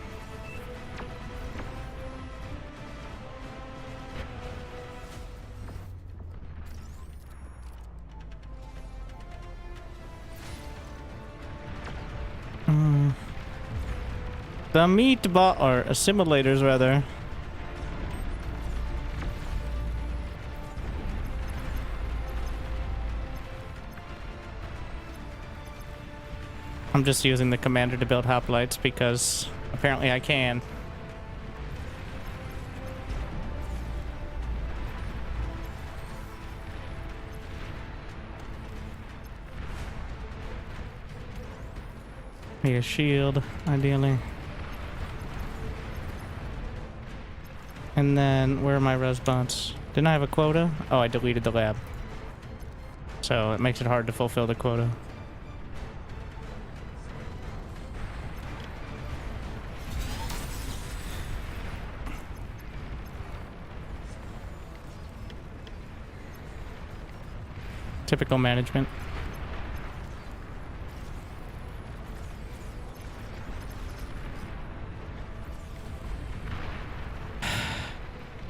The meatball, or assimilators rather. I'm just using the commander to build hoplites because apparently I can. Need a shield, ideally. And then, where are my res bots? Didn't I have a quota? Oh, I deleted the lab. So it makes it hard to fulfill the quota. Typical management.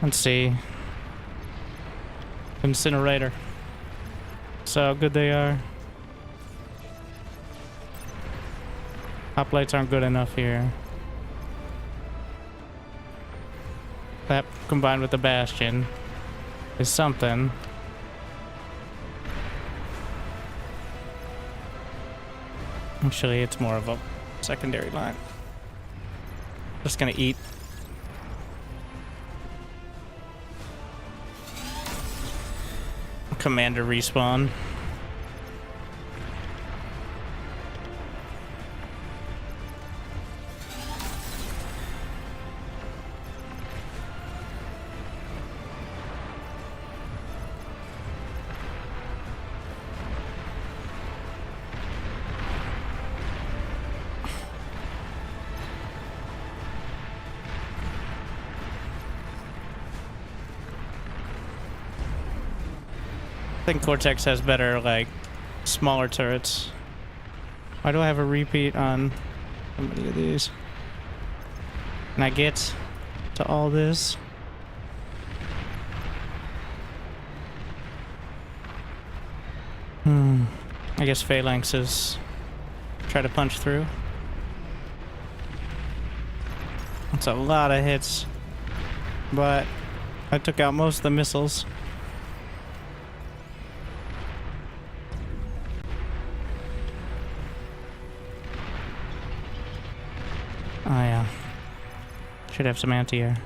Let's see. Incinerator. So how good they are. Hoplites aren't good enough here. That combined with the Bastion is something. Actually, it's more of a secondary line. Just gonna eat. Commander respawn. I think Cortex has better, like, smaller turrets. Why do I have a repeat on how many of these? Can I get to all this? I guess phalanxes try to punch through. That's a lot of hits. But I took out most of the missiles. Oh yeah. Should have some anti-air.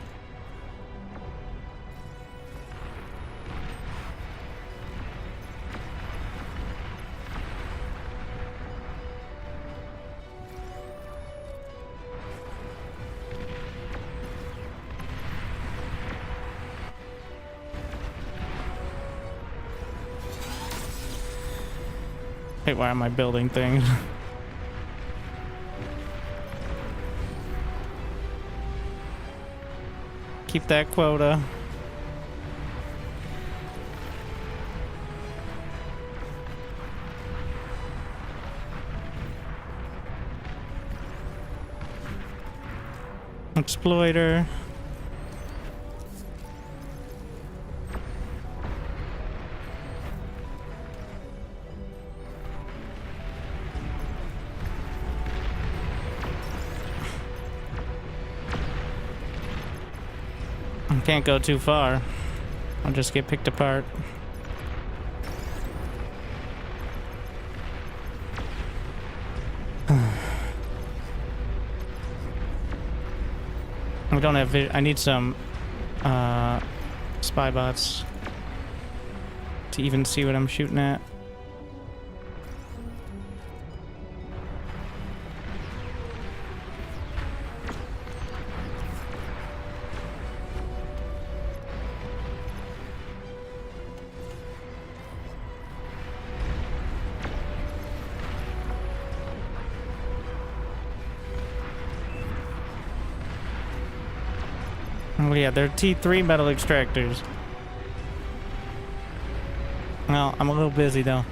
Hey, why am I building things? Keep that quota. Exploiter. Can't go too far. I'll just get picked apart. We don't have I need some spy bots to even see what I'm shooting at. Oh yeah, they're T3 metal extractors. Well, I'm a little busy though.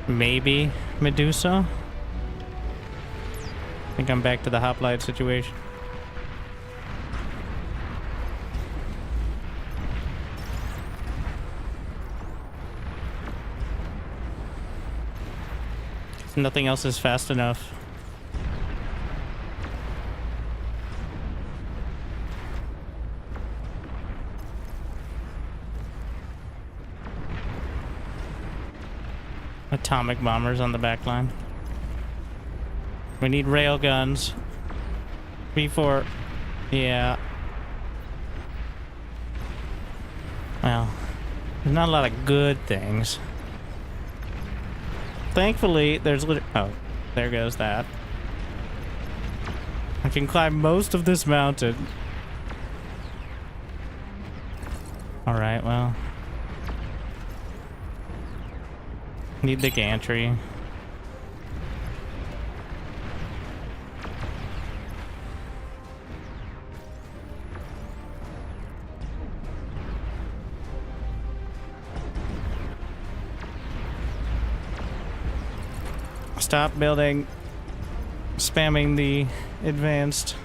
Maybe Medusa? I think I'm back to the hoplite situation. Nothing else is fast enough. Atomic bombers on the back line. We need rail guns. B4. Yeah. Well, there's not a lot of good things. Thankfully, there's oh, there goes that. I can climb most of this mountain. Alright, well. Need the gantry. Stop building, spamming the advanced.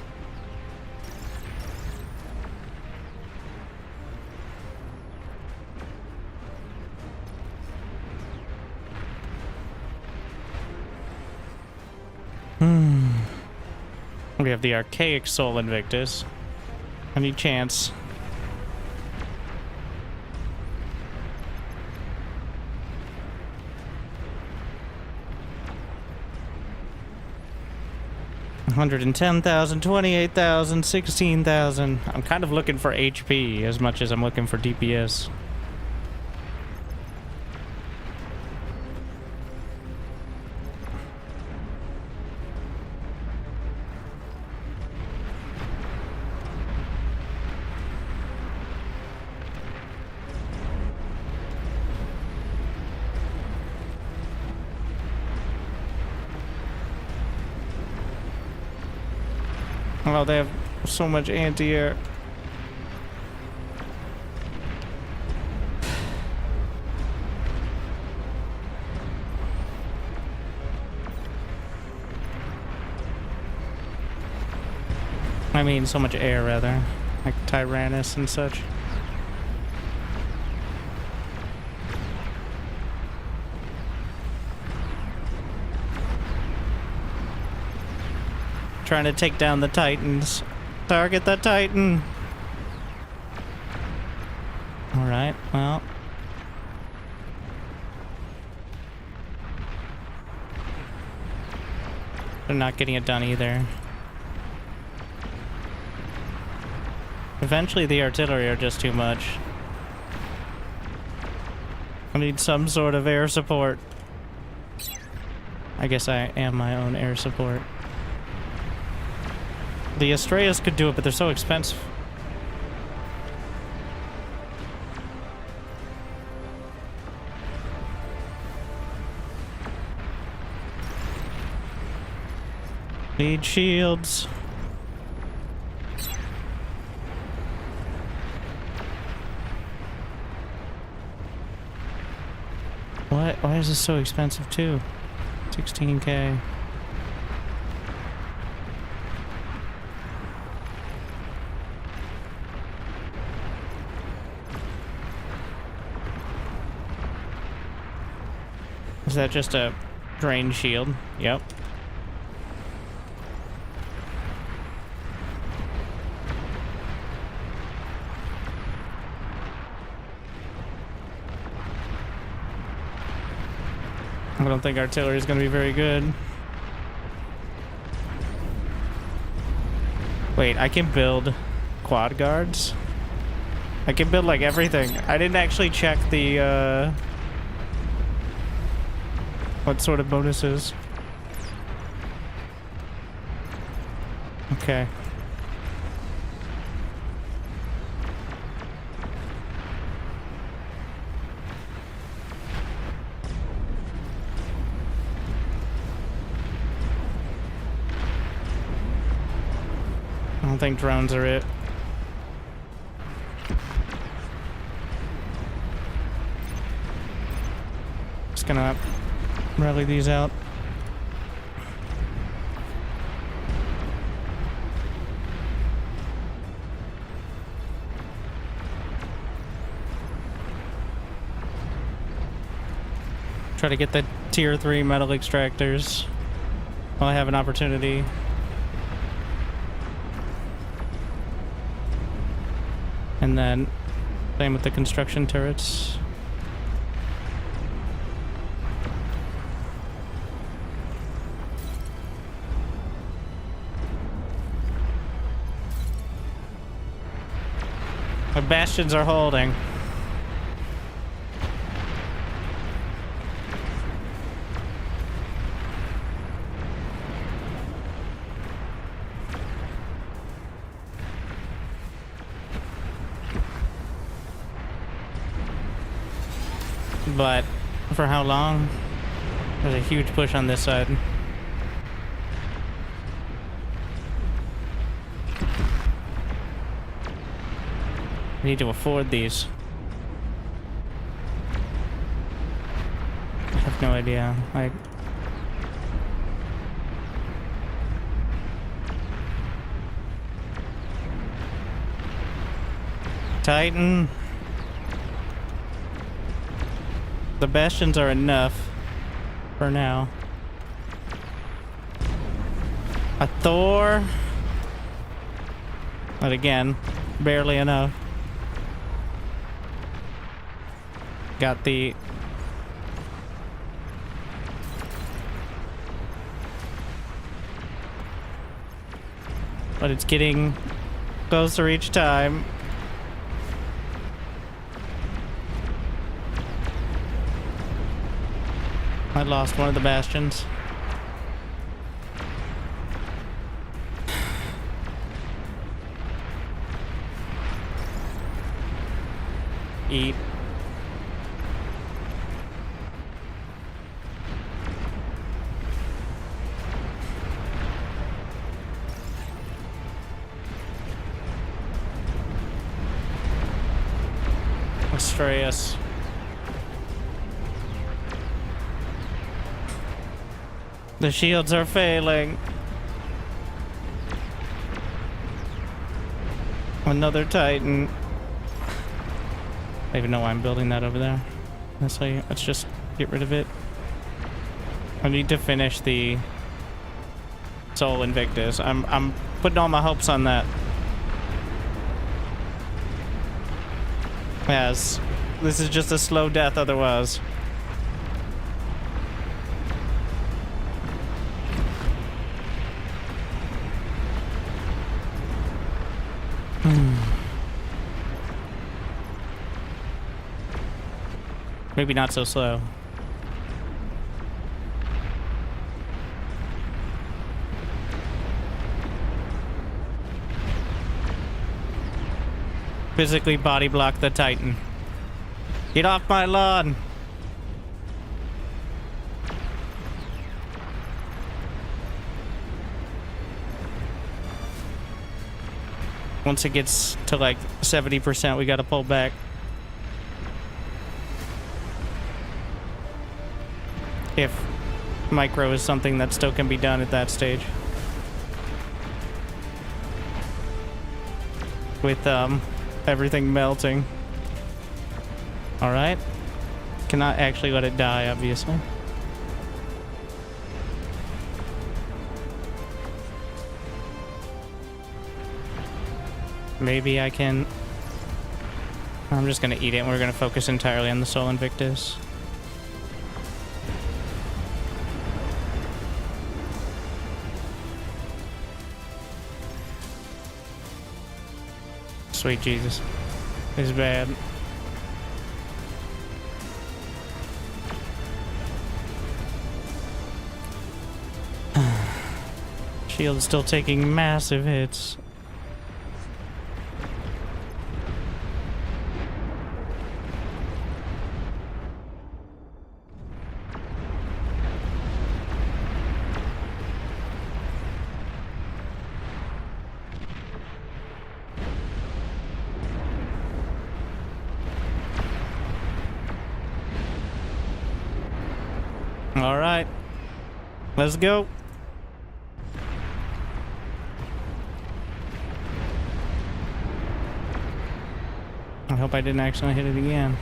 We have the archaic Soul Invictus. Any chance? $110,000, $28,000, $16,000. I'm kind of looking for HP as much as I'm looking for DPS. Oh, they have so much anti-air. I mean, so much air, rather. Like Tyrannus and such. Trying to take down the Titans. Target the Titan. Alright, well. They're not getting it done either. Eventually the artillery are just too much. I need some sort of air support. I guess I am my own air support. The Astraeus could do it, but they're so expensive. Need shields. What? Why is this so expensive too? 16K. Is that just a drain shield? Yep. I don't think artillery is going to be very good. Wait, I can build quad guards? I can build like everything. I didn't actually check the what sort of bonuses? Okay. don't think drones are it. Just gonna rally these out. Try to get the tier 3 metal extractors while I have an opportunity. And then same with the construction turrets. The bastions are holding. But for how long? There's a huge push on this side. I need to afford these. I have no idea. Like, Titan. The bastions are enough for now. A Thor. But again, barely enough. Got the but it's getting closer each time. I lost one of the bastions. Eat. Astreus. The shields are failing. Another Titan. I don't even know why I'm building that over there. Honestly, let's just get rid of it. I need to finish the Sol Invictus. I'm putting all my hopes on that. Yes, this is just a slow death otherwise. Maybe not so slow. Physically body block the Titan. Get off my lawn! Once it gets to like 70%, we gotta pull back. If micro is something that still can be done at that stage. With everything melting. Alright. Cannot actually let it die, obviously. Maybe I can... I'm just gonna eat it and we're gonna focus entirely on the Sol Invictus. Sweet Jesus. This is bad. Shield is still taking massive hits. All right. Let's go. I hope I didn't actually hit it again.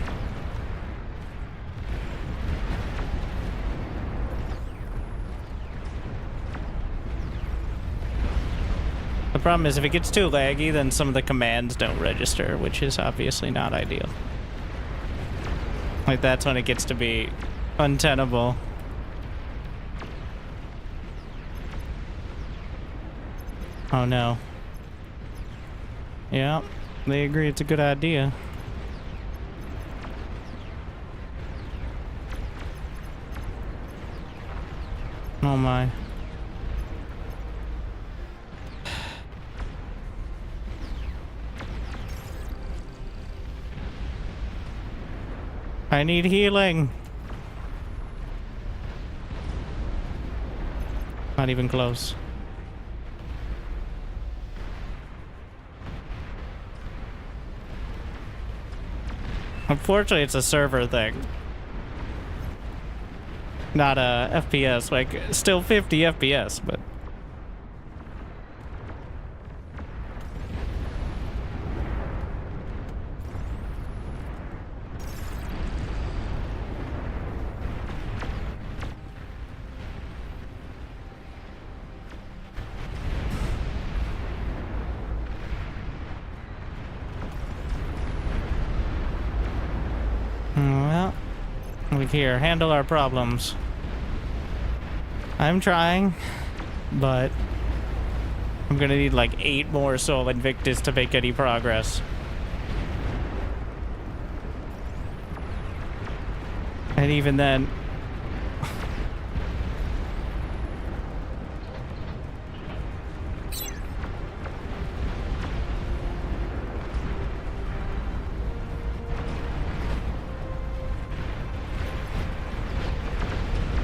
The problem is if it gets too laggy, then some of the commands don't register, which is obviously not ideal. Like, that's when it gets to be untenable. Oh no. Yeah, they agree it's a good idea. Oh my. I need healing. Not even close. Unfortunately, it's a server thing. Not a FPS, like, still 50 FPS, but... Well, look here, handle our problems. I'm trying, but I'm gonna need like 8 more Sol Invictus to make any progress. And even then...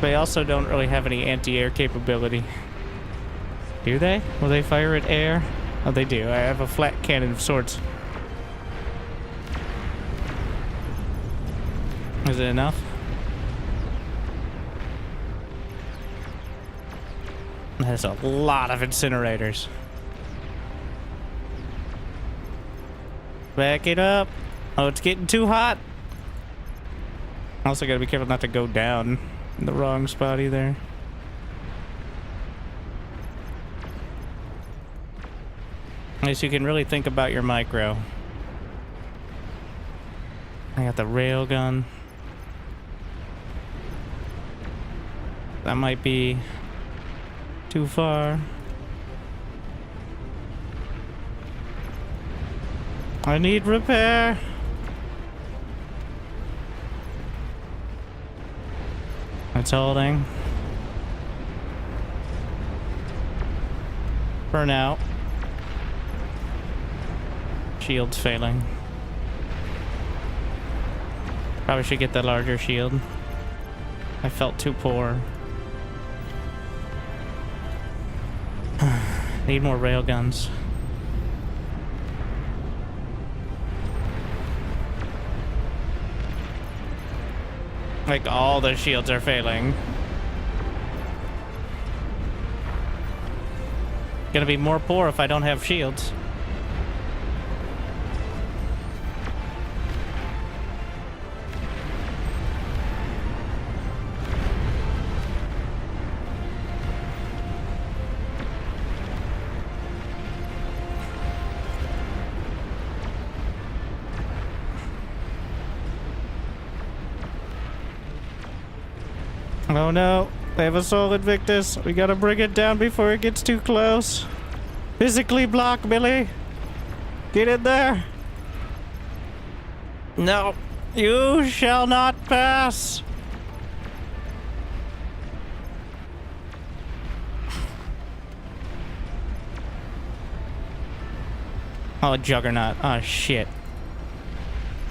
They also don't really have any anti-air capability. Do they? Will they fire at air? Oh, they do. I have a flat cannon of sorts. Is it enough? That's a lot of incinerators. Back it up. Oh, it's getting too hot. Also gotta be careful not to go down in the wrong spot either. At least you can really think about your micro. I got the rail gun. That might be too far. I need repair. It's holding. Burn out. Shield's failing. Probably should get the larger shield. I felt too poor. Need more railguns. Like, all the shields are failing. Gonna be more poor if I don't have shields. Oh no, they have a Sol Invictus. We gotta bring it down before it gets too close. Physically block, Billy. Get in there. No, you shall not pass. Oh, Juggernaut. Oh, shit.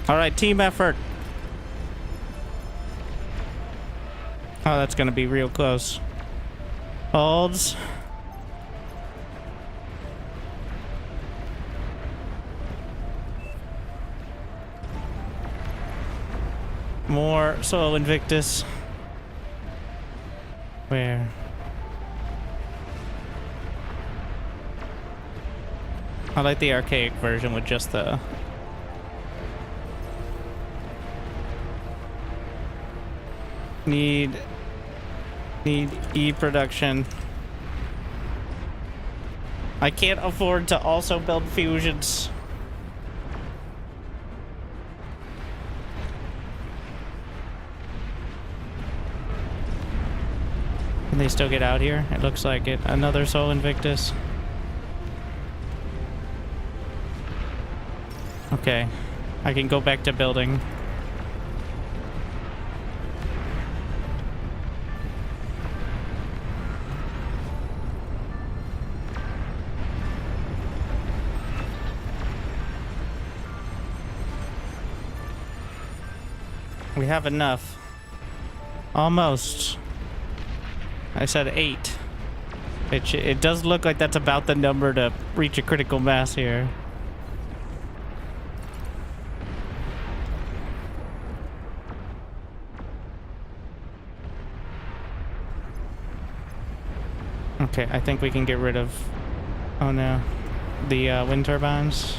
All right, team effort. Oh, that's gonna be real close. Holds. More Sol Invictus. Where? I like the archaic version with just the... Need E-production. I can't afford to also build fusions. Can they still get out here? It looks like it. Another Sol Invictus. Okay. I can go back to building. We have enough. Almost. I said 8. It does look like that's about the number to reach a critical mass here. Okay, I think we can get rid of... Oh no. The wind turbines.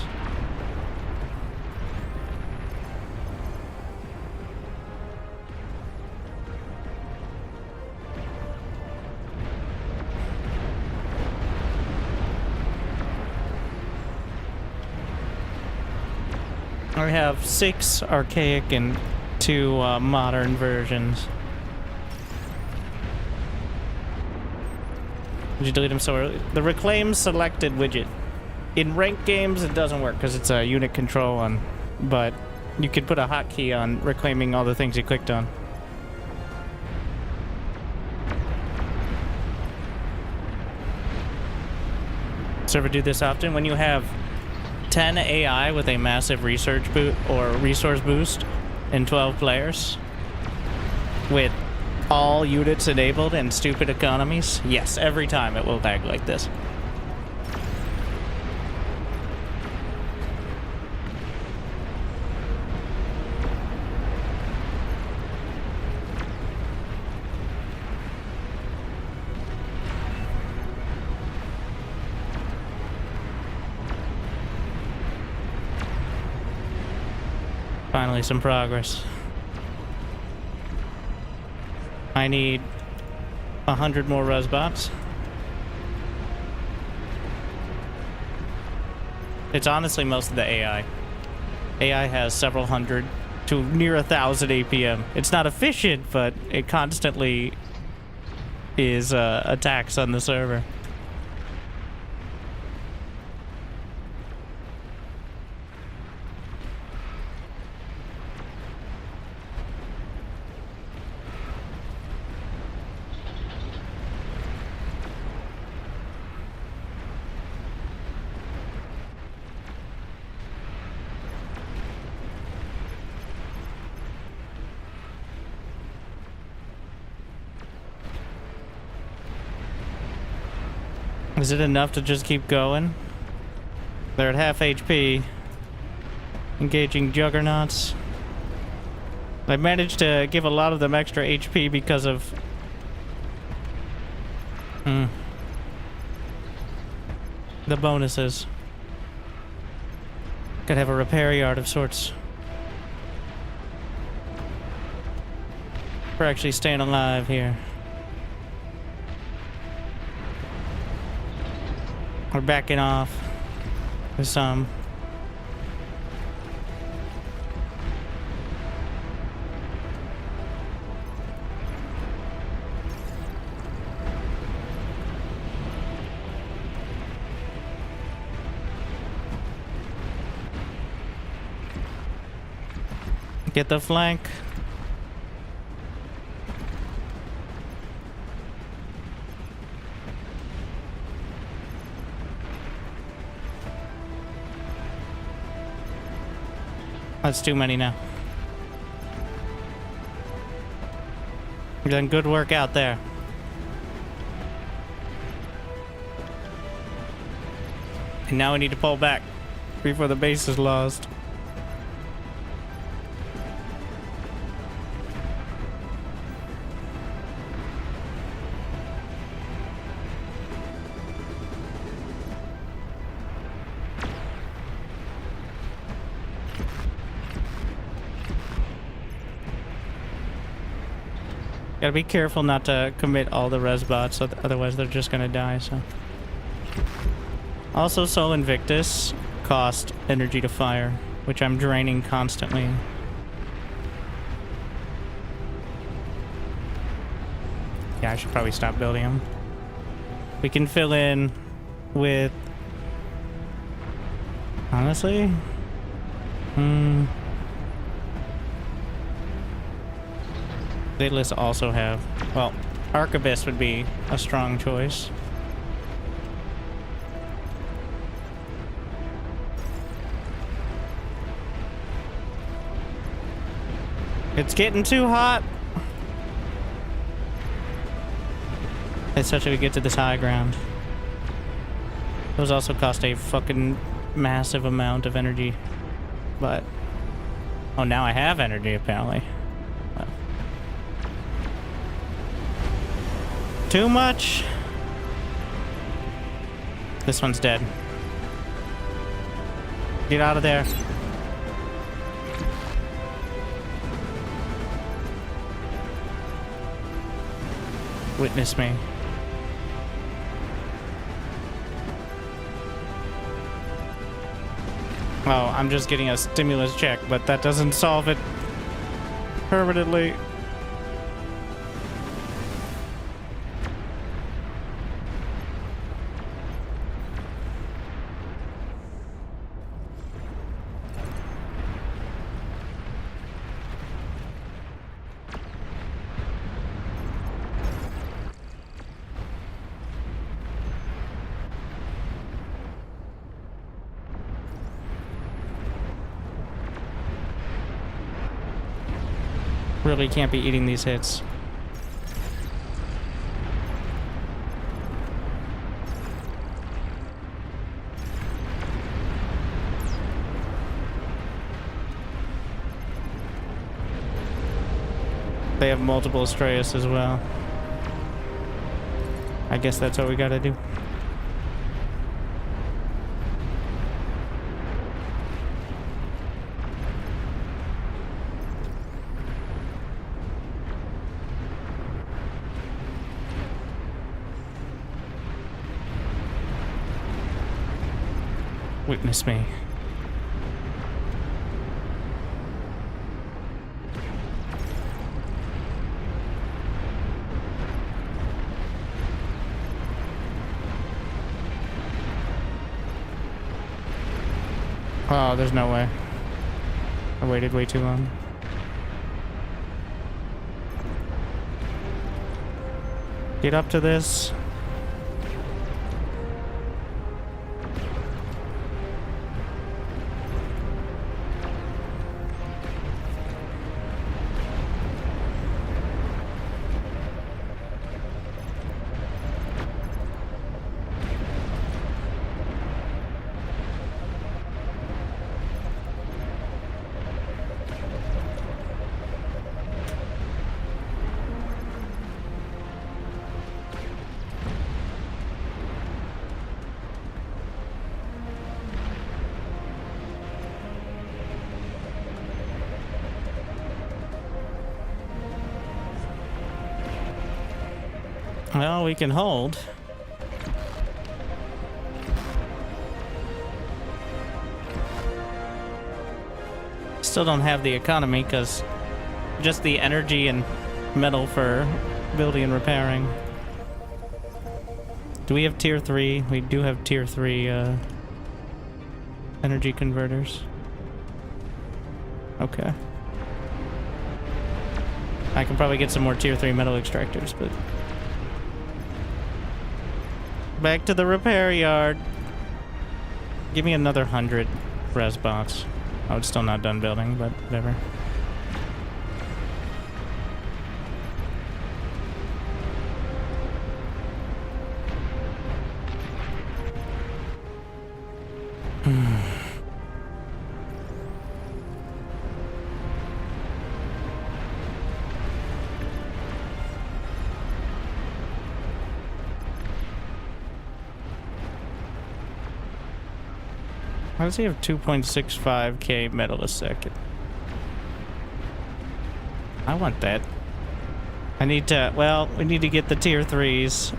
I have 6 archaic and 2 modern versions. Did you delete them so early? The reclaim selected widget. In ranked games, it doesn't work because it's a unit control on, but you could put a hotkey on reclaiming all the things you clicked on. So ever do this often? When you have 10 AI with a massive research boot or resource boost and 12 players with all units enabled and stupid economies, yes, every time it will lag like this. Finally, some progress. I need 100 more Resbots. It's honestly most of the AI. AI has several hundred to near 1,000 APM. It's not efficient, but it constantly is attacks on the server. Is it enough to just keep going? They're at half HP. Engaging juggernauts. I managed to give a lot of them extra HP because of... the bonuses. Could have a repair yard of sorts. We're actually staying alive here. We're backing off with some. Get the flank. That's too many now. You've done good work out there. And now we need to pull back before the base is lost. Gotta be careful not to commit all the res bots, otherwise they're just gonna die, so. Also, Sol Invictus cost energy to fire, which I'm draining constantly. Yeah, I should probably stop building them. We can fill in with... Honestly? Daedalus also have... Well, Arquebus would be a strong choice. It's getting too hot. Especially to get to this high ground. Those also cost a fucking massive amount of energy. But... Oh, now I have energy, apparently. Well. Too much. This one's dead. Get out of there. Witness me. Oh, I'm just getting a stimulus check, but that doesn't solve it permanently. Really can't be eating these hits. They have multiple Astraeus as well. I guess that's what we gotta do. Witness me. Oh, there's no way. I waited way too long. Get up to this. Well, we can hold. Still don't have the economy because just the energy and metal for building and repairing. Do we have tier 3? We do have tier 3 energy converters. Okay. I can probably get some more tier 3 metal extractors, but... Back to the repair yard. Give me another 100 res bots. Oh, it's still not done building, but whatever. Why does he have 2.65k metal a second? I want that. I need to, well, we need to get the tier 3s.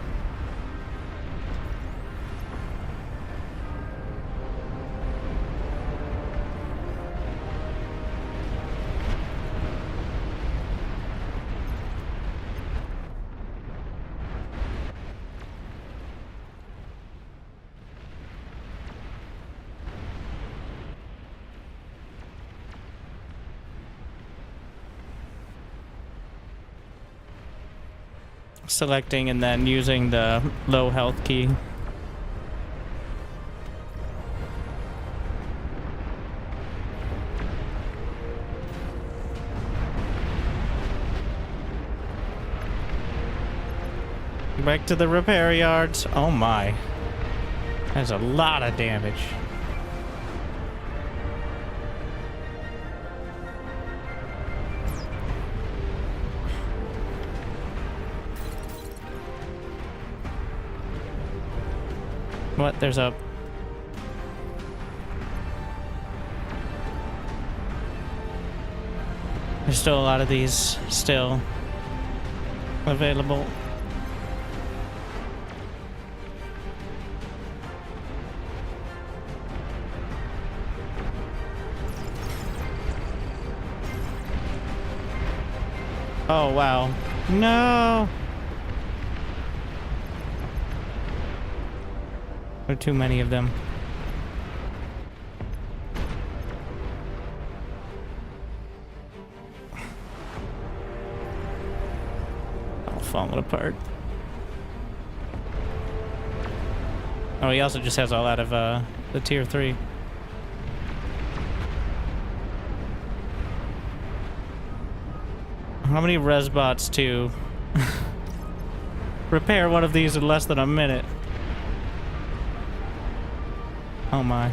Selecting and then using the low health key. Back to the repair yards. Oh my. That's a lot of damage. What? There's a... There's still a lot of these still available. Oh, wow. No! There are too many of them. All falling apart. Oh, he also just has all out of the tier 3. How many res bots to repair one of these in less than a minute? Oh my.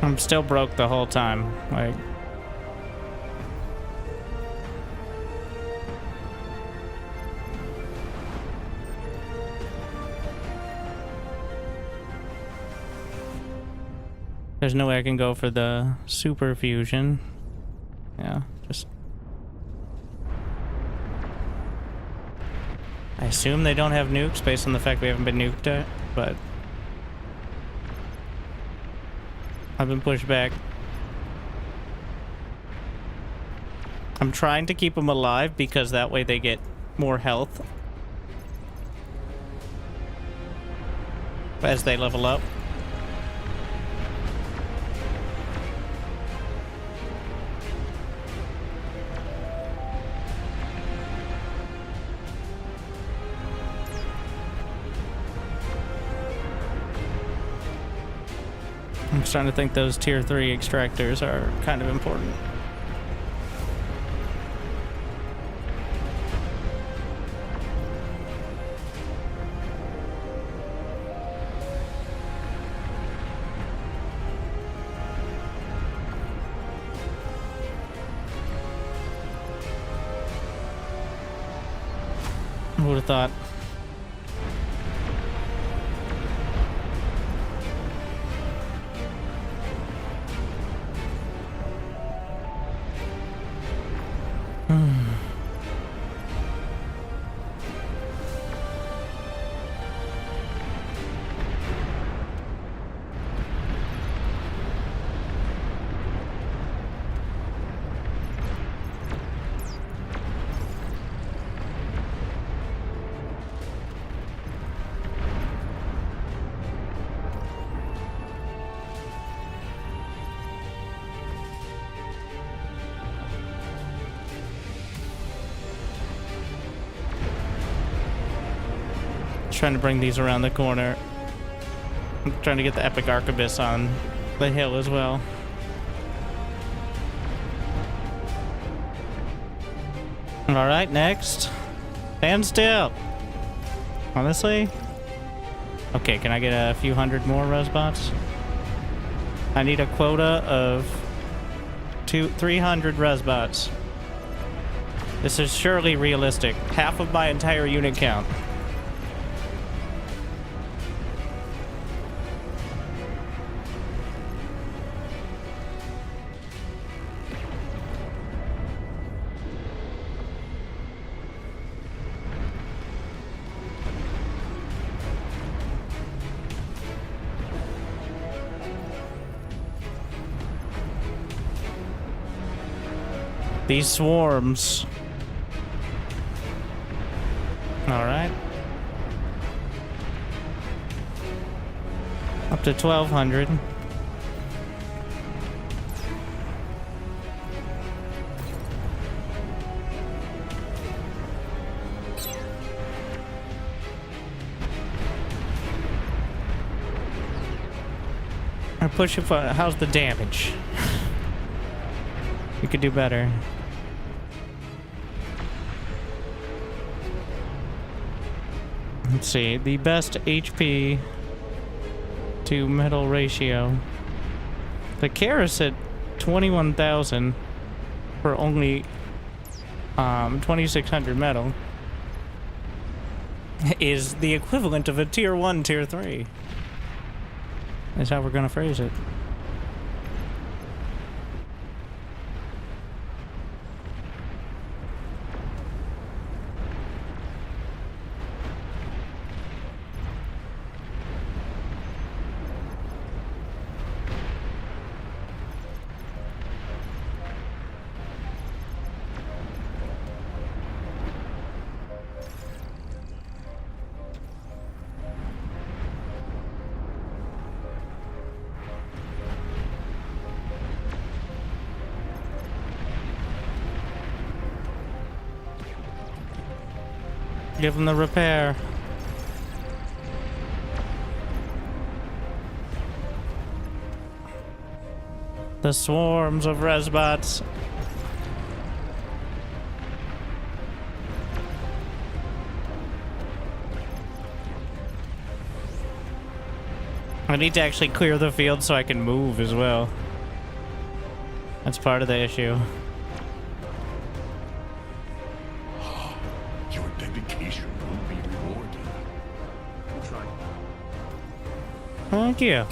I'm still broke the whole time. Like, there's no way I can go for the super fusion. Yeah, just... I assume they don't have nukes based on the fact we haven't been nuked yet, but... I've been pushed back. I'm trying to keep them alive because that way they get more health as they level up. I'm starting to think those tier 3 extractors are kind of important. Who would have thought? Trying to bring these around the corner. I'm trying to get the epic arquebus on the hill as well. Alright, next. Stand still. Honestly? Okay, can I get a few hundred more resbots? I need a quota of 300 resbots. This is surely realistic. Half of my entire unit count. These swarms. All right. Up to 1,200. I push it. How's the damage? We could do better. Let's see, the best HP to metal ratio. The Karis at 21,000 for only 2,600 metal is the equivalent of a tier 1, tier 3. That's how we're gonna phrase it. Give them the repair. The swarms of resbots. I need to actually clear the field so I can move as well. That's part of the issue. Your dedication will be rewarded. Try. Thank you.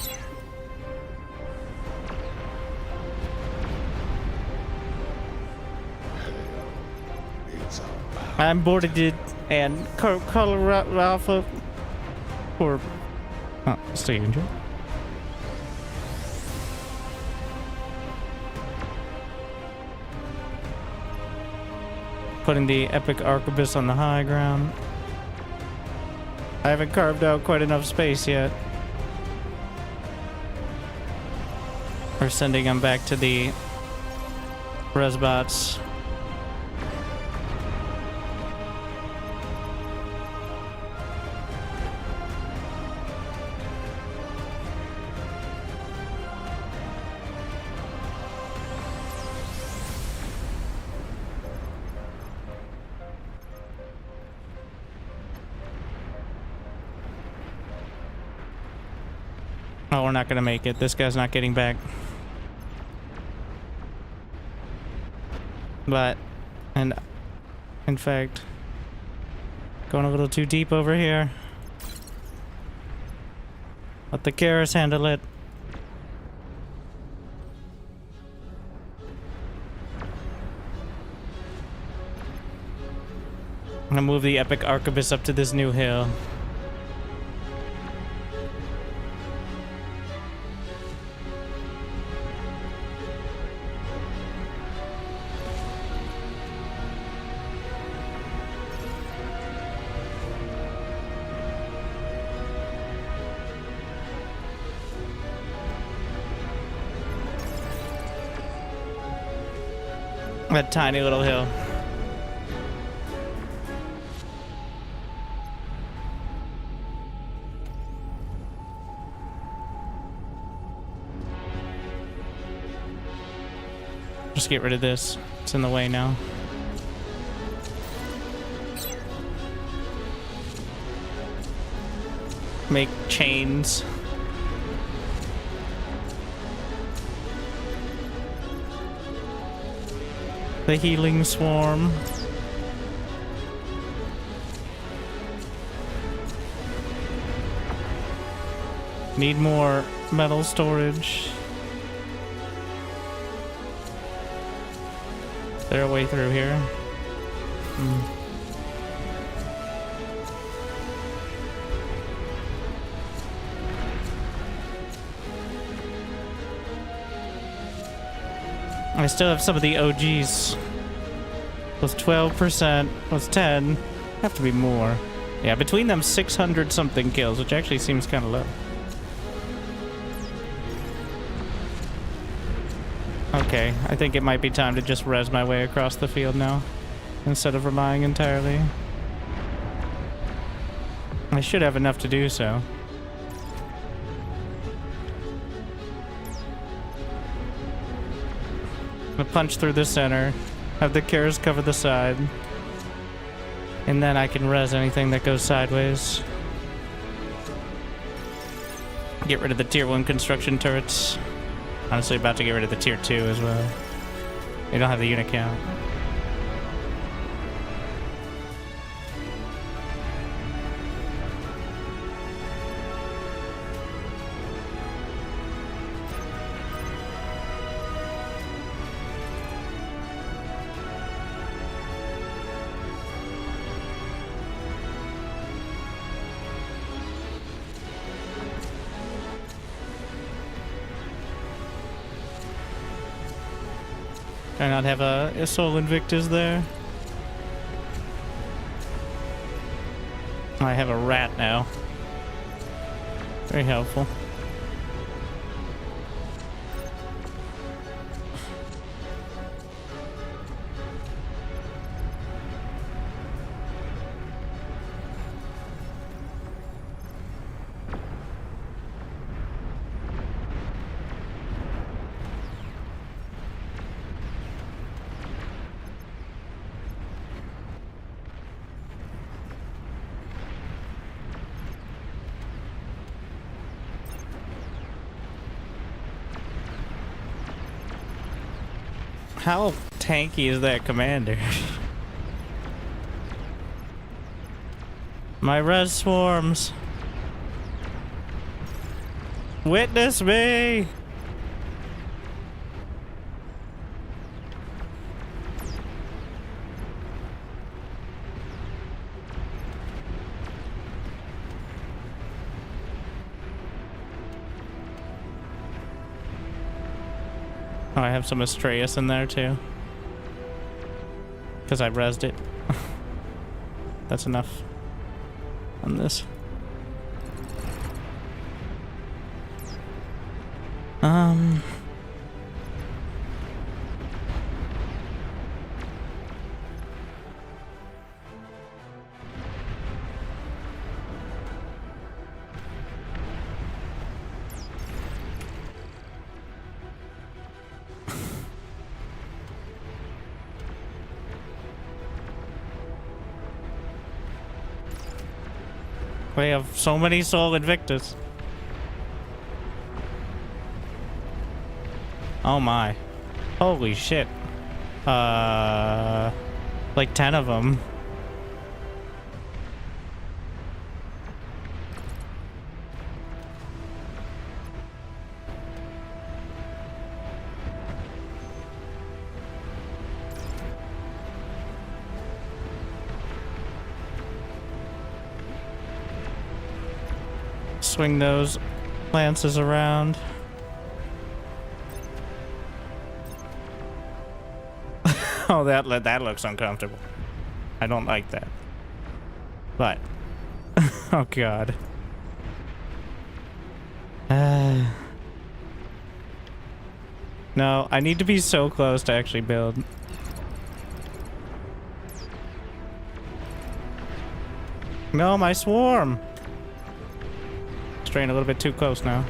It's about I'm boarded it and Colorado Alpha for stay injured. Putting the epic arquebus on the high ground. I haven't carved out quite enough space yet. We're sending them back to the resbots. Oh, we're not gonna make it. This guy's not getting back. But, and in fact, going a little too deep over here. Let the Karis handle it. I'm gonna move the epic arquebus up to this new hill. That tiny little hill. Just get rid of this. It's in the way now. make chains. The healing swarm. Need more metal storage. Is there a way through here? I still have some of the OGs. Was 12%, was 10. Have to be more. Yeah, between them 600 something kills, which actually seems kind of low. Okay, I think it might be time to just res my way across the field now, instead of relying entirely. I should have enough to do so. I'm gonna punch through the center, have the cures cover the side, and then I can res anything that goes sideways. Get rid of the tier 1 construction turrets. Honestly, about to get rid of the tier 2 as well. They don't have the unit count. Do I not have a Soul Invictus there? I have a rat now. Very helpful. How tanky is that commander? My res swarms. Witness me! Oh, I have some Astraeus in there too. Because I rezzed it. That's enough on this. We have so many Soul Invictus. Oh my. Holy shit. Like 10 of them. Swing those lances around. Oh, that looks uncomfortable. I don't like that. But oh god. No, I need to be so close to actually build. No, my swarm. Straying a little bit too close now.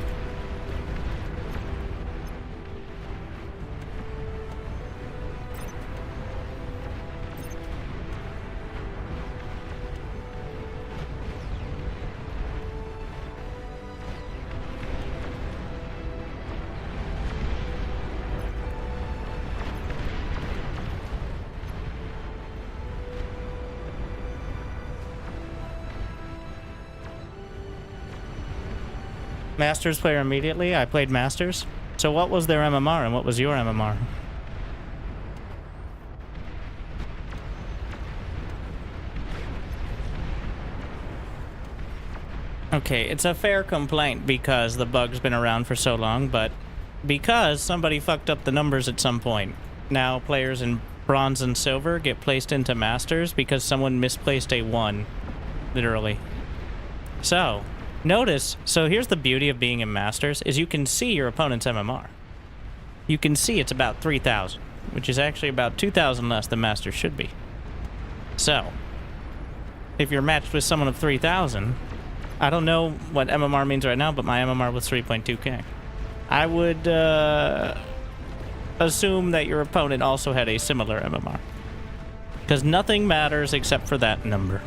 Masters player immediately. I played Masters. So what was their MMR and what was your MMR? Okay, it's a fair complaint because the bug's been around for so long, but because somebody fucked up the numbers at some point. Now players in bronze and silver get placed into Masters because someone misplaced a 1. Literally. So, notice, so here's the beauty of being in Masters, is you can see your opponent's MMR. You can see it's about 3,000, which is actually about 2,000 less than Masters should be. So, if you're matched with someone of 3,000, I don't know what MMR means right now, but my MMR was 3.2k. I would assume that your opponent also had a similar MMR. Because nothing matters except for that number.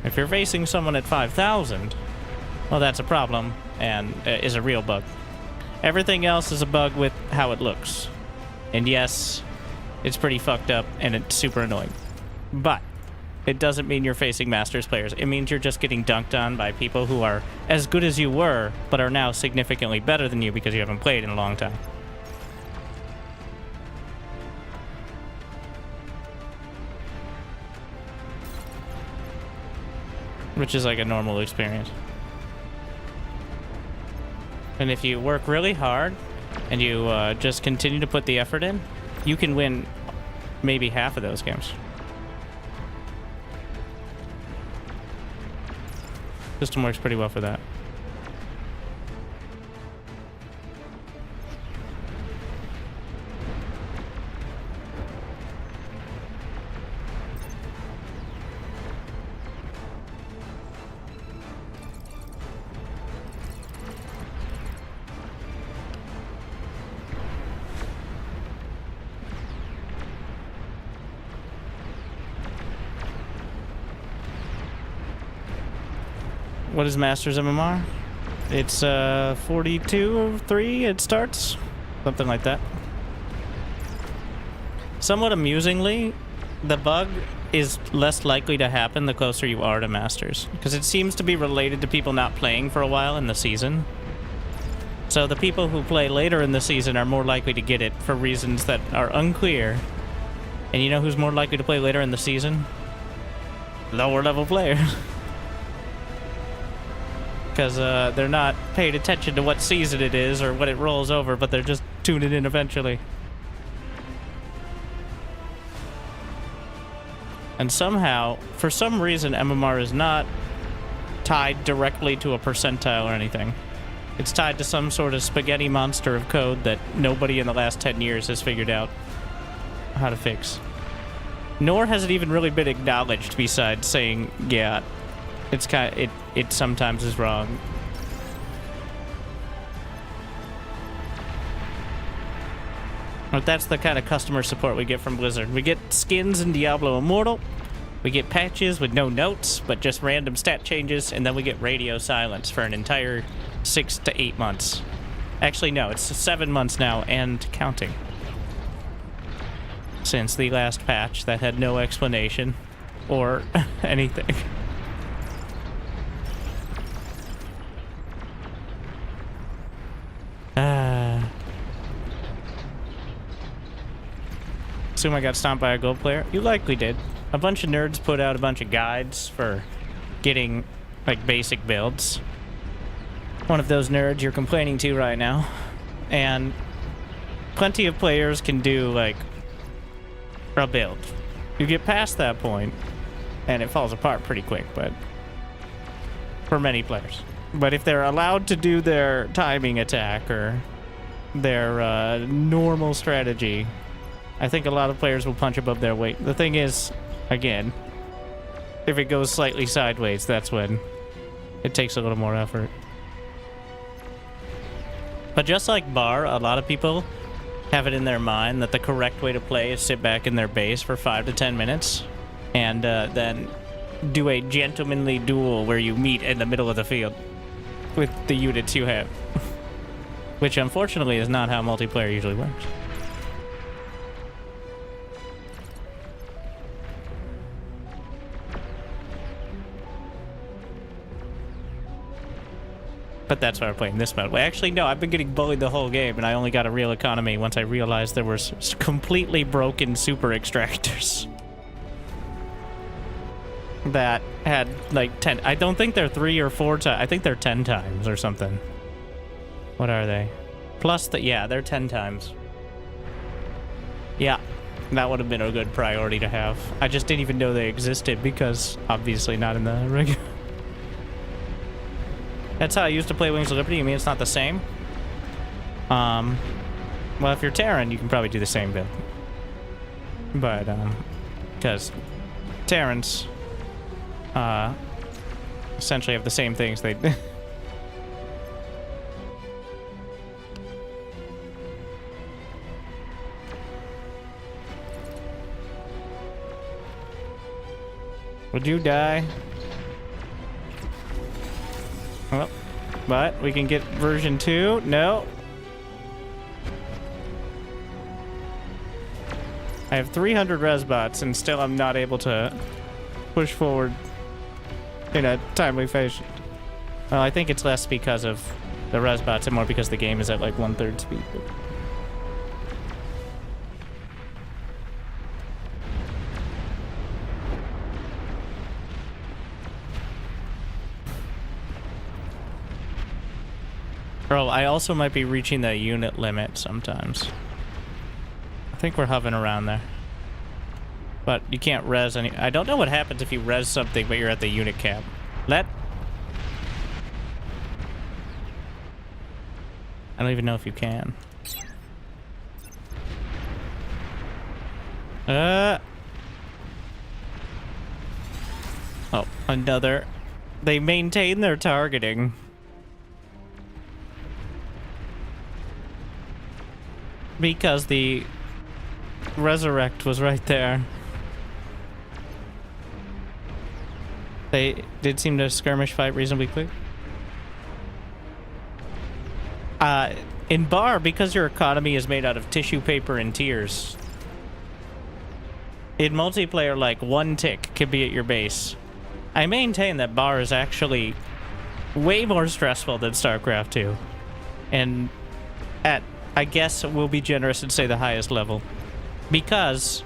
If you're facing someone at 5,000, well, that's a problem and is a real bug. Everything else is a bug with how it looks. And yes, it's pretty fucked up and it's super annoying. But it doesn't mean you're facing Masters players. It means you're just getting dunked on by people who are as good as you were, but are now significantly better than you because you haven't played in a long time. Which is like a normal experience. And if you work really hard and you just continue to put the effort in, you can win maybe half of those games. System works pretty well for that. What is Masters MMR? It's 42.3 it starts. Something like that. Somewhat amusingly, the bug is less likely to happen the closer you are to Masters. Because it seems to be related to people not playing for a while in the season. So the people who play later in the season are more likely to get it for reasons that are unclear. And you know who's more likely to play later in the season? Lower level players. Because they're not paying attention to what season it is or what it rolls over, but they're just tuning in eventually. And somehow, for some reason, MMR is not tied directly to a percentile or anything. It's tied to some sort of spaghetti monster of code that nobody in the last 10 years has figured out how to fix. Nor has it even really been acknowledged besides saying, yeah, it's kind of, it sometimes is wrong. But that's the kind of customer support we get from Blizzard. We get skins in Diablo Immortal, we get patches with no notes, but just random stat changes, and then we get radio silence for an entire 6 to 8 months. Actually, no, it's 7 months now and counting. Since the last patch that had no explanation or anything. Assume I got stomped by a gold player. You likely did. A bunch of nerds put out a bunch of guides for getting, like, basic builds. One of those nerds you're complaining to right now. And plenty of players can do, like, a build. You get past that point, and it falls apart pretty quick, but for many players. But if they're allowed to do their timing attack or their normal strategy, I think a lot of players will punch above their weight. The thing is, again, if it goes slightly sideways, that's when it takes a little more effort. But just like Bar, a lot of people have it in their mind that the correct way to play is sit back in their base for 5 to 10 minutes and then do a gentlemanly duel where you meet in the middle of the field with the units you have. Which unfortunately is not how multiplayer usually works. But that's why we're playing this mode. Well, actually, no, I've been getting bullied the whole game, and I only got a real economy once I realized there were completely broken super extractors. That had, like, 10... I don't think they're 3 or 4 times. I think they're 10 times or something. What are they? Plus the... Yeah, they're 10 times. Yeah, that would have been a good priority to have. I just didn't even know they existed because, obviously, not in the regular... That's how I used to play Wings of Liberty. You mean it's not the same? Well, if you're Terran, you can probably do the same build. But, because Terrans, essentially have the same things they... Would you die? Well, but we can get version 2. No. I have 300 res bots and still I'm not able to push forward in a timely fashion. Well, I think it's less because of the res bots and more because the game is at like 1/3 speed. Oh, I also might be reaching the unit limit sometimes. I think we're hovering around there. But you can't res any... I don't know what happens if you res something, but you're at the unit cap. I don't even know if you can. Oh, another... They maintain their targeting. Because the resurrect was right there. They did seem to skirmish fight reasonably quick. In bar, because your economy is made out of tissue paper and tiers, in multiplayer, like, 1 tick could be at your base. I maintain that bar is actually way more stressful than StarCraft 2. And at... I guess we'll be generous and say the highest level. Because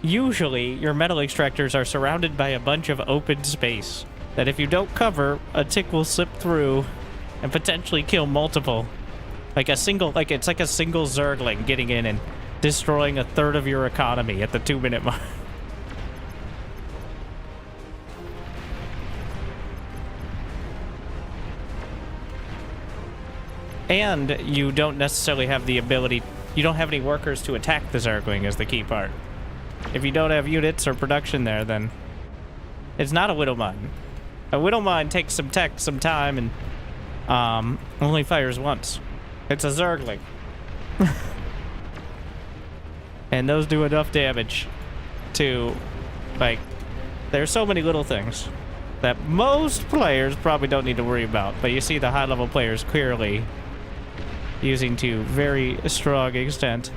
usually your metal extractors are surrounded by a bunch of open space that if you don't cover, a tick will slip through and potentially kill multiple. Like a single, like it's like a single Zergling getting in and destroying 1/3 of your economy at the 2-minute mark. And you don't necessarily have the ability... You don't have any workers to attack the Zergling is the key part. If you don't have units or production there, then... It's not a Widow Mine. A Widow Mine takes some tech, some time, and... only fires once. It's a Zergling. And those do enough damage to... Like... There's so many little things that most players probably don't need to worry about. But you see the high-level players clearly... using to very strong extent.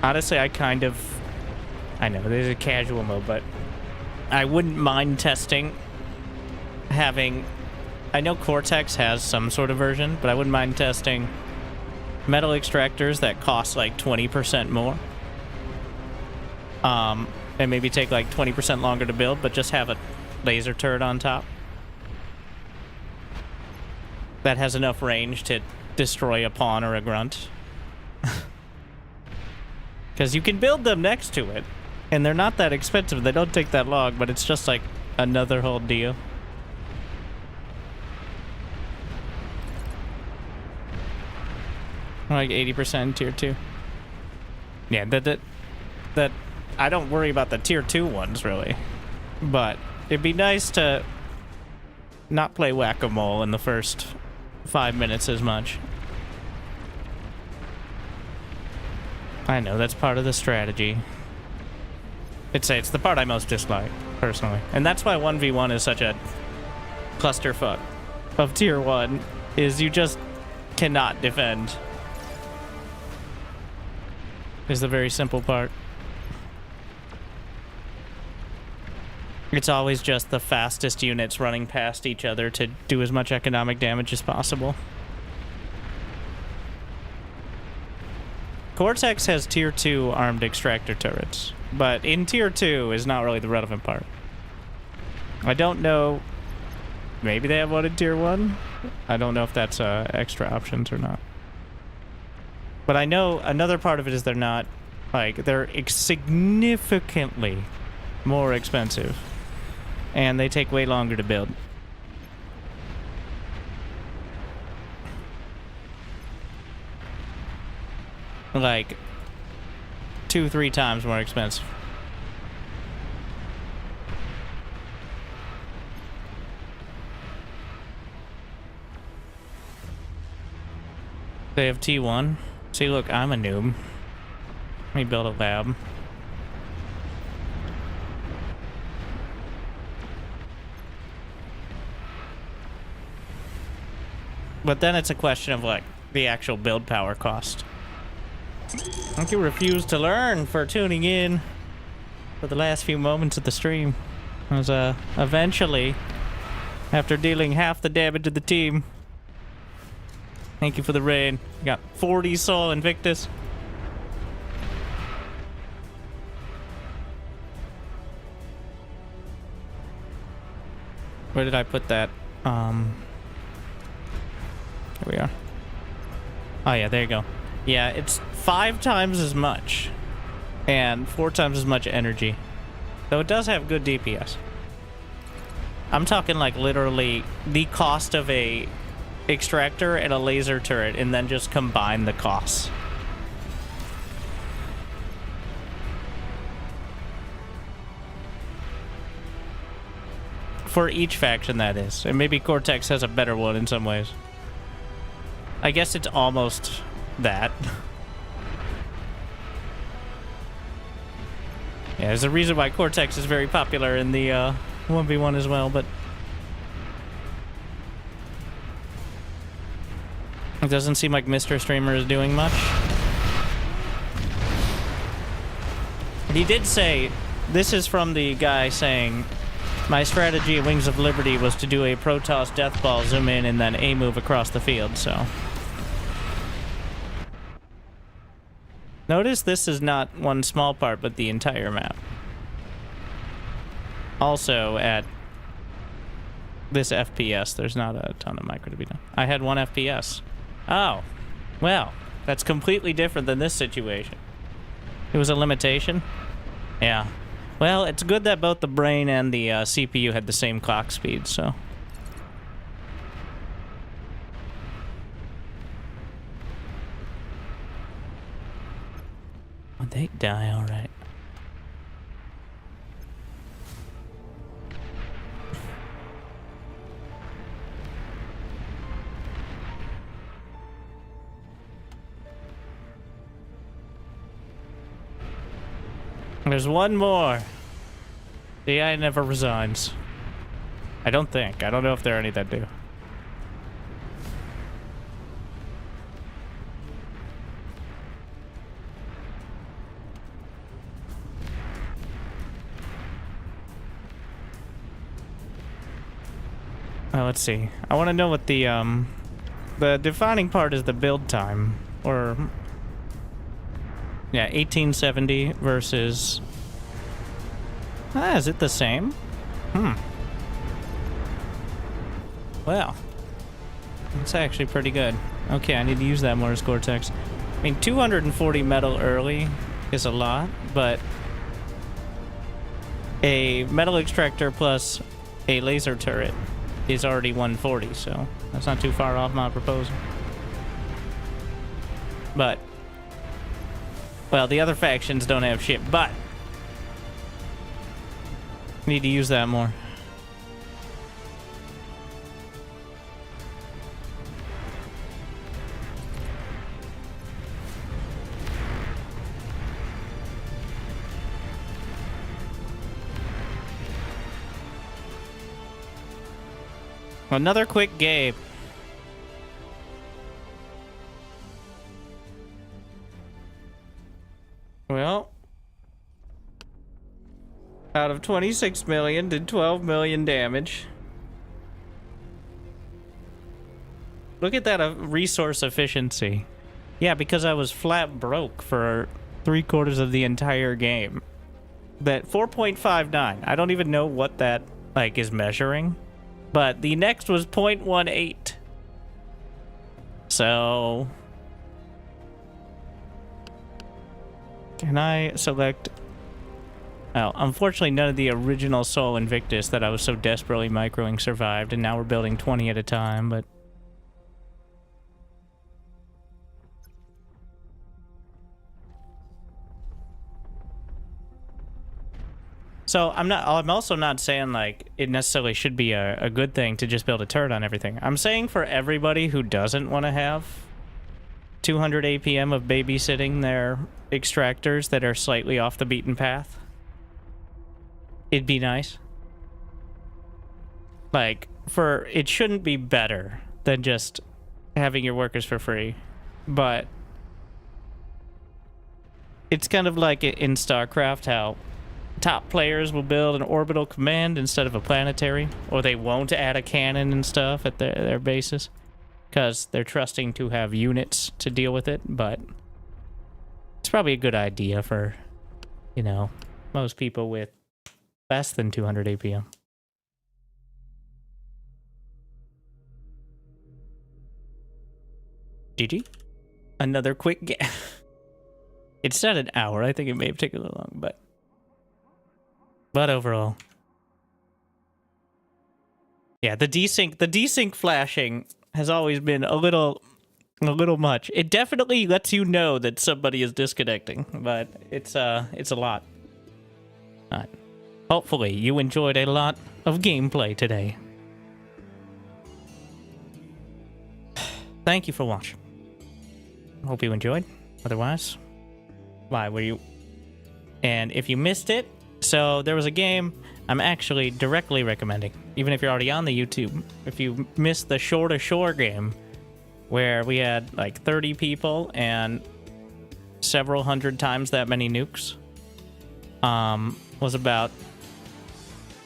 Honestly, I kind of... I know, there's a casual mode, but I wouldn't mind testing having... I know Cortex has some sort of version, but I wouldn't mind testing metal extractors that cost like 20% more. And maybe take like 20% longer to build, but just have a laser turret on top that has enough range to destroy a pawn or a grunt. Because you can build them next to it, and they're not that expensive. They don't take that long, but it's just like another whole deal. Like 80% tier 2. Yeah, that I don't worry about the tier 2 ones really, but it'd be nice to not play whack-a-mole in the first 5 minutes as much. I know, that's part of the strategy. It's the part I most dislike, personally. And that's why 1v1 is such a clusterfuck of tier 1, is you just cannot defend. Is the very simple part. It's always just the fastest units running past each other to do as much economic damage as possible. Cortex has tier 2 armed extractor turrets, but in tier 2 is not really the relevant part. I don't know. Maybe they have one in tier 1? I don't know if that's extra options or not. But I know another part of it is they're not, like, they're significantly more expensive. And they take way longer to build. Like, 2-3 times more expensive. They have T1. See, look, I'm a noob. Let me build a lab. But then it's a question of, like, the actual build power cost. Thank you, Refuse to Learn, for tuning in for the last few moments of the stream. As, eventually, after dealing half the damage to the team. Thank you for the raid. Got 40 Soul Invictus. Where did I put that? Here we are. Oh yeah, there you go. Yeah, it's 5 times as much. And 4 times as much energy. Though it does have good DPS. I'm talking like literally the cost of a extractor and a laser turret, and then just combine the costs. For each faction, that is. And maybe Cortex has a better one in some ways. I guess it's almost that. Yeah, there's a reason why Cortex is very popular in the 1v1 as well, but it doesn't seem like Mr. Streamer is doing much. He did say, this is from the guy saying, my strategy at Wings of Liberty was to do a Protoss death ball, zoom in, and then A move across the field, so. Notice this is not one small part, but the entire map. Also, at this FPS, there's not a ton of micro to be done. I had 1 FPS. Oh, well, that's completely different than this situation. It was a limitation? Yeah. Well, it's good that both the brain and the CPU had the same clock speed, so. Oh, they die, alright. There's one more. The AI never resigns. I don't think. I don't know if there are any that do. Let's see. I want to know what the defining part is the build time, or yeah, 1870 versus. Is it the same? Well, it's actually pretty good. Okay, I need to use that more as Cortex. I mean, 240 metal early is a lot, but a metal extractor plus a laser turret is already 140, so that's not too far off my proposal. But, well, the other factions don't have shit, but need to use that more. Another quick game. Well, Out of 26 million, did 12 million damage. Look at that resource efficiency. Yeah, because I was flat broke for 3/4 of the entire game. That 4.59. I don't even know what that like is measuring, but the next was 0.18. So can I select? Well, unfortunately, none of the original Sol Invictus that I was so desperately microing survived, and now we're building 20 at a time, but so I'm also not saying like it necessarily should be a good thing to just build a turret on everything. I'm saying for everybody who doesn't want to have 200 APM of babysitting their extractors that are slightly off the beaten path, it'd be nice. Like, it shouldn't be better than just having your workers for free, but it's kind of like in StarCraft how top players will build an orbital command instead of a planetary, or they won't add a cannon and stuff at their bases because they're trusting to have units to deal with it. But it's probably a good idea for, you know, most people with less than 200 APM. GG. Another quick game. It's not an hour. I think it may have taken a little long, but overall, yeah, the desync flashing has always been a little much. It definitely lets you know that somebody is disconnecting, but it's a lot. All right. Hopefully you enjoyed a lot of gameplay today. Thank you for watching. Hope you enjoyed. Otherwise, why were you? And if you missed it, so there was a game I'm actually directly recommending, even if you're already on the YouTube. If you missed the Shore to Shore game, where we had like 30 people and several hundred times that many nukes, was about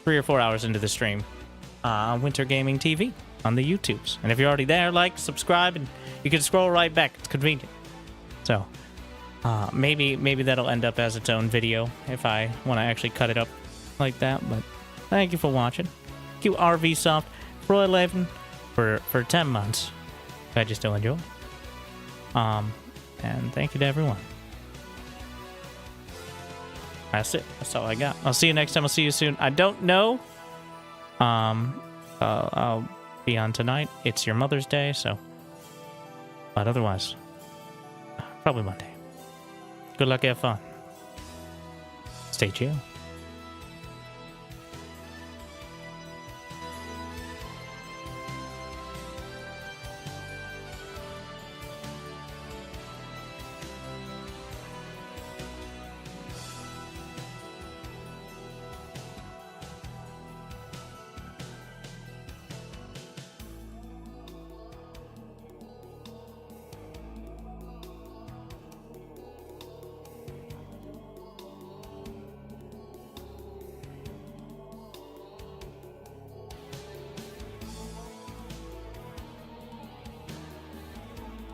3 or 4 hours into the stream on Wintergaming TV on the YouTubes. And if you're already there, like, subscribe, and you can scroll right back. It's convenient. So maybe that'll end up as its own video if I want to actually cut it up like that. But thank you for watching. Thank you, RV Soft, for 11 for 10 months. Glad you still enjoy. And thank you to everyone. That's it. That's all I got. I'll see you next time. I'll see you soon. I don't know. I'll be on tonight. It's your Mother's Day, so. But otherwise, probably Monday. Good luck. Have fun. Stay chill.